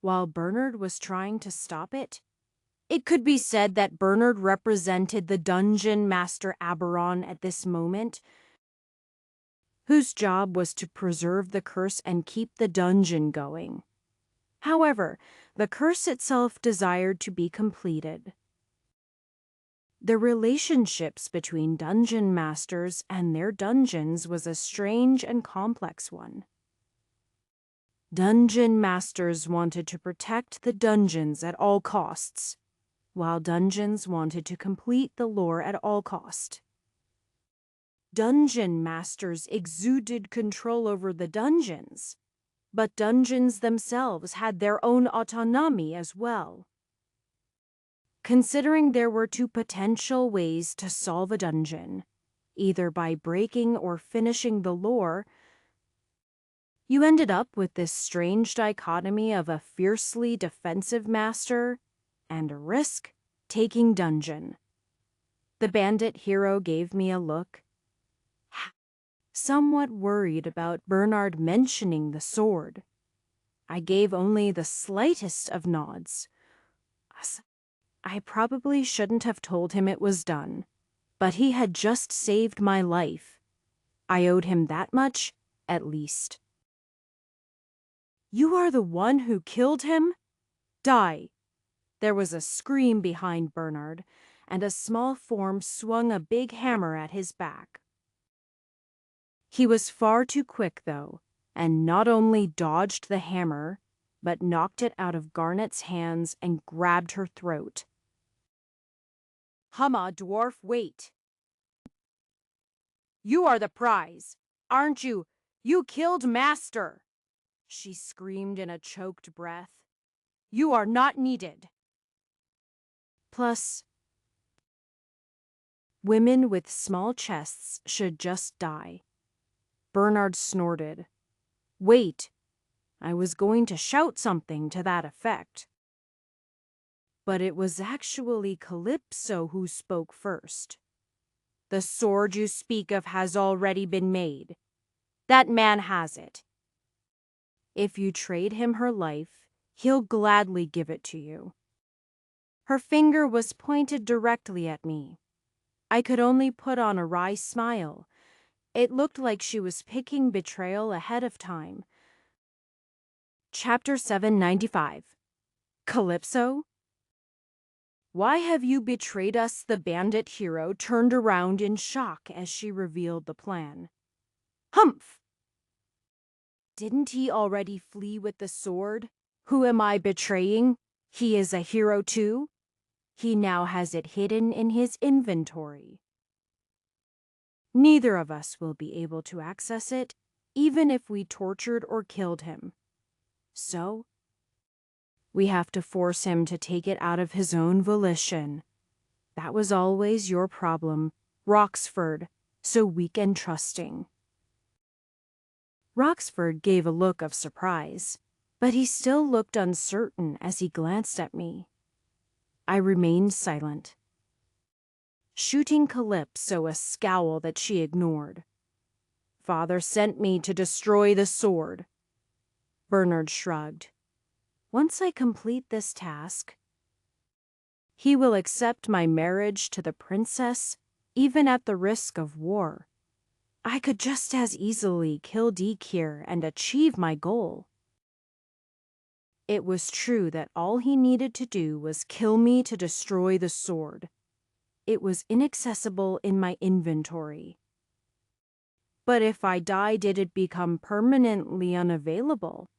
While Bernard was trying to stop it, it could be said that Bernard represented the dungeon master Aberon at this moment, whose job was to preserve the curse and keep the dungeon going. However, the curse itself desired to be completed. The relationships between dungeon masters and their dungeons was a strange and complex one. Dungeon masters wanted to protect the dungeons at all costs, while dungeons wanted to complete the lore at all cost. Dungeon masters exuded control over the dungeons, but dungeons themselves had their own autonomy as well. Considering there were two potential ways to solve a dungeon, either by breaking or finishing the lore, you ended up with this strange dichotomy of a fiercely defensive master and a risk-taking dungeon. The bandit hero gave me a look, somewhat worried about Bernard mentioning the sword. I gave only the slightest of nods. I probably shouldn't have told him it was done, but he had just saved my life. I owed him that much, at least. You are the one who killed him? Die! There was a scream behind Bernard, and a small form swung a big hammer at his back. He was far too quick, though, and not only dodged the hammer, but knocked it out of Garnet's hands and grabbed her throat. Humma, dwarf, wait! You are the prize, aren't you? You killed Master! She screamed in a choked breath. You are not needed. Plus, women with small chests should just die. Bernard snorted. Wait, I was going to shout something to that effect. But it was actually Calypso who spoke first. The sword you speak of has already been made. That man has it. If you trade him her life, he'll gladly give it to you. Her finger was pointed directly at me. I could only put on a wry smile. It looked like she was picking betrayal ahead of time. Chapter 795. Calypso? Why have you betrayed us? The bandit hero turned around in shock as she revealed the plan. Humph! Didn't he already flee with the sword? Who am I betraying? He is a hero too? He now has it hidden in his inventory. Neither of us will be able to access it, even if we tortured or killed him. So, we have to force him to take it out of his own volition. That was always your problem, Roxford, so weak and trusting. Roxford gave a look of surprise, but he still looked uncertain as he glanced at me. I remained silent, shooting Calypso a scowl that she ignored. Father sent me to destroy the sword. Bernard shrugged. Once I complete this task, he will accept my marriage to the princess, even at the risk of war. I could just as easily kill Dekir and achieve my goal. It was true that all he needed to do was kill me to destroy the sword. It was inaccessible in my inventory. But if I died, did it become permanently unavailable?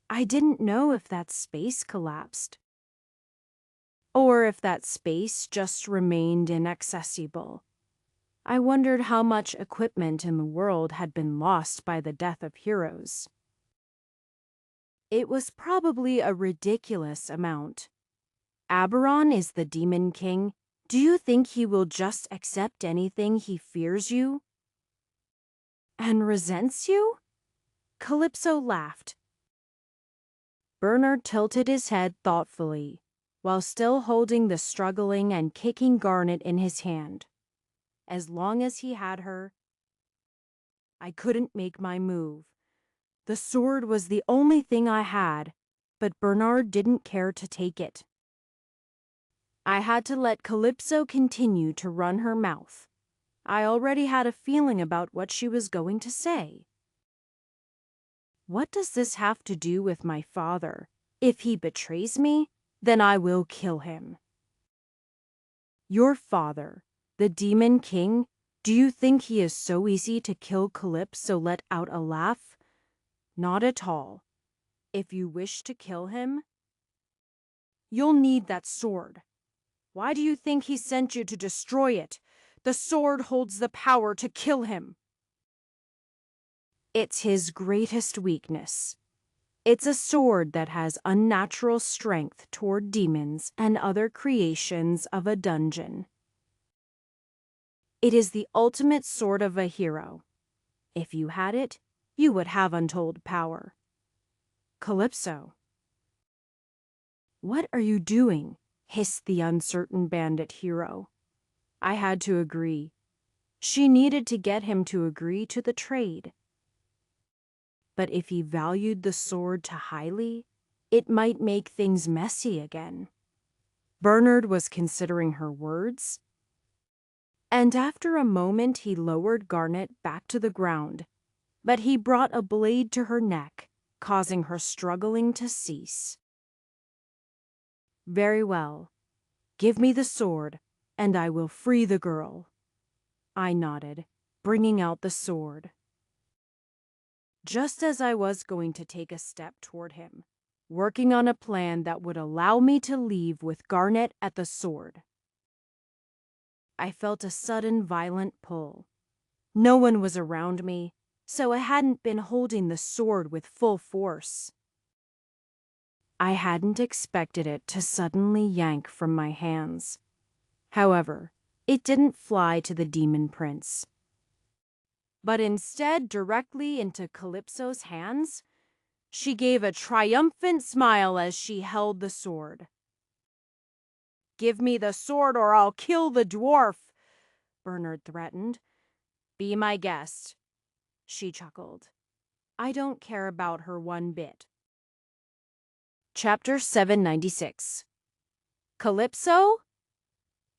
I didn't know if that space collapsed, or if that space just remained inaccessible. I wondered how much equipment in the world had been lost by the death of heroes. It was probably a ridiculous amount. Aberon is the Demon King. Do you think he will just accept anything he fears you? And resents you? Calypso laughed. Bernard tilted his head thoughtfully, while still holding the struggling and kicking Garnet in his hand. As long as he had her, I couldn't make my move. The sword was the only thing I had, but Bernard didn't care to take it. I had to let Calypso continue to run her mouth. I already had a feeling about what she was going to say. What does this have to do with my father? If he betrays me, then I will kill him. Your father, the Demon King, do you think he is so easy to kill? Calypso let out a laugh. Not at all. If you wish to kill him, you'll need that sword. Why do you think he sent you to destroy it? The sword holds the power to kill him. It's his greatest weakness. It's a sword that has unnatural strength toward demons and other creations of a dungeon. It is the ultimate sword of a hero. If you had it, you would have untold power. Calypso. What are you doing? Hissed the uncertain bandit hero. I had to agree. She needed to get him to agree to the trade. But if he valued the sword too highly, it might make things messy again. Bernard was considering her words, and after a moment he lowered Garnet back to the ground, but he brought a blade to her neck, causing her struggling to cease. Very well. Give me the sword, and I will free the girl. I nodded, bringing out the sword. Just as I was going to take a step toward him, working on a plan that would allow me to leave with Garnet at the sword, I felt a sudden violent pull. No one was around me, so I hadn't been holding the sword with full force. I hadn't expected it to suddenly yank from my hands. However, it didn't fly to the demon prince. but instead directly into Calypso's hands. She gave a triumphant smile as she held the sword. "Give me the sword or I'll kill the dwarf," Bernard threatened. "Be my guest," she chuckled. "I don't care about her one bit." Chapter 796. Calypso?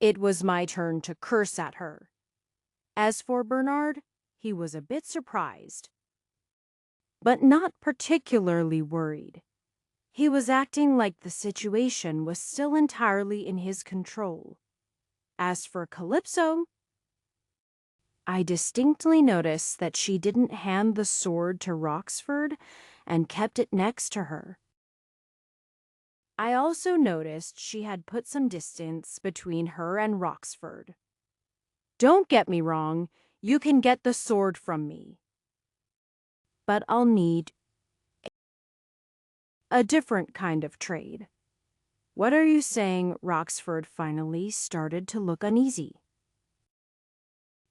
It was my turn to curse at her. As for Bernard, he was a bit surprised, but not particularly worried. He was acting like the situation was still entirely in his control. As for Calypso, I distinctly noticed that she didn't hand the sword to Roxford and kept it next to her. I also noticed she had put some distance between her and Roxford. Don't get me wrong, you can get the sword from me. But I'll need a different kind of trade. What are you saying? Roxford finally started to look uneasy.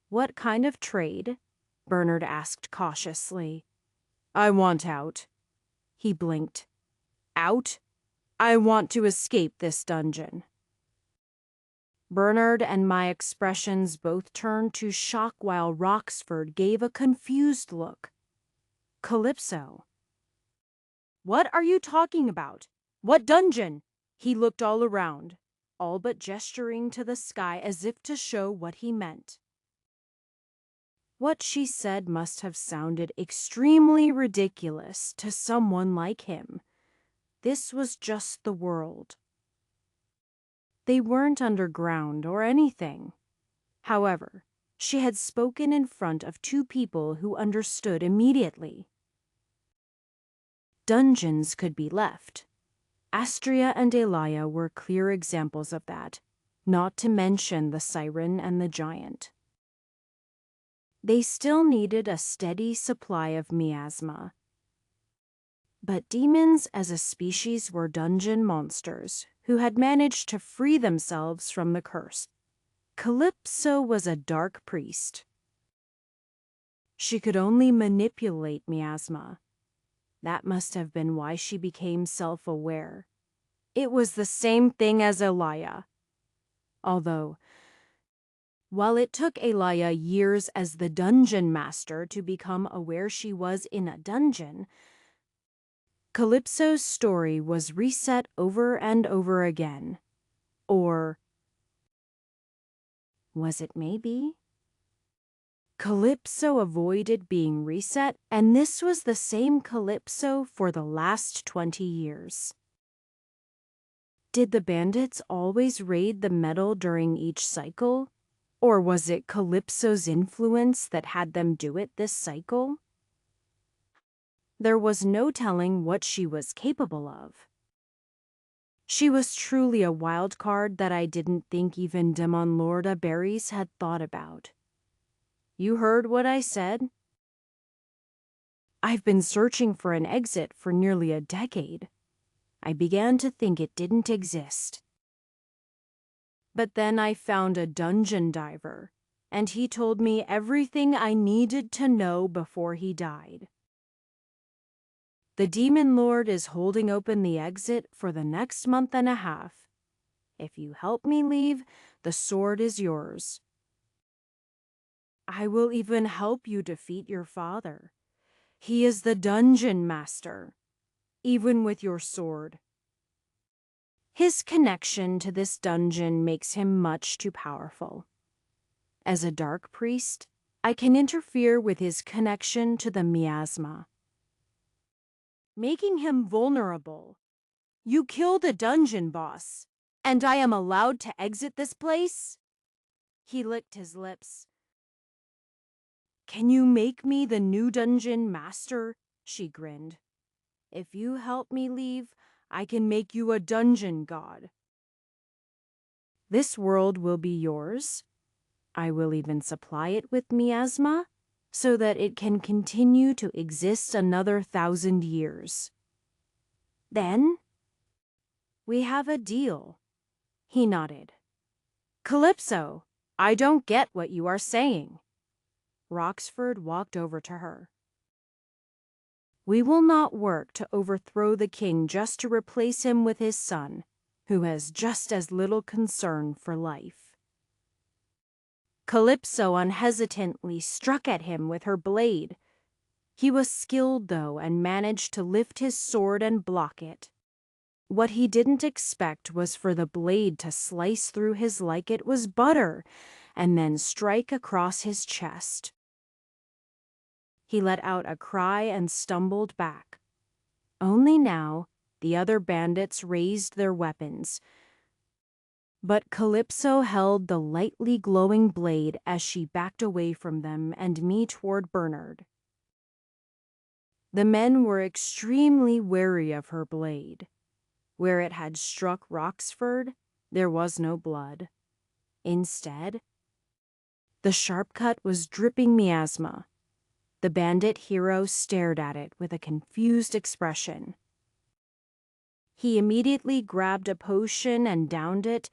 What kind of trade? Bernard asked cautiously. I want out. He blinked. Out? I want to escape this dungeon. Bernard and my expressions both turned to shock while Roxford gave a confused look. Calypso. What are you talking about? What dungeon? He looked all around, all but gesturing to the sky as if to show what he meant. What she said must have sounded extremely ridiculous to someone like him. This was just the world. They weren't underground or anything. However, she had spoken in front of two people who understood immediately. Dungeons could be left. Astria and Elia were clear examples of that, not to mention the siren and the giant. They still needed a steady supply of miasma. But demons as a species were dungeon monsters who had managed to free themselves from the curse. Calypso was a dark priest. She could only manipulate miasma. That must have been why she became self-aware. It was the same thing as Elia. Although, while it took Elia years as the dungeon master to become aware she was in a dungeon, Calypso's story was reset over and over again. Or was it maybe? Calypso avoided being reset, and this was the same Calypso for the last 20 years. Did the bandits always raid the metal during each cycle? Or was it Calypso's influence that had them do it this cycle? There was no telling what she was capable of. She was truly a wild card that I didn't think even Demon Lorda Berries had thought about. You heard what I said? I've been searching for an exit for nearly a decade. I began to think it didn't exist. But then I found a dungeon diver, and he told me everything I needed to know before he died. The Demon Lord is holding open the exit for the next month and a half. If you help me leave, the sword is yours. I will even help you defeat your father. He is the dungeon master, even with your sword. His connection to this dungeon makes him much too powerful. As a dark priest, I can interfere with his connection to the miasma, making him vulnerable. You killed a dungeon boss, and I am allowed to exit this place? He licked his lips. Can you make me the new dungeon master? She grinned. If you help me leave, I can make you a dungeon god. This world will be yours. I will even supply it with miasma, so that it can continue to exist another 1,000 years. Then, we have a deal. He nodded. Calypso, I don't get what you are saying. Roxford walked over to her. We will not work to overthrow the king just to replace him with his son, who has just as little concern for life. Calypso unhesitantly struck at him with her blade. He was skilled, though, and managed to lift his sword and block it. What he didn't expect was for the blade to slice through his like it was butter, and then strike across his chest. He let out a cry and stumbled back. Only now the other bandits raised their weapons. But Calypso held the lightly glowing blade as she backed away from them and me toward Bernard. The men were extremely wary of her blade. Where it had struck Roxford, there was no blood. Instead, the sharp cut was dripping miasma. The bandit hero stared at it with a confused expression. He immediately grabbed a potion and downed it,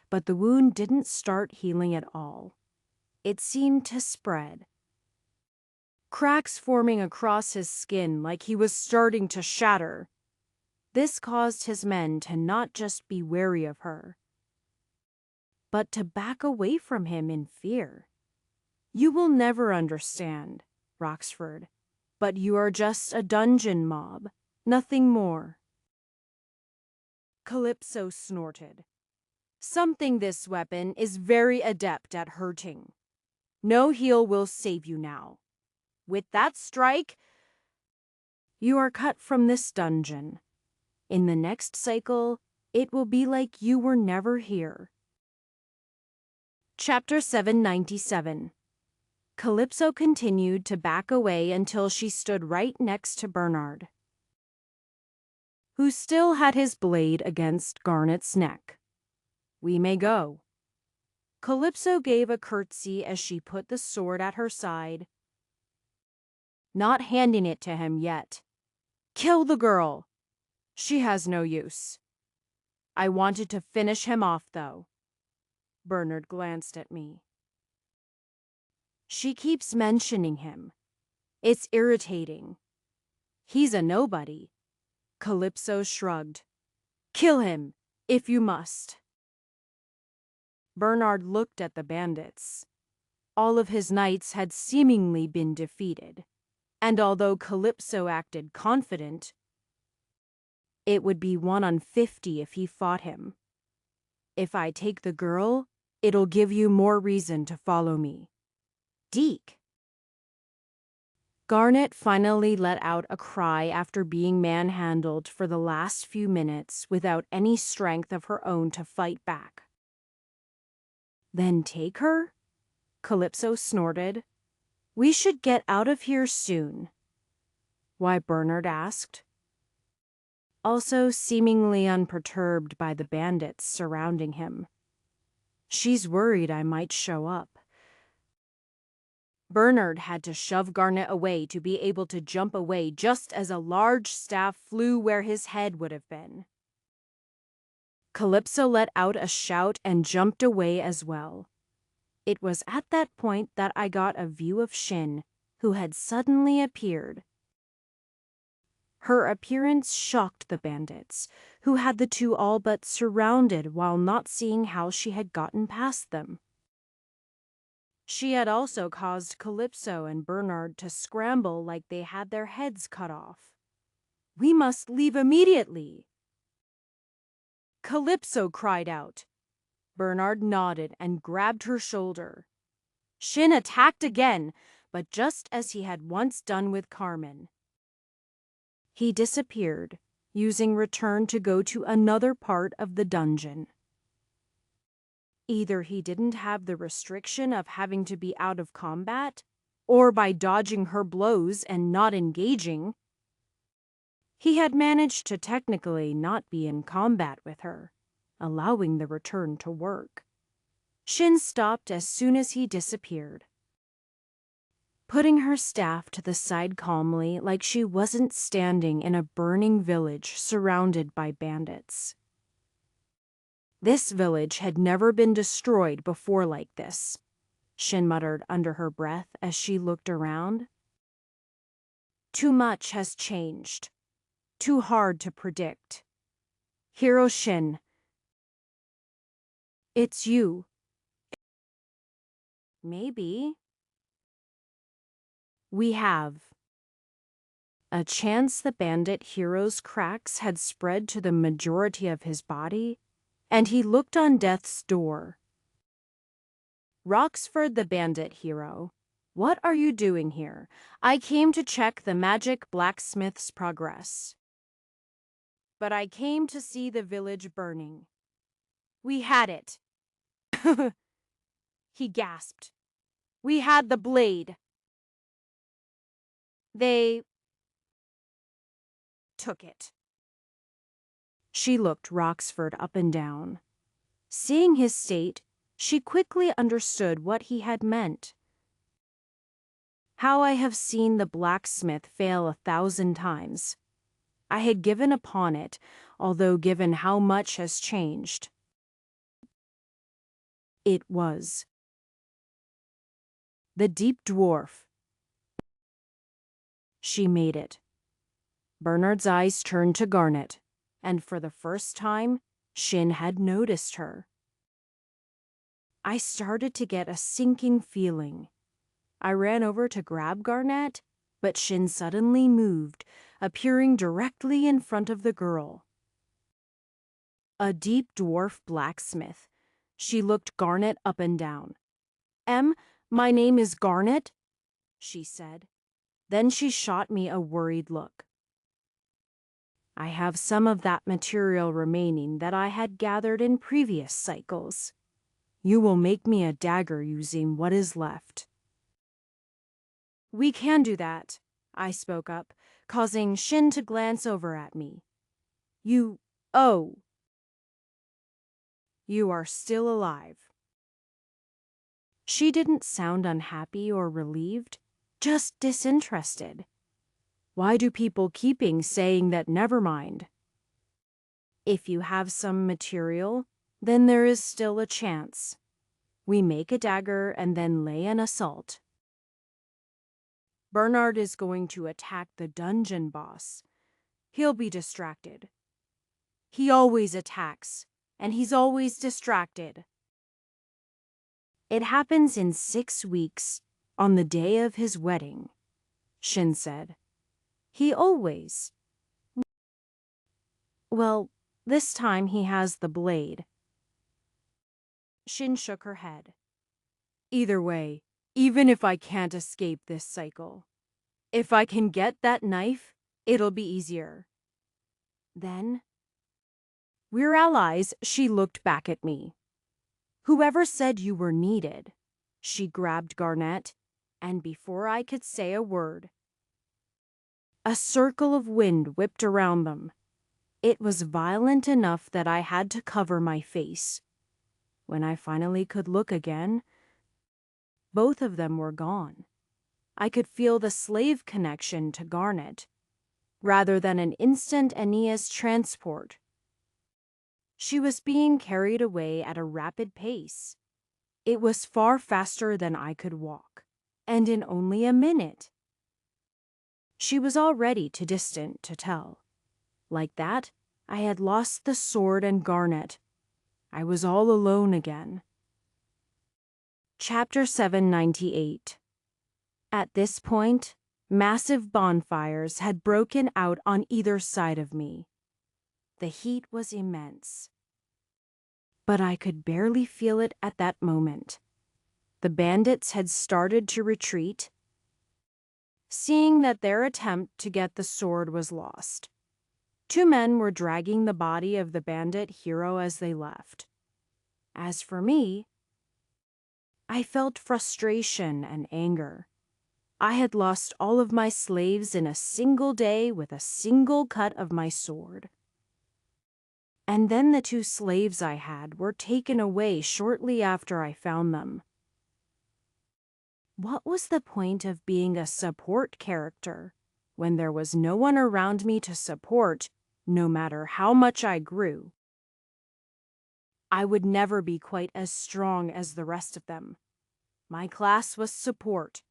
but the wound didn't start healing at all. It seemed to spread. Cracks forming across his skin like he was starting to shatter. This caused his men to not just be wary of her, but to back away from him in fear. You will never understand, Roxford, but you are just a dungeon mob, nothing more. Calypso snorted. Something this weapon is very adept at hurting. No heal will save you now. With that strike, you are cut from this dungeon. In the next cycle, it will be like you were never here. Chapter 797. Calypso continued to back away until she stood right next to Bernard, who still had his blade against Garnet's neck. We may go. Calypso gave a curtsy as she put the sword at her side, not handing it to him yet. Kill the girl. She has no use. I wanted to finish him off, though. Bernard glanced at me. She keeps mentioning him. It's irritating. He's a nobody. Calypso shrugged. Kill him, if you must. Bernard looked at the bandits. All of his knights had seemingly been defeated, and although Calypso acted confident, it would be 1 on 50 if he fought him. If I take the girl, it'll give you more reason to follow me. Deke. Garnet finally let out a cry after being manhandled for the last few minutes without any strength of her own to fight back. Then take her? Calypso snorted. We should get out of here soon. Why? Bernard asked, also seemingly unperturbed by the bandits surrounding him. She's worried I might show up. Bernard had to shove Garnet away to be able to jump away just as a large staff flew where his head would have been. Calypso let out a shout and jumped away as well. It was at that point that I got a view of Shin, who had suddenly appeared. Her appearance shocked the bandits, who had the two all but surrounded while not seeing how she had gotten past them. She had also caused Calypso and Bernard to scramble like they had their heads cut off. We must leave immediately. Calypso cried out. Bernard nodded and grabbed her shoulder. Shin attacked again, but just as he had once done with Carmen. He disappeared, using return to go to another part of the dungeon. Either he didn't have the restriction of having to be out of combat, or by dodging her blows and not engaging, he had managed to technically not be in combat with her, allowing the return to work. Shin stopped as soon as he disappeared, putting her staff to the side calmly like she wasn't standing in a burning village surrounded by bandits. This village had never been destroyed before like this. Shin muttered under her breath as she looked around. Too much has changed. Too hard to predict. Hero Shin. It's you. Maybe. We have. A chance the bandit hero's cracks had spread to the majority of his body, and he looked on death's door. Roxford the bandit hero, what are you doing here? I came to check the magic blacksmith's progress. But I came to see the village burning. We had it. He gasped. We had the blade. They took it. She looked Roxford up and down. Seeing his state, she quickly understood what he had meant. How I have seen the blacksmith fail 1,000 times. I had given upon it, although given how much has changed. It was the deep dwarf. She made it. Bernard's eyes turned to Garnet, and for the first time, Shin had noticed her. I started to get a sinking feeling. I ran over to grab Garnet, but Shin suddenly moved, appearing directly in front of the girl. A deep dwarf blacksmith. She looked Garnet up and down. My name is Garnet, she said. Then she shot me a worried look. I have some of that material remaining that I had gathered in previous cycles. You will make me a dagger using what is left. We can do that, I spoke up, causing Shin to glance over at me. You are still alive. She didn't sound unhappy or relieved, just disinterested. Why do people keeping saying that never mind? If you have some material, then there is still a chance. We make a dagger and then lay an assault. Bernard is going to attack the dungeon boss. He'll be distracted. He always attacks, and he's always distracted. It happens in 6 weeks, on the day of his wedding, Shin said. He always. Well, this time he has the blade. Shin shook her head. Either way, even if I can't escape this cycle, if I can get that knife, it'll be easier. Then, we're allies, she looked back at me. Whoever said you were needed? She grabbed Garnet, and before I could say a word, a circle of wind whipped around them. It was violent enough that I had to cover my face. When I finally could look again, both of them were gone. I could feel the slave connection to Garnet, rather than an instant Aeneas transport. She was being carried away at a rapid pace. It was far faster than I could walk, and in only a minute. She was already too distant to tell. Like that, I had lost the sword and Garnet. I was all alone again. Chapter 798. At this point, massive bonfires had broken out on either side of me. The heat was immense. But I could barely feel it at that moment. The bandits had started to retreat, seeing that their attempt to get the sword was lost. 2 men were dragging the body of the bandit hero as they left. As for me, I felt frustration and anger. I had lost all of my slaves in a single day with a single cut of my sword. And then the 2 slaves I had were taken away shortly after I found them. What was the point of being a support character when there was no one around me to support, no matter how much I grew? I would never be quite as strong as the rest of them. My class was support.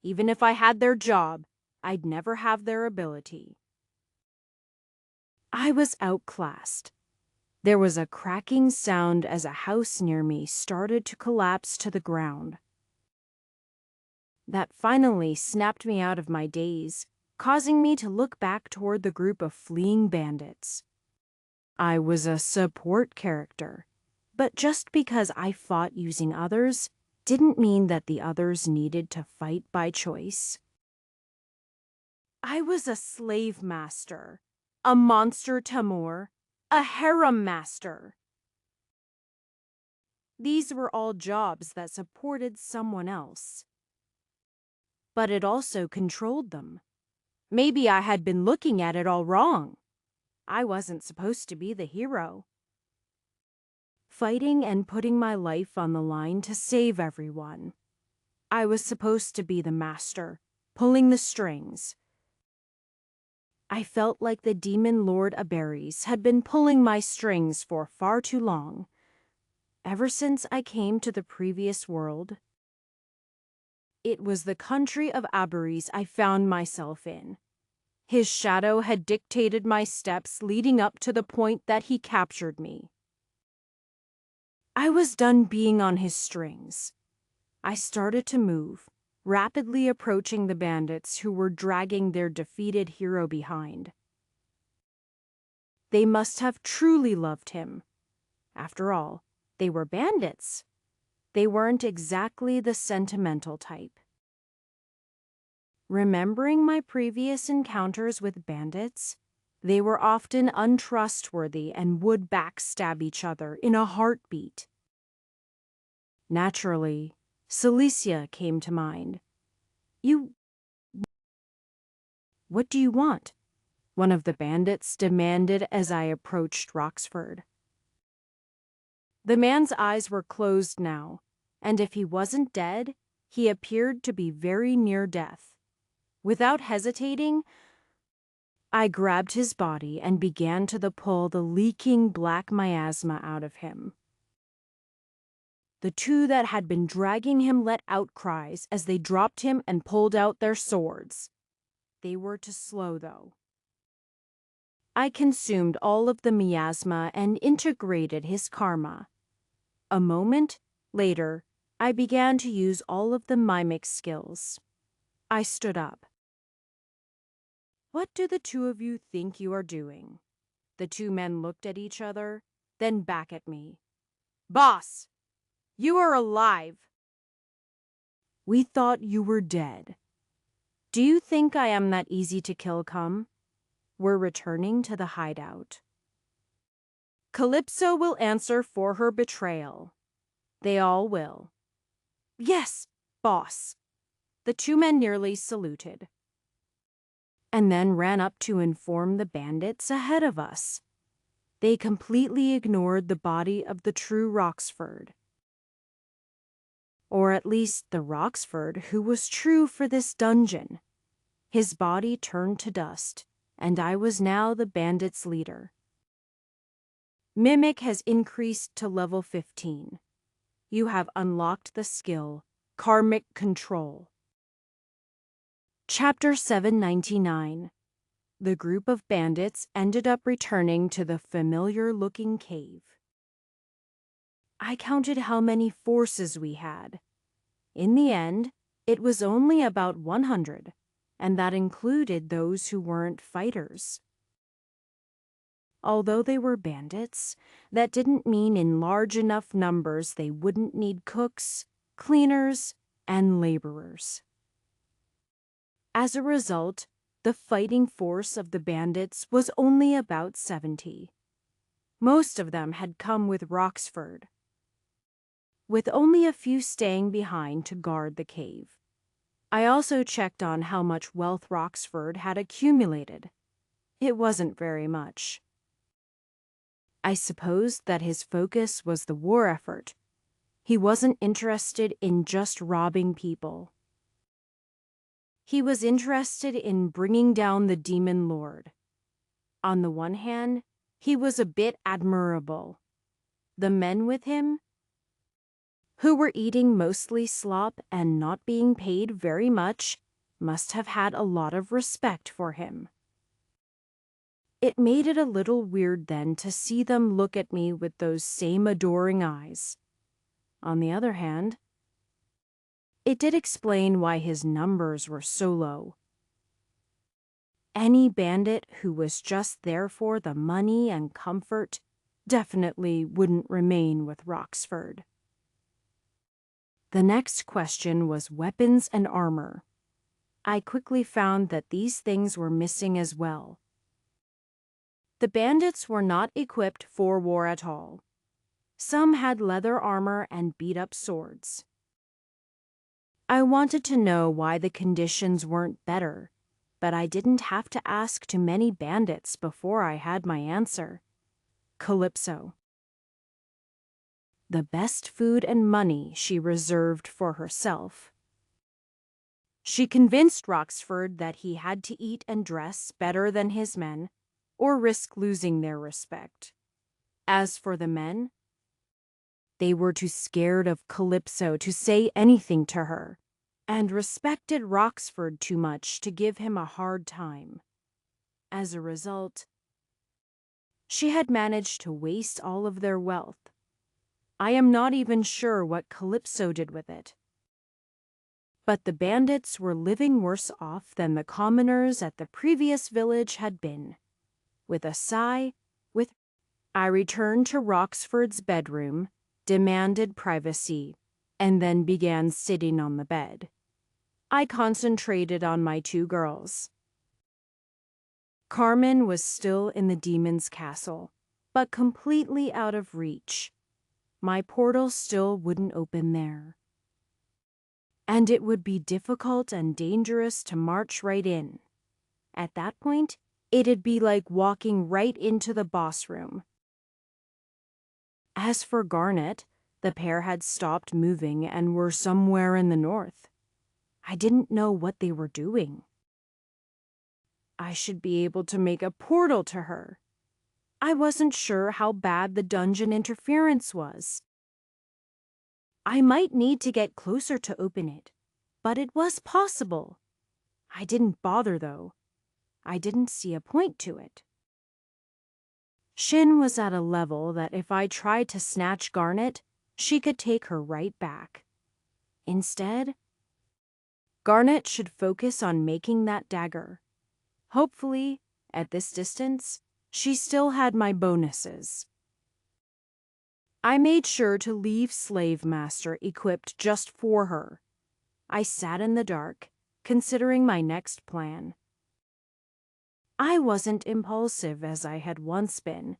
Even if I had their job, I'd never have their ability. I was outclassed. There was a cracking sound as a house near me started to collapse to the ground. That finally snapped me out of my daze, causing me to look back toward the group of fleeing bandits. I was a support character, but just because I fought using others didn't mean that the others needed to fight by choice. I was a slave master, a monster tamur, a harem master. These were all jobs that supported someone else. But it also controlled them. Maybe I had been looking at it all wrong. I wasn't supposed to be the hero. Fighting and putting my life on the line to save everyone. I was supposed to be the master, pulling the strings. I felt like the demon Lord Aberes had been pulling my strings for far too long. Ever since I came to the previous world, it was the country of Aberes I found myself in. His shadow had dictated my steps leading up to the point that he captured me. I was done being on his strings. I started to move, rapidly approaching the bandits who were dragging their defeated hero behind. They must have truly loved him. After all, they were bandits. They weren't exactly the sentimental type. Remembering my previous encounters with bandits, they were often untrustworthy and would backstab each other in a heartbeat. Naturally, Cilicia came to mind. What do you want? One of the bandits demanded as I approached Roxford. The man's eyes were closed now, and if he wasn't dead, he appeared to be very near death. Without hesitating, I grabbed his body and began to pull the leaking black miasma out of him. The two that had been dragging him let out cries as they dropped him and pulled out their swords. They were too slow, though. I consumed all of the miasma and integrated his karma. A moment later, I began to use all of the mimic skills. I stood up. What do the two of you think you are doing? The two men looked at each other, then back at me. Boss, you are alive. We thought you were dead. Do you think I am that easy to kill, come? We're returning to the hideout. Calypso will answer for her betrayal. They all will. Yes, boss. The two men nearly saluted, and then ran up to inform the bandits ahead of us. They completely ignored the body of the true Roxford. Or at least the Roxford who was true for this dungeon. His body turned to dust, and I was now the bandits' leader. Mimic has increased to level 15. You have unlocked the skill, Karmic Control. Chapter 799. The group of bandits ended up returning to the familiar-looking cave. I counted how many forces we had. In the end, it was only about 100, and that included those who weren't fighters. Although they were bandits, that didn't mean in large enough numbers they wouldn't need cooks, cleaners, and laborers. As a result, the fighting force of the bandits was only about 70. Most of them had come with Roxford, with only a few staying behind to guard the cave. I also checked on how much wealth Roxford had accumulated. It wasn't very much. I supposed that his focus was the war effort. He wasn't interested in just robbing people. He was interested in bringing down the demon lord. On the one hand, he was a bit admirable. The men with him? who were eating mostly slop and not being paid very much, must have had a lot of respect for him. It made it a little weird then to see them look at me with those same adoring eyes. On the other hand, it did explain why his numbers were so low. Any bandit who was just there for the money and comfort definitely wouldn't remain with Roxford. The next question was weapons and armor. I quickly found that these things were missing as well. The bandits were not equipped for war at all. Some had leather armor and beat-up swords. I wanted to know why the conditions weren't better, but I didn't have to ask too many bandits before I had my answer. Calypso. The best food and money she reserved for herself. She convinced Roxford that he had to eat and dress better than his men, or risk losing their respect. As for the men, they were too scared of Calypso to say anything to her, and respected Roxford too much to give him a hard time. As a result, she had managed to waste all of their wealth. I am not even sure what Calypso did with it. But the bandits were living worse off than the commoners at the previous village had been. With a sigh, I returned to Roxford's bedroom, demanded privacy, and then began sitting on the bed. I concentrated on my two girls. Carmen was still in the demon's castle, but completely out of reach. My portal still wouldn't open there. And it would be difficult and dangerous to march right in. At that point, it'd be like walking right into the boss room. As for Garnet, the pair had stopped moving and were somewhere in the north. I didn't know what they were doing. I should be able to make a portal to her. I wasn't sure how bad the dungeon interference was. I might need to get closer to open it, but it was possible. I didn't bother, though. I didn't see a point to it. Shin was at a level that if I tried to snatch Garnet, she could take her right back. Instead, Garnet should focus on making that dagger. Hopefully, at this distance, she still had my bonuses. I made sure to leave Slave Master equipped just for her. I sat in the dark, considering my next plan. I wasn't impulsive as I had once been,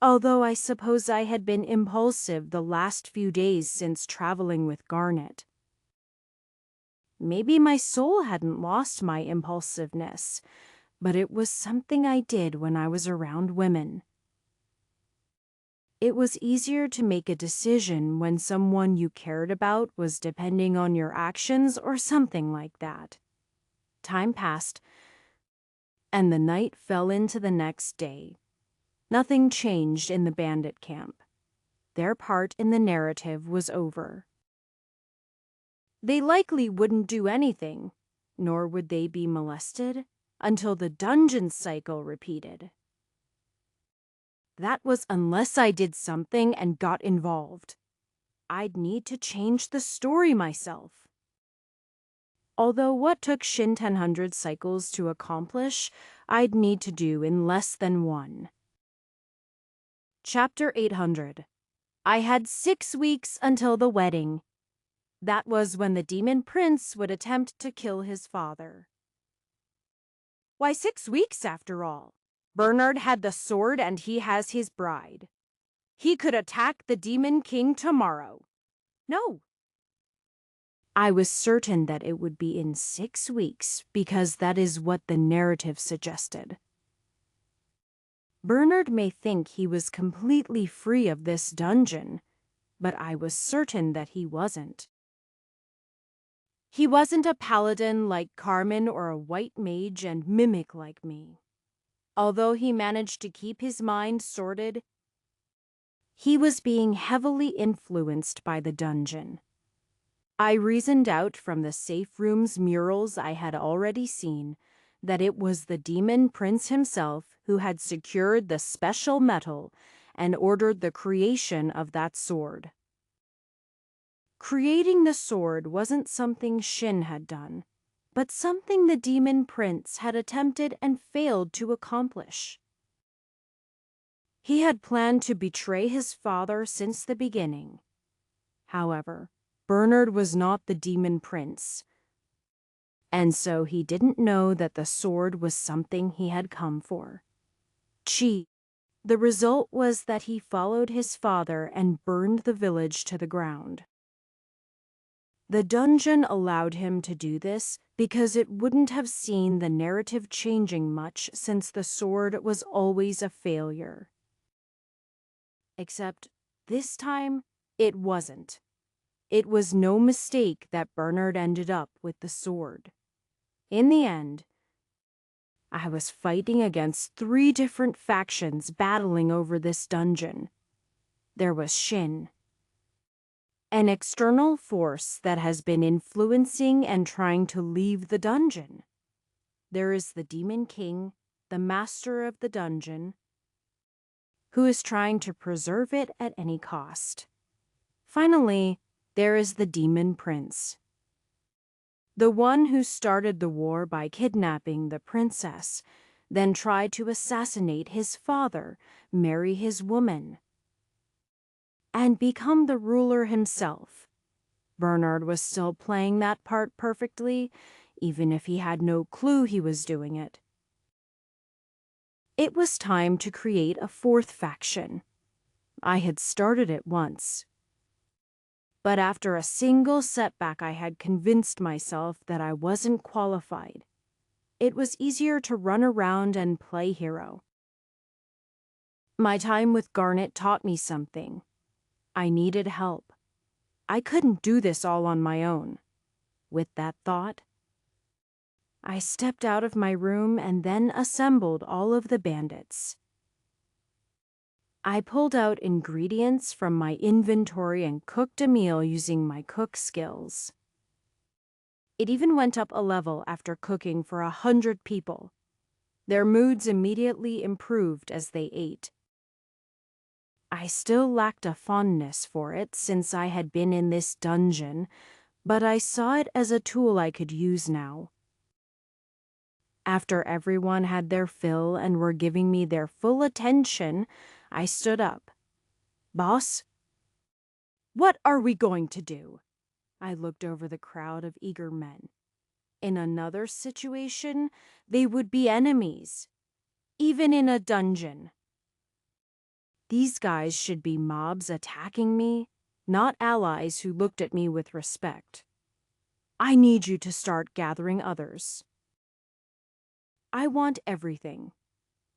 although I suppose I had been impulsive the last few days since traveling with Garnet. Maybe my soul hadn't lost my impulsiveness, but it was something I did when I was around women. It was easier to make a decision when someone you cared about was depending on your actions or something like that. Time passed, and the night fell into the next day. Nothing changed in the bandit camp. Their part in the narrative was over. They likely wouldn't do anything, nor would they be molested, until the dungeon cycle repeated. That was unless I did something and got involved. I'd need to change the story myself. Although what took Shin 1000 cycles to accomplish, I'd need to do in less than one. Chapter 800. I had 6 weeks until the wedding. That was when the demon prince would attempt to kill his father. Why 6 weeks after all? Bernard had the sword and he has his bride. He could attack the demon king tomorrow. No. I was certain that it would be in 6 weeks because that is what the narrative suggested. Bernard may think he was completely free of this dungeon, but I was certain that he wasn't. He wasn't a paladin like Carmen or a white mage and mimic like me. Although he managed to keep his mind sorted, He was being heavily influenced by the dungeon. I reasoned out from the safe room's murals I had already seen that it was the demon prince himself who had secured the special metal and ordered the creation of that sword. Creating the sword wasn't something Shin had done, but something the demon prince had attempted and failed to accomplish. He had planned to betray his father since the beginning. However, Bernard was not the demon prince, and so he didn't know that the sword was something he had come for. Chi. The result was that he followed his father and burned the village to the ground. The dungeon allowed him to do this because it wouldn't have seen the narrative changing much since the sword was always a failure. Except this time, it wasn't. It was no mistake that Bernard ended up with the sword. In the end, I was fighting against 3 different factions battling over this dungeon. There was Shin, an external force that has been influencing and trying to leave the dungeon. There is the Demon King, the master of the dungeon, who is trying to preserve it at any cost. Finally, there is the Demon Prince, the one who started the war by kidnapping the princess, then tried to assassinate his father, marry his woman, and become the ruler himself. Bernard was still playing that part perfectly, even if he had no clue he was doing it. It was time to create a 4th faction. I had started it once, but after a single setback I had convinced myself that I wasn't qualified. It was easier to run around and play hero. My time with Garnet taught me something. I needed help. I couldn't do this all on my own. With that thought, I stepped out of my room and then assembled all of the bandits. I pulled out ingredients from my inventory and cooked a meal using my cook skills. It even went up a level after cooking for 100 people. Their moods immediately improved as they ate. I still lacked a fondness for it since I had been in this dungeon, but I saw it as a tool I could use now. After everyone had their fill and were giving me their full attention, I stood up. "Boss, what are we going to do?" I looked over the crowd of eager men. In another situation, they would be enemies, even in a dungeon. These guys should be mobs attacking me, not allies who looked at me with respect. I need you to start gathering others. I want everything.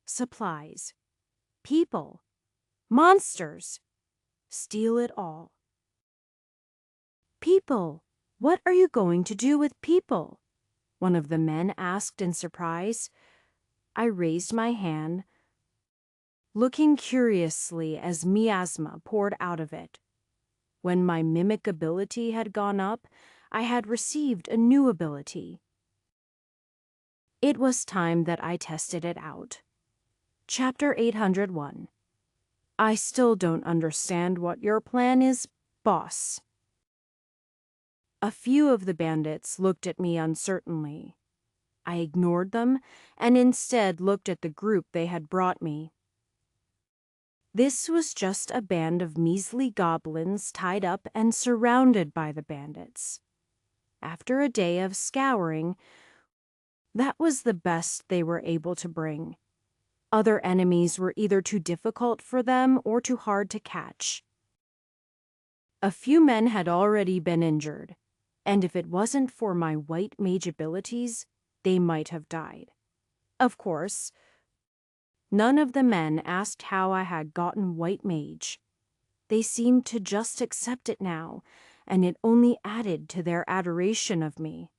Supplies, people, monsters. Steal it all. People. What are you going to do with people? One of the men asked in surprise. I raised my hand, looking curiously as miasma poured out of it. When my mimic ability had gone up, I had received a new ability. It was time that I tested it out. Chapter 801. I still don't understand what your plan is, boss. A few of the bandits looked at me uncertainly. I ignored them and instead looked at the group they had brought me. This was just a band of measly goblins tied up and surrounded by the bandits. After a day of scouring, that was the best they were able to bring. Other enemies were either too difficult for them or too hard to catch. A few men had already been injured, and if it wasn't for my white mage abilities, they might have died. Of course, none of the men asked how I had gotten white mage. They seemed to just accept it now, and it only added to their adoration of me.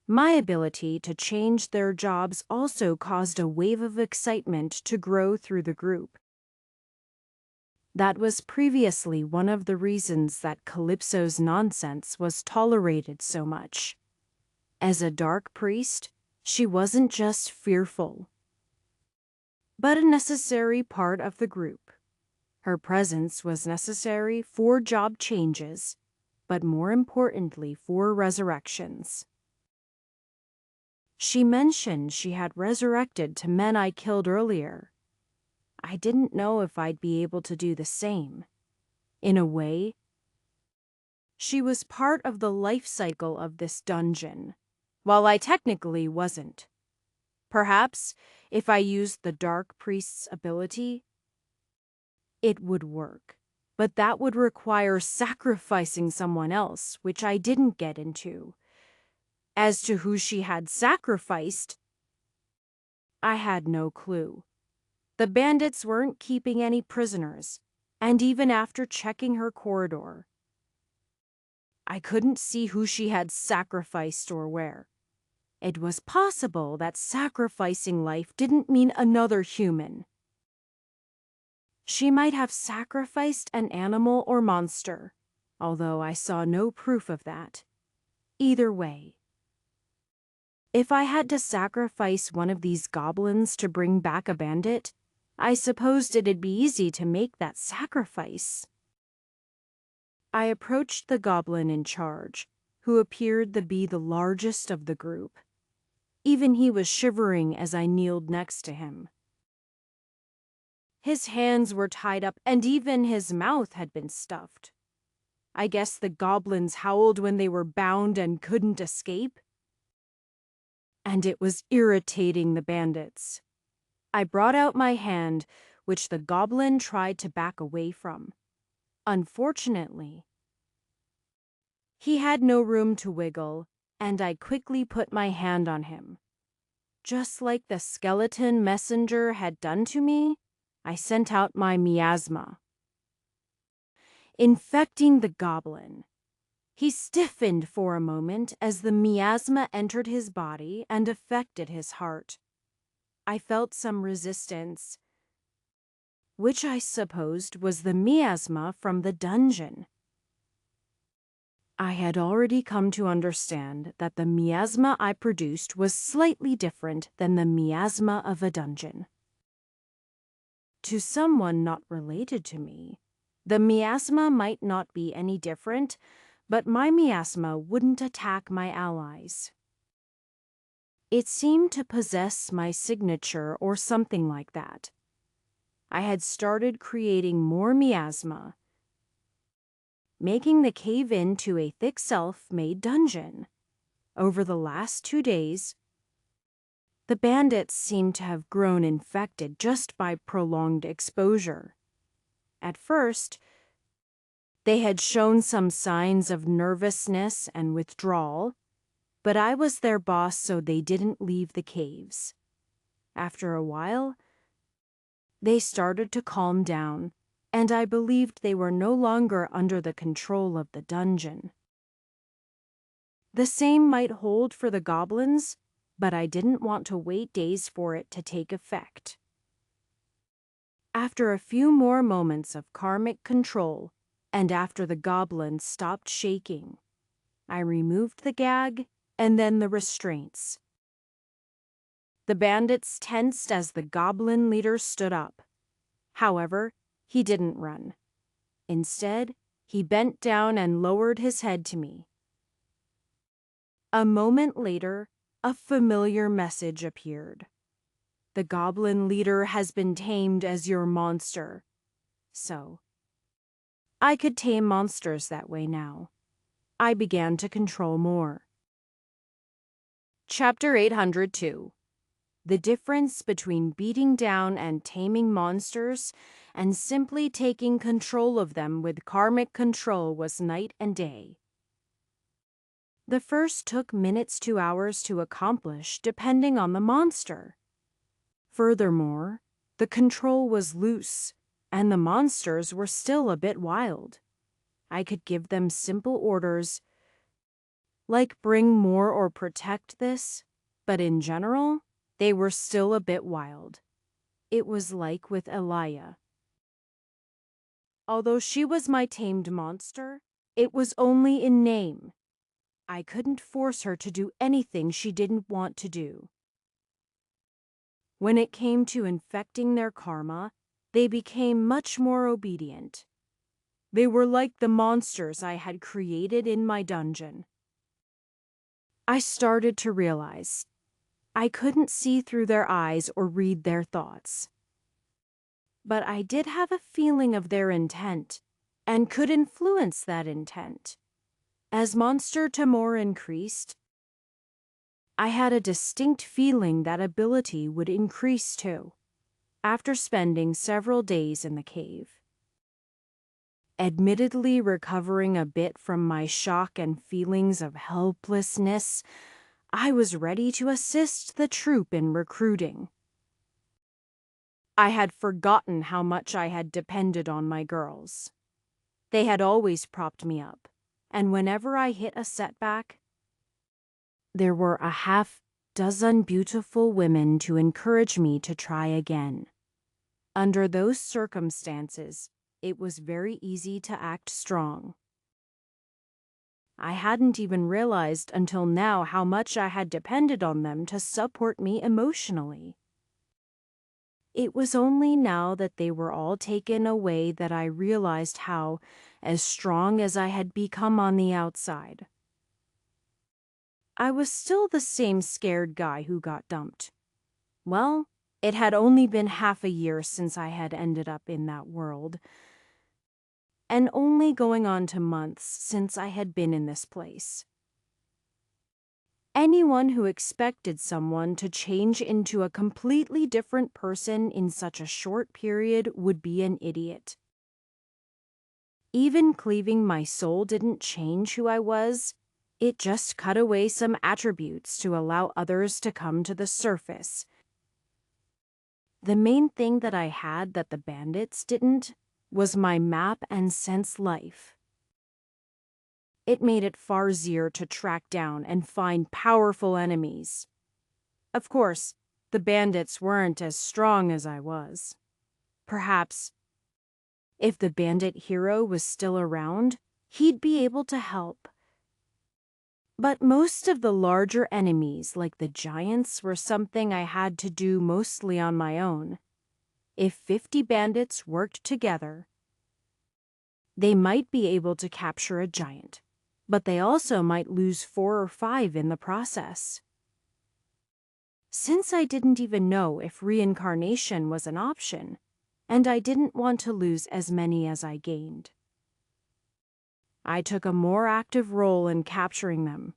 My ability to change their jobs also caused a wave of excitement to grow through the group. That was previously one of the reasons that Calypso's nonsense was tolerated so much. As a dark priest, she wasn't just fearful, but a necessary part of the group. Her presence was necessary for job changes, but more importantly for resurrections. She mentioned she had resurrected to men I killed earlier. I didn't know if I'd be able to do the same. In a way, she was part of the life cycle of this dungeon, while I technically wasn't. Perhaps, if I used the Dark Priest's ability, it would work. But that would require sacrificing someone else, which I didn't get into. As to who she had sacrificed, I had no clue. The bandits weren't keeping any prisoners, and even after checking her corridor, I couldn't see who she had sacrificed or where. It was possible that sacrificing life didn't mean another human. She might have sacrificed an animal or monster, although I saw no proof of that. Either way, if I had to sacrifice one of these goblins to bring back a bandit, I supposed it'd be easy to make that sacrifice. I approached the goblin in charge, who appeared to be the largest of the group. Even he was shivering as I kneeled next to him. His hands were tied up and even his mouth had been stuffed. I guess the goblins howled when they were bound and couldn't escape. And it was irritating the bandits. I brought out my hand, which the goblin tried to back away from. Unfortunately, he had no room to wiggle, and I quickly put my hand on him. Just like the skeleton messenger had done to me, I sent out my miasma, infecting the goblin. He stiffened for a moment as the miasma entered his body and affected his heart. I felt some resistance, which I supposed was the miasma from the dungeon. I had already come to understand that the miasma I produced was slightly different than the miasma of a dungeon. To someone not related to me, the miasma might not be any different, but my miasma wouldn't attack my allies. It seemed to possess my signature or something like that. I had started creating more miasma, making the cave into a thick self-made dungeon. Over the last 2 days, the bandits seemed to have grown infected just by prolonged exposure. At first, they had shown some signs of nervousness and withdrawal, but I was their boss, so they didn't leave the caves. After a while, they started to calm down, and I believed they were no longer under the control of the dungeon. The same might hold for the goblins, but I didn't want to wait days for it to take effect. After a few more moments of karmic control, and after the goblins stopped shaking, I removed the gag and then the restraints. The bandits tensed as the goblin leader stood up. However, he didn't run. Instead, he bent down and lowered his head to me. A moment later, a familiar message appeared. The goblin leader has been tamed as your monster. So, I could tame monsters that way now. I began to control more. Chapter 802. The difference between beating down and taming monsters and simply taking control of them with karmic control was night and day. The first took minutes to hours to accomplish, depending on the monster. Furthermore, the control was loose, and the monsters were still a bit wild. I could give them simple orders, like bring more or protect this, but in general, they were still a bit wild. It was like with Elia. Although she was my tamed monster, it was only in name. I couldn't force her to do anything she didn't want to do. When it came to infecting their karma, they became much more obedient. They were like the monsters I had created in my dungeon. I started to realize I couldn't see through their eyes or read their thoughts. But I did have a feeling of their intent and could influence that intent. As Monster Tamor increased, I had a distinct feeling that ability would increase too, after spending several days in the cave. Admittedly recovering a bit from my shock and feelings of helplessness, I was ready to assist the troop in recruiting. I had forgotten how much I had depended on my girls. They had always propped me up, and whenever I hit a setback, there were a half-dozen beautiful women to encourage me to try again. Under those circumstances, it was very easy to act strong. I hadn't even realized until now how much I had depended on them to support me emotionally. It was only now that they were all taken away that I realized how, as strong as I had become on the outside, I was still the same scared guy who got dumped. Well, it had only been half a year since I had ended up in that world, and only going on to months since I had been in this place. Anyone who expected someone to change into a completely different person in such a short period would be an idiot. Even cleaving my soul didn't change who I was. It just cut away some attributes to allow others to come to the surface. The main thing that I had that the bandits didn't was my map and sense life. It made it far easier to track down and find powerful enemies. Of course, the bandits weren't as strong as I was. Perhaps, if the bandit hero was still around, he'd be able to help. But most of the larger enemies, like the giants, were something I had to do mostly on my own. If 50 bandits worked together, they might be able to capture a giant, but they also might lose 4 or 5 in the process. Since I didn't even know if reincarnation was an option, and I didn't want to lose as many as I gained, I took a more active role in capturing them.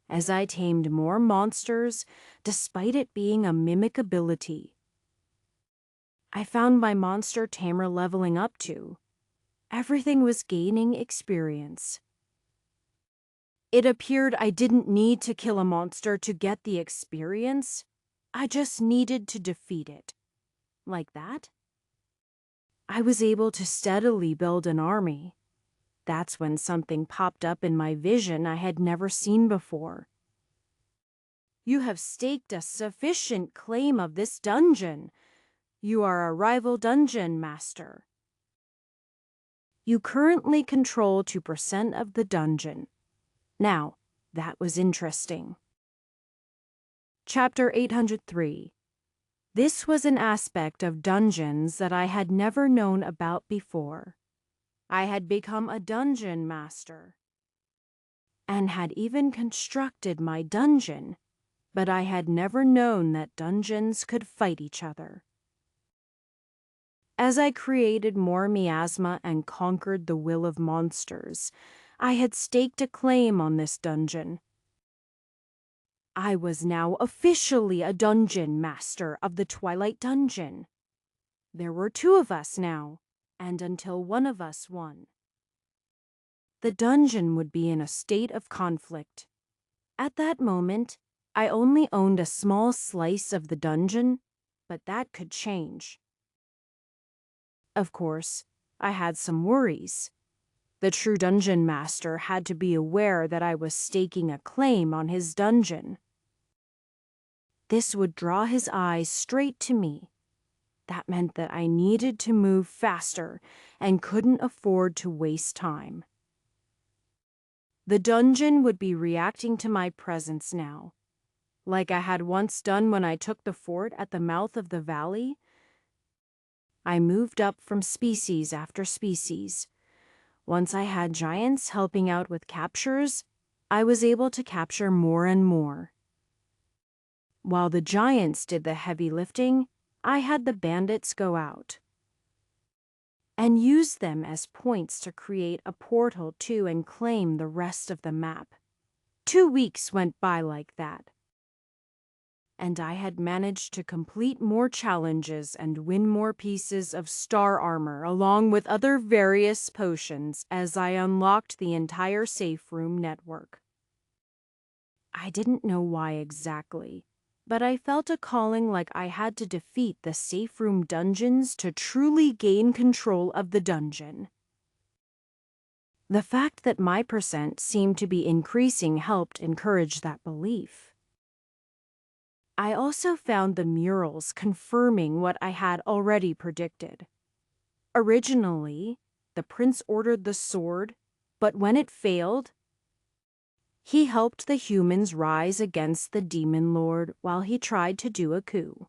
As I tamed more monsters, despite it being a mimic ability, I found my monster tamer leveling up too. Everything was gaining experience. It appeared I didn't need to kill a monster to get the experience. I just needed to defeat it. Like that? I was able to steadily build an army. That's when something popped up in my vision I had never seen before. You have staked a sufficient claim of this dungeon. You are a rival dungeon master. You currently control 2% of the dungeon. Now, that was interesting. Chapter 803. This was an aspect of dungeons that I had never known about before. I had become a dungeon master and had even constructed my dungeon, but I had never known that dungeons could fight each other. As I created more miasma and conquered the will of monsters, I had staked a claim on this dungeon. I was now officially a dungeon master of the Twilight Dungeon. There were 2 of us now, and until one of us won, the dungeon would be in a state of conflict. At that moment, I only owned a small slice of the dungeon, but that could change. Of course, I had some worries. The true dungeon master had to be aware that I was staking a claim on his dungeon. This would draw his eyes straight to me. That meant that I needed to move faster and couldn't afford to waste time. The dungeon would be reacting to my presence now, like I had once done when I took the fort at the mouth of the valley. I moved up from species after species. Once I had giants helping out with captures, I was able to capture more and more. While the giants did the heavy lifting, I had the bandits go out and use them as points to create a portal to and claim the rest of the map. 2 weeks went by like that, and I had managed to complete more challenges and win more pieces of star armor along with other various potions as I unlocked the entire safe room network. I didn't know why exactly, but I felt a calling like I had to defeat the safe room dungeons to truly gain control of the dungeon. The fact that my percent seemed to be increasing helped encourage that belief. I also found the murals confirming what I had already predicted. Originally, the prince ordered the sword, but when it failed, he helped the humans rise against the demon lord while he tried to do a coup.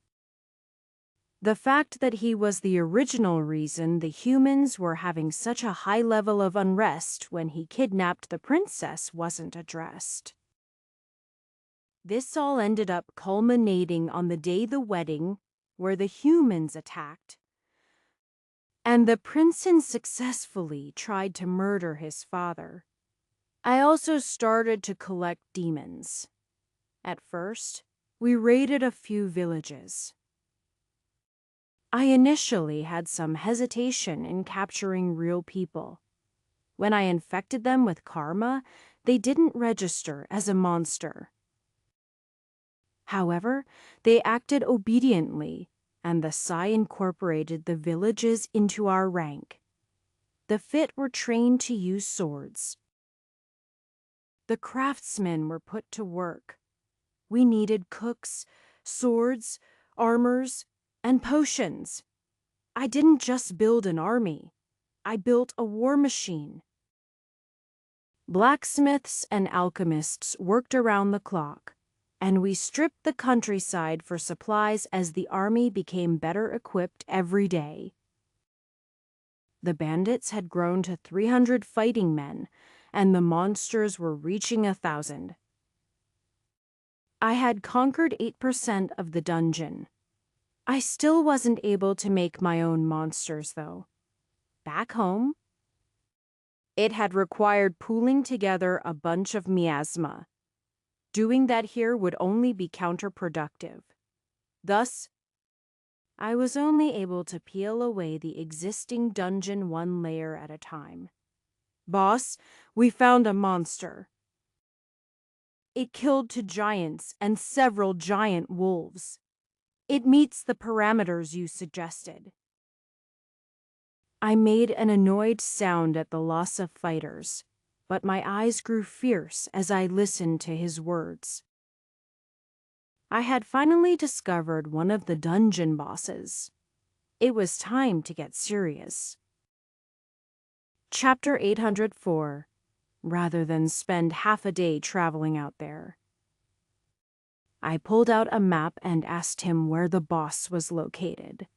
The fact that he was the original reason the humans were having such a high level of unrest when he kidnapped the princess wasn't addressed. This all ended up culminating on the day the wedding, where the humans attacked, and the prince successfully tried to murder his father. I also started to collect demons. At first, we raided a few villages. I initially had some hesitation in capturing real people. When I infected them with karma, they didn't register as a monster. However, they acted obediently, and the Sai incorporated the villages into our rank. The fit were trained to use swords. The craftsmen were put to work. We needed cooks, swords, armors, and potions. I didn't just build an army. I built a war machine. Blacksmiths and alchemists worked around the clock, and we stripped the countryside for supplies as the army became better equipped every day. The bandits had grown to 300 fighting men, and the monsters were reaching 1,000. I had conquered 8% of the dungeon. I still wasn't able to make my own monsters, though. Back home, it had required pooling together a bunch of miasma. Doing that here would only be counterproductive. Thus, I was only able to peel away the existing dungeon one layer at a time. Boss, we found a monster. It killed 2 giants and several giant wolves. It meets the parameters you suggested. I made an annoyed sound at the loss of fighters, but my eyes grew fierce as I listened to his words. I had finally discovered one of the dungeon bosses. It was time to get serious. Chapter 804. Rather than spend half a day traveling out there. I pulled out a map and asked him where the boss was located.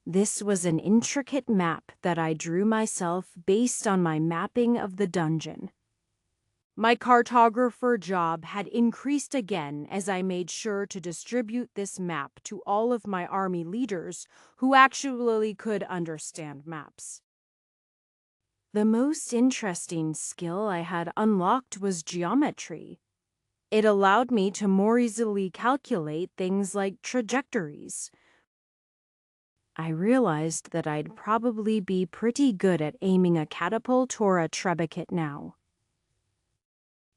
This was an intricate map that I drew myself based on my mapping of the dungeon. My cartographer job had increased again as I made sure to distribute this map to all of my army leaders who actually could understand maps. The most interesting skill I had unlocked was geometry. It allowed me to more easily calculate things like trajectories. I realized that I'd probably be pretty good at aiming a catapult or a trebuchet now.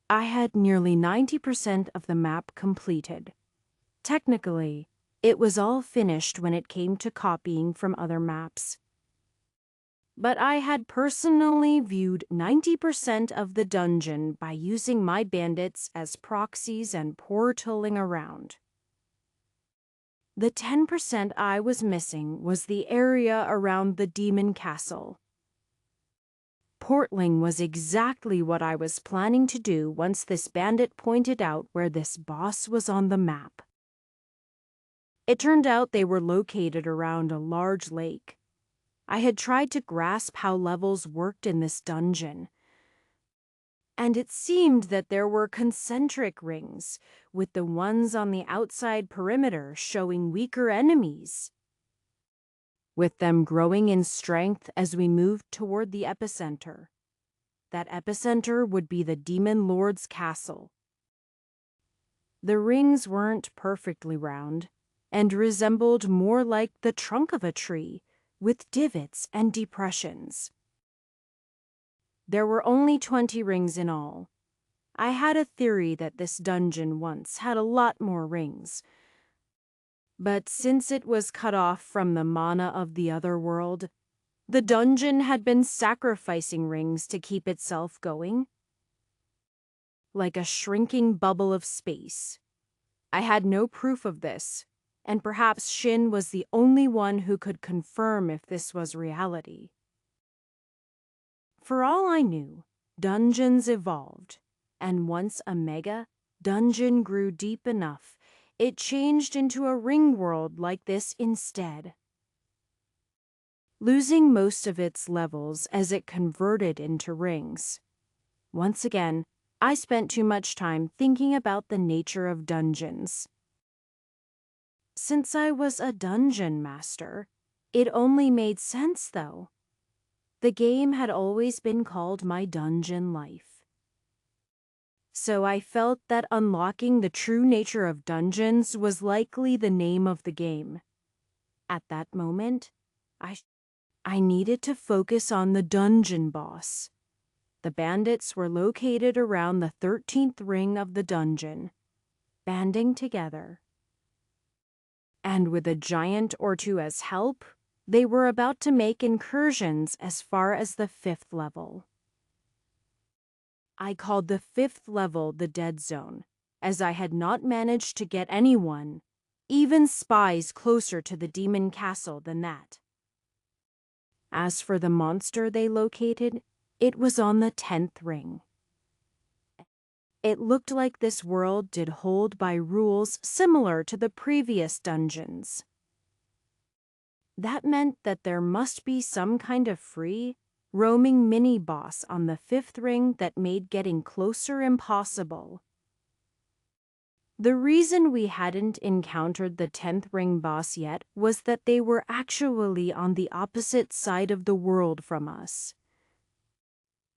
I had nearly 90% of the map completed. Technically, it was all finished when it came to copying from other maps. But I had personally viewed 90% of the dungeon by using my bandits as proxies and portaling around. The 10% I was missing was the area around the demon castle. Portling was exactly what I was planning to do once this bandit pointed out where this boss was on the map. It turned out they were located around a large lake. I had tried to grasp how levels worked in this dungeon, and it seemed that there were concentric rings, with the ones on the outside perimeter showing weaker enemies, with them growing in strength as we moved toward the epicenter. That epicenter would be the Demon Lord's castle. The rings weren't perfectly round, and resembled more like the trunk of a tree, with divots and depressions. There were only 20 rings in all. I had a theory that this dungeon once had a lot more rings. But since it was cut off from the mana of the other world, the dungeon had been sacrificing rings to keep itself going. Like a shrinking bubble of space. I had no proof of this, and perhaps Shin was the only one who could confirm if this was reality. For all I knew, dungeons evolved, and once a mega dungeon grew deep enough, it changed into a ring world like this instead, losing most of its levels as it converted into rings. Once again, I spent too much time thinking about the nature of dungeons. Since I was a dungeon master, it only made sense, though. The game had always been called my dungeon life. So I felt that unlocking the true nature of dungeons was likely the name of the game. At that moment, I needed to focus on the dungeon boss. The bandits were located around the 13th ring of the dungeon, banding together. And with a giant or two as help, they were about to make incursions as far as the 5th level. I called the 5th level the dead zone, as I had not managed to get anyone, even spies, closer to the demon castle than that. As for the monster they located, it was on the 10th ring. It looked like this world did hold by rules similar to the previous dungeons. That meant that there must be some kind of free, roaming mini-boss on the 5th ring that made getting closer impossible. The reason we hadn't encountered the 10th ring boss yet was that they were actually on the opposite side of the world from us.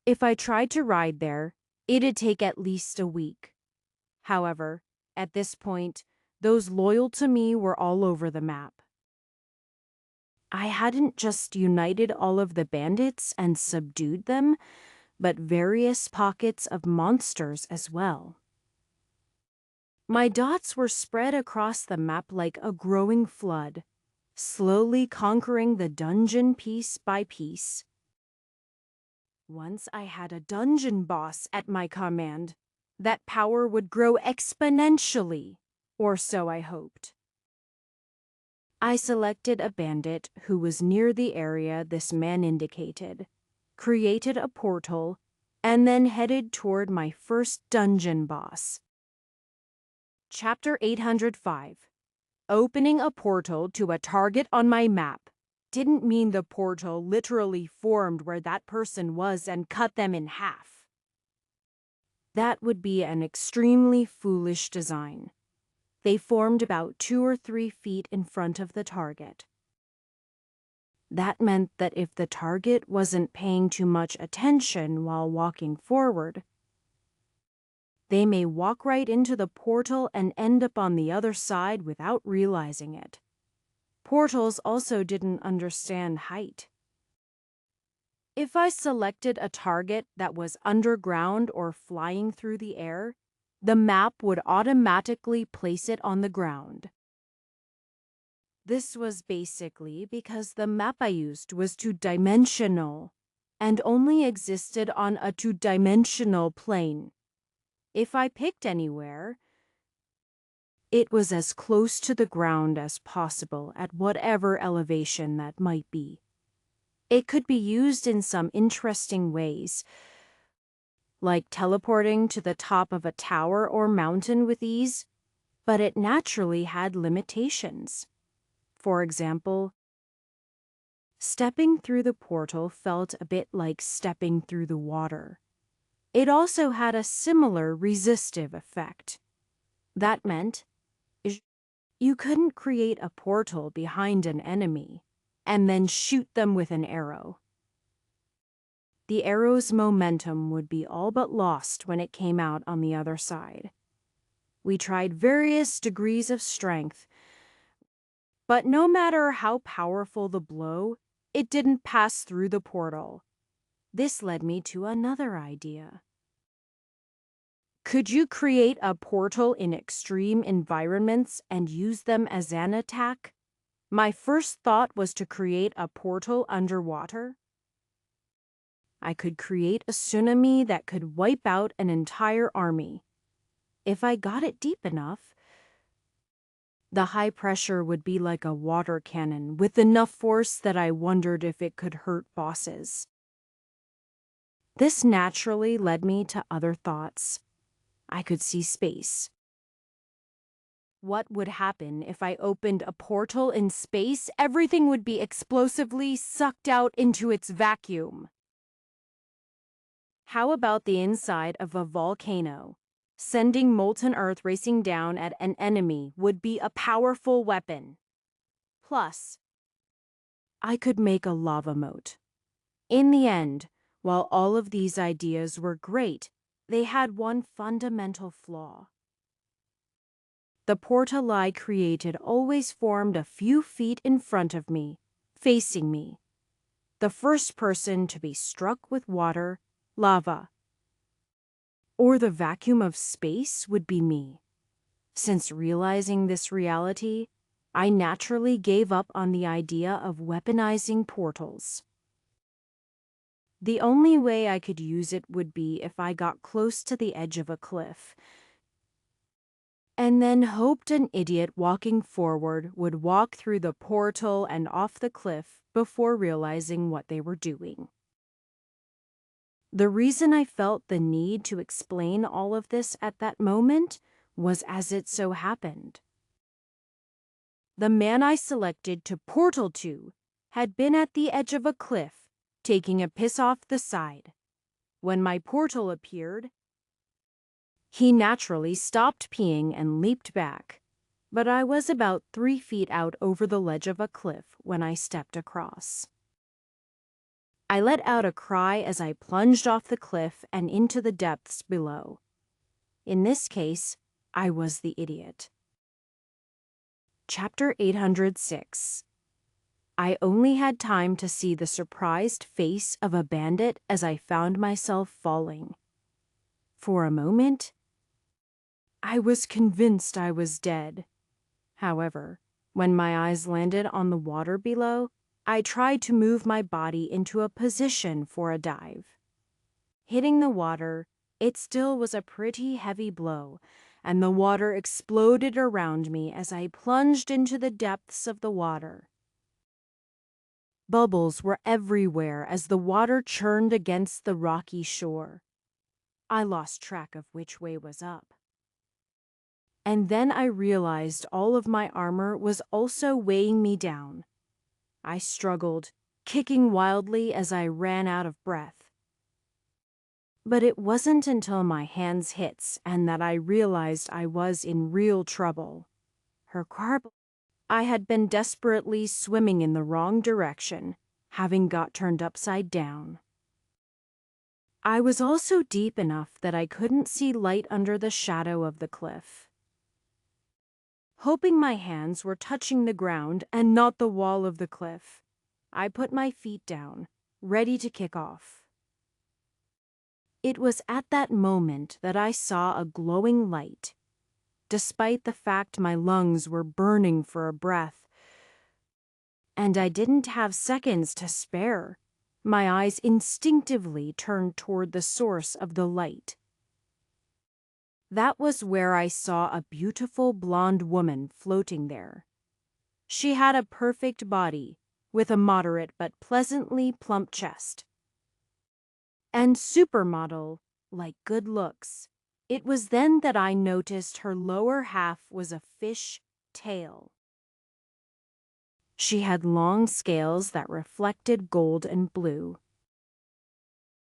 If I tried to ride there, it'd take at least a week. However, at this point, those loyal to me were all over the map. I hadn't just united all of the bandits and subdued them, but various pockets of monsters as well. My dots were spread across the map like a growing flood, slowly conquering the dungeon piece by piece. Once I had a dungeon boss at my command, that power would grow exponentially, or so I hoped. I selected a bandit who was near the area this man indicated, created a portal, and then headed toward my first dungeon boss. Chapter 805. Opening a portal to a target on my map didn't mean the portal literally formed where that person was and cut them in half. That would be an extremely foolish design. They formed about 2 or 3 feet in front of the target. That meant that if the target wasn't paying too much attention while walking forward, they may walk right into the portal and end up on the other side without realizing it. Portals also didn't understand height. If I selected a target that was underground or flying through the air, the map would automatically place it on the ground. This was basically because the map I used was two-dimensional and only existed on a two-dimensional plane. If I picked anywhere, It was as close to the ground as possible at whatever elevation that might be. It could be used in some interesting ways, like teleporting to the top of a tower or mountain with ease, but it naturally had limitations. For example, stepping through the portal felt a bit like stepping through the water. It also had a similar resistive effect. That meant you couldn't create a portal behind an enemy and then shoot them with an arrow. The arrow's momentum would be all but lost when it came out on the other side. We tried various degrees of strength, but no matter how powerful the blow, it didn't pass through the portal. This led me to another idea. Could you create a portal in extreme environments and use them as an attack? My first thought was to create a portal underwater. I could create a tsunami that could wipe out an entire army. If I got it deep enough, the high pressure would be like a water cannon with enough force that I wondered if it could hurt bosses. This naturally led me to other thoughts. I could see space. What would happen if I opened a portal in space? Everything would be explosively sucked out into its vacuum. How about the inside of a volcano? Sending molten earth racing down at an enemy would be a powerful weapon. Plus, I could make a lava moat. In the end, while all of these ideas were great, they had one fundamental flaw. The portal I created always formed a few feet in front of me, facing me. The first person to be struck with water, lava, or the vacuum of space would be me. Since realizing this reality, I naturally gave up on the idea of weaponizing portals. The only way I could use it would be if I got close to the edge of a cliff, and then hoped an idiot walking forward would walk through the portal and off the cliff before realizing what they were doing. The reason I felt the need to explain all of this at that moment was as it so happened. The man I selected to portal to had been at the edge of a cliff, taking a piss off the side. When my portal appeared, he naturally stopped peeing and leaped back, but I was about 3 feet out over the ledge of a cliff when I stepped across. I let out a cry as I plunged off the cliff and into the depths below. In this case, I was the idiot. Chapter 806. I only had time to see the surprised face of a bandit as I found myself falling. For a moment, I was convinced I was dead. However, when my eyes landed on the water below, I tried to move my body into a position for a dive. Hitting the water, it still was a pretty heavy blow, and the water exploded around me as I plunged into the depths of the water. Bubbles were everywhere as the water churned against the rocky shore. I lost track of which way was up. And then I realized all of my armor was also weighing me down. I struggled, kicking wildly as I ran out of breath. But it wasn't until my hands hit and that I realized I was in real trouble. I had been desperately swimming in the wrong direction, having got turned upside down. I was also deep enough that I couldn't see light under the shadow of the cliff. Hoping my hands were touching the ground and not the wall of the cliff, I put my feet down, ready to kick off. It was at that moment that I saw a glowing light. Despite the fact my lungs were burning for a breath, and I didn't have seconds to spare, my eyes instinctively turned toward the source of the light. That was where I saw a beautiful blonde woman floating there. She had a perfect body, with a moderate but pleasantly plump chest. And supermodel, like good looks. It was then that I noticed her lower half was a fish tail. She had long scales that reflected gold and blue.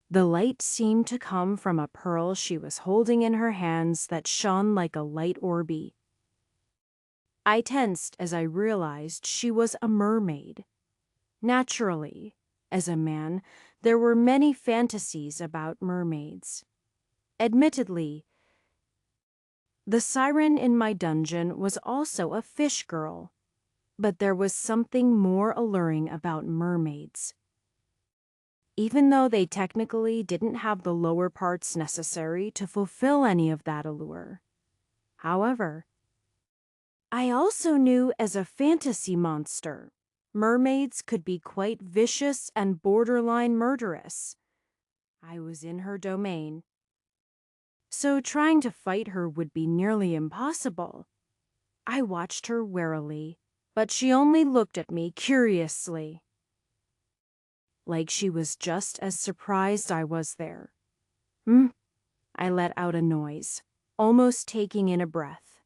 The light seemed to come from a pearl she was holding in her hands that shone like a light orby. I tensed as I realized she was a mermaid. Naturally, as a man, there were many fantasies about mermaids. Admittedly, the siren in my dungeon was also a fish girl, but there was something more alluring about mermaids. Even though they technically didn't have the lower parts necessary to fulfill any of that allure. However, I also knew as a fantasy monster, mermaids could be quite vicious and borderline murderous. I was in her domain, so trying to fight her would be nearly impossible. I watched her warily, but she only looked at me curiously, like she was just as surprised I was there. I let out a noise, almost taking in a breath.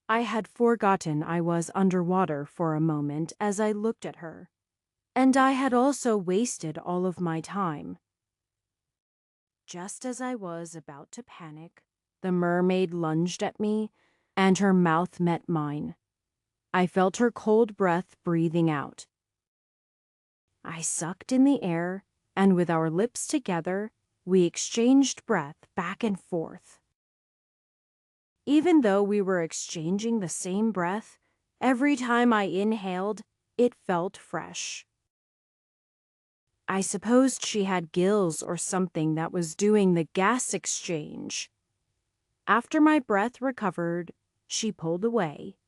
I had forgotten I was underwater for a moment as I looked at her, and I had also wasted all of my time. Just as I was about to panic, the mermaid lunged at me, and her mouth met mine. I felt her cold breath breathing out. I sucked in the air, and with our lips together, we exchanged breath back and forth. Even though we were exchanging the same breath, every time I inhaled, it felt fresh. I supposed she had gills or something that was doing the gas exchange. After my breath recovered, she pulled away.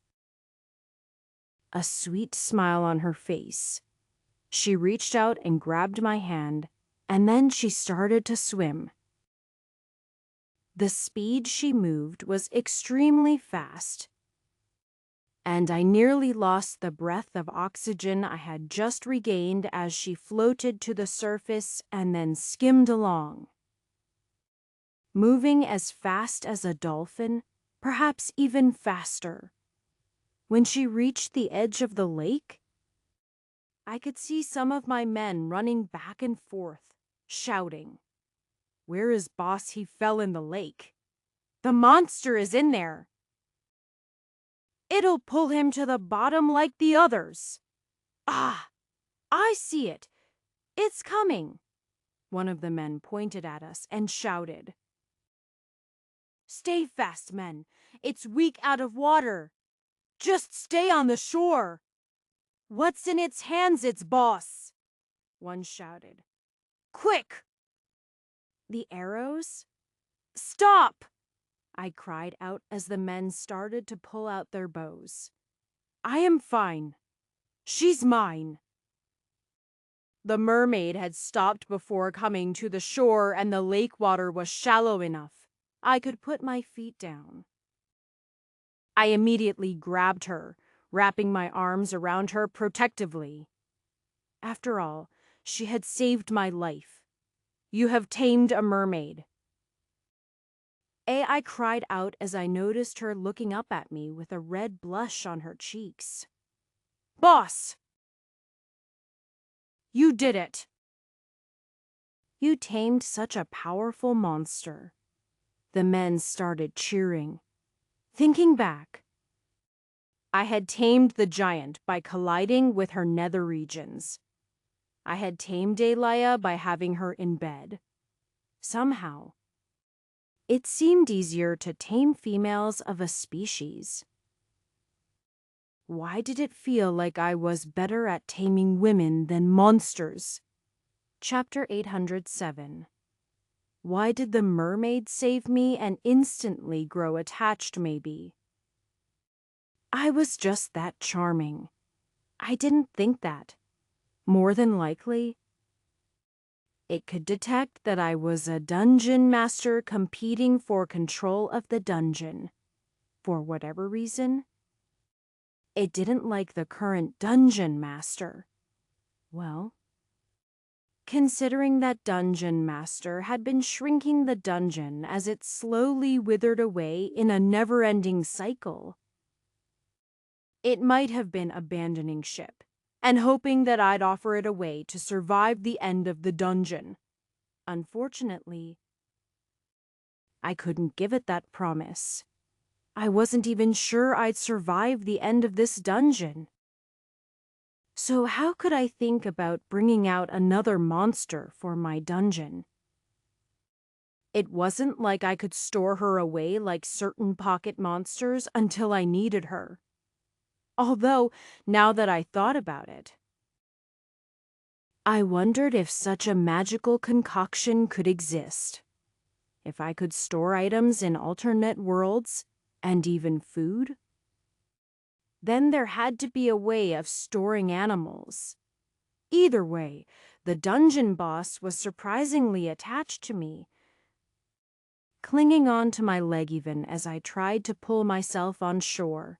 A sweet smile on her face. She reached out and grabbed my hand, and then she started to swim. The speed she moved was extremely fast, and I nearly lost the breath of oxygen I had just regained as she floated to the surface and then skimmed along. Moving as fast as a dolphin, perhaps even faster. When she reached the edge of the lake, I could see some of my men running back and forth, shouting, "Where is boss? He fell in the lake. The monster is in there. It'll pull him to the bottom like the others. Ah, I see it. It's coming." One of the men pointed at us and shouted, "Stay fast, men. It's weak out of water. Just stay on the shore. What's in its hands, its boss?" One shouted. "Quick! The arrows? Stop!" I cried out as the men started to pull out their bows. "I am fine. She's mine." The mermaid had stopped before coming to the shore, and the lake water was shallow enough I could put my feet down. I immediately grabbed her, wrapping my arms around her protectively. After all, she had saved my life. "You have tamed a mermaid." I cried out as I noticed her looking up at me with a red blush on her cheeks. "Boss! You did it! You tamed such a powerful monster." The men started cheering. Thinking back, I had tamed the giant by colliding with her nether regions. I had tamed Delia by having her in bed. Somehow, it seemed easier to tame females of a species. Why did it feel like I was better at taming women than monsters? Chapter 807. Why did the mermaid save me and instantly grow attached, maybe? I was just that charming. I didn't think that. More than likely, It could detect that I was a dungeon master competing for control of the dungeon. For whatever reason, it didn't like the current dungeon master. Well, considering that dungeon master had been shrinking the dungeon as it slowly withered away in a never-ending cycle, it might have been abandoning ship and hoping that I'd offer it away to survive the end of the dungeon. Unfortunately, I couldn't give it that promise. I wasn't even sure I'd survive the end of this dungeon. So how could I think about bringing out another monster for my dungeon? It wasn't like I could store her away like certain pocket monsters until I needed her. Although, now that I thought about it, I wondered if such a magical concoction could exist. If I could store items in alternate worlds, and even food. Then there had to be a way of storing animals. Either way, the dungeon boss was surprisingly attached to me, clinging on to my leg even as I tried to pull myself on shore.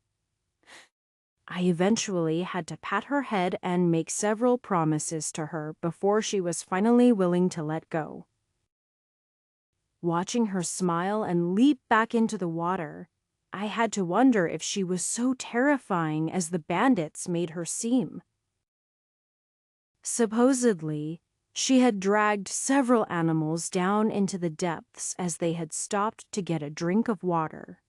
I eventually had to pat her head and make several promises to her before she was finally willing to let go. Watching her smile and leap back into the water, I had to wonder if she was so terrifying as the bandits made her seem. Supposedly, she had dragged several animals down into the depths as they had stopped to get a drink of water.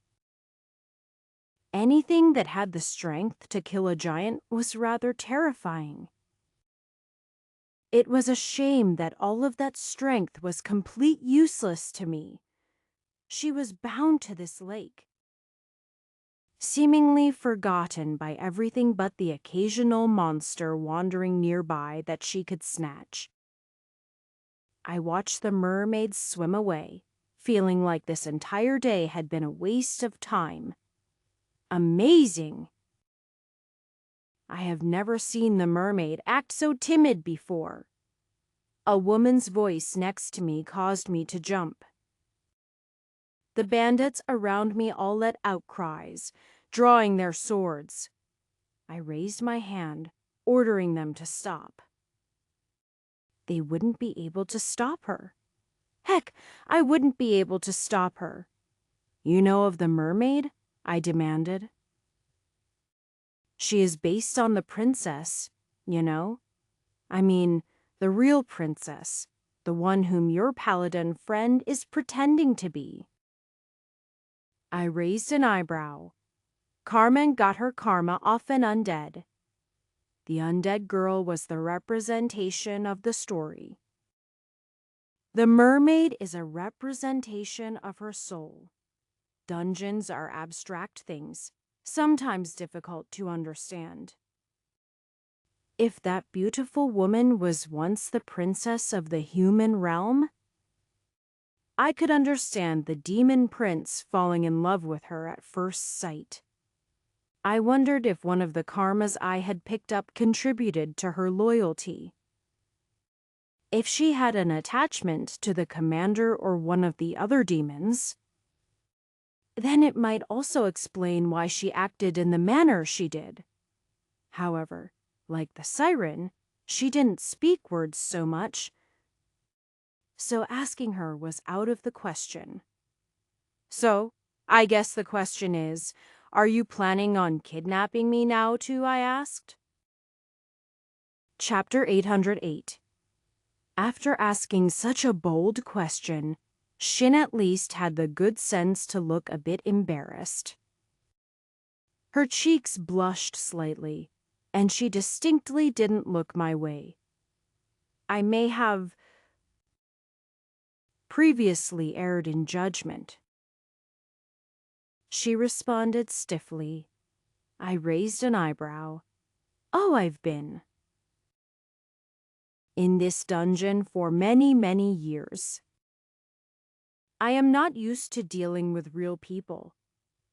Anything that had the strength to kill a giant was rather terrifying. It was a shame that all of that strength was complete useless to me. She was bound to this lake, seemingly forgotten by everything but the occasional monster wandering nearby that she could snatch. I watched the mermaids swim away, feeling like this entire day had been a waste of time. Amazing! I have never seen the mermaid act so timid before. A woman's voice next to me caused me to jump. The bandits around me all let out cries, drawing their swords. I raised my hand, ordering them to stop. They wouldn't be able to stop her. Heck, I wouldn't be able to stop her. You know of the mermaid? I demanded. She is based on the princess, you know? I mean, the real princess, the one whom your paladin friend is pretending to be. I raised an eyebrow. Carmen got her karma off an undead. The undead girl was the representation of the story. The mermaid is a representation of her soul. Dungeons are abstract things, sometimes difficult to understand. If that beautiful woman was once the princess of the human realm, I could understand the demon prince falling in love with her at first sight. I wondered if one of the karmas I had picked up contributed to her loyalty. If she had an attachment to the commander or one of the other demons, then it might also explain why she acted in the manner she did. However, like the siren, she didn't speak words so much, so asking her was out of the question. So, I guess the question is, are you planning on kidnapping me now too? I asked. Chapter 808. After asking such a bold question, Shin at least had the good sense to look a bit embarrassed. Her cheeks blushed slightly, and she distinctly didn't look my way. I may have previously erred in judgment. She responded stiffly. I raised an eyebrow. Oh, I've been in this dungeon for many, many years. I am not used to dealing with real people.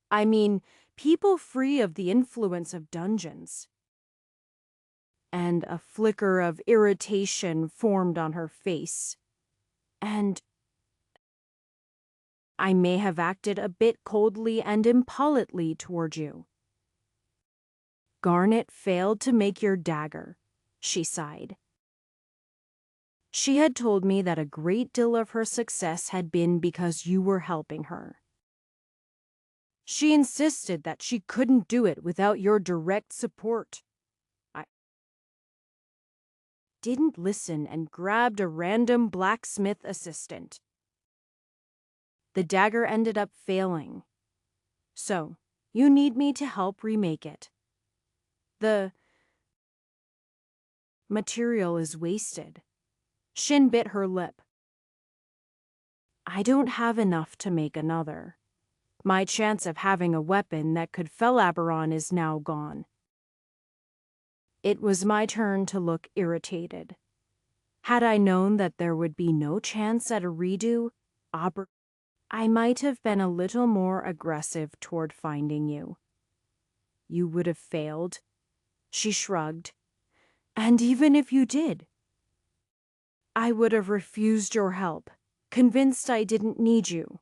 I mean, people free of the influence of dungeons. and a flicker of irritation formed on her face. And I may have acted a bit coldly and impolitely toward you. Garnet failed to make your dagger, she sighed. She had told me that a great deal of her success had been because you were helping her. She insisted that she couldn't do it without your direct support. I didn't listen and grabbed a random blacksmith assistant. The dagger ended up failing. So, you need me to help remake it. The material is wasted. Shin bit her lip. I don't have enough to make another. My chance of having a weapon that could fell Aberon is now gone. It was my turn to look irritated. Had I known that there would be no chance at a redo, I might have been a little more aggressive toward finding you. You would have failed. She shrugged. And even if you did, I would have refused your help, convinced I didn't need you.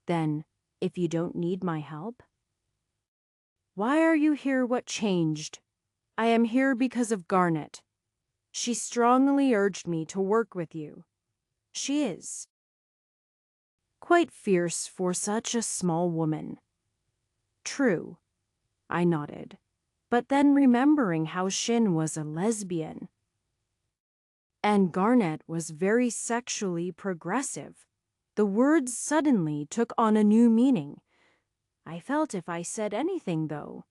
Then, if you don't need my help? Why are you here? What changed? I am here because of Garnet. She strongly urged me to work with you. She is quite fierce for such a small woman. True, I nodded, but then remembering how Shin was a lesbian, and Garnet was very sexually progressive, the words suddenly took on a new meaning. I felt if I said anything, though,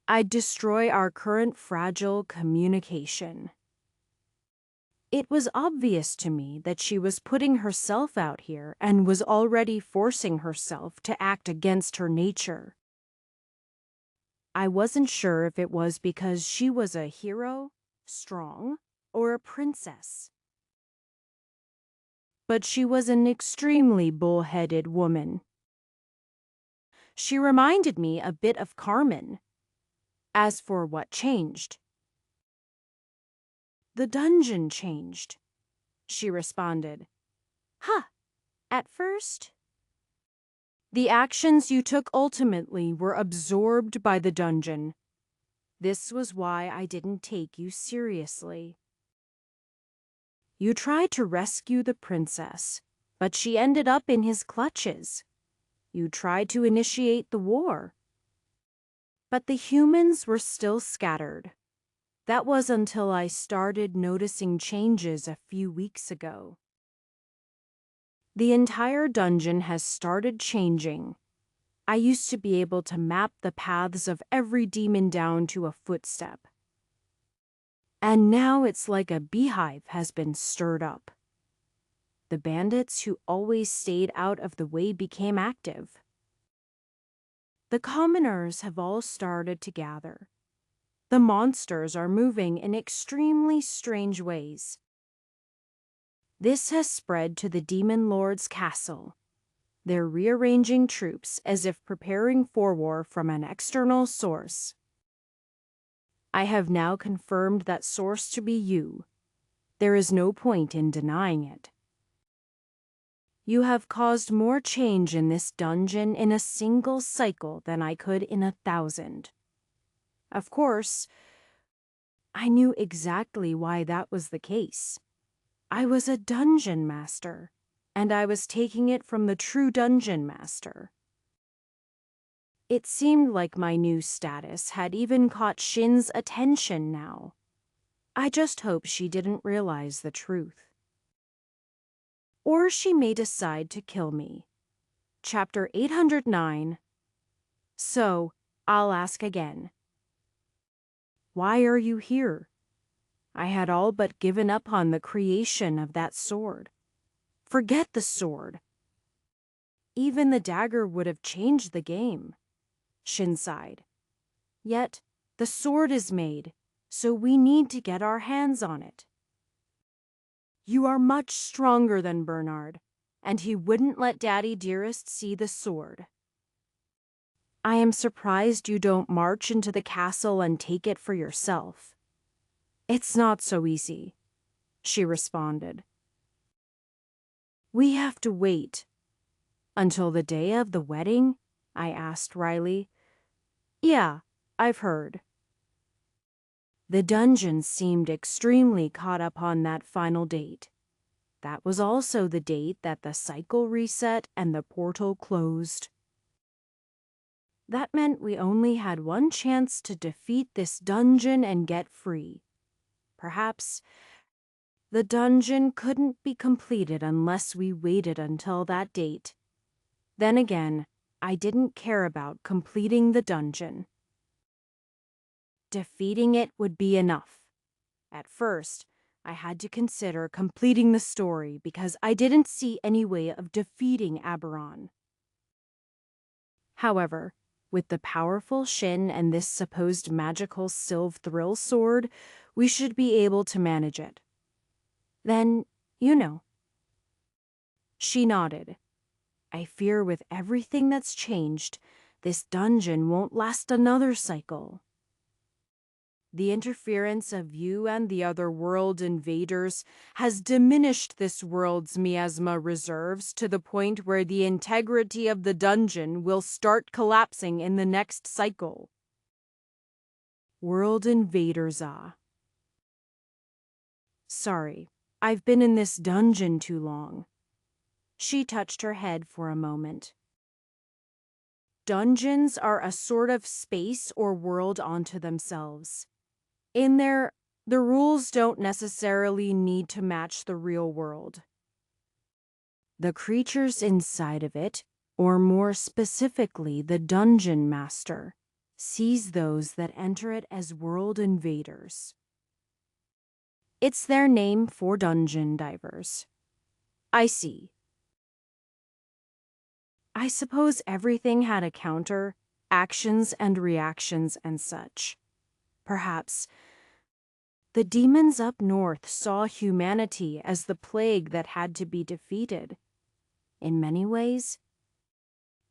I'd destroy our current fragile communication. It was obvious to me that she was putting herself out here and was already forcing herself to act against her nature. I wasn't sure if it was because she was a hero, strong, or a princess. But she was an extremely bull-headed woman. She reminded me a bit of Carmen. As for what changed, the dungeon changed, she responded. Huh, at first? The actions you took ultimately were absorbed by the dungeon. This was why I didn't take you seriously. You tried to rescue the princess, but she ended up in his clutches. You tried to initiate the war, but the humans were still scattered. That was until I started noticing changes a few weeks ago. The entire dungeon has started changing. I used to be able to map the paths of every demon down to a footstep. And now it's like a beehive has been stirred up. The bandits who always stayed out of the way became active. The commoners have all started to gather. The monsters are moving in extremely strange ways. This has spread to the Demon Lord's castle. They're rearranging troops as if preparing for war from an external source. I have now confirmed that source to be you. There is no point in denying it. You have caused more change in this dungeon in a single cycle than I could in 1,000. Of course, I knew exactly why that was the case. I was a dungeon master, and I was taking it from the true dungeon master. It seemed like my new status had even caught Shin's attention now. I just hope she didn't realize the truth. Or she may decide to kill me. Chapter 809. So, I'll ask again. Why are you here? I had all but given up on the creation of that sword. Forget the sword. Even the dagger would have changed the game. Shin sighed. Yet, the sword is made, so we need to get our hands on it. You are much stronger than Bernard, and he wouldn't let Daddy Dearest see the sword. I am surprised you don't march into the castle and take it for yourself. It's not so easy, she responded. We have to wait. Until the day of the wedding? I asked Riley. Yeah, I've heard. The dungeon seemed extremely caught up on that final date. That was also the date that the cycle reset and the portal closed. That meant we only had one chance to defeat this dungeon and get free. Perhaps the dungeon couldn't be completed unless we waited until that date. Then again, I didn't care about completing the dungeon. Defeating it would be enough. At first, I had to consider completing the story because I didn't see any way of defeating Aberon. However, with the powerful Shin and this supposed magical Sylve Thrill sword, we should be able to manage it. Then, you know. She nodded. I fear with everything that's changed, this dungeon won't last another cycle. The interference of you and the other world invaders has diminished this world's miasma reserves to the point where the integrity of the dungeon will start collapsing in the next cycle. World invaders, ah. Sorry, I've been in this dungeon too long. She touched her head for a moment. Dungeons are a sort of space or world unto themselves. In there, the rules don't necessarily need to match the real world. The creatures inside of it, or more specifically the dungeon master, sees those that enter it as world invaders. It's their name for dungeon divers. I see. I suppose everything had a counter, actions and reactions and such. Perhaps the demons up north saw humanity as the plague that had to be defeated. In many ways,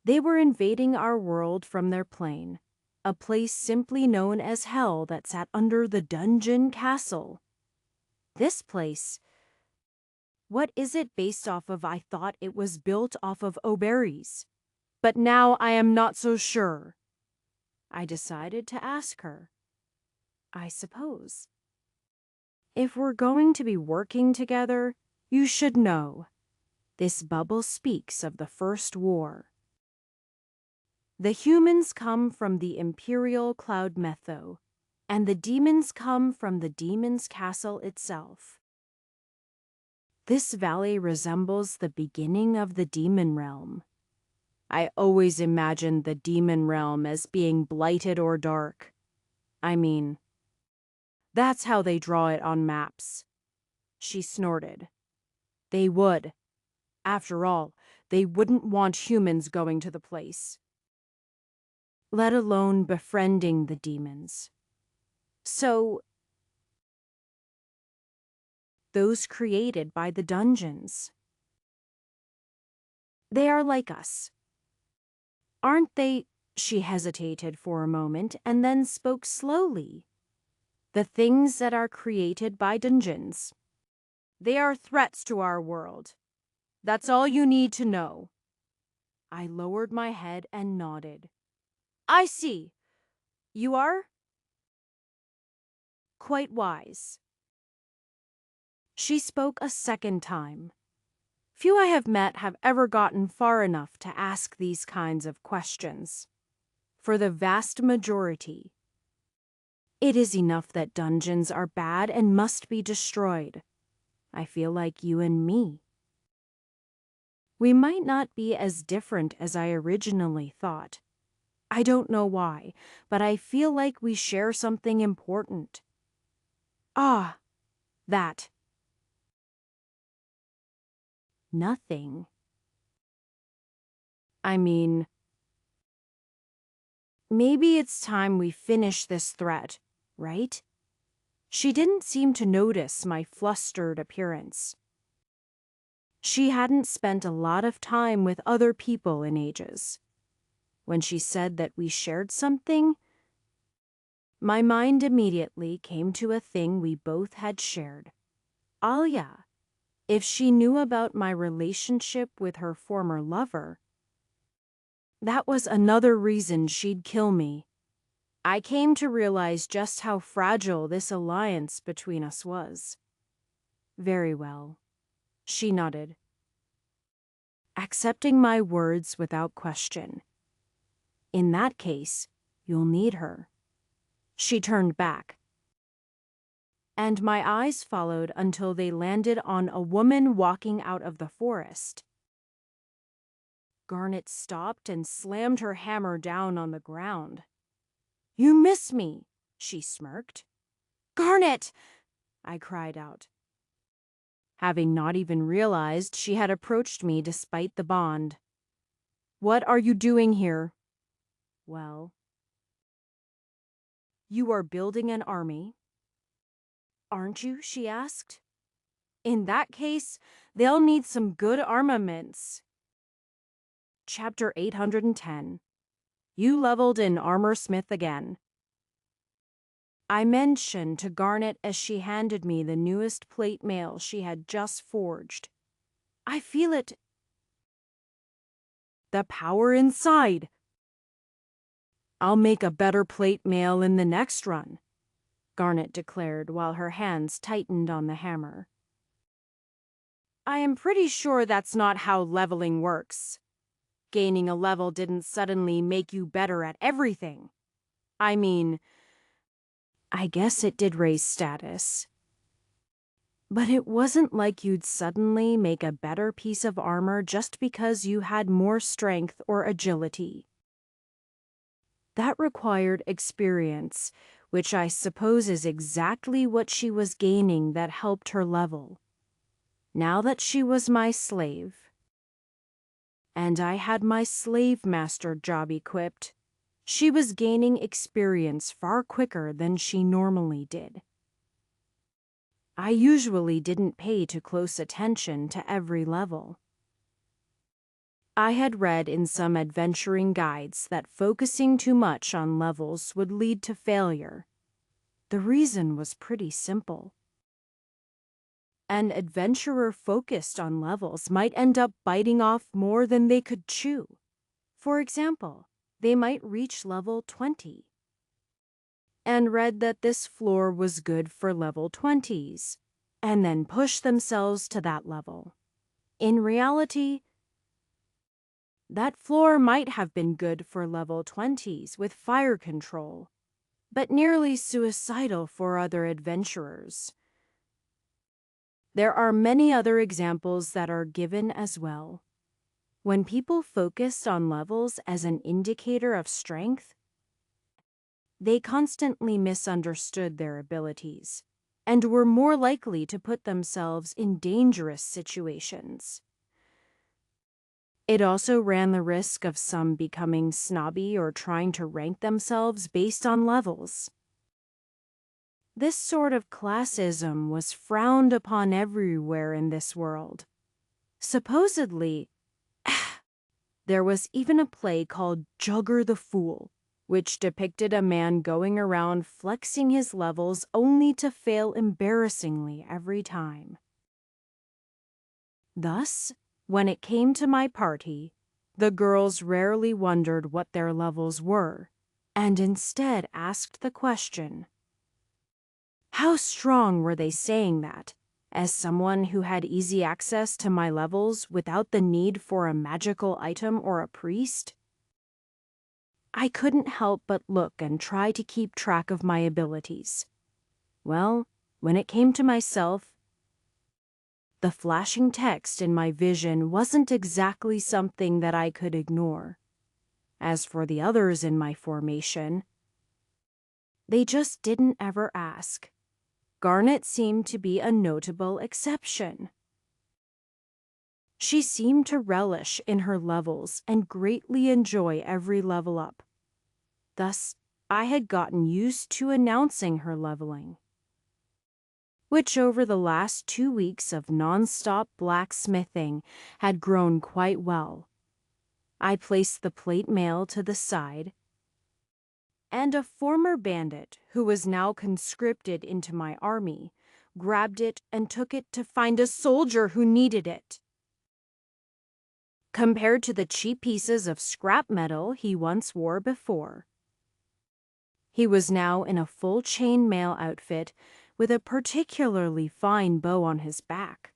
they were invading our world from their plane, a place simply known as Hell that sat under the dungeon castle. This place, what is it based off of? I thought it was built off of Oberys, but now I am not so sure. I decided to ask her. I suppose. If we're going to be working together, you should know. This bubble speaks of the First War. The humans come from the Imperial Cloud Metho, and the demons come from the Demon's Castle itself. This valley resembles the beginning of the Demon Realm. I always imagined the Demon Realm as being blighted or dark. I mean, that's how they draw it on maps. She snorted. They would. After all, they wouldn't want humans going to the place, let alone befriending the demons. So, those created by the dungeons. They are like us. Aren't they? She hesitated for a moment and then spoke slowly. The things that are created by dungeons. They are threats to our world. That's all you need to know. I lowered my head and nodded. I see. You are? Quite wise. She spoke a second time. Few I have met have ever gotten far enough to ask these kinds of questions. For the vast majority, it is enough that dungeons are bad and must be destroyed. I feel like you and me. We might not be as different as I originally thought. I don't know why, but I feel like we share something important. Ah, that. Nothing. I mean, maybe it's time we finish this threat, right? She didn't seem to notice my flustered appearance. She hadn't spent a lot of time with other people in ages. When she said that we shared something, my mind immediately came to a thing we both had shared. Alia, if she knew about my relationship with her former lover, that was another reason she'd kill me. I came to realize just how fragile this alliance between us was. Very well, she nodded, accepting my words without question. In that case, you'll need her. She turned back, and my eyes followed until they landed on a woman walking out of the forest. Garnet stopped and slammed her hammer down on the ground. "You miss me," she smirked. "Garnet!" I cried out, having not even realized she had approached me despite the bond. "What are you doing here?" "Well, you are building an army, aren't you?" she asked. "In that case, they'll need some good armaments." Chapter 810. You leveled in Armor Smith again. I mentioned to Garnet as she handed me the newest plate mail she had just forged. "I feel it. The power inside. I'll make a better plate mail in the next run," Garnet declared while her hands tightened on the hammer. "I am pretty sure that's not how leveling works. Gaining a level didn't suddenly make you better at everything. I mean, I guess it did raise status. But it wasn't like you'd suddenly make a better piece of armor just because you had more strength or agility. That required experience, which I suppose is exactly what she was gaining that helped her level. Now that she was my slave, and I had my slave master job equipped, she was gaining experience far quicker than she normally did. I usually didn't pay too close attention to every level. I had read in some adventuring guides that focusing too much on levels would lead to failure. The reason was pretty simple. An adventurer focused on levels might end up biting off more than they could chew. For example, they might reach level 20 and read that this floor was good for level 20s, and then push themselves to that level. In reality, that floor might have been good for level 20s with fire control, but nearly suicidal for other adventurers. There are many other examples that are given as well. When people focused on levels as an indicator of strength, they constantly misunderstood their abilities and were more likely to put themselves in dangerous situations. It also ran the risk of some becoming snobby or trying to rank themselves based on levels. This sort of classism was frowned upon everywhere in this world. Supposedly, there was even a play called Jugger the Fool, which depicted a man going around flexing his levels only to fail embarrassingly every time. Thus, when it came to my party, the girls rarely wondered what their levels were, and instead asked the question, how strong were they saying that, as someone who had easy access to my levels without the need for a magical item or a priest? I couldn't help but look and try to keep track of my abilities. Well, when it came to myself, the flashing text in my vision wasn't exactly something that I could ignore. As for the others in my formation, they just didn't ever ask. Garnet seemed to be a notable exception. She seemed to relish in her levels and greatly enjoy every level up. Thus, I had gotten used to announcing her leveling, which over the last 2 weeks of non-stop blacksmithing had grown quite well. I placed the plate mail to the side, and a former bandit, who was now conscripted into my army, grabbed it and took it to find a soldier who needed it. Compared to the cheap pieces of scrap metal he once wore before, he was now in a full chain mail outfit with a particularly fine bow on his back,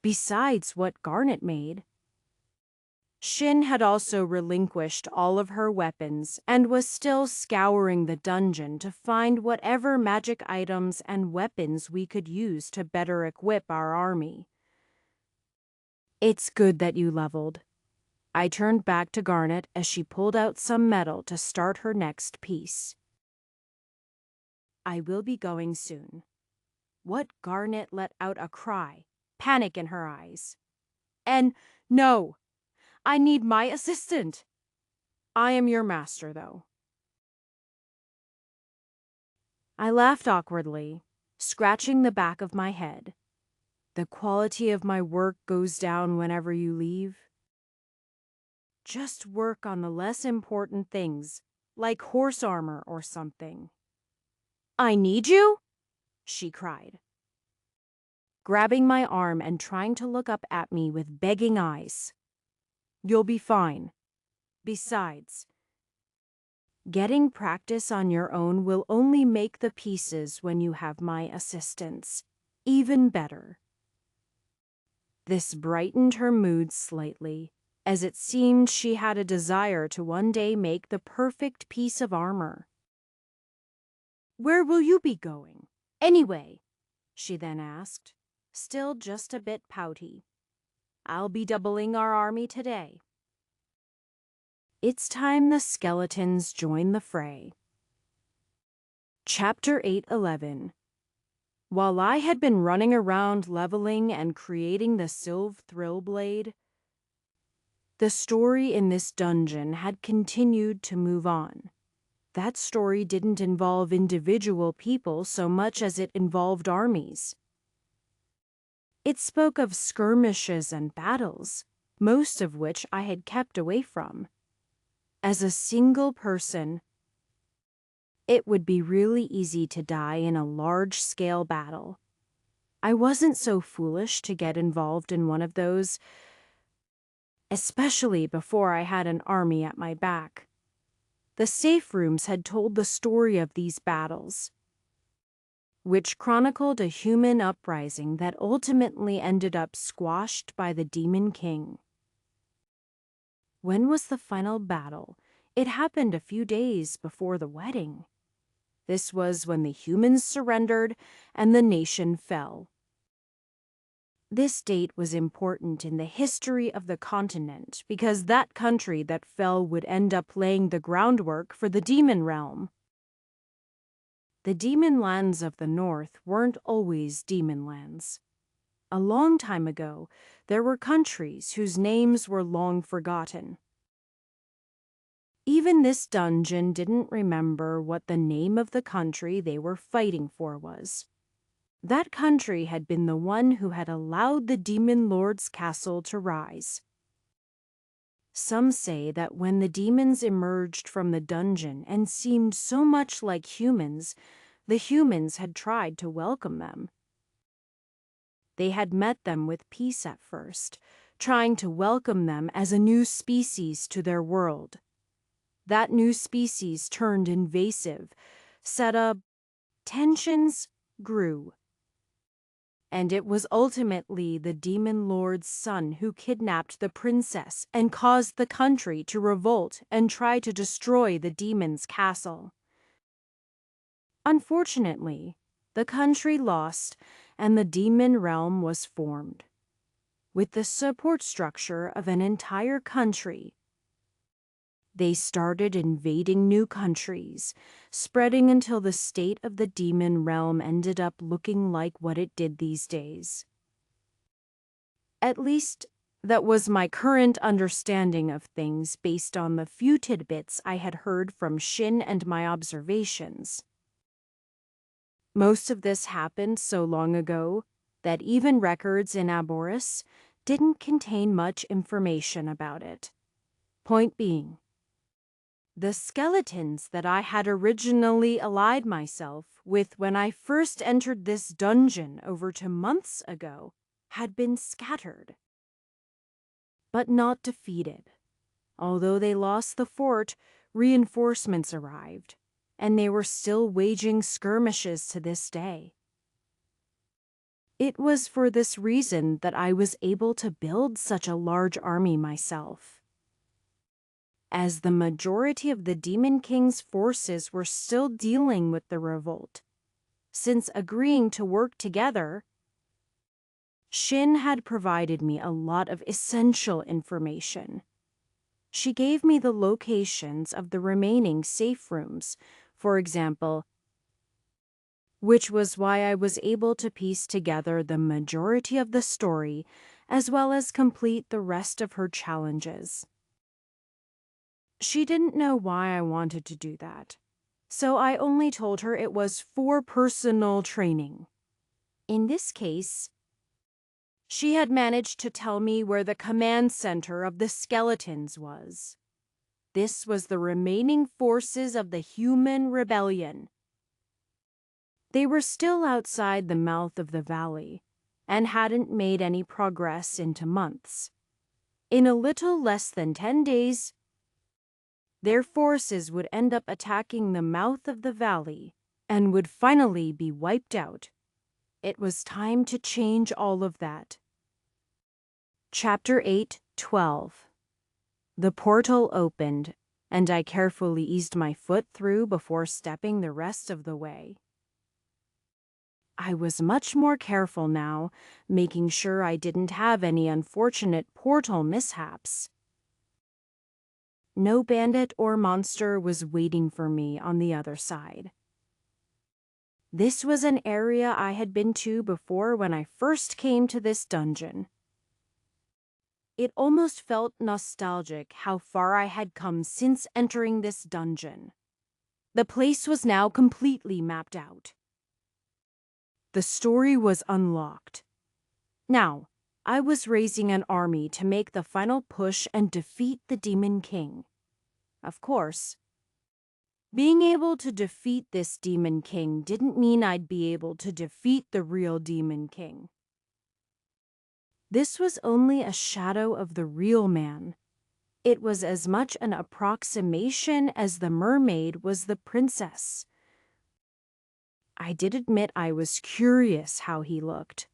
besides what Garnet made. Shin had also relinquished all of her weapons and was still scouring the dungeon to find whatever magic items and weapons we could use to better equip our army. "It's good that you leveled." I turned back to Garnet as she pulled out some metal to start her next piece. "I will be going soon." What Garnet let out a cry, panic in her eyes. "And no! I need my assistant. I am your master, though." I laughed awkwardly, scratching the back of my head. The quality of my work goes down whenever you leave. Just work on the less important things, like horse armor or something. "I need you?" she cried, grabbing my arm and trying to look up at me with begging eyes. "You'll be fine. Besides, getting practice on your own will only make the pieces when you have my assistance even better." This brightened her mood slightly, as it seemed she had a desire to one day make the perfect piece of armor. "Where will you be going, anyway?" she then asked, still just a bit pouty. "I'll be doubling our army today." It's time the skeletons join the fray. Chapter 8:11. While I had been running around leveling and creating the Sylve Thrill Blade, the story in this dungeon had continued to move on. That story didn't involve individual people so much as it involved armies. It spoke of skirmishes and battles, most of which I had kept away from. As a single person, it would be really easy to die in a large-scale battle. I wasn't so foolish to get involved in one of those, especially before I had an army at my back. The safe rooms had told the story of these battles, which chronicled a human uprising that ultimately ended up squashed by the Demon King. When was the final battle? It happened a few days before the wedding. This was when the humans surrendered and the nation fell. This date was important in the history of the continent because that country that fell would end up laying the groundwork for the demon realm. The demon lands of the north weren't always demon lands. A long time ago, there were countries whose names were long forgotten. Even this dungeon didn't remember what the name of the country they were fighting for was. That country had been the one who had allowed the Demon Lord's castle to rise. Some say that when the demons emerged from the dungeon and seemed so much like humans, the humans had tried to welcome them. They had met them with peace at first, trying to welcome them as a new species to their world. That new species turned invasive, set up, tensions grew. And it was ultimately the Demon Lord's son who kidnapped the princess and caused the country to revolt and try to destroy the demon's castle. Unfortunately, the country lost and the demon realm was formed. With the support structure of an entire country, they started invading new countries, spreading until the state of the demon realm ended up looking like what it did these days. At least, that was my current understanding of things based on the few tidbits I had heard from Shin and my observations. Most of this happened so long ago that even records in Aboris didn't contain much information about it. Point being, the skeletons that I had originally allied myself with when I first entered this dungeon over 2 months ago had been scattered, but not defeated. Although they lost the fort, reinforcements arrived, and they were still waging skirmishes to this day. It was for this reason that I was able to build such a large army myself. As the majority of the Demon King's forces were still dealing with the revolt, since agreeing to work together, Shin had provided me a lot of essential information. She gave me the locations of the remaining safe rooms, for example, which was why I was able to piece together the majority of the story as well as complete the rest of her challenges. She didn't know why I wanted to do that, so I only told her it was for personal training. In this case, she had managed to tell me where the command center of the skeletons was. This was the remaining forces of the human rebellion. They were still outside the mouth of the valley and hadn't made any progress into months. In a little less than 10 days, their forces would end up attacking the mouth of the valley and would finally be wiped out. It was time to change all of that. Chapter 8:12. The portal opened, and I carefully eased my foot through before stepping the rest of the way. I was much more careful now, making sure I didn't have any unfortunate portal mishaps. No bandit or monster was waiting for me on the other side. This was an area I had been to before when I first came to this dungeon. It almost felt nostalgic how far I had come since entering this dungeon. The place was now completely mapped out. The story was unlocked. Now, I was raising an army to make the final push and defeat the Demon King. Of course, being able to defeat this Demon King didn't mean I'd be able to defeat the real Demon King. This was only a shadow of the real man. It was as much an approximation as the mermaid was the princess. I did admit I was curious how he looked.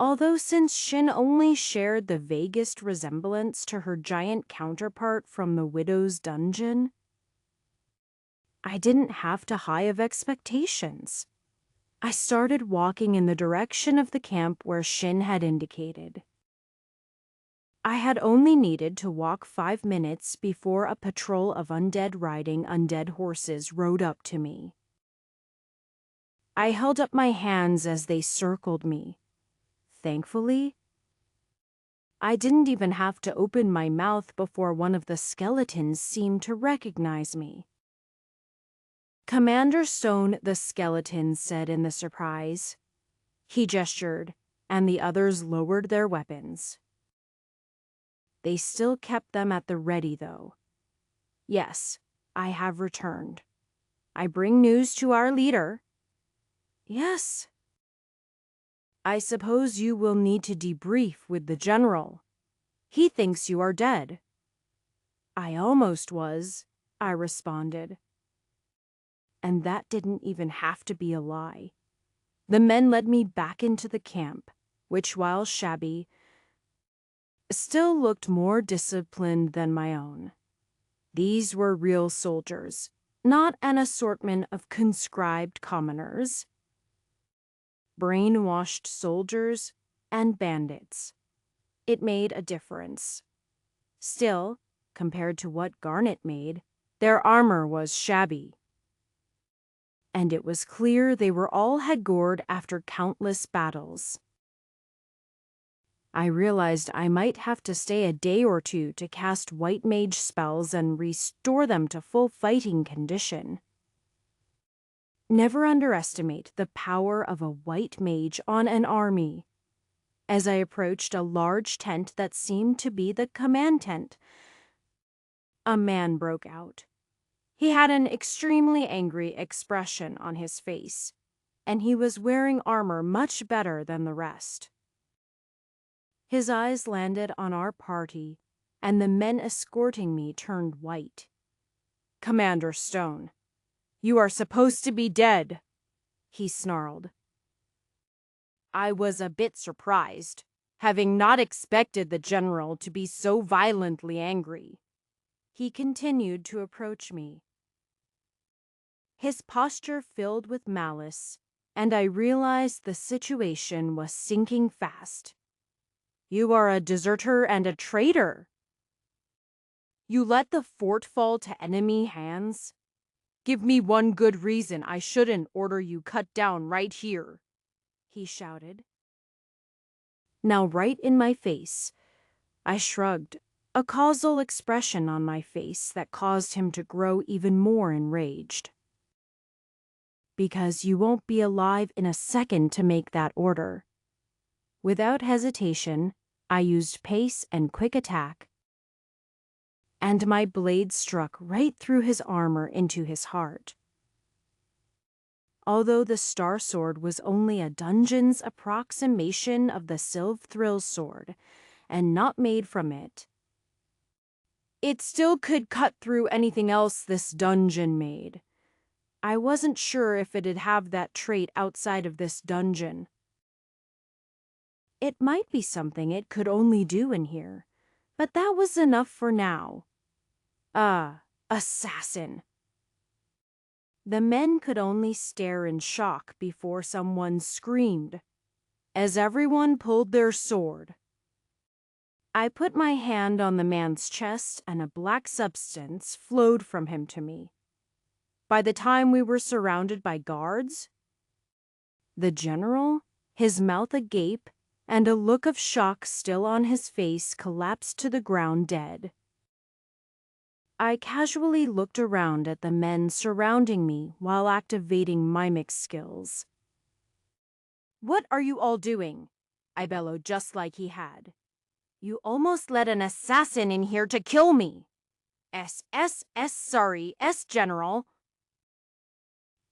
Although since Shin only shared the vaguest resemblance to her giant counterpart from the Widow's dungeon, I didn't have to high of expectations. I started walking in the direction of the camp where Shin had indicated. I had only needed to walk 5 minutes before a patrol of undead riding undead horses rode up to me. I held up my hands as they circled me. Thankfully, I didn't even have to open my mouth before one of the skeletons seemed to recognize me. Commander Stone, the skeleton said in the surprise. He gestured, and the others lowered their weapons. They still kept them at the ready, though. Yes, I have returned. I bring news to our leader. Yes. I suppose you will need to debrief with the general. He thinks you are dead. I almost was, I responded. And that didn't even have to be a lie. The men led me back into the camp, which, while shabby, still looked more disciplined than my own. These were real soldiers, not an assortment of conscribed commoners. Brainwashed soldiers and bandits. It made a difference. Still, compared to what Garnet made, their armor was shabby. And it was clear they were all Haggored after countless battles. I realized I might have to stay a day or two to cast white mage spells and restore them to full fighting condition. Never underestimate the power of a white mage on an army. As I approached a large tent that seemed to be the command tent, a man broke out. He had an extremely angry expression on his face, and he was wearing armor much better than the rest. His eyes landed on our party, and the men escorting me turned white. "Commander Stone, you are supposed to be dead," he snarled. I was a bit surprised, having not expected the general to be so violently angry. He continued to approach me, his posture filled with malice, and I realized the situation was sinking fast. "You are a deserter and a traitor. You let the fort fall to enemy hands. Give me one good reason I shouldn't order you cut down right here," he shouted. Now right in my face. I shrugged, a causal expression on my face that caused him to grow even more enraged. "Because you won't be alive in a second to make that order." Without hesitation, I used pace and quick attack, and my blade struck right through his armor into his heart. Although the Star Sword was only a dungeon's approximation of the Sylve Thrill Sword, and not made from it, it still could cut through anything else this dungeon made. I wasn't sure if it'd have that trait outside of this dungeon. It might be something it could only do in here, but that was enough for now. Assassin. The men could only stare in shock before someone screamed, as everyone pulled their sword. I put my hand on the man's chest and a black substance flowed from him to me. By the time we were surrounded by guards, the general, his mouth agape, and a look of shock still on his face, collapsed to the ground dead. I casually looked around at the men surrounding me while activating mimic skills. "What are you all doing?" I bellowed just like he had. "You almost let an assassin in here to kill me." Sorry, General."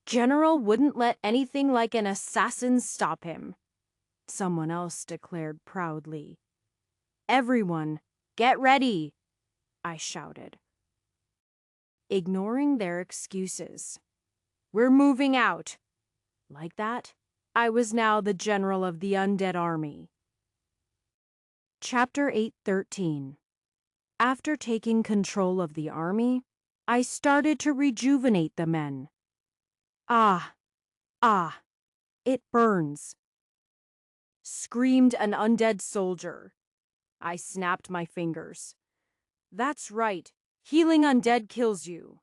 "General wouldn't let anything like an assassin stop him," someone else declared proudly. "Everyone, get ready," I shouted, ignoring their excuses. "We're moving out." Like that, I was now the general of the undead army. Chapter 8:13. After taking control of the army, I started to rejuvenate the men. Ah, it burns," screamed an undead soldier. I snapped my fingers. "That's right, healing undead kills you."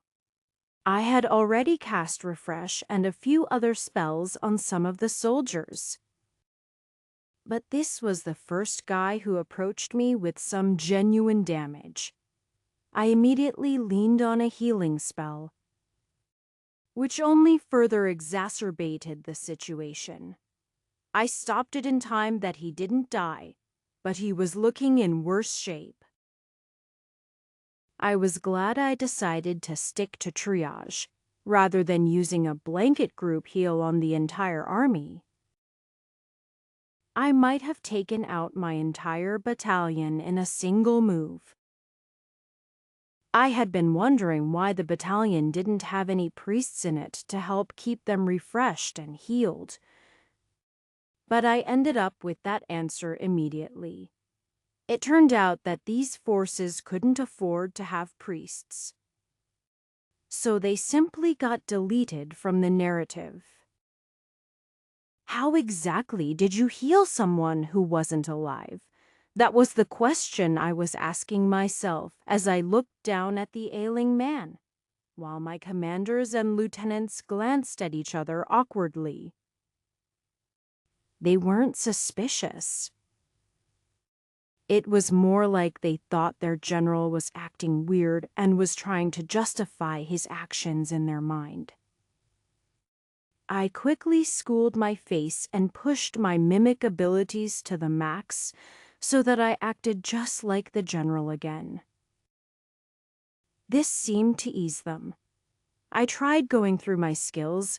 I had already cast Refresh and a few other spells on some of the soldiers. But this was the first guy who approached me with some genuine damage. I immediately leaned on a healing spell, which only further exacerbated the situation. I stopped it in time that he didn't die, but he was looking in worse shape. I was glad I decided to stick to triage, rather than using a blanket group heal on the entire army. I might have taken out my entire battalion in a single move. I had been wondering why the battalion didn't have any priests in it to help keep them refreshed and healed. But I ended up with that answer immediately. It turned out that these forces couldn't afford to have priests, so they simply got deleted from the narrative. How exactly did you heal someone who wasn't alive? That was the question I was asking myself as I looked down at the ailing man, while my commanders and lieutenants glanced at each other awkwardly. They weren't suspicious. It was more like they thought their general was acting weird and was trying to justify his actions in their mind. I quickly schooled my face and pushed my mimic abilities to the max so that I acted just like the general again. This seemed to ease them. I tried going through my skills.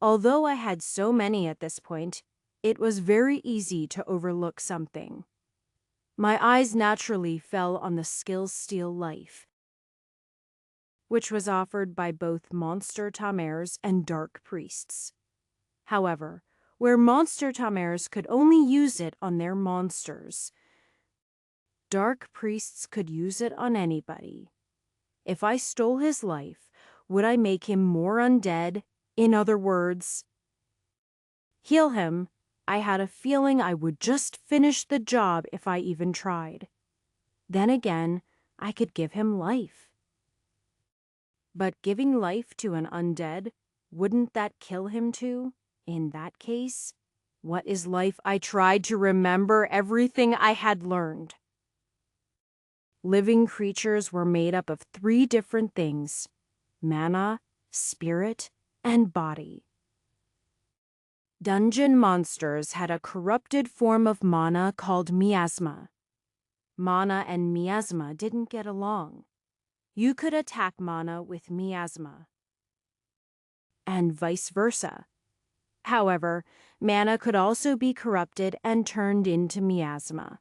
Although I had so many at this point, it was very easy to overlook something. My eyes naturally fell on the skill Steal Life, which was offered by both monster tamers and dark priests. However, where monster tamers could only use it on their monsters, dark priests could use it on anybody. If I stole his life, would I make him more undead? In other words, heal him? I had a feeling I would just finish the job if I even tried. Then again, I could give him life. But giving life to an undead, wouldn't that kill him too? In that case, what is life? I tried to remember everything I had learned. Living creatures were made up of 3 different things: mana, spirit, and body. Dungeon monsters had a corrupted form of mana called miasma. Mana and miasma didn't get along. You could attack mana with miasma, and vice versa. However, mana could also be corrupted and turned into miasma.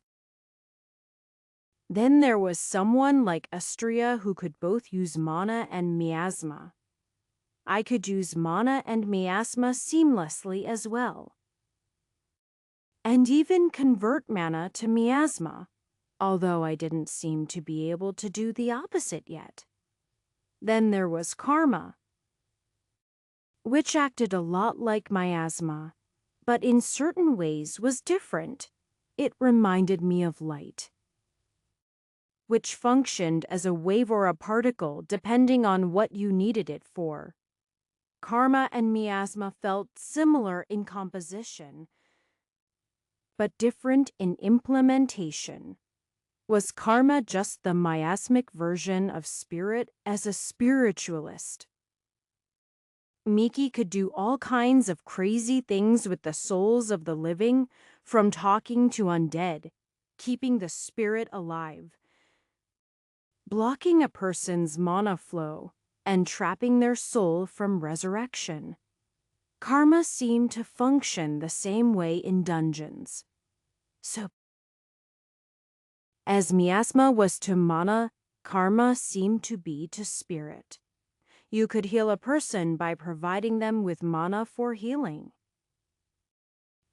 Then there was someone like Astria who could both use mana and miasma. I could use mana and miasma seamlessly as well, and even convert mana to miasma, although I didn't seem to be able to do the opposite yet. Then there was karma, which acted a lot like miasma, but in certain ways was different. It reminded me of light, which functioned as a wave or a particle depending on what you needed it for. Karma and miasma felt similar in composition, but different in implementation. Was karma just the miasmic version of spirit? As a spiritualist, Miki could do all kinds of crazy things with the souls of the living, from talking to undead, keeping the spirit alive, blocking a person's mana flow, and trapping their soul from resurrection. Karma seemed to function the same way in dungeons. So, as miasma was to mana, karma seemed to be to spirit. You could heal a person by providing them with mana for healing.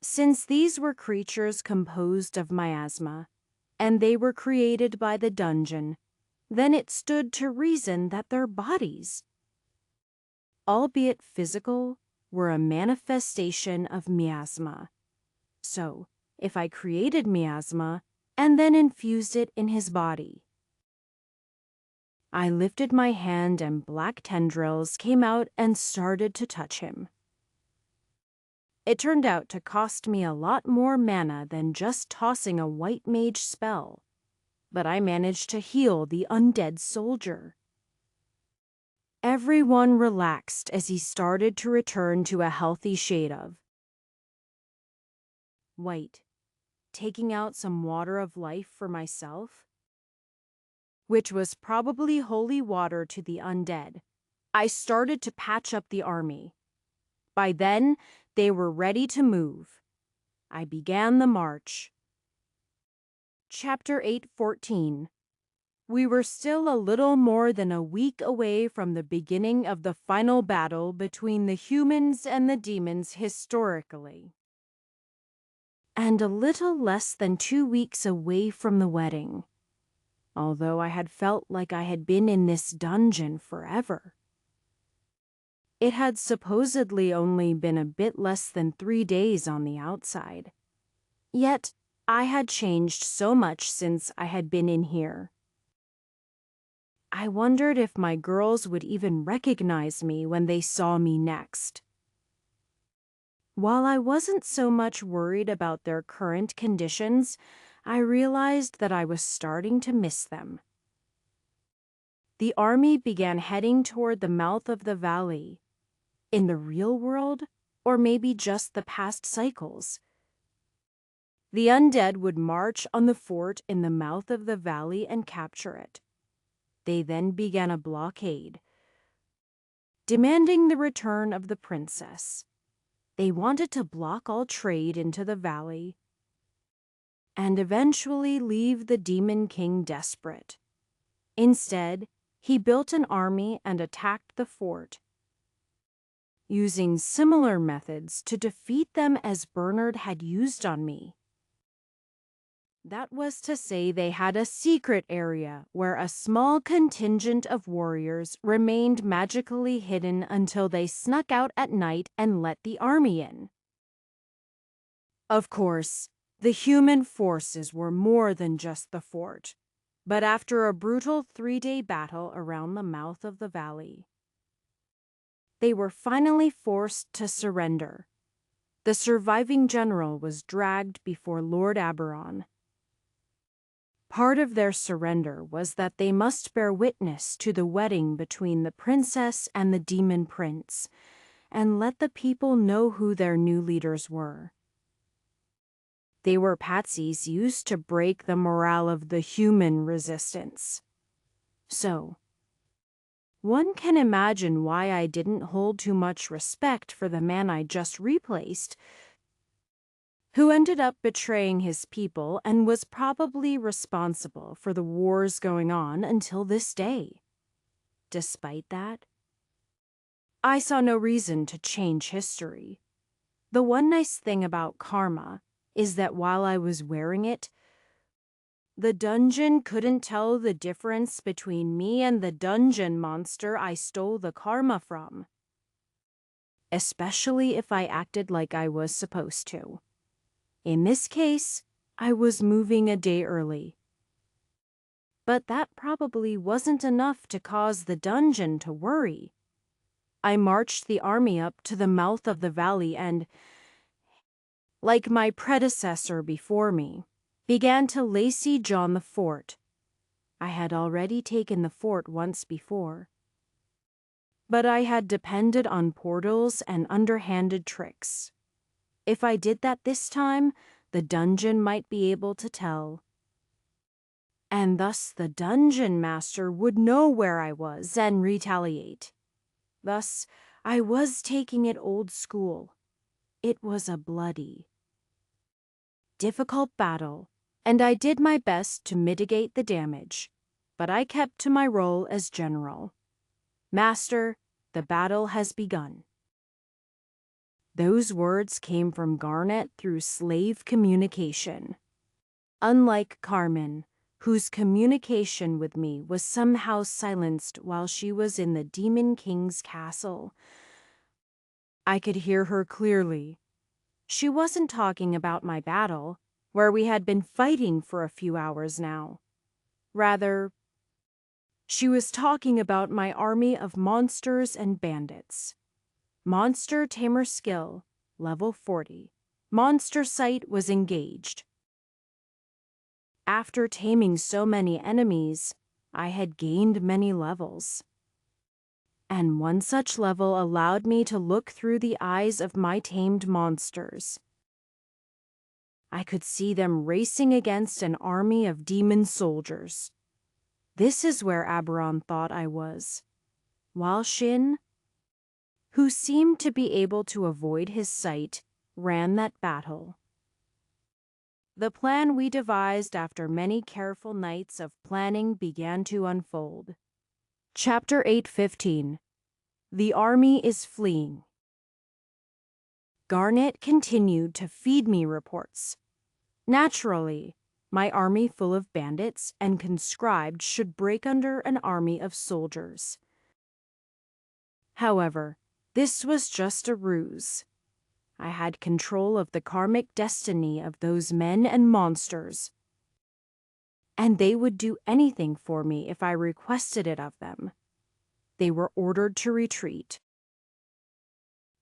Since these were creatures composed of miasma, and they were created by the dungeon, then it stood to reason that their bodies, albeit physical, were a manifestation of miasma. So, if I created miasma and then infused it in his body, I lifted my hand and black tendrils came out and started to touch him. It turned out to cost me a lot more mana than just tossing a white mage spell, but I managed to heal the undead soldier. Everyone relaxed as he started to return to a healthy shade of white, taking out some water of life for myself, which was probably holy water to the undead. I started to patch up the army. By then, they were ready to move. I began the march. Chapter 8:14. We were still a little more than a week away from the beginning of the final battle between the humans and the demons historically, and a little less than 2 weeks away from the wedding, although I had felt like I had been in this dungeon forever. It had supposedly only been a bit less than 3 days on the outside. Yet, I had changed so much since I had been in here. I wondered if my girls would even recognize me when they saw me next. While I wasn't so much worried about their current conditions, I realized that I was starting to miss them. The army began heading toward the mouth of the valley. In the real world, or maybe just the past cycles, the undead would march on the fort in the mouth of the valley and capture it. They then began a blockade, demanding the return of the princess. They wanted to block all trade into the valley and eventually leave the Demon King desperate. Instead, he built an army and attacked the fort, using similar methods to defeat them as Bernard had used on me. That was to say, they had a secret area where a small contingent of warriors remained magically hidden until they snuck out at night and let the army in. Of course, the human forces were more than just the fort, but after a brutal 3-day battle around the mouth of the valley, they were finally forced to surrender. The surviving general was dragged before Lord Aberon. Part of their surrender was that they must bear witness to the wedding between the princess and the demon prince, and let the people know who their new leaders were. They were patsies used to break the morale of the human resistance. So, one can imagine why I didn't hold too much respect for the man I just replaced, who ended up betraying his people and was probably responsible for the wars going on until this day. Despite that, I saw no reason to change history. The one nice thing about karma is that while I was wearing it, the dungeon couldn't tell the difference between me and the dungeon monster I stole the karma from, especially if I acted like I was supposed to. In this case, I was moving a day early. But that probably wasn't enough to cause the dungeon to worry. I marched the army up to the mouth of the valley and, like my predecessor before me, began to lay siege on the fort. I had already taken the fort once before, but I had depended on portals and underhanded tricks. If I did that this time, the dungeon might be able to tell, and thus the dungeon master would know where I was and retaliate. Thus, I was taking it old school. It was a bloody, difficult battle, and I did my best to mitigate the damage, but I kept to my role as general. Master, the battle has begun. Those words came from Garnet through slave communication. Unlike Carmen, whose communication with me was somehow silenced while she was in the Demon King's castle, I could hear her clearly. She wasn't talking about my battle, where we had been fighting for a few hours now. Rather, she was talking about my army of monsters and bandits. Monster Tamer skill, level 40. Monster sight was engaged. After taming so many enemies, I had gained many levels. And one such level allowed me to look through the eyes of my tamed monsters. I could see them racing against an army of demon soldiers. This is where Aberon thought I was, while Shin, who seemed to be able to avoid his sight, ran that battle. The plan we devised after many careful nights of planning began to unfold. Chapter 8:15. The army is fleeing. Garnet continued to feed me reports. Naturally, my army full of bandits and conscribed should break under an army of soldiers. However, this was just a ruse. I had control of the karmic destiny of those men and monsters, and they would do anything for me if I requested it of them. They were ordered to retreat,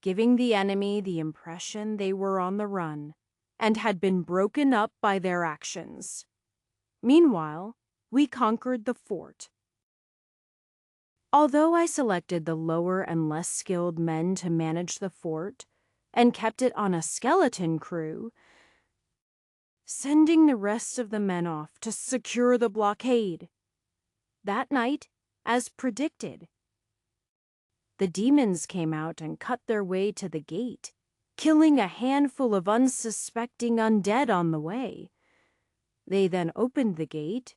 giving the enemy the impression they were on the run and had been broken up by their actions. Meanwhile, we conquered the fort. Although I selected the lower and less skilled men to manage the fort and kept it on a skeleton crew, sending the rest of the men off to secure the blockade. That night, As predicted, the demons came out and cut their way to the gate, killing a handful of unsuspecting undead on the way. They then opened the gate,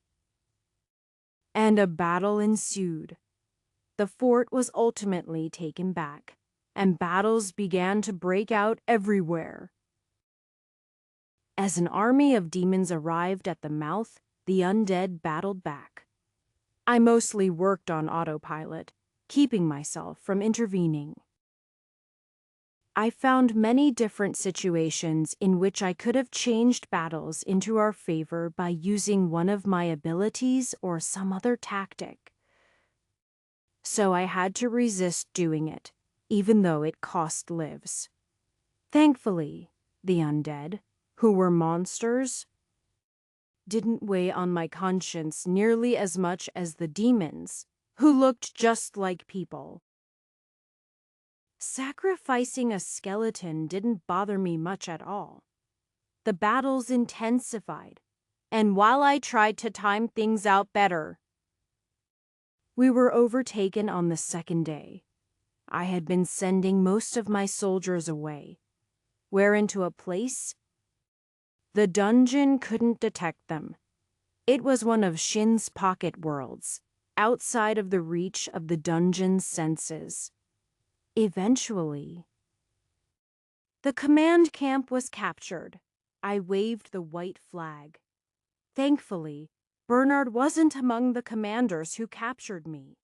and a battle ensued. The fort was ultimately taken back, and battles began to break out everywhere. As an army of demons arrived at the mouth, the undead battled back. I mostly worked on autopilot, keeping myself from intervening. I found many different situations in which I could have changed battles into our favor by using one of my abilities or some other tactic. So I had to resist doing it, even though it cost lives. Thankfully, the undead, who were monsters, didn't weigh on my conscience nearly as much as the demons, who looked just like people. Sacrificing a skeleton didn't bother me much at all. The battles intensified, and while I tried to time things out better, we were overtaken on the second day. I had been sending most of my soldiers away, where into a place the dungeon couldn't detect them. It was one of Shin's pocket worlds, outside of the reach of the dungeon's senses. Eventually, the command camp was captured. I waved the white flag. Thankfully, Bernard wasn't among the commanders who captured me.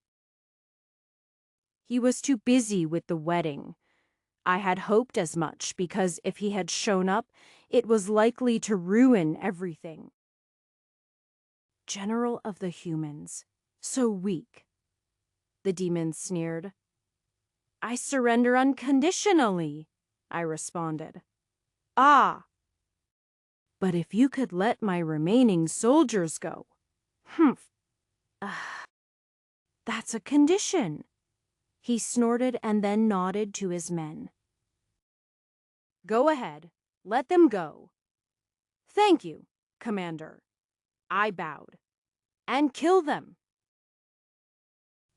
He was too busy with the wedding. I had hoped as much because if he had shown up, it was likely to ruin everything. General of the humans, so weak. The demon sneered. I surrender unconditionally, I responded. Ah! But if you could let my remaining soldiers go. Humph. That's a condition. He snorted and then nodded to his men. Go ahead. Let them go. Thank you, Commander. I bowed. And kill them.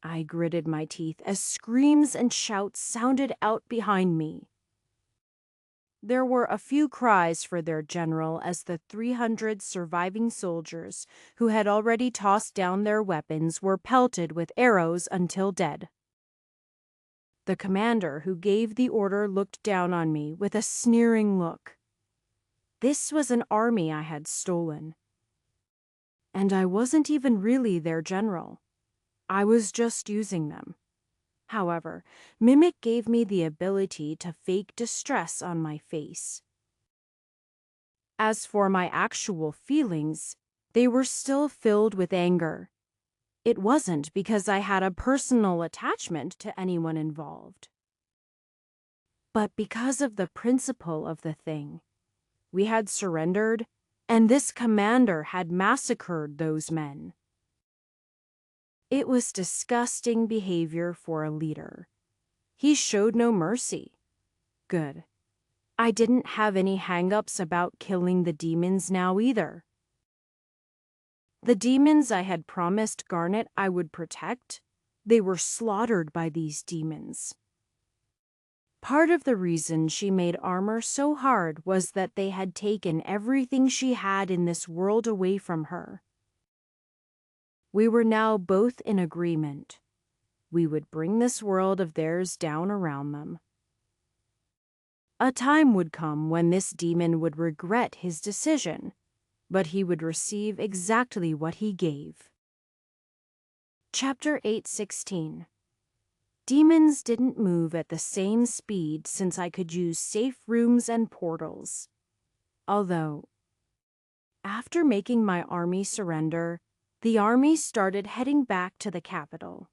I gritted my teeth as screams and shouts sounded out behind me. There were a few cries for their general as the 300 surviving soldiers who had already tossed down their weapons were pelted with arrows until dead. The commander who gave the order looked down on me with a sneering look. This was an army I had stolen. And I wasn't even really their general. I was just using them. However, Mimic gave me the ability to fake distress on my face. As for my actual feelings, they were still filled with anger. It wasn't because I had a personal attachment to anyone involved, but because of the principle of the thing. We had surrendered, and this commander had massacred those men. It was disgusting behavior for a leader. He showed no mercy. Good. I didn't have any hang-ups about killing the demons now either. The demons I had promised Garnet I would protect, they were slaughtered by these demons. Part of the reason she made armor so hard was that they had taken everything she had in this world away from her. We were now both in agreement. We would bring this world of theirs down around them. A time would come when this demon would regret his decision, but he would receive exactly what he gave. Chapter 8:16. Demons didn't move at the same speed since I could use safe rooms and portals. Although, after making my army surrender, the army started heading back to the capital.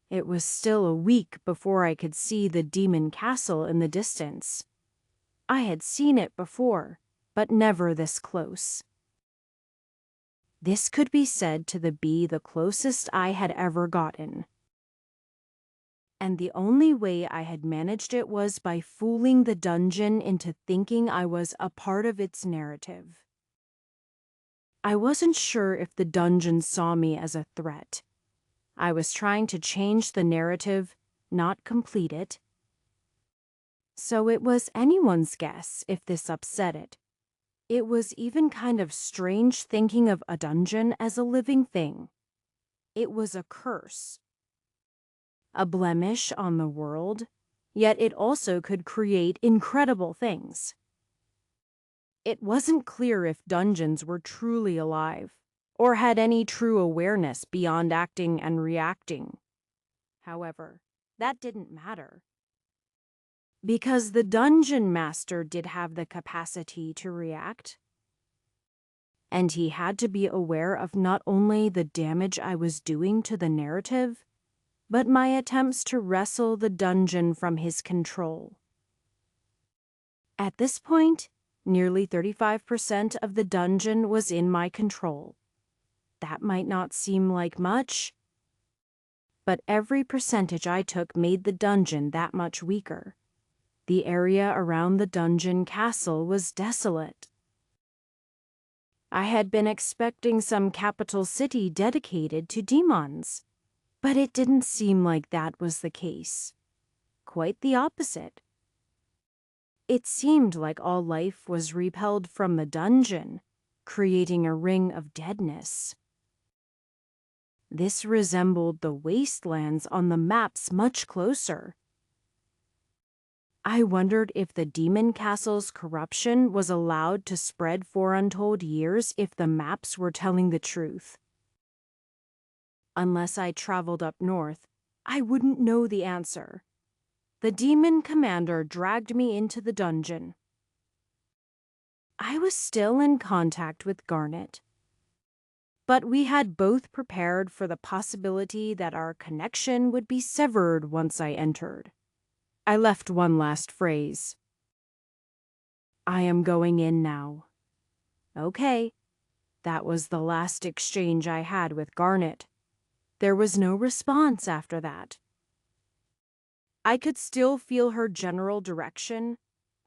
It was still a week before I could see the demon castle in the distance. I had seen it before, but never this close. This could be said to be the closest I had ever gotten. And the only way I had managed it was by fooling the dungeon into thinking I was a part of its narrative. I wasn't sure if the dungeon saw me as a threat. I was trying to change the narrative, not complete it. So it was anyone's guess if this upset it. It was even kind of strange thinking of a dungeon as a living thing. It was a curse, a blemish on the world, yet it also could create incredible things. It wasn't clear if dungeons were truly alive, or had any true awareness beyond acting and reacting. However, that didn't matter. Because the dungeon master did have the capacity to react. And he had to be aware of not only the damage I was doing to the narrative, but my attempts to wrestle the dungeon from his control. At this point, nearly 35% of the dungeon was in my control. That might not seem like much, but every percentage I took made the dungeon that much weaker. The area around the dungeon castle was desolate. I had been expecting some capital city dedicated to demons, but it didn't seem like that was the case. Quite the opposite. It seemed like all life was repelled from the dungeon, creating a ring of deadness. This resembled the wastelands on the maps much closer. I wondered if the demon castle's corruption was allowed to spread for untold years if the maps were telling the truth. Unless I traveled up north, I wouldn't know the answer. The demon commander dragged me into the dungeon. I was still in contact with Garnet, but we had both prepared for the possibility that our connection would be severed once I entered. I left one last phrase. I am going in now. Okay. That was the last exchange I had with Garnet. There was no response after that. I could still feel her general direction,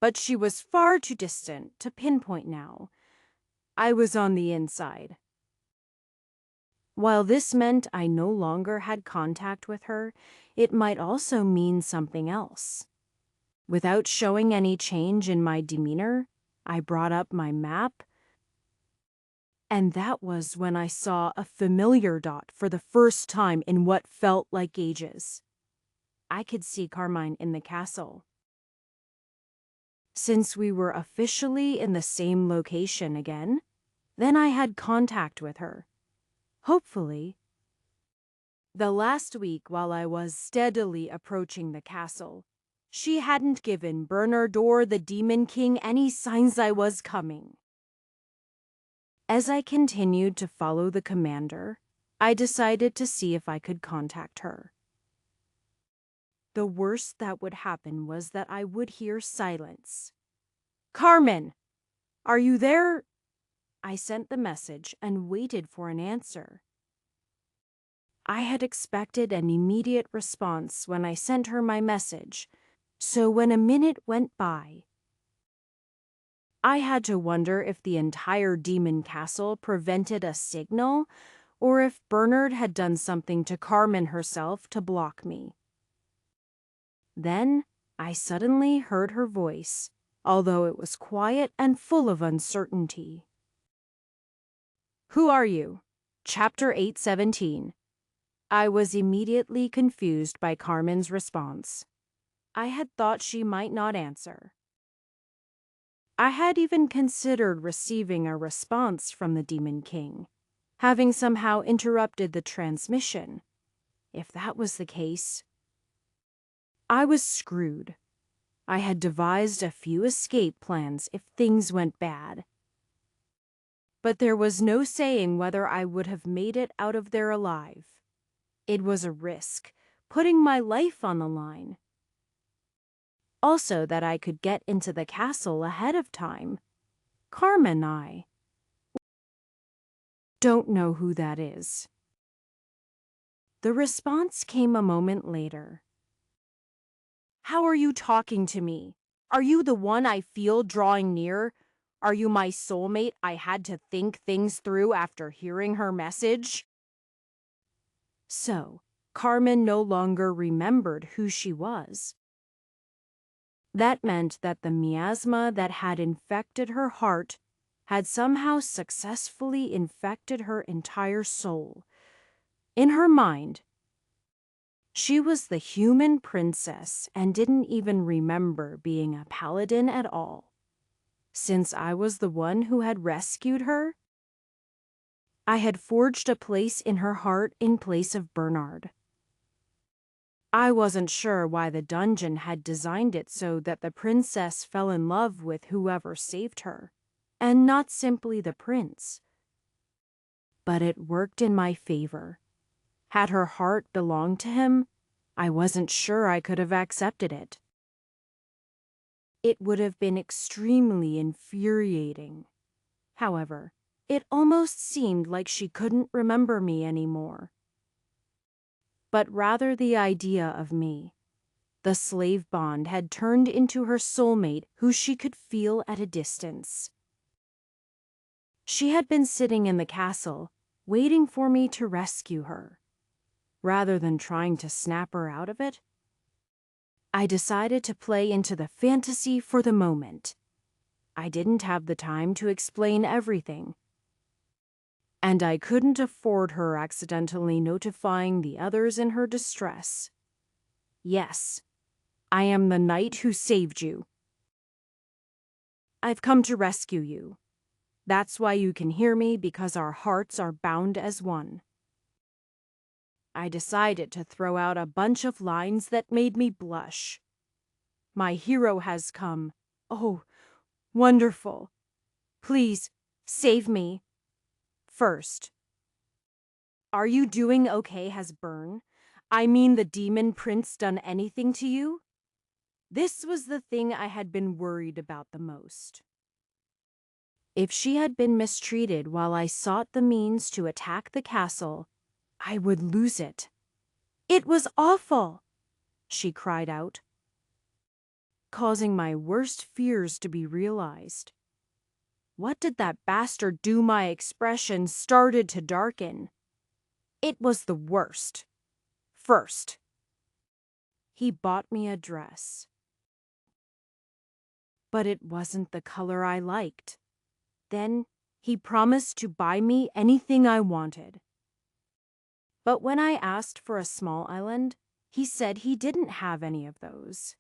but she was far too distant to pinpoint now. I was on the inside. While this meant I no longer had contact with her, it might also mean something else. Without showing any change in my demeanor, I brought up my map, and that was when I saw a familiar dot for the first time in what felt like ages. I could see Carmine in the castle. Since we were officially in the same location again, then I had contact with her. Hopefully. The last week while I was steadily approaching the castle, she hadn't given Bernard or the Demon King any signs I was coming. As I continued to follow the commander, I decided to see if I could contact her. The worst that would happen was that I would hear silence. Carmen! Are you there? I sent the message and waited for an answer. I had expected an immediate response when I sent her my message, so when a minute went by, I had to wonder if the entire demon castle prevented a signal or if Bernard had done something to Carmen herself to block me. Then I suddenly heard her voice, although it was quiet and full of uncertainty. Who are you? Chapter 817. I was immediately confused by Carmen's response. I had thought she might not answer. I had even considered receiving a response from the Demon King, having somehow interrupted the transmission. If that was the case, I was screwed. I had devised a few escape plans if things went bad. But there was no saying whether I would have made it out of there alive. It was a risk, putting my life on the line. Also that I could get into the castle ahead of time. Carmen and I don't know who that is. The response came a moment later. How are you talking to me? Are you the one I feel drawing near? Are you my soulmate I had to think things through after hearing her message? So, Carmen no longer remembered who she was. That meant that the miasma that had infected her heart had somehow successfully infected her entire soul. In her mind, she was the human princess and didn't even remember being a paladin at all. Since I was the one who had rescued her, I had forged a place in her heart in place of Bernard. I wasn't sure why the dungeon had designed it so that the princess fell in love with whoever saved her, and not simply the prince. But it worked in my favor. Had her heart belonged to him, I wasn't sure I could have accepted it. It would have been extremely infuriating. However, it almost seemed like she couldn't remember me anymore, but rather the idea of me. The slave bond had turned into her soulmate who she could feel at a distance. She had been sitting in the castle, waiting for me to rescue her. Rather than trying to snap her out of it, I decided to play into the fantasy for the moment. I didn't have the time to explain everything, and I couldn't afford her accidentally notifying the others in her distress. Yes, I am the knight who saved you. I've come to rescue you. That's why you can hear me, because our hearts are bound as one. I decided to throw out a bunch of lines that made me blush. My hero has come. Oh, wonderful. Please, save me. First, are you doing okay, has Bern? I mean, the demon prince done anything to you? This was the thing I had been worried about the most. If she had been mistreated while I sought the means to attack the castle, I would lose it. It was awful, she cried out, causing my worst fears to be realized. What did that bastard do? My expression started to darken. It was the worst. First, he bought me a dress, but it wasn't the color I liked. Then he promised to buy me anything I wanted. But when I asked for a small island, he said he didn't have any of those.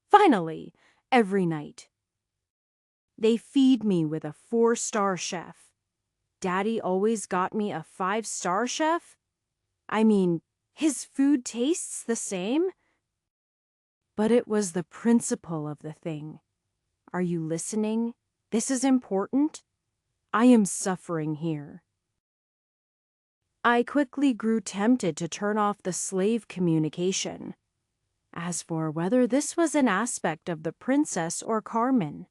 Finally, every night, they feed me with a 4-star chef. Daddy always got me a 5-star chef? I mean, his food tastes the same? But it was the principle of the thing. Are you listening? This is important. I am suffering here. I quickly grew tempted to turn off the slave communication. As for whether this was an aspect of the princess or Carmen,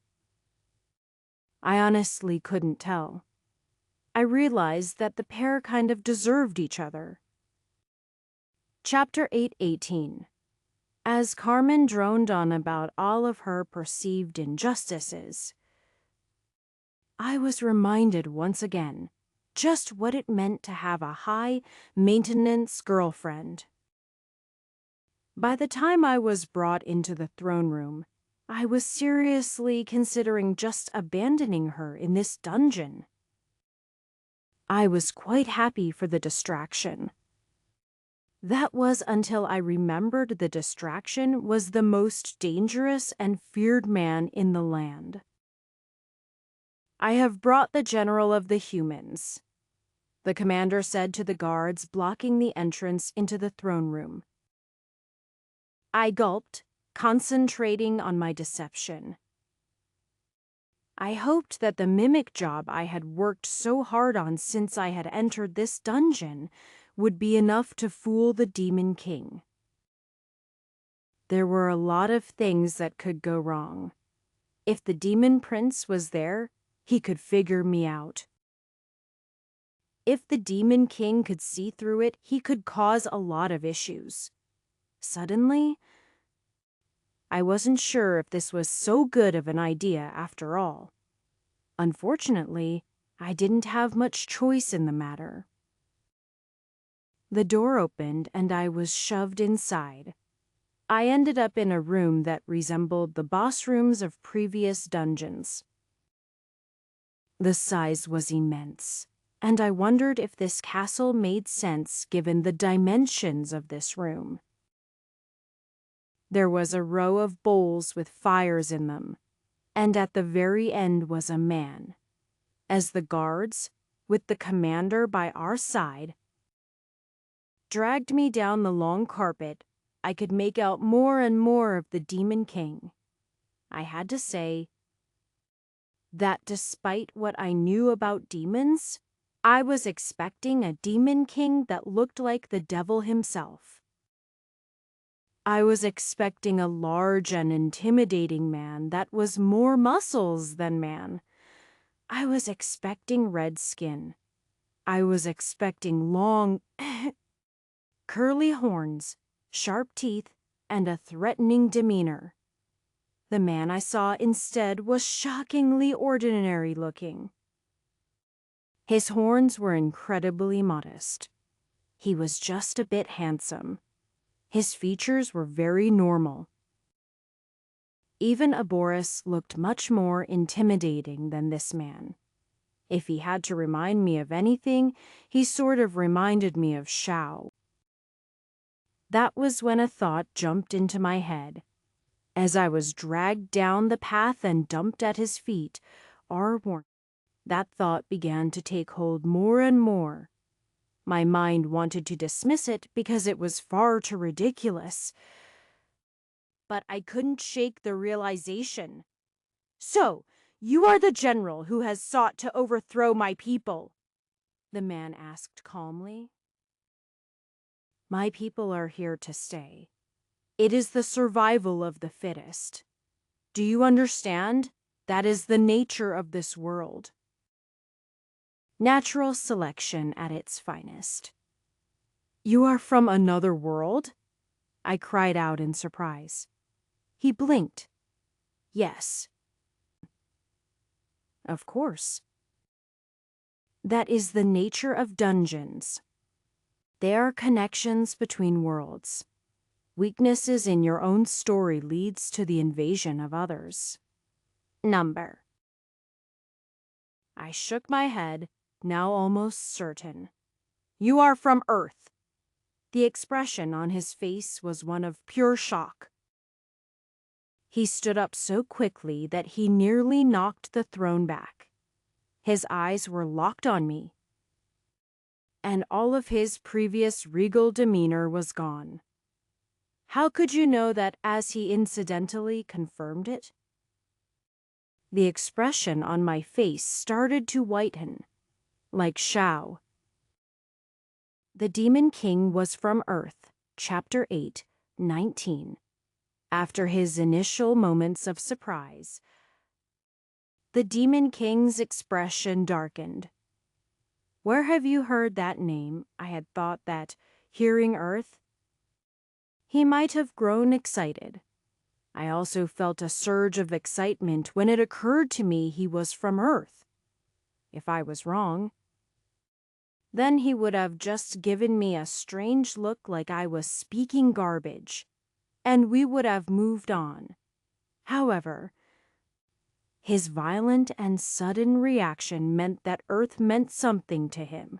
I honestly couldn't tell. I realized that the pair kind of deserved each other. Chapter 8:18. As Carmen droned on about all of her perceived injustices, I was reminded once again just what it meant to have a high-maintenance girlfriend. By the time I was brought into the throne room, I was seriously considering just abandoning her in this dungeon. I was quite happy for the distraction. That was until I remembered the distraction was the most dangerous and feared man in the land. I have brought the general of the humans, the commander said to the guards blocking the entrance into the throne room. I gulped, concentrating on my deception. I hoped that the mimic job I had worked so hard on since I had entered this dungeon would be enough to fool the Demon King. There were a lot of things that could go wrong. If the Demon Prince was there, he could figure me out. If the Demon King could see through it, he could cause a lot of issues. Suddenly, I wasn't sure if this was so good of an idea after all. Unfortunately, I didn't have much choice in the matter. The door opened and I was shoved inside. I ended up in a room that resembled the boss rooms of previous dungeons. The size was immense, and I wondered if this castle made sense given the dimensions of this room. There was a row of bowls with fires in them, and at the very end was a man. As the guards, with the commander by our side, dragged me down the long carpet, I could make out more and more of the Demon King. I had to say that despite what I knew about demons, I was expecting a Demon King that looked like the devil himself. I was expecting a large and intimidating man that was more muscles than man. I was expecting red skin. I was expecting long, curly horns, sharp teeth, and a threatening demeanor. The man I saw instead was shockingly ordinary looking. His horns were incredibly modest. He was just a bit handsome. His features were very normal. Even Aboris looked much more intimidating than this man. If he had to remind me of anything, he sort of reminded me of Shao. That was when a thought jumped into my head. As I was dragged down the path and dumped at his feet, that thought began to take hold more and more. My mind wanted to dismiss it because it was far too ridiculous. But I couldn't shake the realization. "So, you are the general who has sought to overthrow my people?" the man asked calmly. "My people are here to stay. It is the survival of the fittest. Do you understand? That is the nature of this world. Natural selection at its finest." "You are from another world?" I cried out in surprise. He blinked. "Yes." "Of course. That is the nature of dungeons. They are connections between worlds. Weaknesses in your own story leads to the invasion of others." "Number." I shook my head, now almost certain. "You are from Earth." The expression on his face was one of pure shock. He stood up so quickly that he nearly knocked the throne back. His eyes were locked on me, and all of his previous regal demeanor was gone. How could you know that as he incidentally confirmed it? The expression on my face started to whiten, like Shao. The Demon King was from Earth, Chapter 8, 19. After his initial moments of surprise, the Demon King's expression darkened. "Where have you heard that name?" I had thought that, hearing Earth, he might have grown excited. I also felt a surge of excitement when it occurred to me he was from Earth. If I was wrong, then he would have just given me a strange look like I was speaking garbage, and we would have moved on. However, his violent and sudden reaction meant that Earth meant something to him.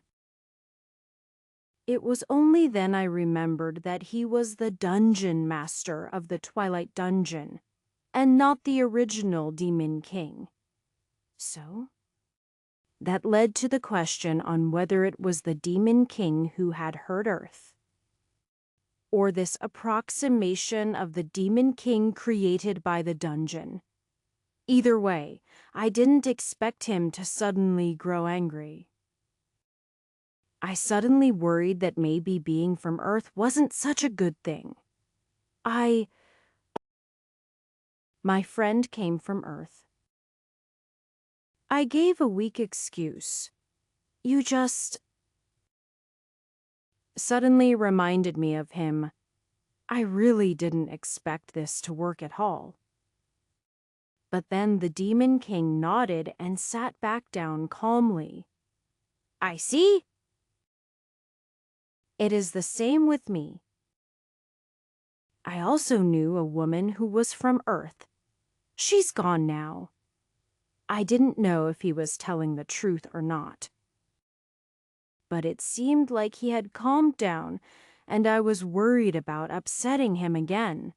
It was only then I remembered that he was the dungeon master of the Twilight Dungeon, and not the original Demon King. So, that led to the question on whether it was the Demon King who had hurt Earth, or this approximation of the Demon King created by the dungeon. Either way, I didn't expect him to suddenly grow angry. I suddenly worried that maybe being from Earth wasn't such a good thing. My friend came from Earth. I gave a weak excuse. "You just..." suddenly reminded me of him. I really didn't expect this to work at all. But then the Demon King nodded and sat back down calmly. "I see." It is the same with me. I also knew a woman who was from Earth. She's gone now. I didn't know if he was telling the truth or not. But it seemed like he had calmed down, and I was worried about upsetting him again.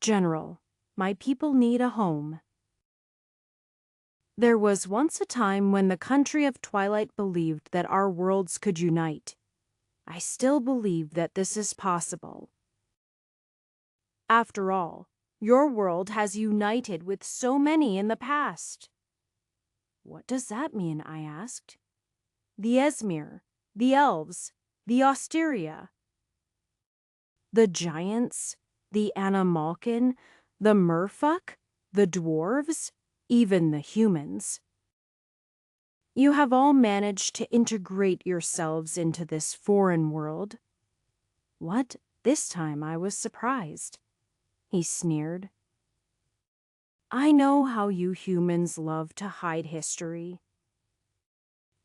General, my people need a home. There was once a time when the country of Twilight believed that our worlds could unite. I still believe that this is possible. After all, your world has united with so many in the past. What does that mean? I asked. The Esmir, the Elves, the Osteria, the Giants, the Animalkin, the Merfolk, the Dwarves, even the humans. You have all managed to integrate yourselves into this foreign world. What? This time I was surprised. He sneered. I know how you humans love to hide history.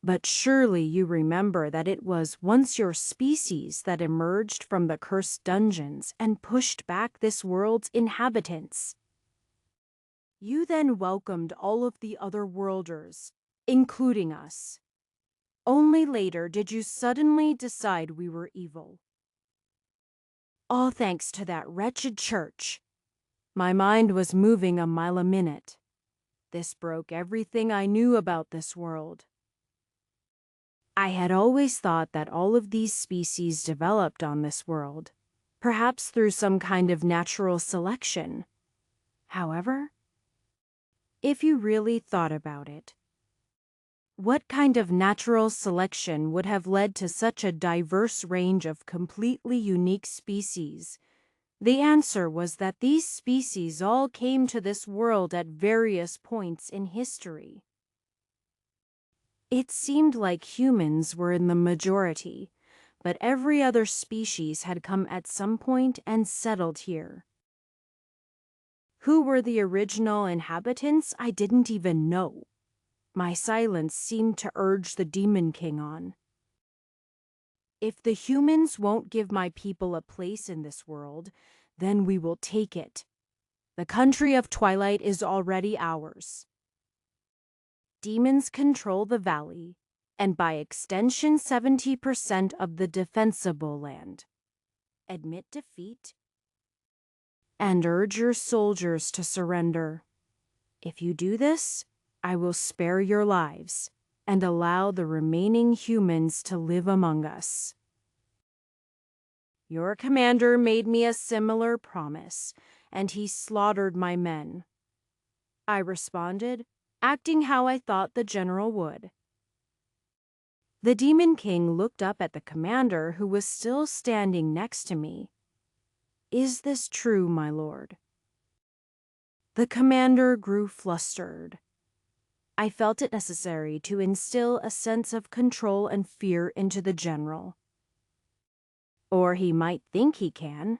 But surely you remember that it was once your species that emerged from the cursed dungeons and pushed back this world's inhabitants. You then welcomed all of the other worlders, including us. Only later did you suddenly decide we were evil. All thanks to that wretched church. My mind was moving a mile a minute. This broke everything I knew about this world. I had always thought that all of these species developed on this world, perhaps through some kind of natural selection. However, if you really thought about it, what kind of natural selection would have led to such a diverse range of completely unique species? The answer was that these species all came to this world at various points in history. It seemed like humans were in the majority, but every other species had come at some point and settled here. Who were the original inhabitants? I didn't even know. My silence seemed to urge the Demon King on. If the humans won't give my people a place in this world, then we will take it. The country of Twilight is already ours. Demons control the valley, and by extension 70% of the defensible land. Admit defeat and urge your soldiers to surrender. If you do this, I will spare your lives and allow the remaining humans to live among us. Your commander made me a similar promise, and he slaughtered my men. I responded, acting how I thought the general would. The Demon King looked up at the commander, who was still standing next to me. Is this true, my lord? The commander grew flustered. I felt it necessary to instill a sense of control and fear into the general. Or he might think he can.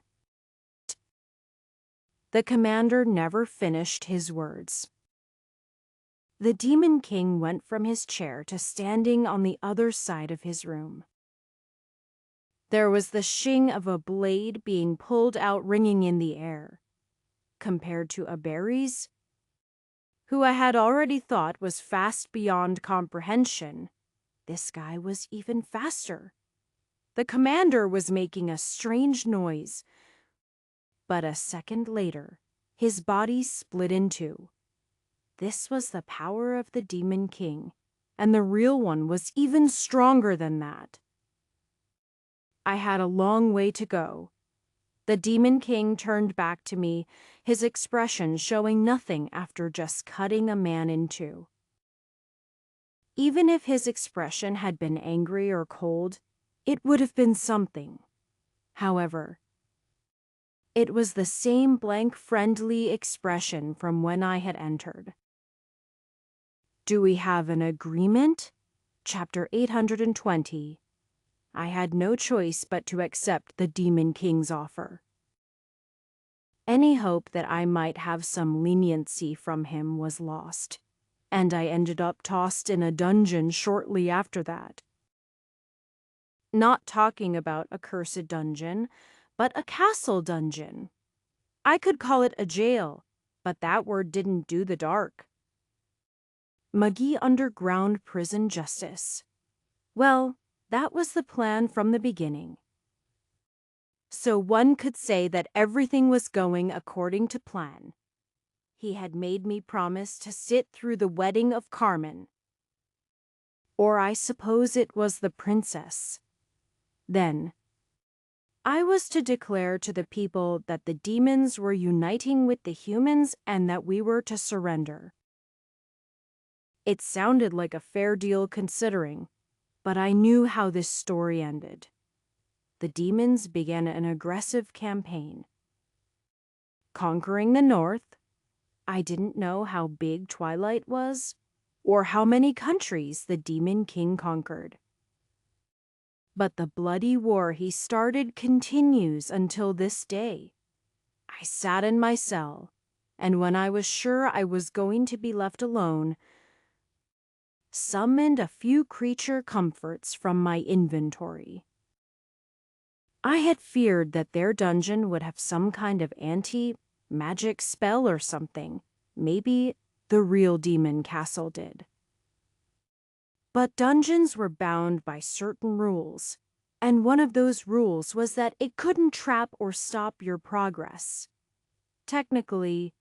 The commander never finished his words. The Demon King went from his chair to standing on the other side of his room. There was the shing of a blade being pulled out ringing in the air. Compared to Aberries, who I had already thought was fast beyond comprehension, this guy was even faster. The commander was making a strange noise, but a second later, his body split in two. This was the power of the Demon King, and the real one was even stronger than that. I had a long way to go. The Demon King turned back to me, his expression showing nothing after just cutting a man in two. Even if his expression had been angry or cold, it would have been something. However, it was the same blank friendly expression from when I had entered. Do we have an agreement? Chapter 820. I had no choice but to accept the Demon King's offer. Any hope that I might have some leniency from him was lost, and I ended up tossed in a dungeon shortly after that. Not talking about a cursed dungeon, but a castle dungeon. I could call it a jail, but that word didn't do the dark. Muggy underground prison justice. Well, that was the plan from the beginning. So one could say that everything was going according to plan. He had made me promise to sit through the wedding of Carmen. Or I suppose it was the princess. Then, I was to declare to the people that the demons were uniting with the humans and that we were to surrender. It sounded like a fair deal considering, but I knew how this story ended. The demons began an aggressive campaign. Conquering the north, I didn't know how big Twilight was, or how many countries the Demon King conquered. But the bloody war he started continues until this day. I sat in my cell, and when I was sure I was going to be left alone, summoned a few creature comforts from my inventory. I had feared that their dungeon would have some kind of anti-magic spell or something. Maybe the real demon castle did. But dungeons were bound by certain rules, and one of those rules was that it couldn't trap or stop your progress. Technically,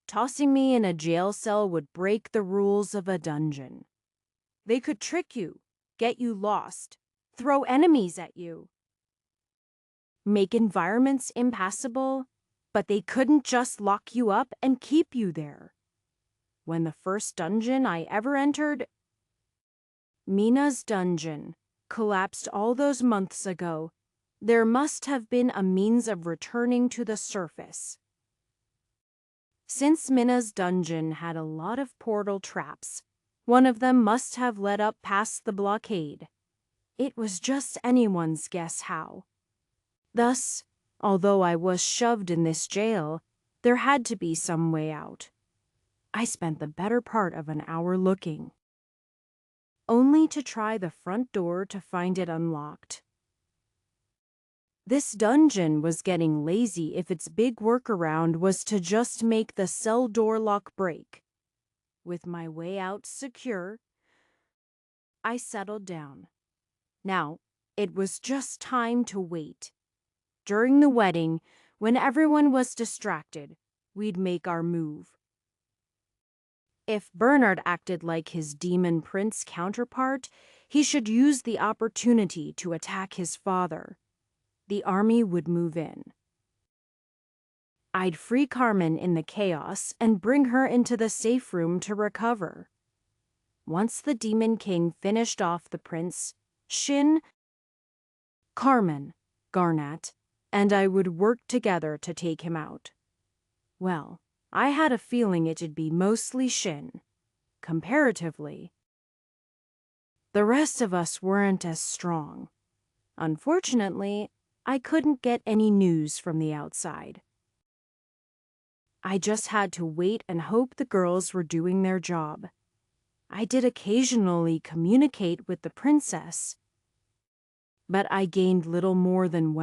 tossing me in a jail cell would break the rules of a dungeon. They could trick you, get you lost, throw enemies at you, make environments impassable, but they couldn't just lock you up and keep you there. When the first dungeon I ever entered, Mina's dungeon, collapsed all those months ago, there must have been a means of returning to the surface. Since Mina's dungeon had a lot of portal traps, one of them must have led up past the blockade. It was just anyone's guess how. Thus, although I was shoved in this jail, there had to be some way out. I spent the better part of an hour looking, only to try the front door to find it unlocked. This dungeon was getting lazy if its big workaround was to just make the cell door lock break. With my way out secure, I settled down. Now, it was just time to wait. During the wedding, when everyone was distracted, we'd make our move. If Bernard acted like his demon prince counterpart, he should use the opportunity to attack his father. The army would move in. I'd free Carmen in the chaos and bring her into the safe room to recover. Once the Demon King finished off the prince, Shin, Carmen, Garnat, and I would work together to take him out. Well, I had a feeling it'd be mostly Shin. Comparatively, the rest of us weren't as strong. Unfortunately, I couldn't get any news from the outside. I just had to wait and hope the girls were doing their job. I did occasionally communicate with the princess, but I gained little more than,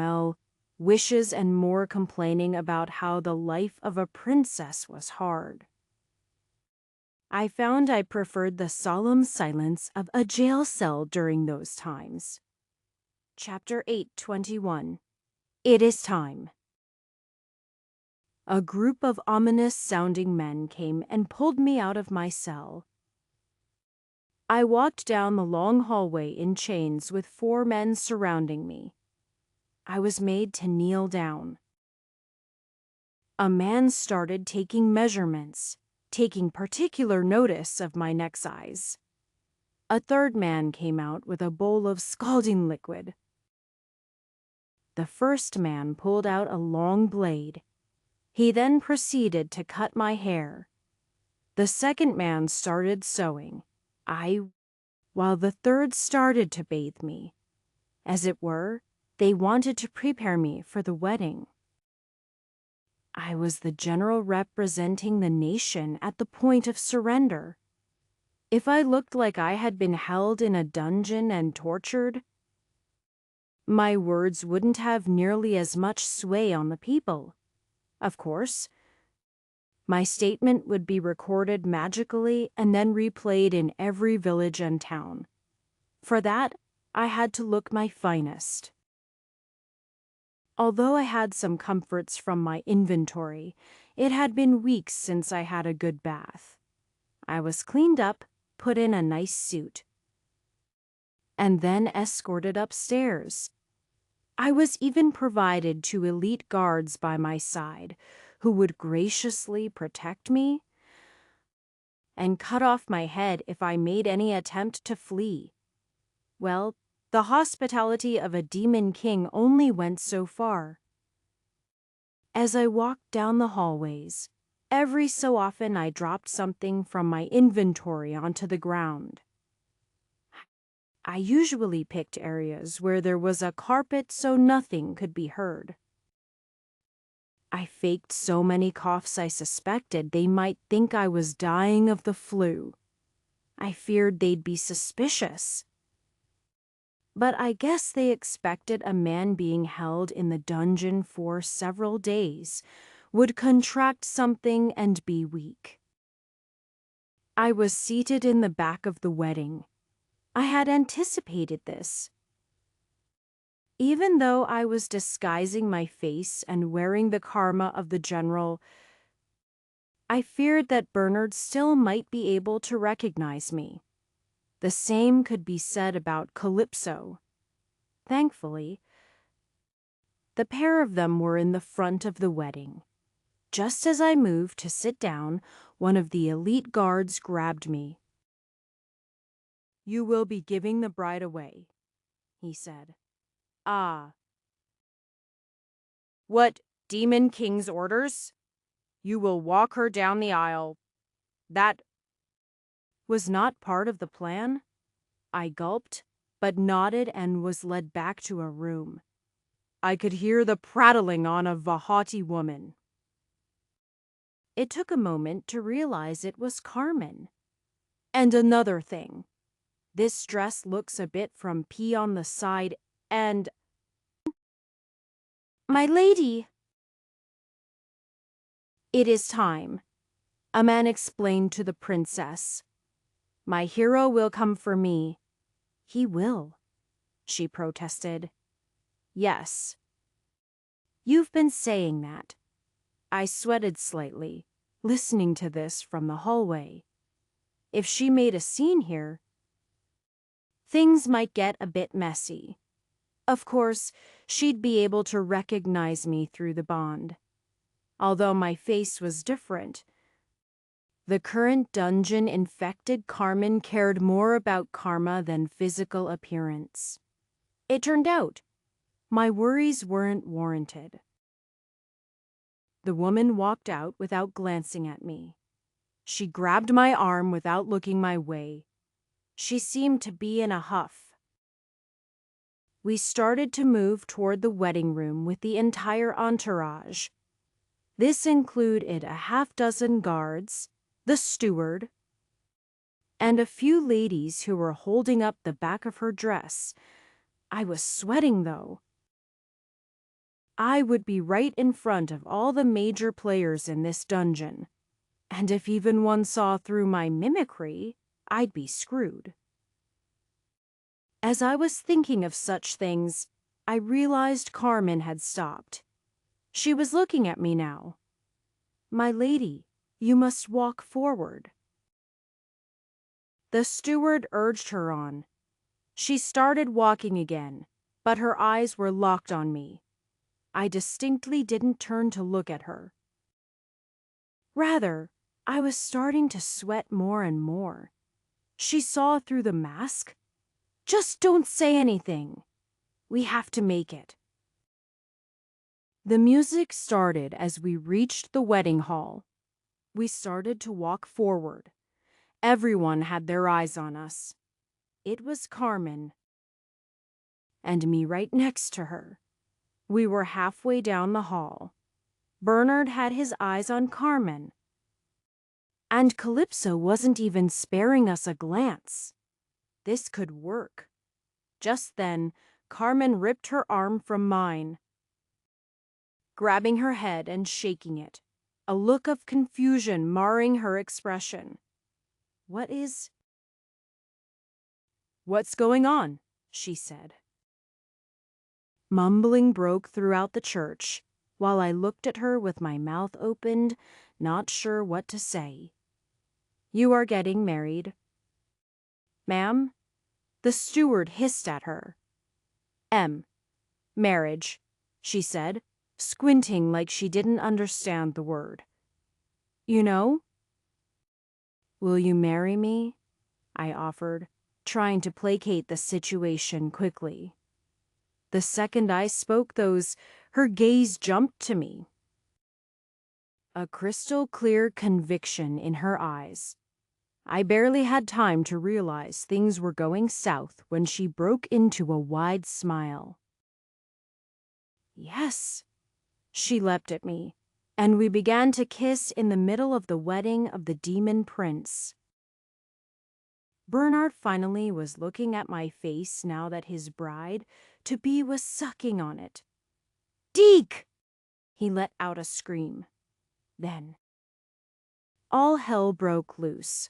wishes and more complaining about how the life of a princess was hard. I found I preferred the solemn silence of a jail cell during those times. Chapter 8:21. It is time. A group of ominous-sounding men came and pulled me out of my cell. I walked down the long hallway in chains with 4 men surrounding me. I was made to kneel down. A man started taking measurements, taking particular notice of my neck size. A third man came out with a bowl of scalding liquid. The first man pulled out a long blade. He then proceeded to cut my hair. The second man started sewing, while the third started to bathe me. As it were, they wanted to prepare me for the wedding. I was the general representing the nation at the point of surrender. If I looked like I had been held in a dungeon and tortured, my words wouldn't have nearly as much sway on the people. Of course, my statement would be recorded magically and then replayed in every village and town. For that, I had to look my finest. Although I had some comforts from my inventory, it had been weeks since I had a good bath. I was cleaned up, put in a nice suit, and then escorted upstairs. I was even provided 2 elite guards by my side, who would graciously protect me and cut off my head if I made any attempt to flee. Well, the hospitality of a demon king only went so far. As I walked down the hallways, every so often I dropped something from my inventory onto the ground. I usually picked areas where there was a carpet so nothing could be heard. I faked so many coughs I suspected they might think I was dying of the flu. I feared they'd be suspicious. But I guess they expected a man being held in the dungeon for several days would contract something and be weak. I was seated in the back of the wedding. I had anticipated this. Even though I was disguising my face and wearing the karma of the general, I feared that Bernard still might be able to recognize me. The same could be said about Calypso. Thankfully, the pair of them were in the front of the wedding. Just as I moved to sit down, one of the elite guards grabbed me. "You will be giving the bride away," he said. "Ah. What, Demon King's orders? You will walk her down the aisle. That was not part of the plan?" I gulped, but nodded and was led back to a room. I could hear the prattling on of a haughty woman. It took a moment to realize it was Carmen. "And another thing. This dress looks a bit frumpy on the side and—" "My lady!" "It is time," a man explained to the princess. "My hero will come for me." "He will," she protested. "Yes. You've been saying that." I sweated slightly, listening to this from the hallway. If she made a scene here, things might get a bit messy. Of course, she'd be able to recognize me through the bond. Although my face was different, the current dungeon-infected Carmen cared more about karma than physical appearance. It turned out, my worries weren't warranted. The woman walked out without glancing at me. She grabbed my arm without looking my way. She seemed to be in a huff. We started to move toward the wedding room with the entire entourage. This included a half-dozen guards, the steward, and a few ladies who were holding up the back of her dress. I was sweating, though. I would be right in front of all the major players in this dungeon, and if even one saw through my mimicry, I'd be screwed. As I was thinking of such things, I realized Carmen had stopped. She was looking at me now. "My lady, you must walk forward." The steward urged her on. She started walking again, but her eyes were locked on me. I distinctly didn't turn to look at her. Rather, I was starting to sweat more and more. She saw through the mask. "Just don't say anything. We have to make it." The music started as we reached the wedding hall. We started to walk forward. Everyone had their eyes on us. It was Carmen, and me right next to her. We were halfway down the hall. Bernard had his eyes on Carmen, and Calypso wasn't even sparing us a glance. This could work. Just then, Carmen ripped her arm from mine, grabbing her head and shaking it, a look of confusion marring her expression. What's going on? She said. Mumbling broke throughout the church, while I looked at her with my mouth opened, not sure what to say. You are getting married. Ma'am? The steward hissed at her. Marriage, she said, squinting like she didn't understand the word. You know? Will you marry me? I offered, trying to placate the situation quickly. The second I spoke her gaze jumped to me. A crystal clear conviction in her eyes. I barely had time to realize things were going south when she broke into a wide smile. Yes, she leapt at me, and we began to kiss in the middle of the wedding of the demon prince. Bernard finally was looking at my face now that his bride-to-be was sucking on it. Deke! He let out a scream. Then, all hell broke loose.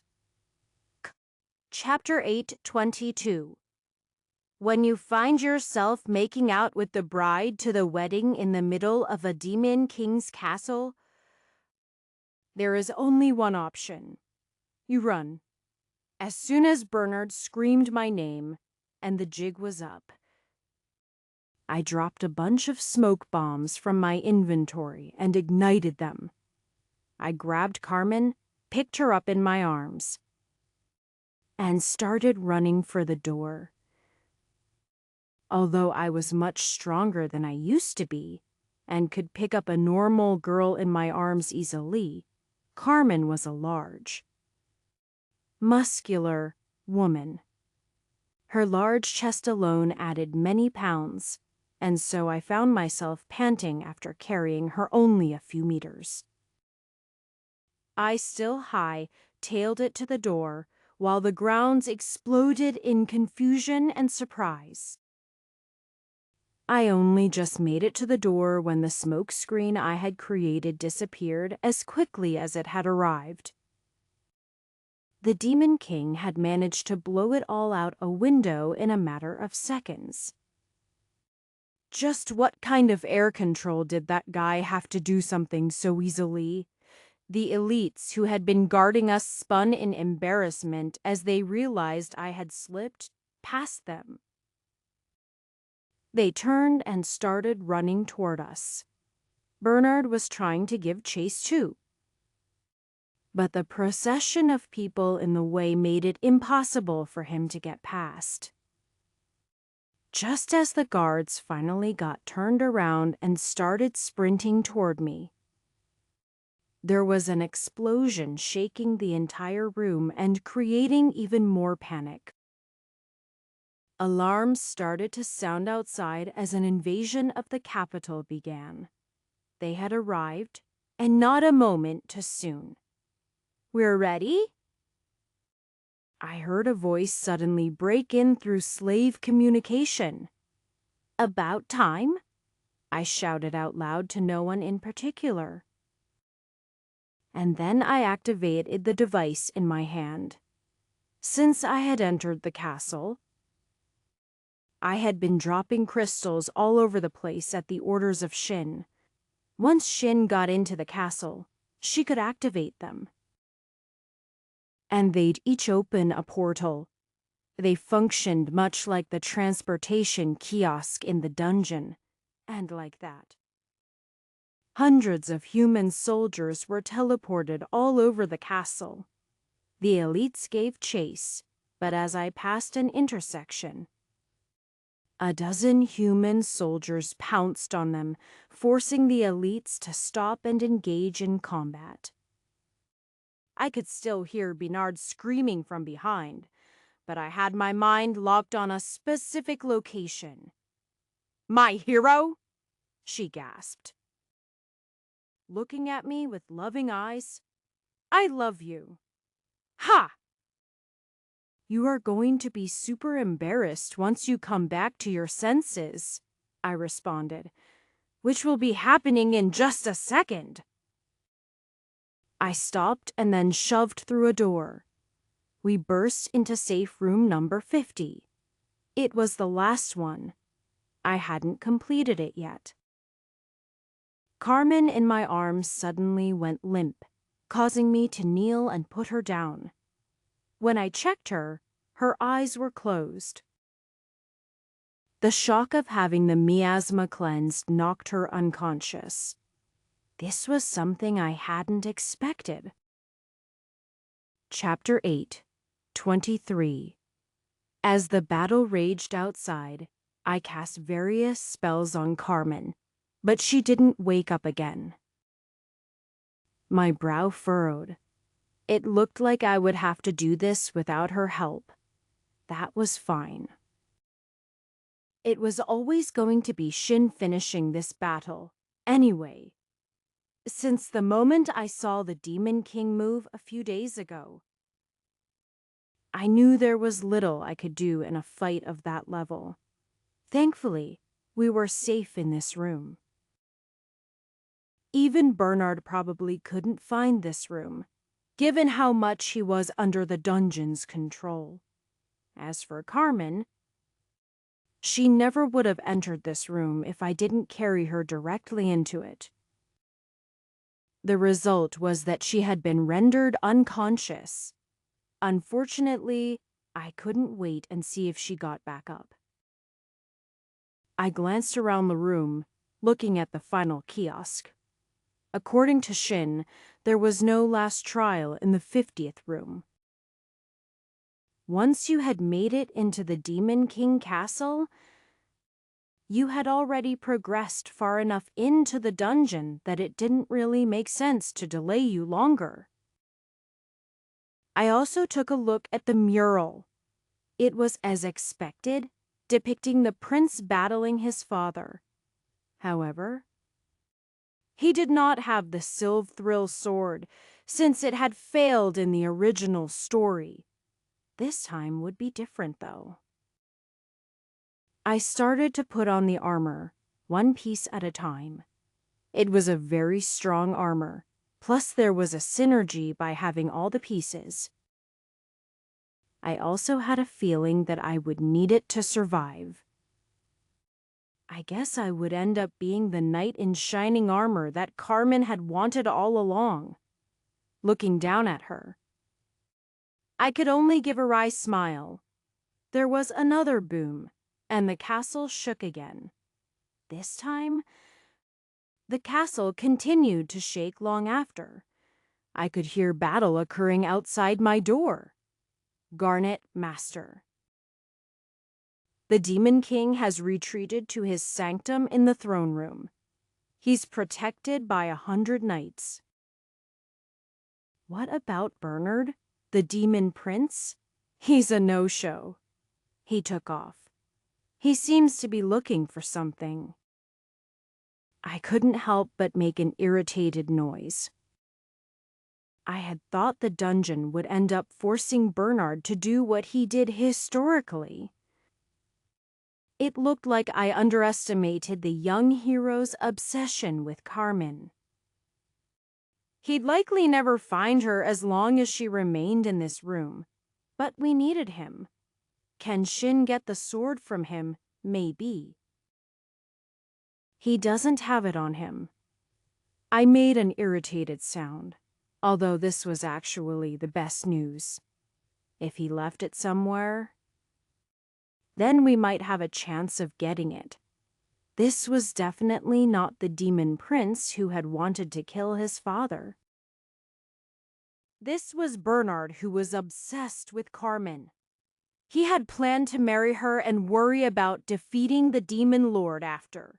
Chapter 8:22. When you find yourself making out with the bride to the wedding in the middle of a demon king's castle, there is only one option. You run. As soon as Bernard screamed my name and the jig was up, I dropped a bunch of smoke bombs from my inventory and ignited them. I grabbed Carmen, picked her up in my arms, and started running for the door. Although I was much stronger than I used to be and could pick up a normal girl in my arms easily, Carmen was a large, muscular woman. Her large chest alone added many pounds, and so I found myself panting after carrying her only a few meters. I, still high, tailed it to the door, while the grounds exploded in confusion and surprise. I only just made it to the door when the smoke screen I had created disappeared as quickly as it had arrived. The Demon King had managed to blow it all out a window in a matter of seconds. Just what kind of air control did that guy have to do something so easily? The elites who had been guarding us spun in embarrassment as they realized I had slipped past them. They turned and started running toward us. Bernard was trying to give chase too. But the procession of people in the way made it impossible for him to get past. Just as the guards finally got turned around and started sprinting toward me, there was an explosion shaking the entire room and creating even more panic. Alarms started to sound outside as an invasion of the capital began. They had arrived, and not a moment too soon. We're ready? I heard a voice suddenly break in through slave communication. About time? I shouted out loud to no one in particular. And then I activated the device in my hand. Since I had entered the castle, I had been dropping crystals all over the place at the orders of Shin. Once Shin got into the castle, she could activate them. And they'd each open a portal. They functioned much like the transportation kiosk in the dungeon, and like that. Hundreds of human soldiers were teleported all over the castle. The elites gave chase, but as I passed an intersection, a dozen human soldiers pounced on them, forcing the elites to stop and engage in combat. I could still hear Bernard screaming from behind, but I had my mind locked on a specific location. My hero? She gasped, looking at me with loving eyes. I love you. Ha! You are going to be super embarrassed once you come back to your senses, I responded, which will be happening in just a second. I stopped and then shoved through a door. We burst into safe room number 50. It was the last one. I hadn't completed it yet. Carmen in my arms suddenly went limp, causing me to kneel and put her down. When I checked her, her eyes were closed. The shock of having the miasma cleansed knocked her unconscious. This was something I hadn't expected. Chapter 8, 23. As the battle raged outside, I cast various spells on Carmen, but she didn't wake up again. My brow furrowed. It looked like I would have to do this without her help. That was fine. It was always going to be Shin finishing this battle, anyway. Since the moment I saw the Demon King move a few days ago, I knew there was little I could do in a fight of that level. Thankfully, we were safe in this room. Even Bernard probably couldn't find this room, given how much he was under the dungeon's control. As for Carmen, she never would have entered this room if I didn't carry her directly into it. The result was that she had been rendered unconscious. Unfortunately, I couldn't wait and see if she got back up. I glanced around the room, looking at the final kiosk. According to Shin, there was no last trial in the 50th room. Once you had made it into the Demon King Castle, you had already progressed far enough into the dungeon that it didn't really make sense to delay you longer. I also took a look at the mural. It was as expected, depicting the prince battling his father. However, he did not have the Silvthrill sword, since it had failed in the original story. This time would be different, though. I started to put on the armor, one piece at a time. It was a very strong armor, plus there was a synergy by having all the pieces. I also had a feeling that I would need it to survive. I guess I would end up being the knight in shining armor that Carmen had wanted all along. Looking down at her, I could only give a wry smile. There was another boom, and the castle shook again. This time, the castle continued to shake long after. I could hear battle occurring outside my door. Garnet Master. The Demon King has retreated to his sanctum in the throne room. He's protected by 100 knights. What about Bernard, the Demon Prince? He's a no-show. He took off. He seems to be looking for something. I couldn't help but make an irritated noise. I had thought the dungeon would end up forcing Bernard to do what he did historically. It looked like I underestimated the young hero's obsession with Carmen. He'd likely never find her as long as she remained in this room, but we needed him. Can Shin get the sword from him? Maybe. He doesn't have it on him. I made an irritated sound, although this was actually the best news. If he left it somewhere, then we might have a chance of getting it. This was definitely not the Demon Prince who had wanted to kill his father. This was Bernard, who was obsessed with Carmen. He had planned to marry her and worry about defeating the Demon Lord after.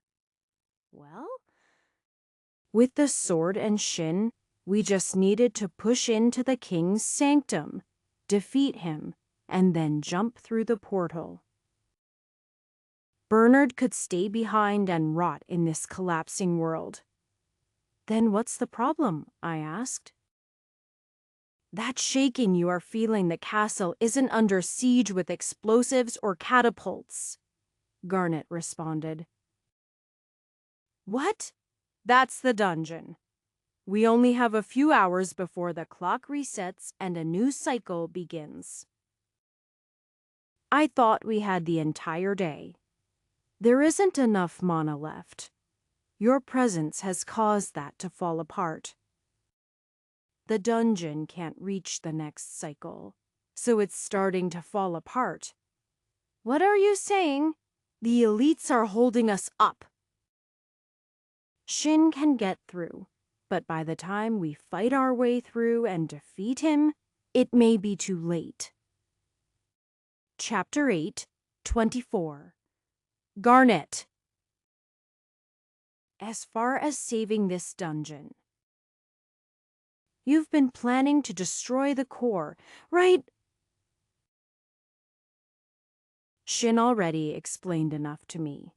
Well, with the sword and Shin, we just needed to push into the king's sanctum, defeat him, and then jump through the portal. Bernard could stay behind and rot in this collapsing world. Then what's the problem? I asked. That shaking you are feeling the castle isn't under siege with explosives or catapults, Garnet responded. What? That's the dungeon. We only have a few hours before the clock resets and a new cycle begins. I thought we had the entire day. There isn't enough mana left. Your presence has caused that to fall apart. The dungeon can't reach the next cycle, so it's starting to fall apart. What are you saying? The elites are holding us up. Shin can get through, but by the time we fight our way through and defeat him, it may be too late. Chapter 8, 24. Garnet. As far as saving this dungeon, you've been planning to destroy the core, right? Shin already explained enough to me.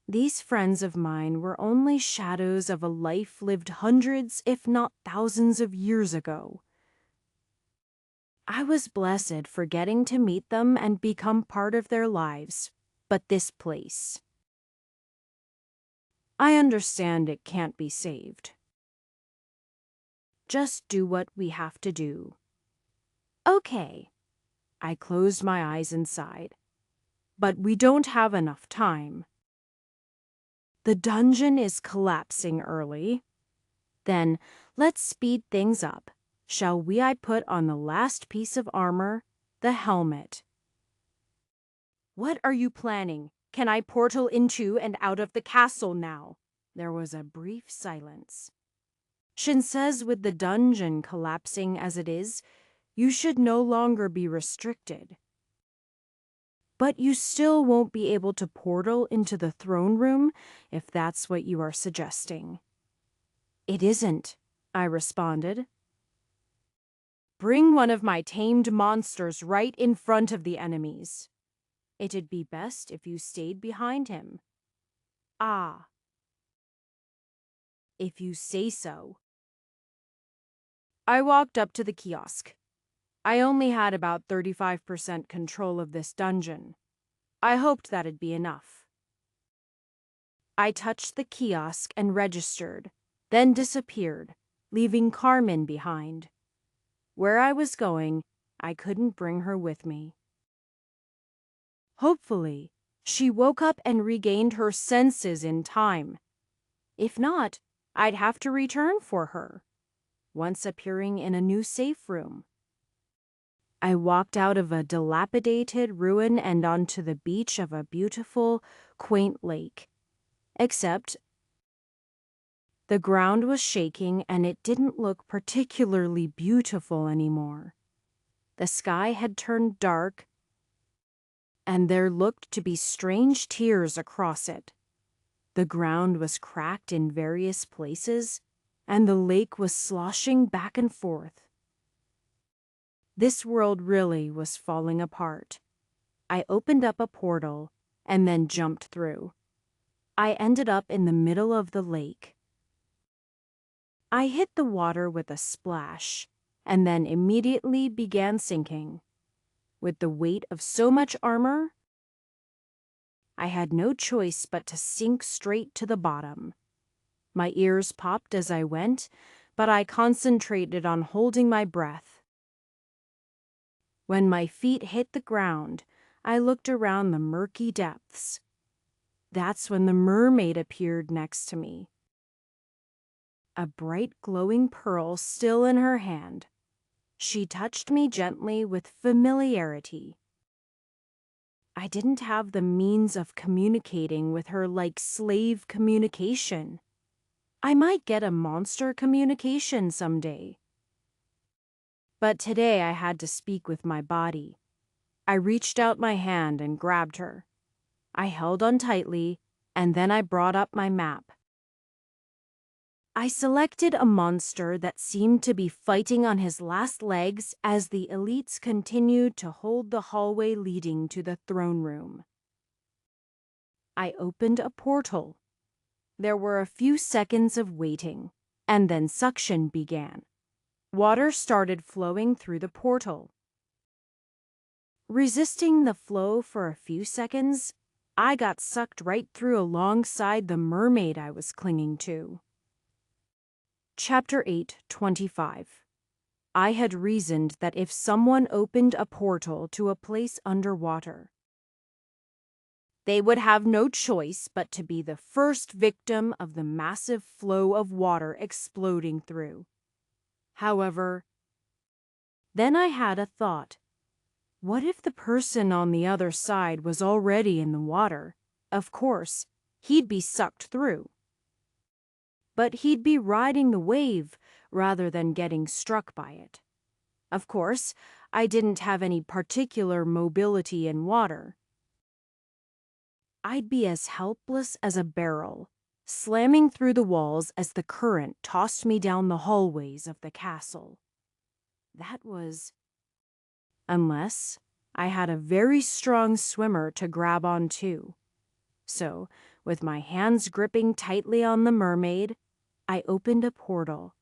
These friends of mine were only shadows of a life lived hundreds, if not thousands of years ago. I was blessed for getting to meet them and become part of their lives, but this place. I understand it can't be saved. Just do what we have to do. Okay. I closed my eyes and sighed. But we don't have enough time. The dungeon is collapsing early. Then let's speed things up. Shall we? I put on the last piece of armor, the helmet. What are you planning? Can I portal into and out of the castle now? There was a brief silence. Shin says with the dungeon collapsing as it is, you should no longer be restricted. But you still won't be able to portal into the throne room if that's what you are suggesting. It isn't, I responded. Bring one of my tamed monsters right in front of the enemies. It'd be best if you stayed behind him. Ah. If you say so. I walked up to the kiosk. I only had about 35% control of this dungeon. I hoped that'd be enough. I touched the kiosk and registered, then disappeared, leaving Carmen behind. Where I was going, I couldn't bring her with me. Hopefully, she woke up and regained her senses in time. If not, I'd have to return for her, once appearing in a new safe room. I walked out of a dilapidated ruin and onto the beach of a beautiful, quaint lake. Except the ground was shaking and it didn't look particularly beautiful anymore. The sky had turned dark, and there looked to be strange tears across it. The ground was cracked in various places, and the lake was sloshing back and forth. This world really was falling apart. I opened up a portal and then jumped through. I ended up in the middle of the lake. I hit the water with a splash and then immediately began sinking. With the weight of so much armor, I had no choice but to sink straight to the bottom. My ears popped as I went, but I concentrated on holding my breath. When my feet hit the ground, I looked around the murky depths. That's when the mermaid appeared next to me. A bright glowing pearl still in her hand. She touched me gently with familiarity. I didn't have the means of communicating with her like slave communication. I might get a monster communication someday. But today I had to speak with my body. I reached out my hand and grabbed her. I held on tightly, and then I brought up my map. I selected a monster that seemed to be fighting on his last legs as the elites continued to hold the hallway leading to the throne room. I opened a portal. There were a few seconds of waiting, and then suction began. Water started flowing through the portal. Resisting the flow for a few seconds, I got sucked right through alongside the mermaid I was clinging to. Chapter 8:25. I had reasoned that if someone opened a portal to a place underwater, they would have no choice but to be the first victim of the massive flow of water exploding through. However, then I had a thought. What if the person on the other side was already in the water? Of course, he'd be sucked through. But he'd be riding the wave rather than getting struck by it. Of course, I didn't have any particular mobility in water. I'd be as helpless as a barrel, slamming through the walls as the current tossed me down the hallways of the castle. That was... unless I had a very strong swimmer to grab onto. So, with my hands gripping tightly on the mermaid, I opened a portal.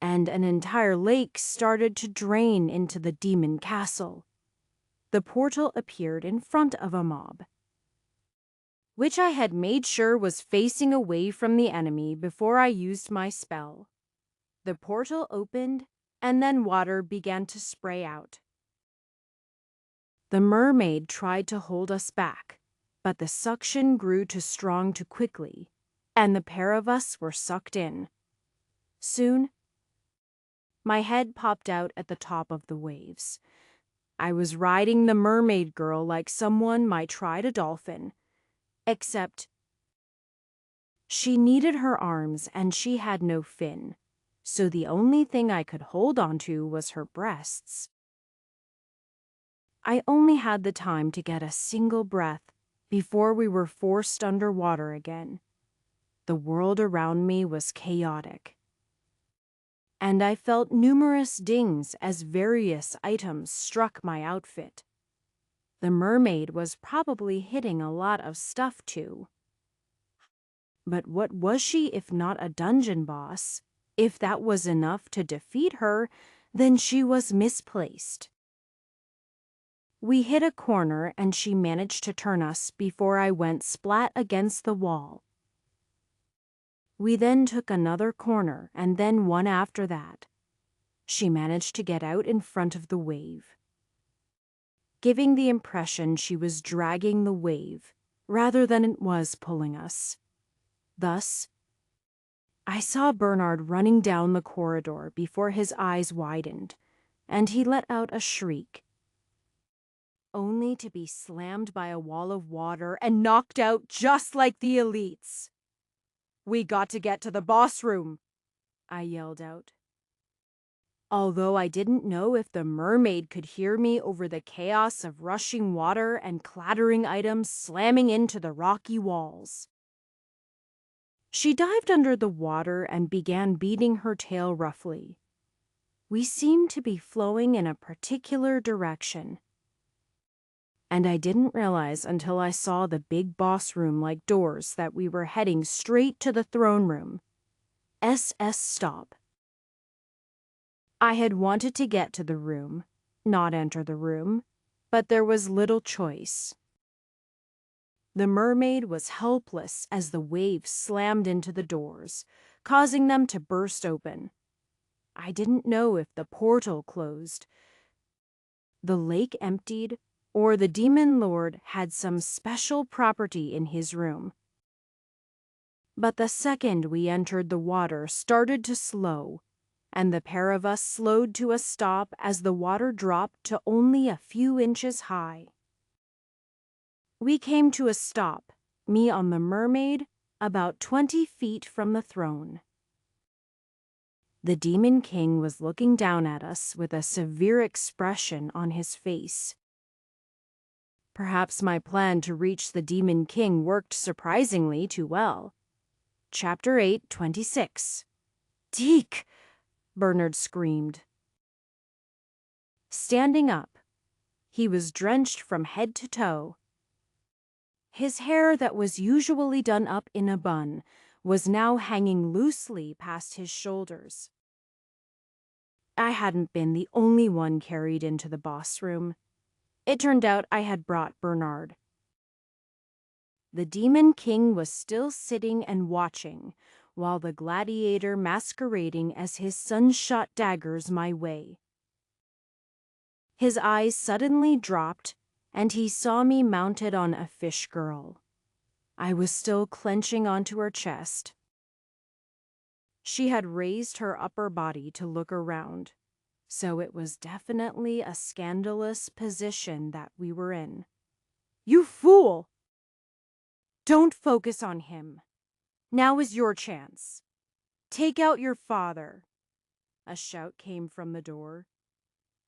And an entire lake started to drain into the demon castle. The portal appeared in front of a mob, which I had made sure was facing away from the enemy before I used my spell. The portal opened, and then water began to spray out. The mermaid tried to hold us back, but the suction grew too strong too quickly, and the pair of us were sucked in. Soon, my head popped out at the top of the waves. I was riding the mermaid girl like someone might ride a dolphin, except she needed her arms and she had no fin, so the only thing I could hold onto was her breasts. I only had the time to get a single breath before we were forced underwater again. The world around me was chaotic, and I felt numerous dings as various items struck my outfit. The mermaid was probably hitting a lot of stuff too. But what was she if not a dungeon boss? If that was enough to defeat her, then she was misplaced. We hit a corner and she managed to turn us before I went splat against the wall. We then took another corner and then one after that. She managed to get out in front of the wave, giving the impression she was dragging the wave rather than it was pulling us. Thus, I saw Bernard running down the corridor before his eyes widened, and he let out a shriek, only to be slammed by a wall of water and knocked out just like the elites. "We got to get to the boss room," I yelled out. Although I didn't know if the mermaid could hear me over the chaos of rushing water and clattering items slamming into the rocky walls. She dived under the water and began beating her tail roughly. We seemed to be flowing in a particular direction, and I didn't realize until I saw the big boss room-like doors that we were heading straight to the throne room. SS Stop. I had wanted to get to the room, not enter the room, but there was little choice. The mermaid was helpless as the waves slammed into the doors, causing them to burst open. I didn't know if the portal closed, the lake emptied, or the demon lord had some special property in his room. But the second we entered the water started to slow, and the pair of us slowed to a stop as the water dropped to only a few inches high. We came to a stop, me on the mermaid, about 20 feet from the throne. The Demon King was looking down at us with a severe expression on his face. Perhaps my plan to reach the Demon King worked surprisingly too well. Chapter 8:26. "Deke!" Bernard screamed. Standing up, he was drenched from head to toe. His hair that was usually done up in a bun was now hanging loosely past his shoulders. I hadn't been the only one carried into the boss room. It turned out I had brought Bernard. The Demon King was still sitting and watching, while the gladiator masquerading as his son shot daggers my way. His eyes suddenly dropped, and he saw me mounted on a fish girl. I was still clenching onto her chest. She had raised her upper body to look around, so it was definitely a scandalous position that we were in. "You fool! Don't focus on him. Now is your chance. Take out your father." A shout came from the door.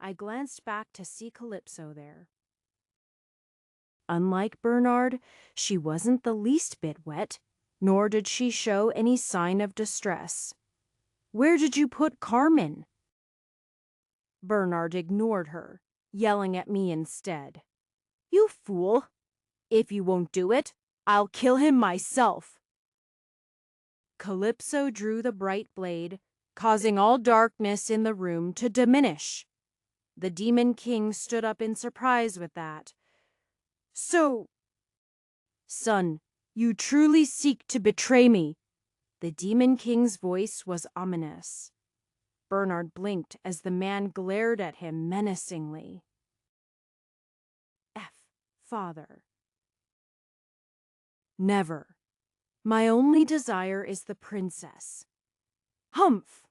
I glanced back to see Calypso there. Unlike Bernard, she wasn't the least bit wet, nor did she show any sign of distress. "Where did you put Carmen?" Bernard ignored her, yelling at me instead. "You fool! If you won't do it, I'll kill him myself." Calypso drew the bright blade, causing all darkness in the room to diminish. The Demon King stood up in surprise with that. "So, son, you truly seek to betray me?" The Demon King's voice was ominous. Bernard blinked as the man glared at him menacingly. Father. "Never. My only desire is the princess." "Humph!"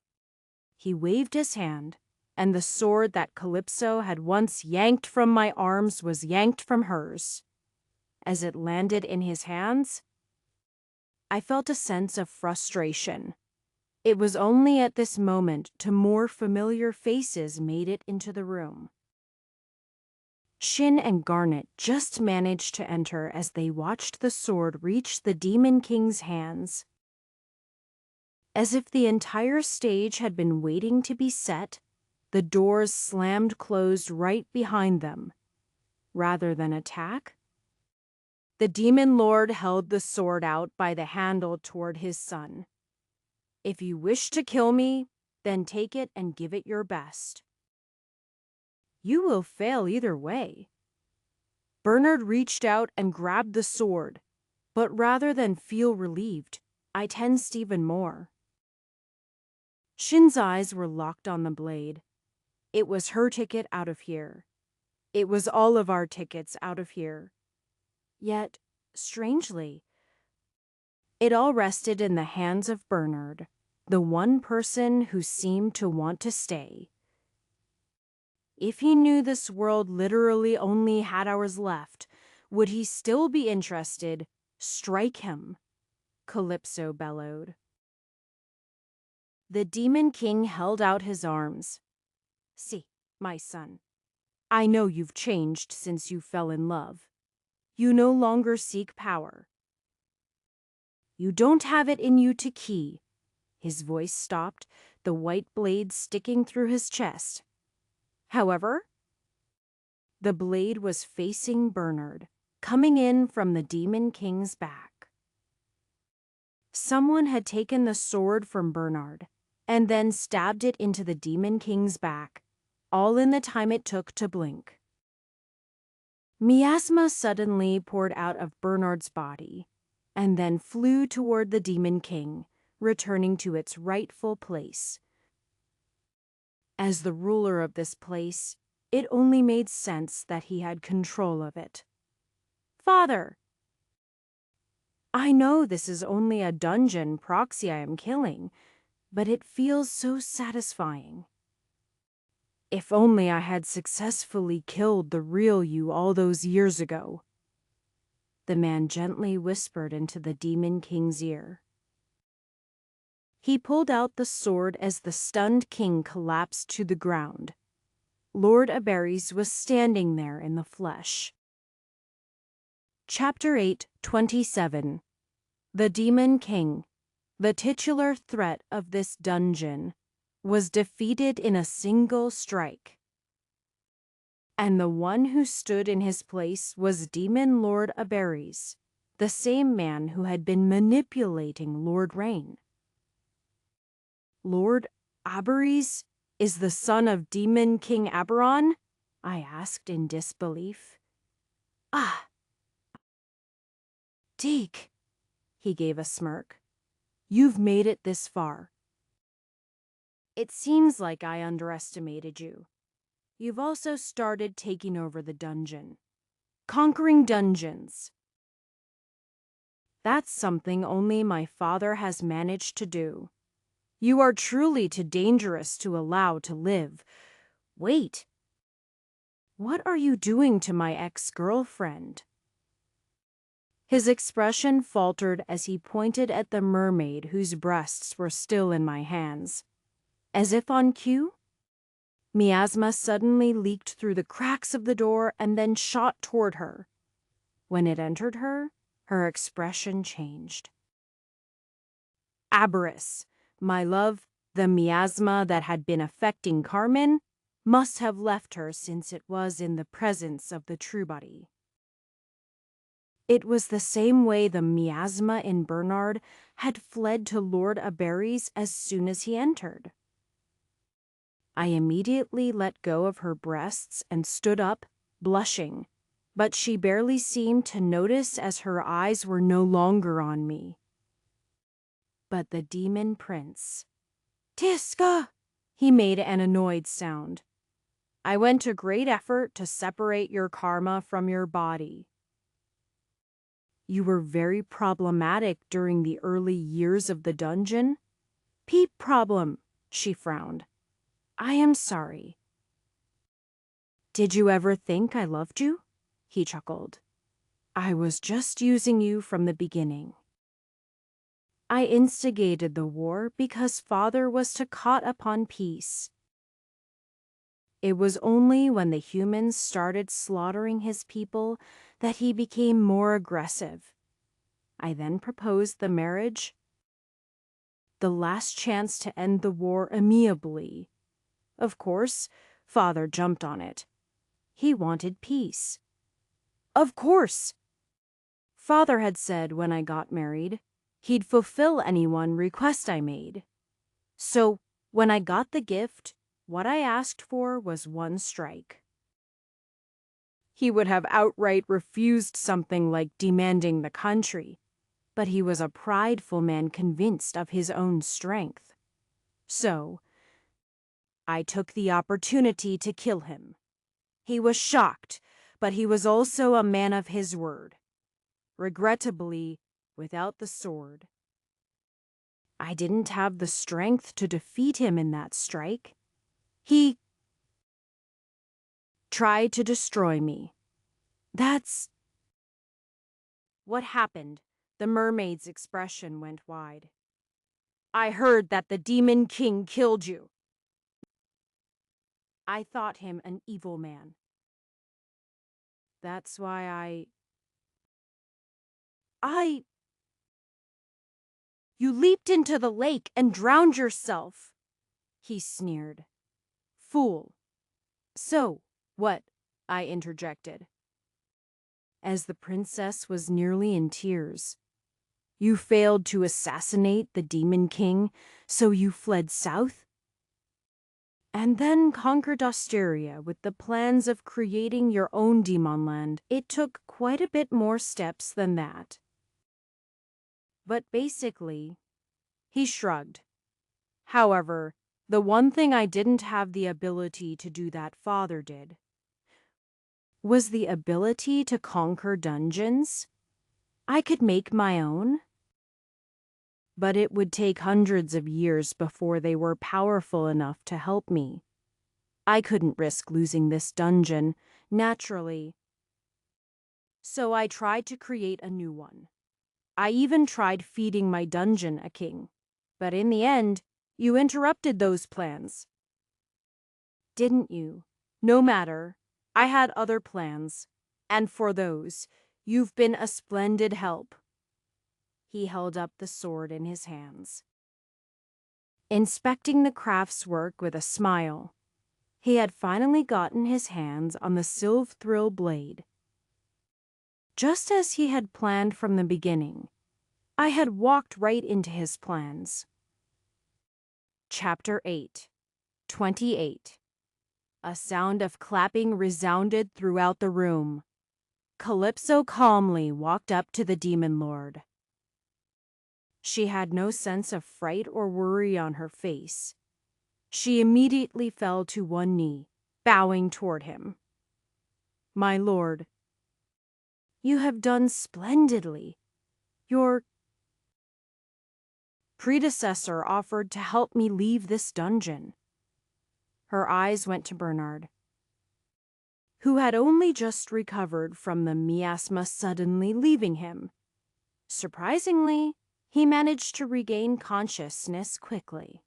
He waved his hand, and the sword that Calypso had once yanked from my arms was yanked from hers. As it landed in his hands, I felt a sense of frustration. It was only at this moment two more familiar faces made it into the room. Shin and Garnet just managed to enter as they watched the sword reach the Demon King's hands. As if the entire stage had been waiting to be set, the doors slammed closed right behind them. Rather than attack, the Demon Lord held the sword out by the handle toward his son. "If you wish to kill me, then take it and give it your best. You will fail either way." Bernard reached out and grabbed the sword, but rather than feel relieved, I tensed even more. Shin's eyes were locked on the blade. It was her ticket out of here. It was all of our tickets out of here. Yet, strangely, it all rested in the hands of Bernard, the one person who seemed to want to stay. If he knew this world literally only had hours left, would he still be interested? "Strike him," Calypso bellowed. The Demon King held out his arms. "See, my son, I know you've changed since you fell in love. You no longer seek power. You don't have it in you to key." His voice stopped, the white blade sticking through his chest. However, the blade was facing Bernard, coming in from the Demon King's back. Someone had taken the sword from Bernard and then stabbed it into the Demon King's back, all in the time it took to blink. Miasma suddenly poured out of Bernard's body and then flew toward the Demon King, returning to its rightful place. As the ruler of this place, it only made sense that he had control of it. "Father, I know this is only a dungeon proxy I am killing, but it feels so satisfying. If only I had successfully killed the real you all those years ago," the man gently whispered into the Demon King's ear. He pulled out the sword as the stunned king collapsed to the ground. Lord Aberys was standing there in the flesh. Chapter 8:27. The Demon King, the titular threat of this dungeon, was defeated in a single strike. And the one who stood in his place was Demon Lord Aberys, the same man who had been manipulating Lord Rain. Lord Aberys is the son of Demon King Aberon? I asked in disbelief. Ah, Deke, he gave a smirk. You've made it this far. It seems like I underestimated you. You've also started taking over the dungeon. Conquering dungeons. That's something only my father has managed to do. You are truly too dangerous to allow to live. Wait. What are you doing to my ex-girlfriend? His expression faltered as he pointed at the mermaid whose breasts were still in my hands. As if on cue, miasma suddenly leaked through the cracks of the door and then shot toward her. When it entered her, her expression changed. Aberrus, my love, the miasma that had been affecting Carmen, must have left her since it was in the presence of the true body. It was the same way the miasma in Bernard had fled to Lord Aberry's as soon as he entered. I immediately let go of her breasts and stood up, blushing, but she barely seemed to notice as her eyes were no longer on me. But the demon prince, Tiska! He made an annoyed sound. I went to great effort to separate your karma from your body. You were very problematic during the early years of the dungeon. Peep problem, she frowned. I am sorry. Did you ever think I loved you? He chuckled. I was just using you from the beginning. I instigated the war because father was too caught upon peace. It was only when the humans started slaughtering his people that he became more aggressive. I then proposed the marriage, the last chance to end the war amiably. Of course, father jumped on it. He wanted peace. Of course! Father had said when I got married, he'd fulfill any one request I made. So, when I got the gift, what I asked for was one strike. He would have outright refused something like demanding the country, but he was a prideful man convinced of his own strength. So, I took the opportunity to kill him. He was shocked, but he was also a man of his word. Regrettably, without the sword. I didn't have the strength to defeat him in that strike. He tried to destroy me. That's what happened. The mermaid's expression went wide. I heard that the Demon King killed you. I thought him an evil man. That's why You leaped into the lake and drowned yourself, he sneered. Fool. So, what? I interjected. As the princess was nearly in tears. You failed to assassinate the Demon King, so you fled south? And then conquered Osteria with the plans of creating your own Demonland. It took quite a bit more steps than that. But basically, he shrugged. However, the one thing I didn't have the ability to do that father did was the ability to conquer dungeons. I could make my own, but it would take hundreds of years before they were powerful enough to help me. I couldn't risk losing this dungeon, naturally. So I tried to create a new one. I even tried feeding my dungeon a king. But in the end, you interrupted those plans. Didn't you? No matter. I had other plans. And for those, you've been a splendid help. He held up the sword in his hands, inspecting the craftswork with a smile. He had finally gotten his hands on the Silvthrill blade. Just as he had planned from the beginning, I had walked right into his plans. Chapter 8. 28. A sound of clapping resounded throughout the room. Calypso calmly walked up to the demon lord. She had no sense of fright or worry on her face. She immediately fell to one knee, bowing toward him. "My lord, you have done splendidly. Your predecessor offered to help me leave this dungeon." Her eyes went to Bernard, who had only just recovered from the miasma suddenly leaving him. Surprisingly, he managed to regain consciousness quickly.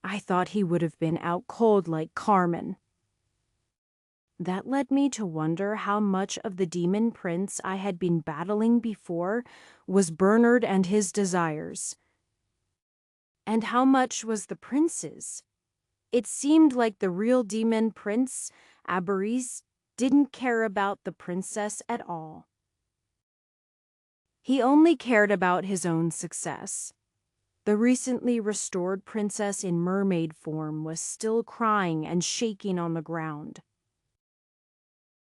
"I thought he would have been out cold like Carmen." That led me to wonder how much of the demon prince I had been battling before was Bernard and his desires, and how much was the prince's. It seemed like the real demon prince, Abaris, didn't care about the princess at all. He only cared about his own success. The recently restored princess in mermaid form was still crying and shaking on the ground.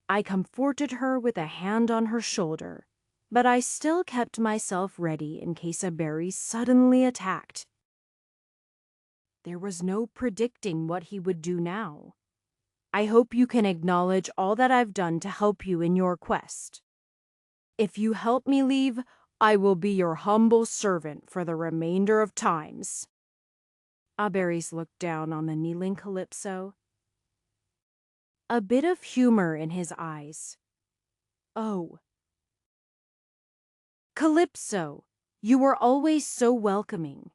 I comforted her with a hand on her shoulder, but I still kept myself ready in case Abaris suddenly attacked. There was no predicting what he would do now. "I hope you can acknowledge all that I've done to help you in your quest. If you help me leave, I will be your humble servant for the remainder of times." Abaris looked down on the kneeling Calypso, a bit of humor in his eyes. "Oh, Calypso, you were always so welcoming.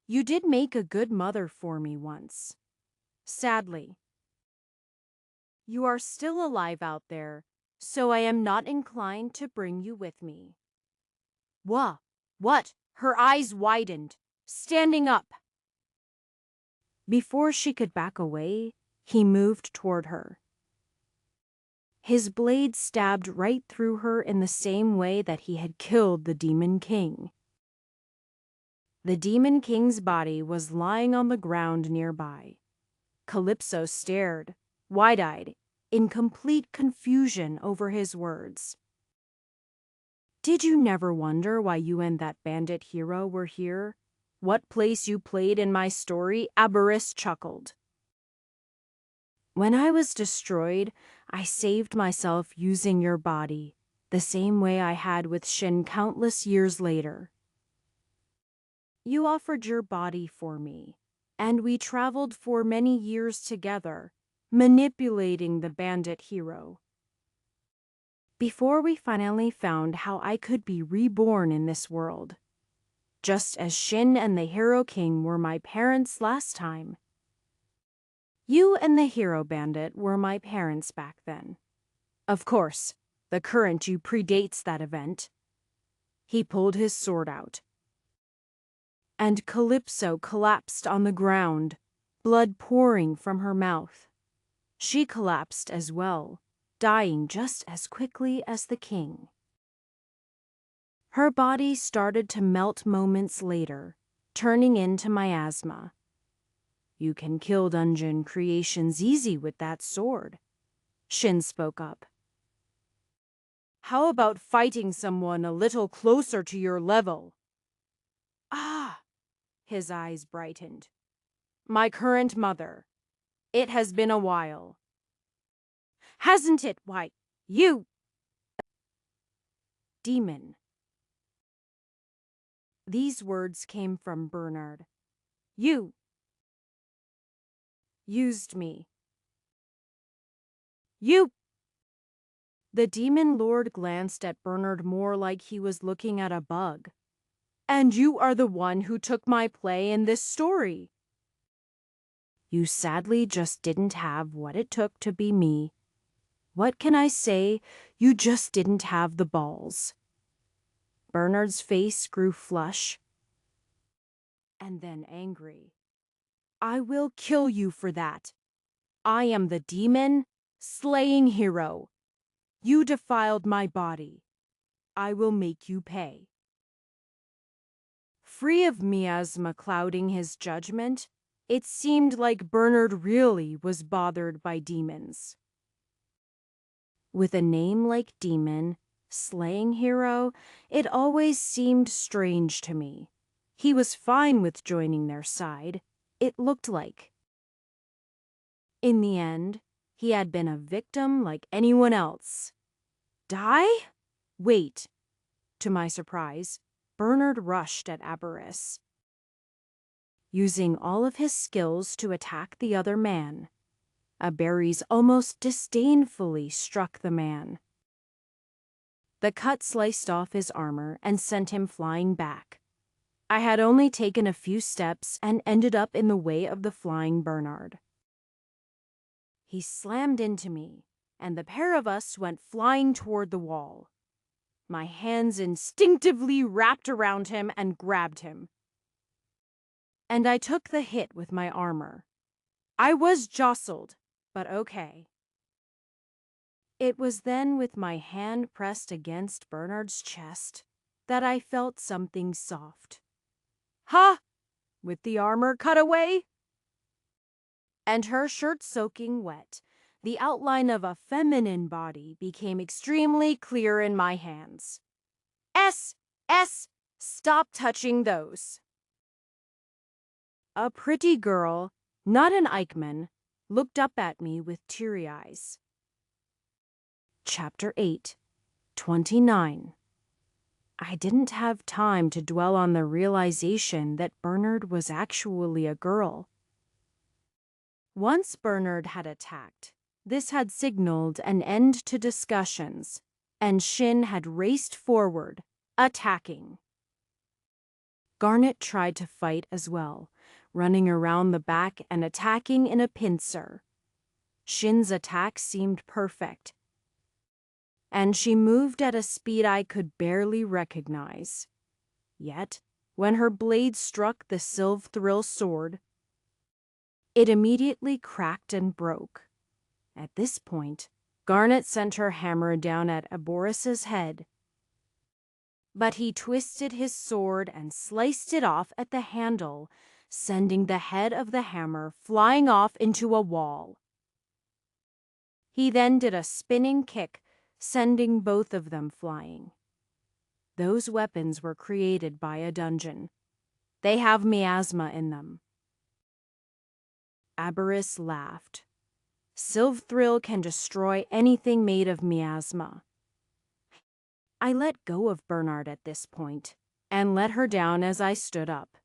You did make a good mother for me once. Sadly, you are still alive out there, so I am not inclined to bring you with me." What? Her eyes widened, standing up. Before she could back away, he moved toward her. His blade stabbed right through her in the same way that he had killed the Demon King. The Demon King's body was lying on the ground nearby. Calypso stared, wide-eyed, in complete confusion over his words. "Did you never wonder why you and that bandit hero were here? What place you played in my story?" Abaris chuckled. "When I was destroyed, I saved myself using your body, the same way I had with Shin countless years later. You offered your body for me, and we traveled for many years together, manipulating the bandit hero, before we finally found how I could be reborn in this world. Just as Shin and the Hero King were my parents last time. You and the Hero Bandit were my parents back then. Of course, the current you predates that event." He pulled his sword out. And Calypso collapsed on the ground, blood pouring from her mouth. She collapsed as well, dying just as quickly as the king. Her body started to melt moments later, turning into miasma. "You can kill dungeon creations easy with that sword," Shin spoke up. "How about fighting someone a little closer to your level?" "Ah!" His eyes brightened. "My current mother. It has been a while." "Hasn't it? Why, you demon." These words came from Bernard. "You used me. You..." The demon lord glanced at Bernard more like he was looking at a bug. "And you are the one who took my play in this story." "You sadly just didn't have what it took to be me. What can I say? You just didn't have the balls." Bernard's face grew flush, and then angry. "I will kill you for that. I am the demon, slaying hero. You defiled my body. I will make you pay." Free of miasma clouding his judgment, It seemed like Bernard really was bothered by demons. With a name like Demon, Slaying Hero, it always seemed strange to me. He was fine with joining their side, it looked like. In the end, he had been a victim like anyone else. Die? Wait. To my surprise, Bernard rushed at Aberys, using all of his skills to attack the other man. Aberys almost disdainfully struck the man. The cut sliced off his armor and sent him flying back. I had only taken a few steps and ended up in the way of the flying Bernard. He slammed into me, and the pair of us went flying toward the wall. My hands instinctively wrapped around him and grabbed him. And I took the hit with my armor. I was jostled, but okay. It was then, with my hand pressed against Bernard's chest, that I felt something soft. Ha! With the armor cut away? And her shirt soaking wet, the outline of a feminine body became extremely clear in my hands. S! Stop touching those. A pretty girl, not an Eichmann, looked up at me with teary eyes. Chapter 8, 29. I didn't have time to dwell on the realization that Bernard was actually a girl. Once Bernard had attacked, this had signaled an end to discussions, and Shin had raced forward, attacking. Garnet tried to fight as well, running around the back and attacking in a pincer. Shin's attack seemed perfect, and she moved at a speed I could barely recognize. Yet, when her blade struck the Silvthrill sword, it immediately cracked and broke. At this point, Garnet sent her hammer down at Aborys's head, but he twisted his sword and sliced it off at the handle, sending the head of the hammer flying off into a wall. He then did a spinning kick, sending both of them flying. Those weapons were created by a dungeon. They have miasma in them. Aberys laughed. Silvthrill can destroy anything made of miasma. I let go of Bernard at this point, and let her down as I stood up.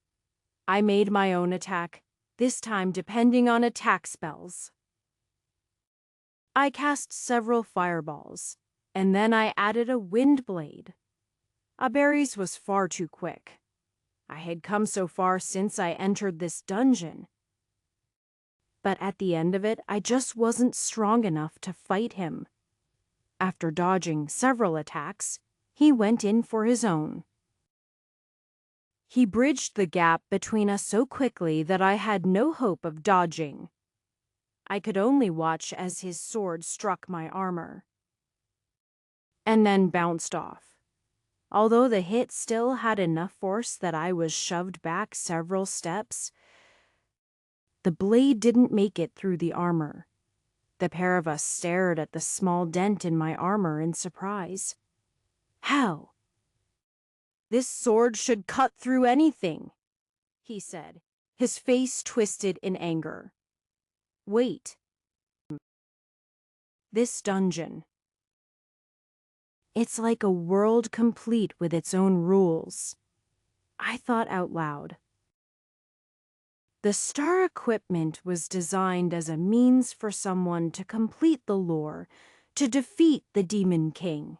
I made my own attack, this time depending on attack spells. I cast several fireballs, and then I added a wind blade. Aberys was far too quick. I had come so far since I entered this dungeon. But at the end of it, I just wasn't strong enough to fight him. After dodging several attacks, he went in for his own. He bridged the gap between us so quickly that I had no hope of dodging. I could only watch as his sword struck my armor, and then bounced off. Although the hit still had enough force that I was shoved back several steps, the blade didn't make it through the armor. The pair of us stared at the small dent in my armor in surprise. How? This sword should cut through anything, he said, his face twisted in anger. Wait. This dungeon. It's like a world complete with its own rules. I thought out loud. The star equipment was designed as a means for someone to complete the lore, to defeat the Demon King.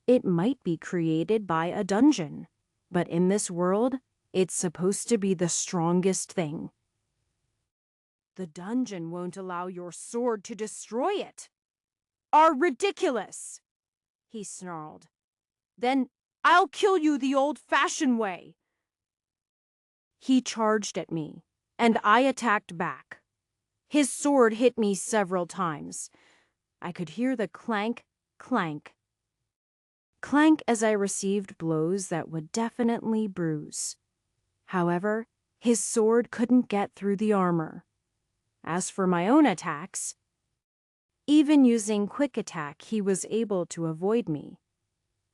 It might be created by a dungeon, but in this world, it's supposed to be the strongest thing. The dungeon won't allow your sword to destroy it. Are ridiculous, he snarled. Then I'll kill you the old-fashioned way. He charged at me, and I attacked back. His sword hit me several times. I could hear the clank, clank, clank as I received blows that would definitely bruise. However, His sword couldn't get through the armor. As for my own attacks, even using quick attack, he was able to avoid me.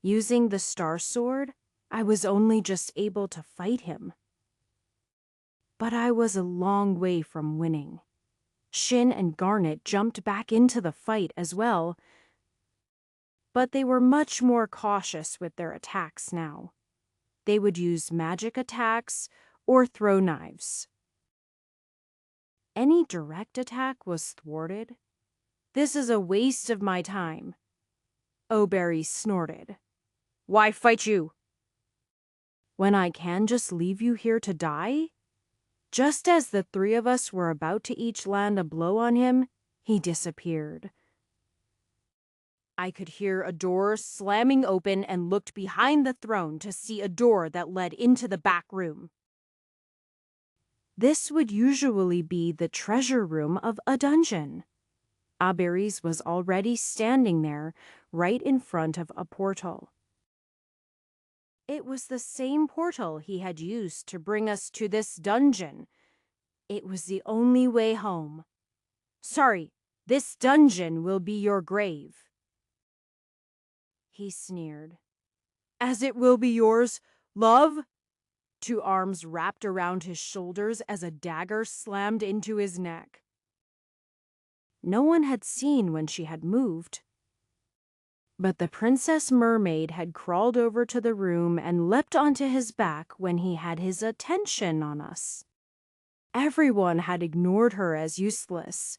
Using the star sword, I was only just able to fight him. But I was a long way from winning. Shin and Garnet jumped back into the fight as well, but they were much more cautious with their attacks now. They would use magic attacks or throw knives. Any direct attack was thwarted. This is a waste of my time. O'Berry snorted. Why fight you? When I can just leave you here to die? Just as the three of us were about to each land a blow on him, he disappeared. I could hear a door slamming open and looked behind the throne to see a door that led into the back room. This would usually be the treasure room of a dungeon. Auberry's was already standing there, right in front of a portal. It was the same portal he had used to bring us to this dungeon. It was the only way home. Sorry, this dungeon will be your grave. He sneered. As it will be yours, love? Two arms wrapped around his shoulders as a dagger slammed into his neck. No one had seen when she had moved. But the Princess Mermaid had crawled over to the room and leapt onto his back when he had his attention on us. Everyone had ignored her as useless,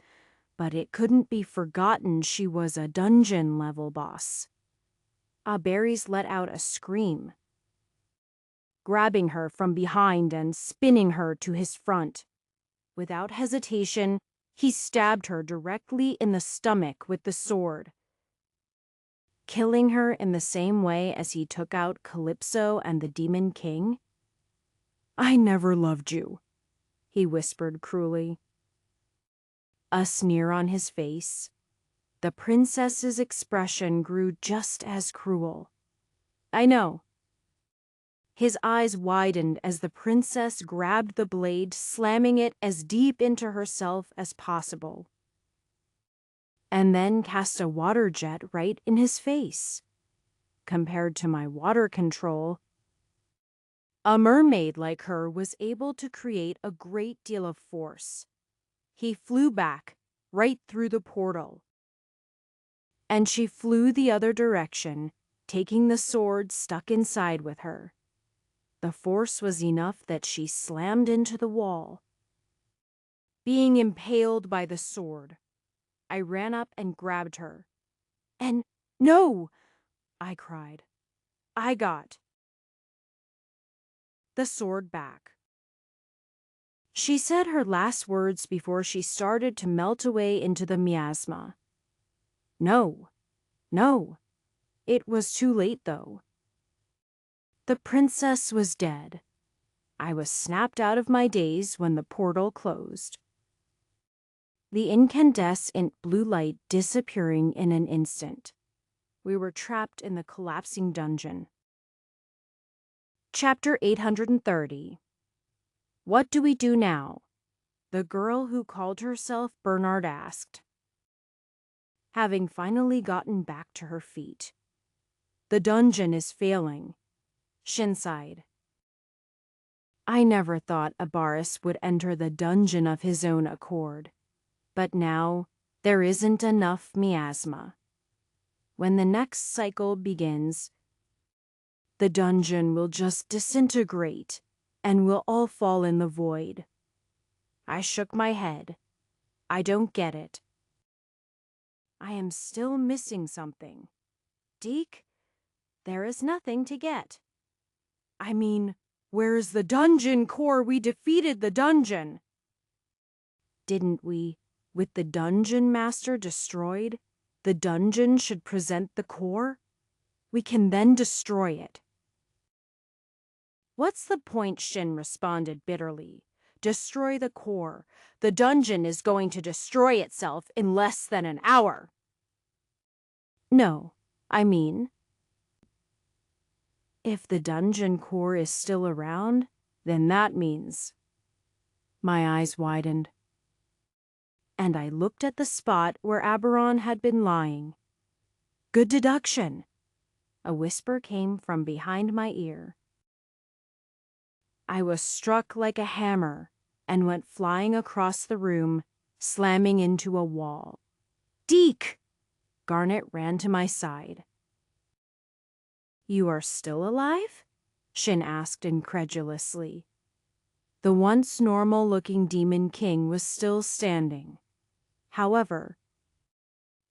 but it couldn't be forgotten she was a dungeon-level boss. Auberry's let out a scream, grabbing her from behind and spinning her to his front. Without hesitation, he stabbed her directly in the stomach with the sword, killing her in the same way as he took out Calypso and the Demon King. I never loved you, he whispered cruelly. A sneer on his face. The princess's expression grew just as cruel. I know. His eyes widened as the princess grabbed the blade, slamming it as deep into herself as possible, and then cast a water jet right in his face. Compared to my water control, a mermaid like her was able to create a great deal of force. He flew back, right through the portal, and she flew the other direction, taking the sword stuck inside with her. The force was enough that she slammed into the wall, being impaled by the sword. I ran up and grabbed her. And no, I cried. I got the sword back. She said her last words before she started to melt away into the miasma. No, no. It was too late, though. The princess was dead. I was snapped out of my daze when the portal closed, the incandescent blue light disappearing in an instant. We were trapped in the collapsing dungeon. Chapter 830. What do we do now? The girl who called herself Bernard asked, having finally gotten back to her feet. The dungeon is failing, Shin sighed. I never thought Abaris would enter the dungeon of his own accord, but now there isn't enough miasma. When the next cycle begins, the dungeon will just disintegrate and we'll all fall in the void. I shook my head. I don't get it. I am still missing something. Deke, there is nothing to get. I mean, where's the dungeon core? We defeated the dungeon. Didn't we? With the dungeon master destroyed, the dungeon should present the core. We can then destroy it. What's the point? Shin responded bitterly. Destroy the core. The dungeon is going to destroy itself in less than an hour. No, I mean, if the dungeon core is still around, then that means My eyes widened, and I looked at the spot where Aberon had been lying. Good deduction. A whisper came from behind my ear. I was struck like a hammer and went flying across the room, slamming into a wall. Deke! Garnet ran to my side. You are still alive? Shin asked incredulously. The once normal-looking Demon King was still standing. However,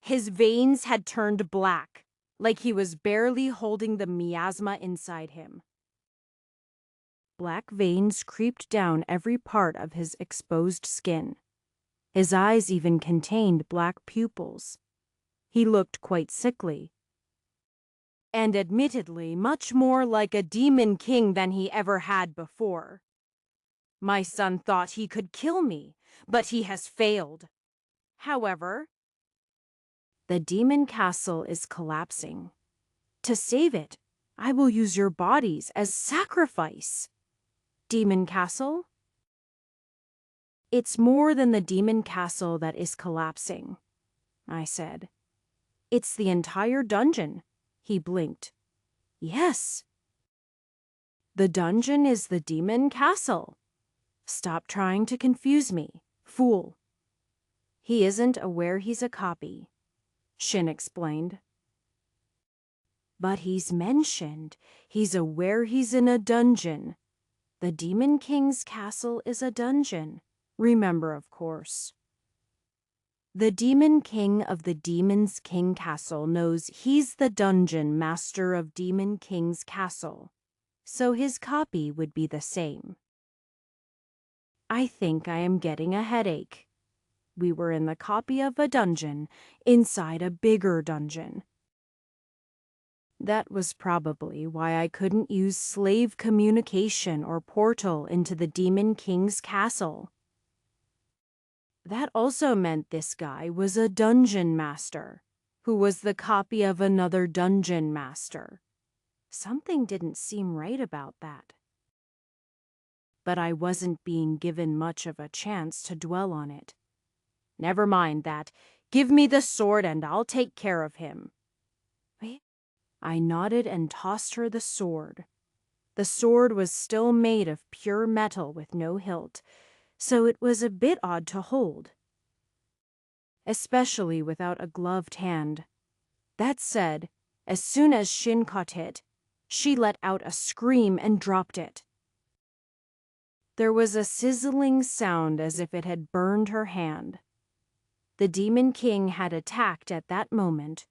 his veins had turned black, like he was barely holding the miasma inside him. Black veins creeped down every part of his exposed skin. His eyes even contained black pupils. He looked quite sickly, and admittedly much more like a demon king than he ever had before. My son thought he could kill me, but he has failed. However, the demon castle is collapsing. To save it, I will use your bodies as sacrifice. Demon castle? It's more than the demon castle that is collapsing, I said. It's the entire dungeon. He blinked. Yes. The dungeon is the demon castle. Stop trying to confuse me, fool. He isn't aware he's a copy, Shin explained. But he's mentioned. He's aware he's in a dungeon. The Demon King's castle is a dungeon. Remember, of course. The Demon King of the Demon's King Castle knows he's the dungeon master of Demon King's castle, so his copy would be the same. I think I am getting a headache. We were in the copy of a dungeon inside a bigger dungeon. That was probably why I couldn't use slave communication or portal into the Demon King's castle. That also meant this guy was a dungeon master, who was the copy of another dungeon master. Something didn't seem right about that. But I wasn't being given much of a chance to dwell on it. Never mind that. Give me the sword and I'll take care of him. I nodded and tossed her the sword. The sword was still made of pure metal with no hilt, so it was a bit odd to hold, especially without a gloved hand. That said, as soon as Shin caught it, she let out a scream and dropped it. There was a sizzling sound as if it had burned her hand. The Demon King had attacked at that moment,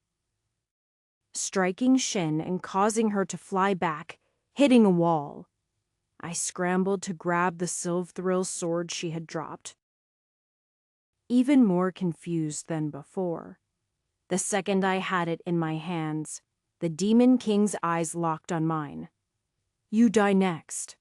striking Shin and causing her to fly back, hitting a wall. I scrambled to grab the Silvthril sword she had dropped, even more confused than before. The second I had it in my hands, the Demon King's eyes locked on mine. You die next.